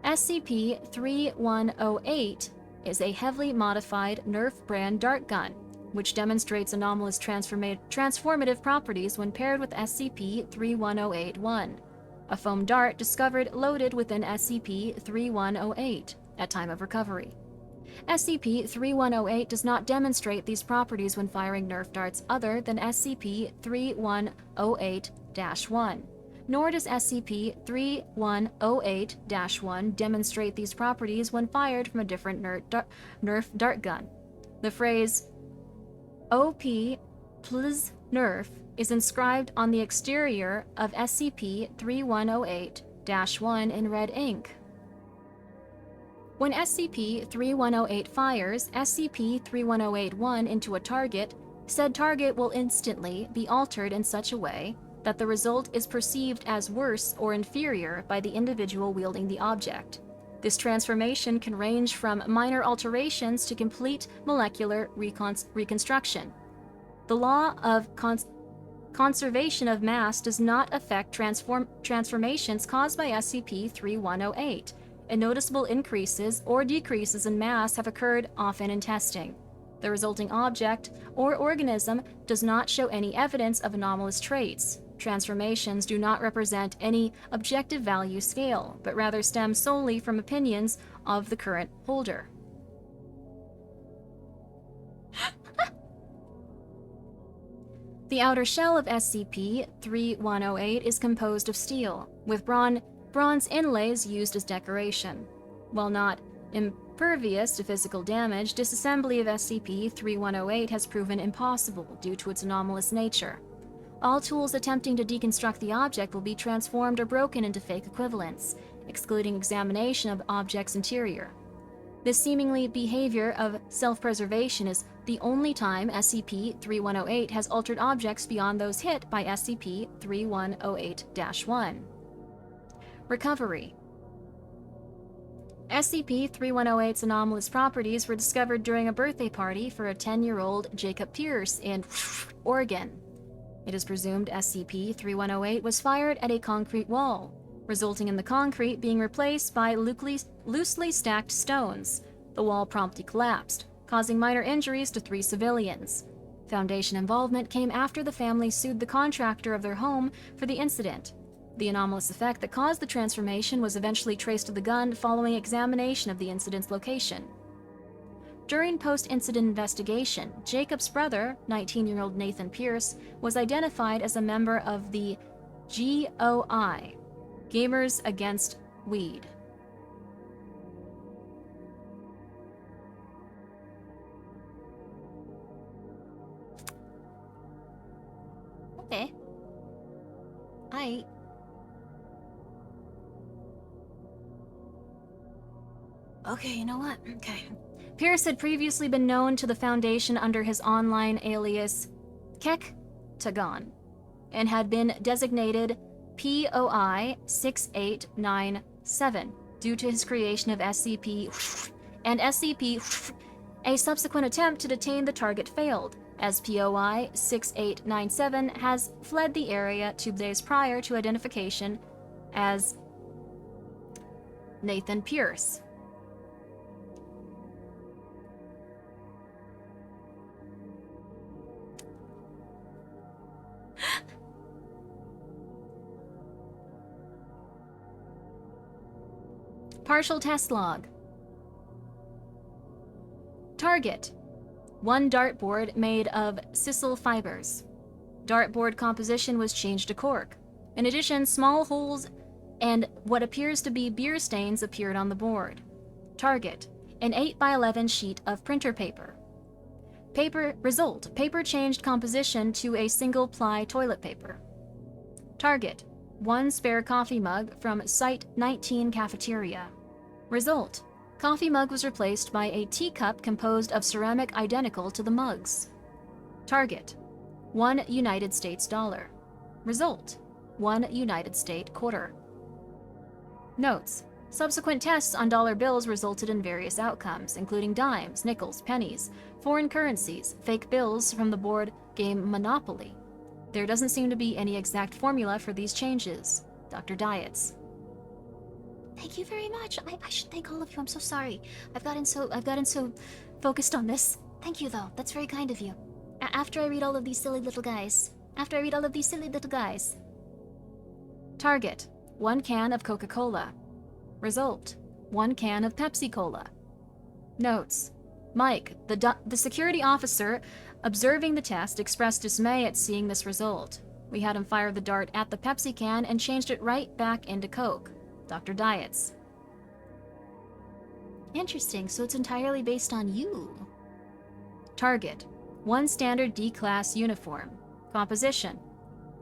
SCP-3108 is a heavily modified Nerf brand dart gun, which demonstrates anomalous transformative properties when paired with SCP-3108-1, a foam dart discovered loaded within SCP-3108 at time of recovery. SCP-3108 does not demonstrate these properties when firing Nerf darts other than SCP-3108-1, nor does SCP-3108-1 demonstrate these properties when fired from a different Nerf dart gun. The phrase OP Pls Nerf is inscribed on the exterior of SCP-3108-1 in red ink. When SCP-3108 fires SCP-3108-1 into a target, said target will instantly be altered in such a way that the result is perceived as worse or inferior by the individual wielding the object. This transformation can range from minor alterations to complete molecular reconstruction. The law of conservation of mass does not affect transformations caused by SCP-3108, and noticeable increases or decreases in mass have occurred often in testing. The resulting object or organism does not show any evidence of anomalous traits. Transformations do not represent any objective value scale, but rather stem solely from opinions of the current holder. The outer shell of SCP-3108 is composed of steel, with bronze inlays used as decoration. While not impervious to physical damage, disassembly of SCP-3108 has proven impossible due to its anomalous nature. All tools attempting to deconstruct the object will be transformed or broken into fake equivalents, excluding examination of the object's interior. This seemingly behavior of self-preservation is the only time SCP-3108 has altered objects beyond those hit by SCP-3108-1. Recovery. SCP-3108's anomalous properties were discovered during a birthday party for a 10-year-old Jacob Pierce in Oregon. It is presumed SCP-3108 was fired at a concrete wall, resulting in the concrete being replaced by loosely stacked stones. The wall promptly collapsed, causing minor injuries to 3 civilians. Foundation involvement came after the family sued the contractor of their home for the incident. The anomalous effect that caused the transformation was eventually traced to the gun following examination of the incident's location. During post-incident investigation, Jacob's brother, 19-year-old Nathan Pierce, was identified as a member of the GOI. Gamers Against Weed. Okay. Okay, you know what? Okay. Pierce had previously been known to the Foundation under his online alias Kek Tagon, and had been designated POI 6897 due to his creation of SCP and SCP. A subsequent attempt to detain the target failed, as POI 6897 has fled the area 2 days prior to identification as Nathan Pierce. Partial test log. Target: 1 dartboard made of sisal fibers. Dartboard composition was changed to cork. In addition, small holes and what appears to be beer stains appeared on the board. Target: an 8x11 sheet of printer paper. Result: paper changed composition to a single-ply toilet paper. Target: 1 spare coffee mug from Site 19 cafeteria. Result: coffee mug was replaced by a teacup composed of ceramic identical to the mugs. Target: 1 United States dollar. Result: 1 United States quarter. Notes: subsequent tests on dollar bills resulted in various outcomes, including dimes, nickels, pennies, foreign currencies, fake bills from the board game Monopoly. There doesn't seem to be any exact formula for these changes. Dr. Diets. Thank you very much. I should thank all of you. I'm so sorry. I've gotten so focused on this. Thank you, though. That's very kind of you. After I read all of these silly little guys. Target: 1 can of Coca-Cola. Result: 1 can of Pepsi-Cola. Notes: Mike, the security officer observing the test, expressed dismay at seeing this result. We had him fire the dart at the Pepsi can and changed it right back into Coke. Dr. Diets. Interesting. So it's entirely based on you. Target: 1 standard D-class uniform. Composition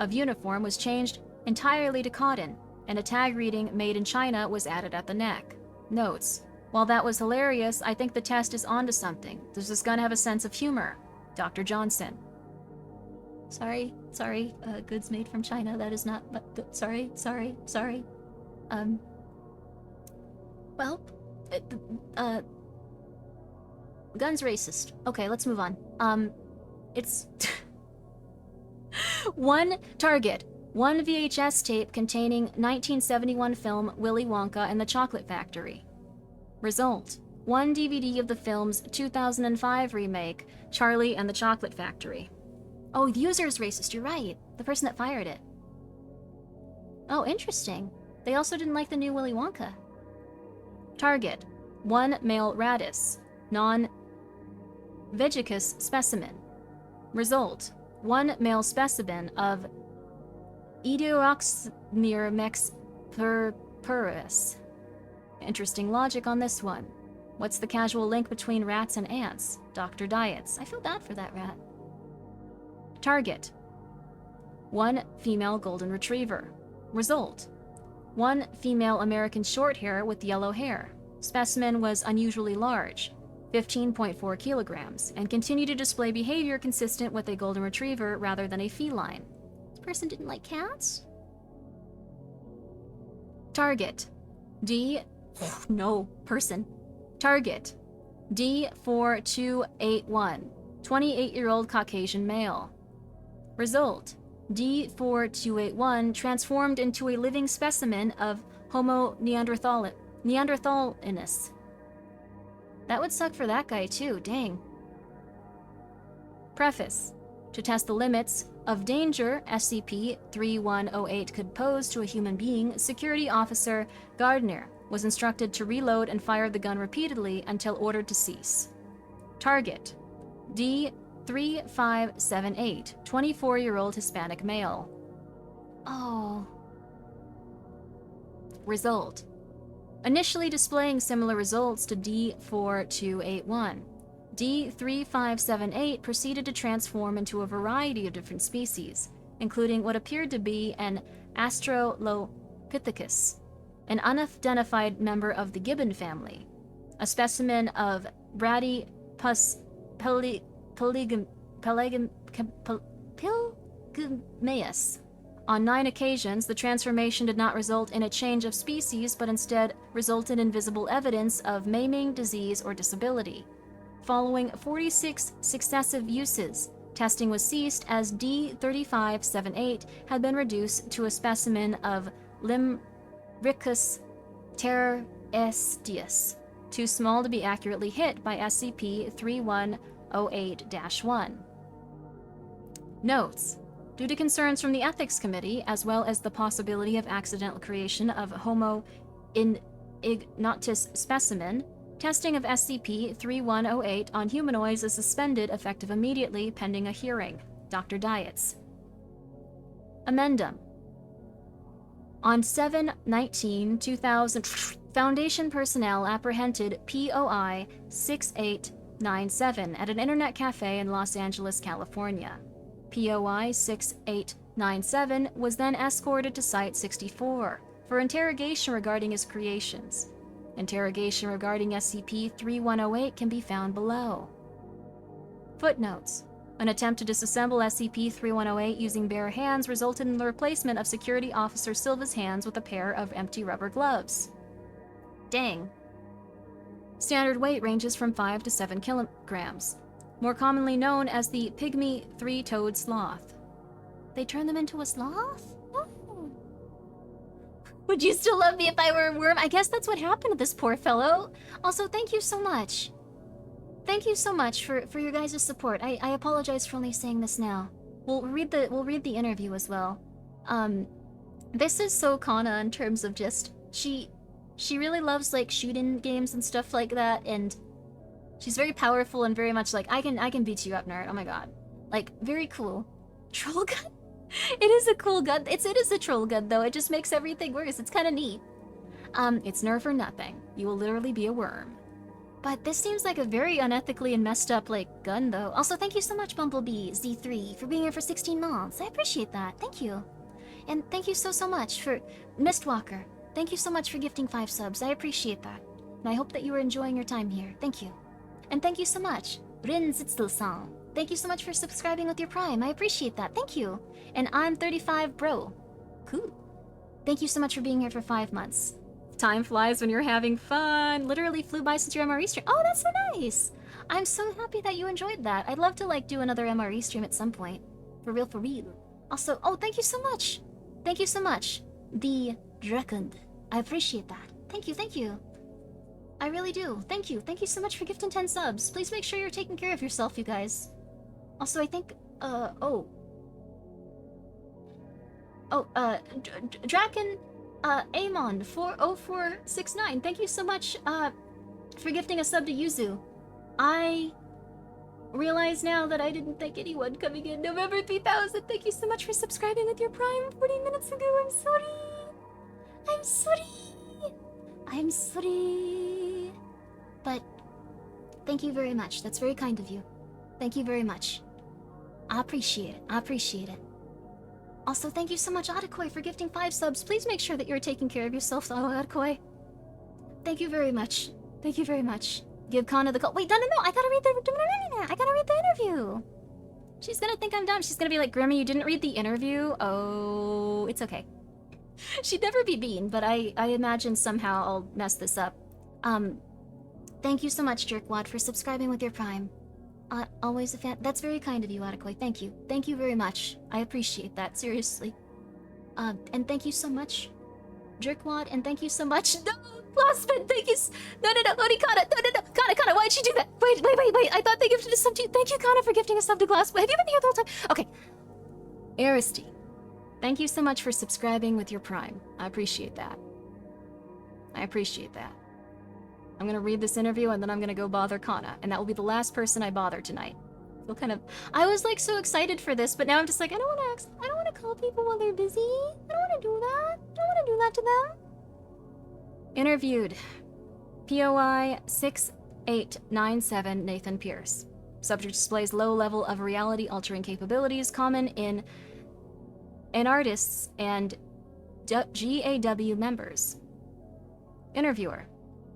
of uniform was changed entirely to cotton, and a tag reading "Made in China" was added at the neck. Notes: while that was hilarious, I think the test is onto something. Does this gun have a sense of humor? Dr. Johnson. Sorry. Goods made from China. That is not. Sorry. Well, gun's racist. Okay, let's move on. It's 1 target: 1 VHS tape containing 1971 film Willy Wonka and the Chocolate Factory. Result: 1 DVD of the film's 2005 remake Charlie and the Chocolate Factory. Oh, the user is racist. You're right. The person that fired it. Oh, interesting. They also didn't like the new Willy Wonka. Target: 1 male Radis, non-Vegicus specimen. Result: 1 male specimen of Edioxmyrmex purpurus. Interesting logic on this one. What's the casual link between rats and ants? Dr. Diets. I feel bad for that rat. Target: 1 female golden retriever. Result: 1 female American shorthair with yellow hair. Specimen was unusually large, 15.4 kilograms, and continued to display behavior consistent with a golden retriever rather than a feline. This person didn't like cats? Target: Target: D4281, 28-year-old Caucasian male. Result: D4281 transformed into a living specimen of Homo neanderthalensis. That would suck for that guy too, dang. Preface: to test the limits of danger SCP-3108 could pose to a human being, Security Officer Gardner was instructed to reload and fire the gun repeatedly until ordered to cease. Target: D3578, 24-year-old Hispanic male. Oh. Result. Initially displaying similar results to D4281. D3578 proceeded to transform into a variety of different species, including what appeared to be an Australopithecus, an unidentified member of the gibbon family, a specimen of Bradypus Pilgamaeus. On 9 occasions, the transformation did not result in a change of species, but instead resulted in visible evidence of maiming, disease, or disability. Following 46 successive uses, testing was ceased as D3578 had been reduced to a specimen of Limricus terrestius, too small to be accurately hit by SCP-3108-1. Notes. Due to concerns from the Ethics Committee, as well as the possibility of accidental creation of Homo ignotus specimen, testing of SCP-3108 on humanoids is suspended effective immediately pending a hearing. Dr. Dietz. Amendum. On 7/19/2000, Foundation personnel apprehended POI 6897 at an internet cafe in Los Angeles, California. POI 6897 was then escorted to Site 64 for interrogation regarding his creations. Interrogation regarding SCP-3108 can be found below. Footnotes. An attempt to disassemble SCP-3108 using bare hands resulted in the replacement of Security Officer Silva's hands with a pair of empty rubber gloves. Dang. Standard weight ranges from 5 to 7 kilograms. More commonly known as the pygmy three-toed sloth. They turn them into a sloth? Oh. Would you still love me if I were a worm? I guess that's what happened to this poor fellow. Also, thank you so much. Thank you so much for your guys' support. I apologize for only saying this now. We'll read the interview as well. This is so Kana in terms of just she really loves like shooting games and stuff like that, and she's very powerful and very much like, I can beat you up, nerd. Oh my god. Like, very cool. Troll gun? It is a cool gun. It is a troll gun, though. It just makes everything worse. It's kind of neat. It's nerf or nothing. You will literally be a worm. But this seems like a very unethically and messed up, like, gun, though. Also, thank you so much, Bumblebee Z3, for being here for 16 months. I appreciate that. Thank you. And thank you so much for Mistwalker. Thank you so much for gifting 5 subs. I appreciate that. And I hope that you are enjoying your time here. Thank you. And thank you so much, Rin Zitzel-san. Thank you so much for subscribing with your Prime. I appreciate that. Thank you. And I'm 35 bro. Cool. Thank you so much for being here for 5 months. Time flies when you're having fun. Literally flew by since your MRE stream. Oh, that's so nice. I'm so happy that you enjoyed that. I'd love to like do another MRE stream at some point. For real, for real. Also, oh, thank you so much. Thank you so much. The Drekund. I appreciate that. Thank you, thank you. I really do. Thank you. Thank you so much for gifting 10 subs. Please make sure you're taking care of yourself, you guys. Also, I think, Draken, Amon, 40469. Thank you so much, for gifting a sub to Yuzu. I realize now that I didn't thank anyone coming in November 3000. Thank you so much for subscribing with your Prime 40 minutes ago. I'm sorry. I'm sorry. I'm sorry. But thank you very much. That's very kind of you. Thank you very much. I appreciate it. I appreciate it. Also, thank you so much, Adekoi, for gifting 5 subs. Please make sure that you're taking care of yourself, Adekoi. Thank you very much. Thank you very much. Give Kana the call. Wait, no. I gotta read the interview. She's gonna think I'm dumb. She's gonna be like, Grimmi, you didn't read the interview? Oh, it's okay. She'd never be mean, but I imagine somehow I'll mess this up. Thank you so much, Jerkwad, for subscribing with your Prime. Always a fan. That's very kind of you, Adekoi. Thank you. Thank you very much. I appreciate that, seriously. And thank you so much, Jerkwad, and thank you so much. No! Lospin, thank you. No, Oni Kana. No. Kana, why'd you do that? Wait. I thought they gifted a sub to you. Thank you, Kana, for gifting a sub to Glass. Have you been here the whole time? Okay. Aristi, thank you so much for subscribing with your Prime. I appreciate that. I'm gonna read this interview and then I'm gonna go bother Kana, and that will be the last person I bother tonight. feel kind of. I was like so excited for this, but now I'm just like, I don't want to call people while they're busy. I don't want to do that. I don't want to do that to them. Interviewed. POI 6897 Nathan Pierce. Subject displays low level of reality altering capabilities common in artists and GAW members. Interviewer.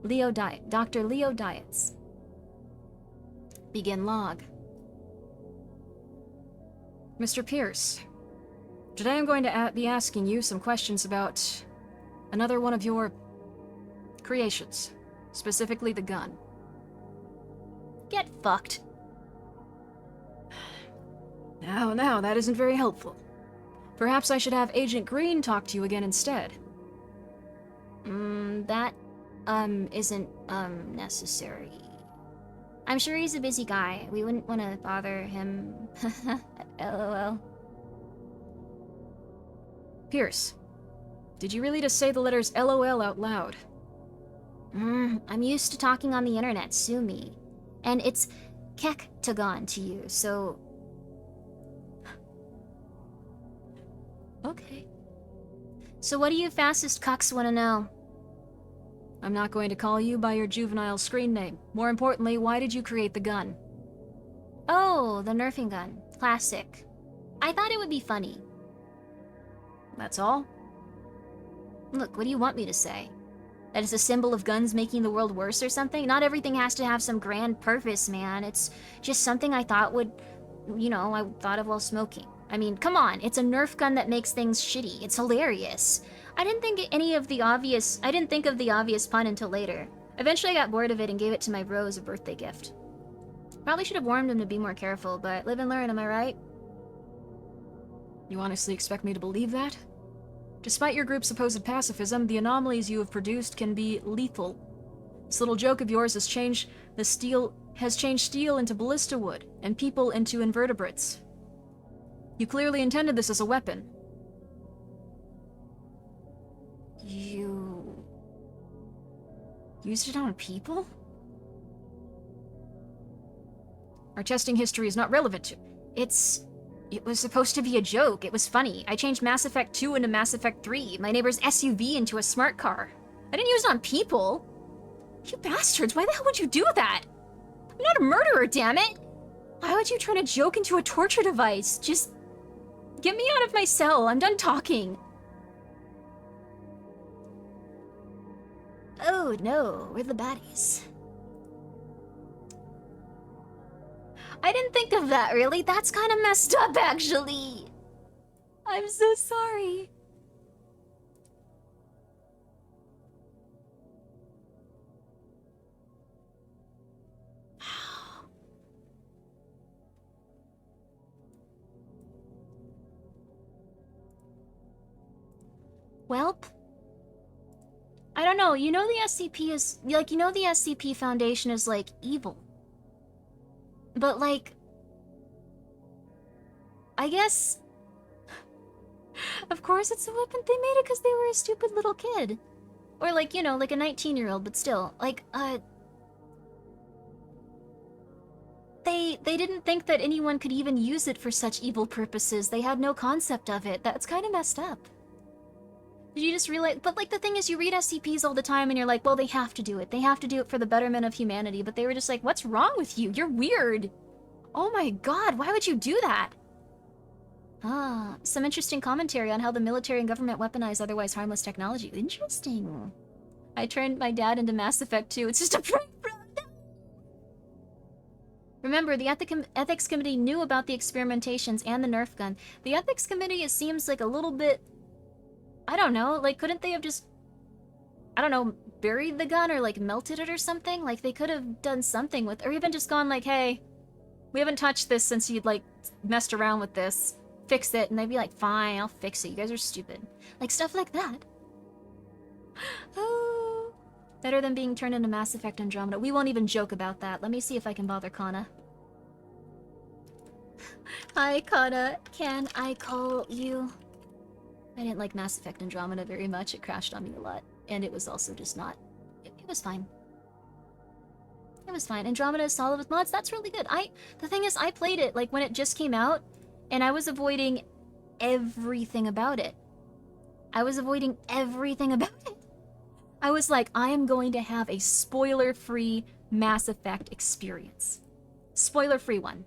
Dr. Leo Dietz. Begin log. Mr. Pierce, today I'm going to be asking you some questions about another one of your creations, specifically the gun. Get fucked. Now, that isn't very helpful. Perhaps I should have Agent Green talk to you again instead. That, isn't, necessary. I'm sure he's a busy guy. We wouldn't want to bother him. LOL. Pierce, did you really just say the letters LOL out loud? I'm used to talking on the internet, sue me. And it's Kektagon to you, so... Okay. So what do you fastest cucks want to know? I'm not going to call you by your juvenile screen name. More importantly, why did you create the gun? Oh, the nerfing gun. Classic. I thought it would be funny. That's all? Look, what do you want me to say? That it's a symbol of guns making the world worse or something? Not everything has to have some grand purpose, man. It's just something I thought would... I thought of while smoking. I mean, come on, it's a Nerf gun that makes things shitty. It's hilarious. I didn't think of the obvious pun until later. Eventually I got bored of it and gave it to my bro as a birthday gift. Probably should have warned him to be more careful, but live and learn, am I right? You honestly expect me to believe that? Despite your group's supposed pacifism, the anomalies you have produced can be lethal. This little joke of yours has changed steel into ballista wood, and people into invertebrates. You clearly intended this as a weapon. You... used it on people? Our testing history is not relevant to... It was supposed to be a joke. It was funny. I changed Mass Effect 2 into Mass Effect 3, my neighbor's SUV into a smart car. I didn't use it on people. You bastards, why the hell would you do that? I'm not a murderer, damn it! Why would you turn a joke into a torture device? Just... get me out of my cell. I'm done talking. Oh no, we're the baddies. I didn't think of that, really. That's kind of messed up, actually. I'm so sorry. Welp? I don't know, you know the SCP is... the SCP Foundation is, like, evil. But, like... I guess... Of course it's a weapon. They made it because they were a stupid little kid. Or, like, like a 19-year-old, but still. Like, They didn't think that anyone could even use it for such evil purposes. They had no concept of it. That's kind of messed up. Did you just realize? But, like, the thing is, you read SCPs all the time and you're like, well, they have to do it. They have to do it for the betterment of humanity. But they were just like, what's wrong with you? You're weird. Oh my god, why would you do that? Ah, some interesting commentary on how the military and government weaponize otherwise harmless technology. Interesting. I turned my dad into Mass Effect 2. It's just a prank, bro. Remember, the ethics committee knew about the experimentations and the Nerf gun. The ethics committee, it seems like a little bit... I don't know, like, couldn't they have just... I don't know, buried the gun or, like, melted it or something? Like, they could have done something with... or even just gone like, hey, we haven't touched this since you'd, like, messed around with this. Fix it. And they'd be like, fine, I'll fix it. You guys are stupid. Like, stuff like that. Oh. Better than being turned into Mass Effect Andromeda. We won't even joke about that. Let me see if I can bother Kana. Hi, Kana. Can I call you? I didn't like Mass Effect Andromeda very much. It crashed on me a lot. And it was also just not... It was fine. It was fine. Andromeda is solid with mods. That's really good. The thing is, I played it like when it just came out, and I was avoiding everything about it. I was like, I am going to have a spoiler-free Mass Effect experience. Spoiler-free one.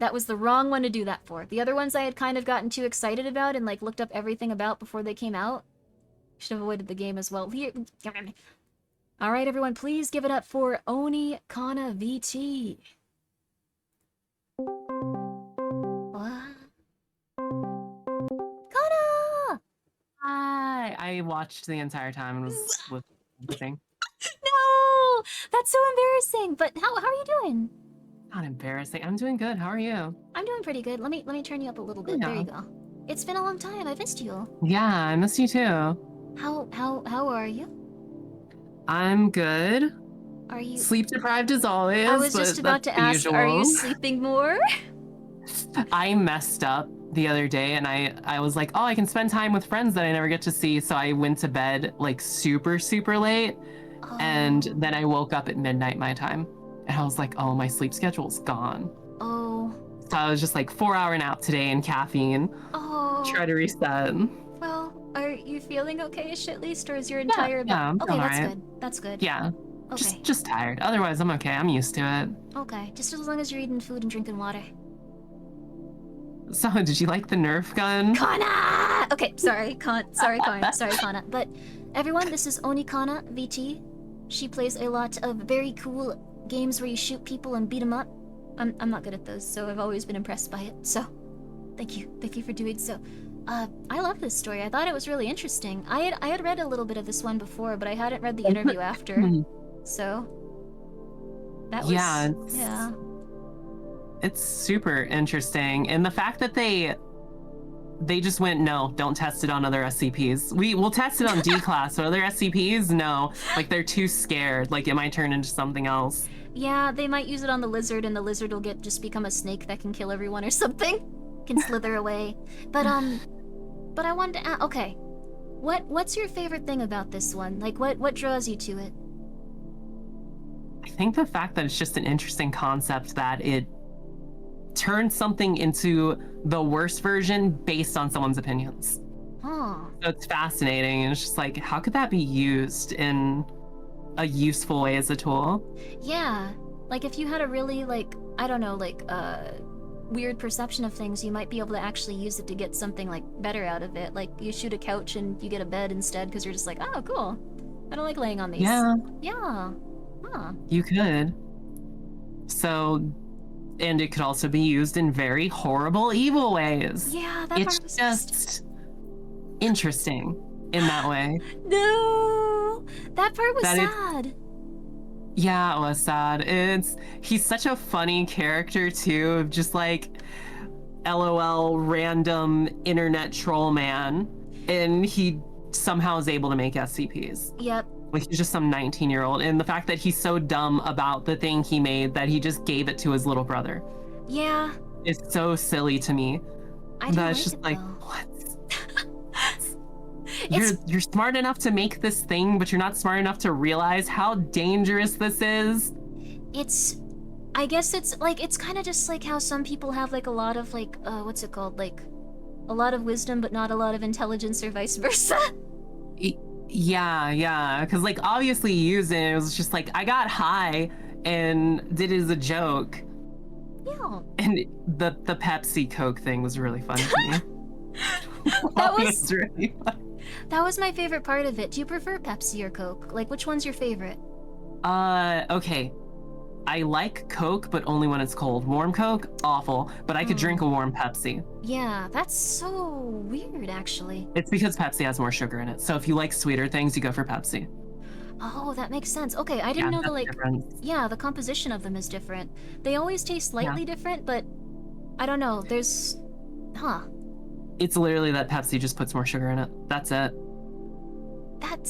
That was the wrong one to do that for. The other ones I had kind of gotten too excited about and like looked up everything about before they came out. Should have avoided the game as well. Here. Alright, everyone, please give it up for Oni Kana VT. What? Kana! Hi. I watched the entire time and was listening. No! That's so embarrassing. But how are you doing? Not embarrassing. I'm doing good. How are you? I'm doing pretty good. Let me turn you up a little bit. There you go. It's been a long time. I missed you. Yeah, I missed you too. How are you? I'm good. Are you Sleep deprived as always. I was just but about to that's ask, the are you usual. sleeping more? I messed up the other day and I was like, oh, I can spend time with friends that I never get to see. So I went to bed like super late. Oh. And then I woke up at midnight my time. And I was like, oh, my sleep schedule's gone. Oh. So I was just like 4-hour nap today and caffeine. Oh. Try to reset. Well, are you feeling okay-ish at least, or is your entire yeah, I'm okay, feeling that's alright. good. That's good. Yeah. Okay. Just tired. Otherwise, I'm okay. I'm used to it. Okay. Just as long as you're eating food and drinking water. So, did you like the Nerf gun? Kana! Okay, sorry, Kana. But everyone, this is Oni Kana VT. She plays a lot of very cool games where you shoot people and beat them up. I'm not good at those, so I've always been impressed by it. So, thank you for doing so. I love this story. I thought it was really interesting. I had read a little bit of this one before, but I hadn't read the interview after. So, that was yeah. It's super interesting, and the fact that they just went, no, don't test it on other SCPs. We'll test it on D class, but other SCPs, no. Like they're too scared. Like it might turn into something else. Yeah, they might use it on the lizard, and the lizard will just become a snake that can kill everyone or something. Can slither away. But I wanted to ask, okay, what's your favorite thing about this one? Like what draws you to it? I think the fact that it's just an interesting concept that it turns something into the worst version based on someone's opinions. Huh. So it's fascinating, and it's just like, how could that be used in a useful way as a tool? Yeah, like if you had a really like, I don't know, like weird perception of things, you might be able to actually use it to get something like better out of it. Like you shoot a couch and you get a bed instead because you're just like, oh, cool. I don't like laying on these. Yeah. Yeah. Huh. You could. So, and it could also be used in very horrible, evil ways. Yeah, that It's part was just interesting in that way. No, that part was sad. Yeah, it was sad. He's such a funny character too, of just like LOL random internet troll man, and he somehow is able to make SCPs. Yep. Like he's just some 19-year-old, and the fact that he's so dumb about the thing he made that he just gave it to his little brother. Yeah. It's so silly to me. I That's just it, like, though. what? You're smart enough to make this thing, but you're not smart enough to realize how dangerous this is. I guess it's like, it's kind of just like how some people have like a lot of like, what's it called? Like a lot of wisdom, but not a lot of intelligence, or vice versa. Yeah, because like obviously using it was just like, I got high and did it as a joke. Yeah. And the Pepsi Coke thing was really funny to me. That was really funny. That was my favorite part of it. Do you prefer Pepsi or Coke? Like, which one's your favorite? Okay. I like Coke, but only when it's cold. Warm Coke, awful. But I could drink a warm Pepsi. Yeah, that's so weird, actually. It's because Pepsi has more sugar in it. So if you like sweeter things, you go for Pepsi. Oh, that makes sense. Okay, I didn't know the, like... Yeah, the composition of them is different. They always taste slightly different, but... I don't know, there's... Huh. It's literally that Pepsi just puts more sugar in it. That's it.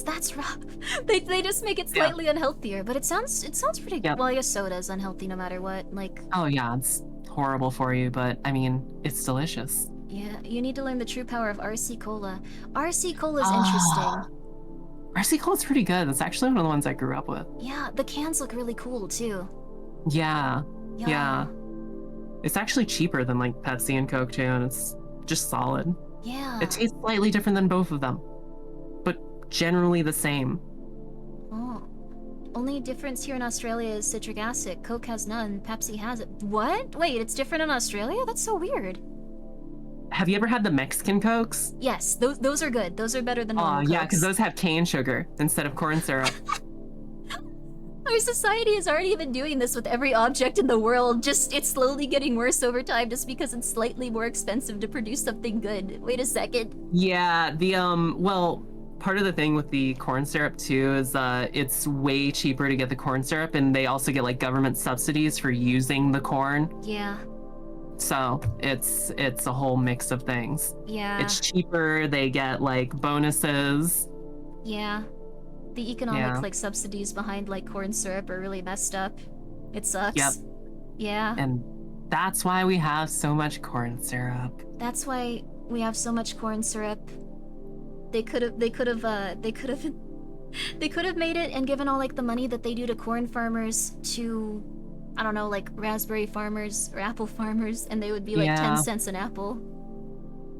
That's rough. They just make it slightly unhealthier, but it sounds pretty good. Well, I guess soda is unhealthy no matter what. Like. Oh yeah, it's horrible for you, but I mean, it's delicious. Yeah, you need to learn the true power of RC Cola. RC Cola is interesting. RC Cold's pretty good. It's actually one of the ones I grew up with. Yeah, the cans look really cool too. Yeah. Yeah. It's actually cheaper than like Pepsi and Coke too, and it's just solid. Yeah. It tastes slightly different than both of them, but generally the same. Oh. Only difference here in Australia is citric acid. Coke has none. Pepsi has it. What? Wait, it's different in Australia? That's so weird. Have you ever had the Mexican Cokes? Yes, those are good. Those are better than Oh, normal yeah, Cokes. because those have cane sugar instead of corn syrup. Our society has already been doing this with every object in the world. Just, it's slowly getting worse over time just because it's slightly more expensive to produce something good. Wait a second. Yeah, well, part of the thing with the corn syrup too is it's way cheaper to get the corn syrup, and they also get like government subsidies for using the corn. Yeah. So it's a whole mix of things. Yeah. It's cheaper, they get like bonuses. Yeah. The economic like subsidies behind like corn syrup are really messed up. It sucks. Yep. Yeah. And that's why we have so much corn syrup. That's why we have so much corn syrup. They could have made it and given all like the money that they do to corn farmers to, I don't know, like raspberry farmers or apple farmers, and they would be like 10 cents an apple.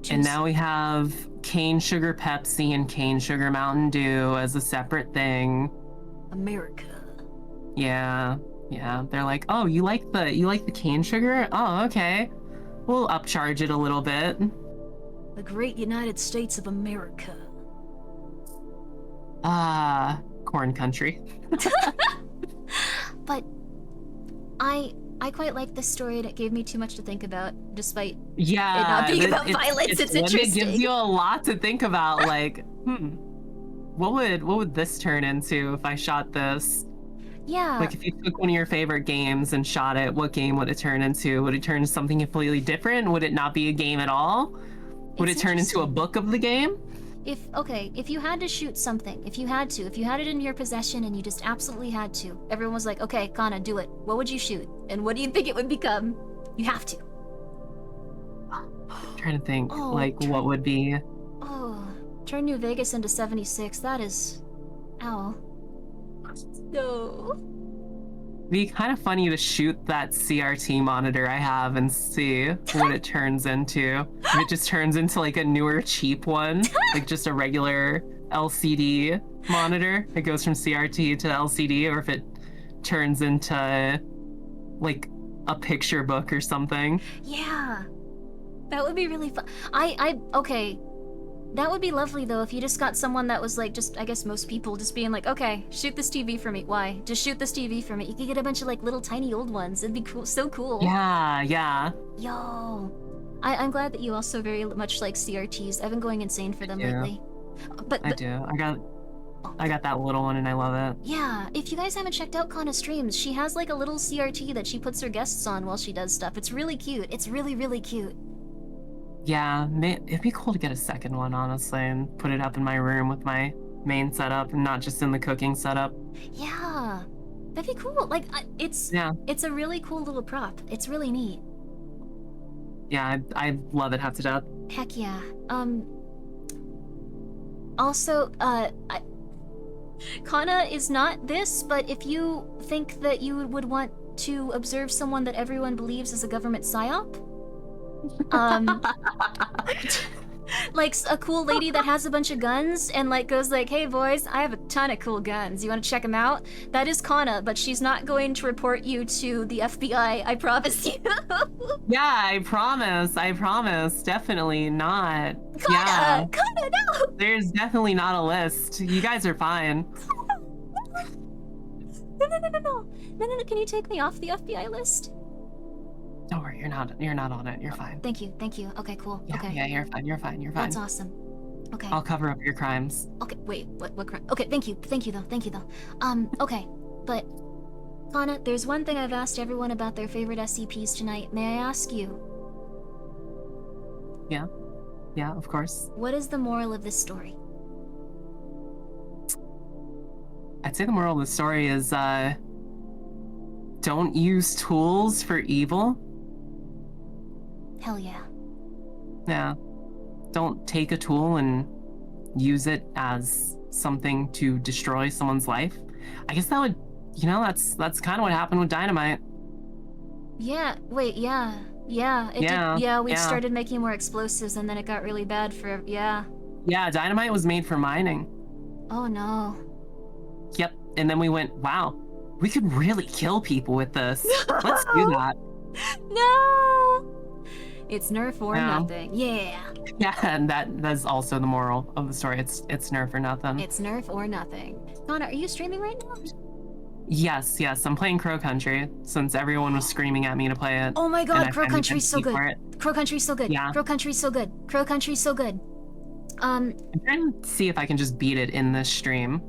And now we have cane sugar Pepsi and cane sugar Mountain Dew as a separate thing. America. Yeah. They're like, oh, you like the cane sugar? Oh, okay. We'll upcharge it a little bit. The great United States of America. Corn country. But I quite like this story, and it gave me too much to think about, despite it not being about violence. It's interesting. It gives you a lot to think about, like, what would this turn into if I shot this? Yeah. Like, if you took one of your favorite games and shot it, what game would it turn into? Would it turn into something completely different? Would it not be a game at all? Would it turn into a book of the game? If you had to shoot something, if you had it in your possession and you just absolutely had to, everyone was like, okay, Kana, do it. What would you shoot? And what do you think it would become? You have to. I'm trying to think, what would be... Oh, turn New Vegas into 76. That is... Ow. No. It'd be kind of funny to shoot that CRT monitor I have and see what it turns into. If it just turns into like a newer cheap one, like just a regular LCD monitor. It goes from CRT to LCD, or if it turns into like a picture book or something. Yeah. That would be really fun. Okay. That would be lovely, though, if you just got someone that was, like, just, I guess most people just being like, okay, shoot this TV for me. Why? Just shoot this TV for me. You could get a bunch of, like, little tiny old ones. It'd be cool. So cool. Yeah. Yo. I'm glad that you also very much like CRTs. I've been going insane for them lately. But I do. I got that little one and I love it. Yeah, if you guys haven't checked out Kana streams, she has, like, a little CRT that she puts her guests on while she does stuff. It's really cute. It's really, really cute. Yeah, it'd be cool to get a second one, honestly, and put it up in my room with my main setup and not just in the cooking setup. Yeah, that'd be cool. Like, it's a really cool little prop. It's really neat. Yeah, I love it half to death. Heck yeah. Also, Kana is not this, but if you think that you would want to observe someone that everyone believes is a government psyop, like a cool lady that has a bunch of guns and like goes like, hey boys, I have a ton of cool guns, you want to check them out? That is Kana, but she's not going to report you to the FBI, I promise you. Yeah, I promise, definitely not. Kana, no! There's definitely not a list. You guys are fine. No, can you take me off the FBI list? Don't worry, you're not on it. You're fine. Thank you. Okay, cool. Yeah, okay. Yeah, you're fine. That's awesome. Okay. I'll cover up your crimes. Okay, wait, what crime? Okay, thank you though. Okay, but Kana, there's one thing I've asked everyone about their favorite SCPs tonight. May I ask you? Yeah, of course. What is the moral of this story? I'd say the moral of the story is, don't use tools for evil. Hell yeah. Yeah. Don't take a tool and use it as something to destroy someone's life, I guess that would, that's kind of what happened with dynamite. Yeah, wait, yeah. Yeah, it Yeah, did. Yeah, we yeah. started making more explosives and then it got really bad for, yeah. Yeah, dynamite was made for mining. Oh no. Yep, and then we went, wow, we could really kill people with this. Let's do that. No! It's nerf or Yeah. nothing. Yeah. Yeah, and that's also the moral of the story. It's nerf or nothing. It's nerf or nothing. Connor, are you streaming right now? Yes, I'm playing Crow Country since everyone was screaming at me to play it. Oh my and I god, Crow finally Country's so paid good. for it. Crow Country's so good. Yeah. Crow Country's so good. Crow Country's so good. I'm trying to see if I can just beat it in this stream.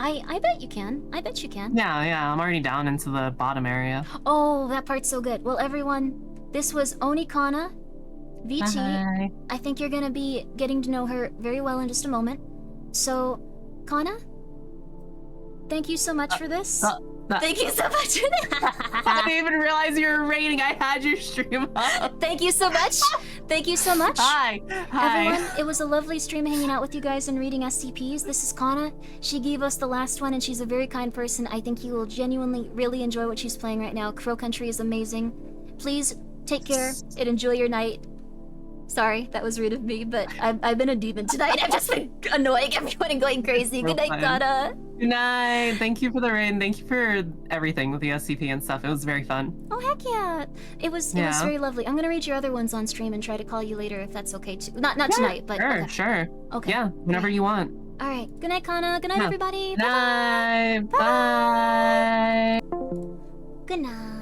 I bet you can. I bet you can. Yeah, I'm already down into the bottom area. Oh, that part's so good. Well, everyone, this was Onikana, VT. Bye. I think you're gonna be getting to know her very well in just a moment. So, Kana, thank you so much for this. Thank you so much for that. I didn't even realize you were rating. I had your stream up. Thank you so much. Thank you so much. Hi. Everyone, it was a lovely stream hanging out with you guys and reading SCPs. This is Kana. She gave us the last one and she's a very kind person. I think you will genuinely really enjoy what she's playing right now. Crow Country is amazing. Please take care and enjoy your night. Sorry, that was rude of me, but I've been a demon tonight. I've just been annoying everyone and going crazy. Good night, Kana. Good night. Thank you for the raid. Thank you for everything with the SCP and stuff. It was very fun. Oh heck yeah! It was Yeah. very lovely. I'm gonna read your other ones on stream and try to call you later if that's okay too. Not Yeah, tonight, but sure, okay. sure. Okay. Yeah, whenever you want. All right. Good night, Kana. Good night, Yeah. everybody. Night. Bye. Good night.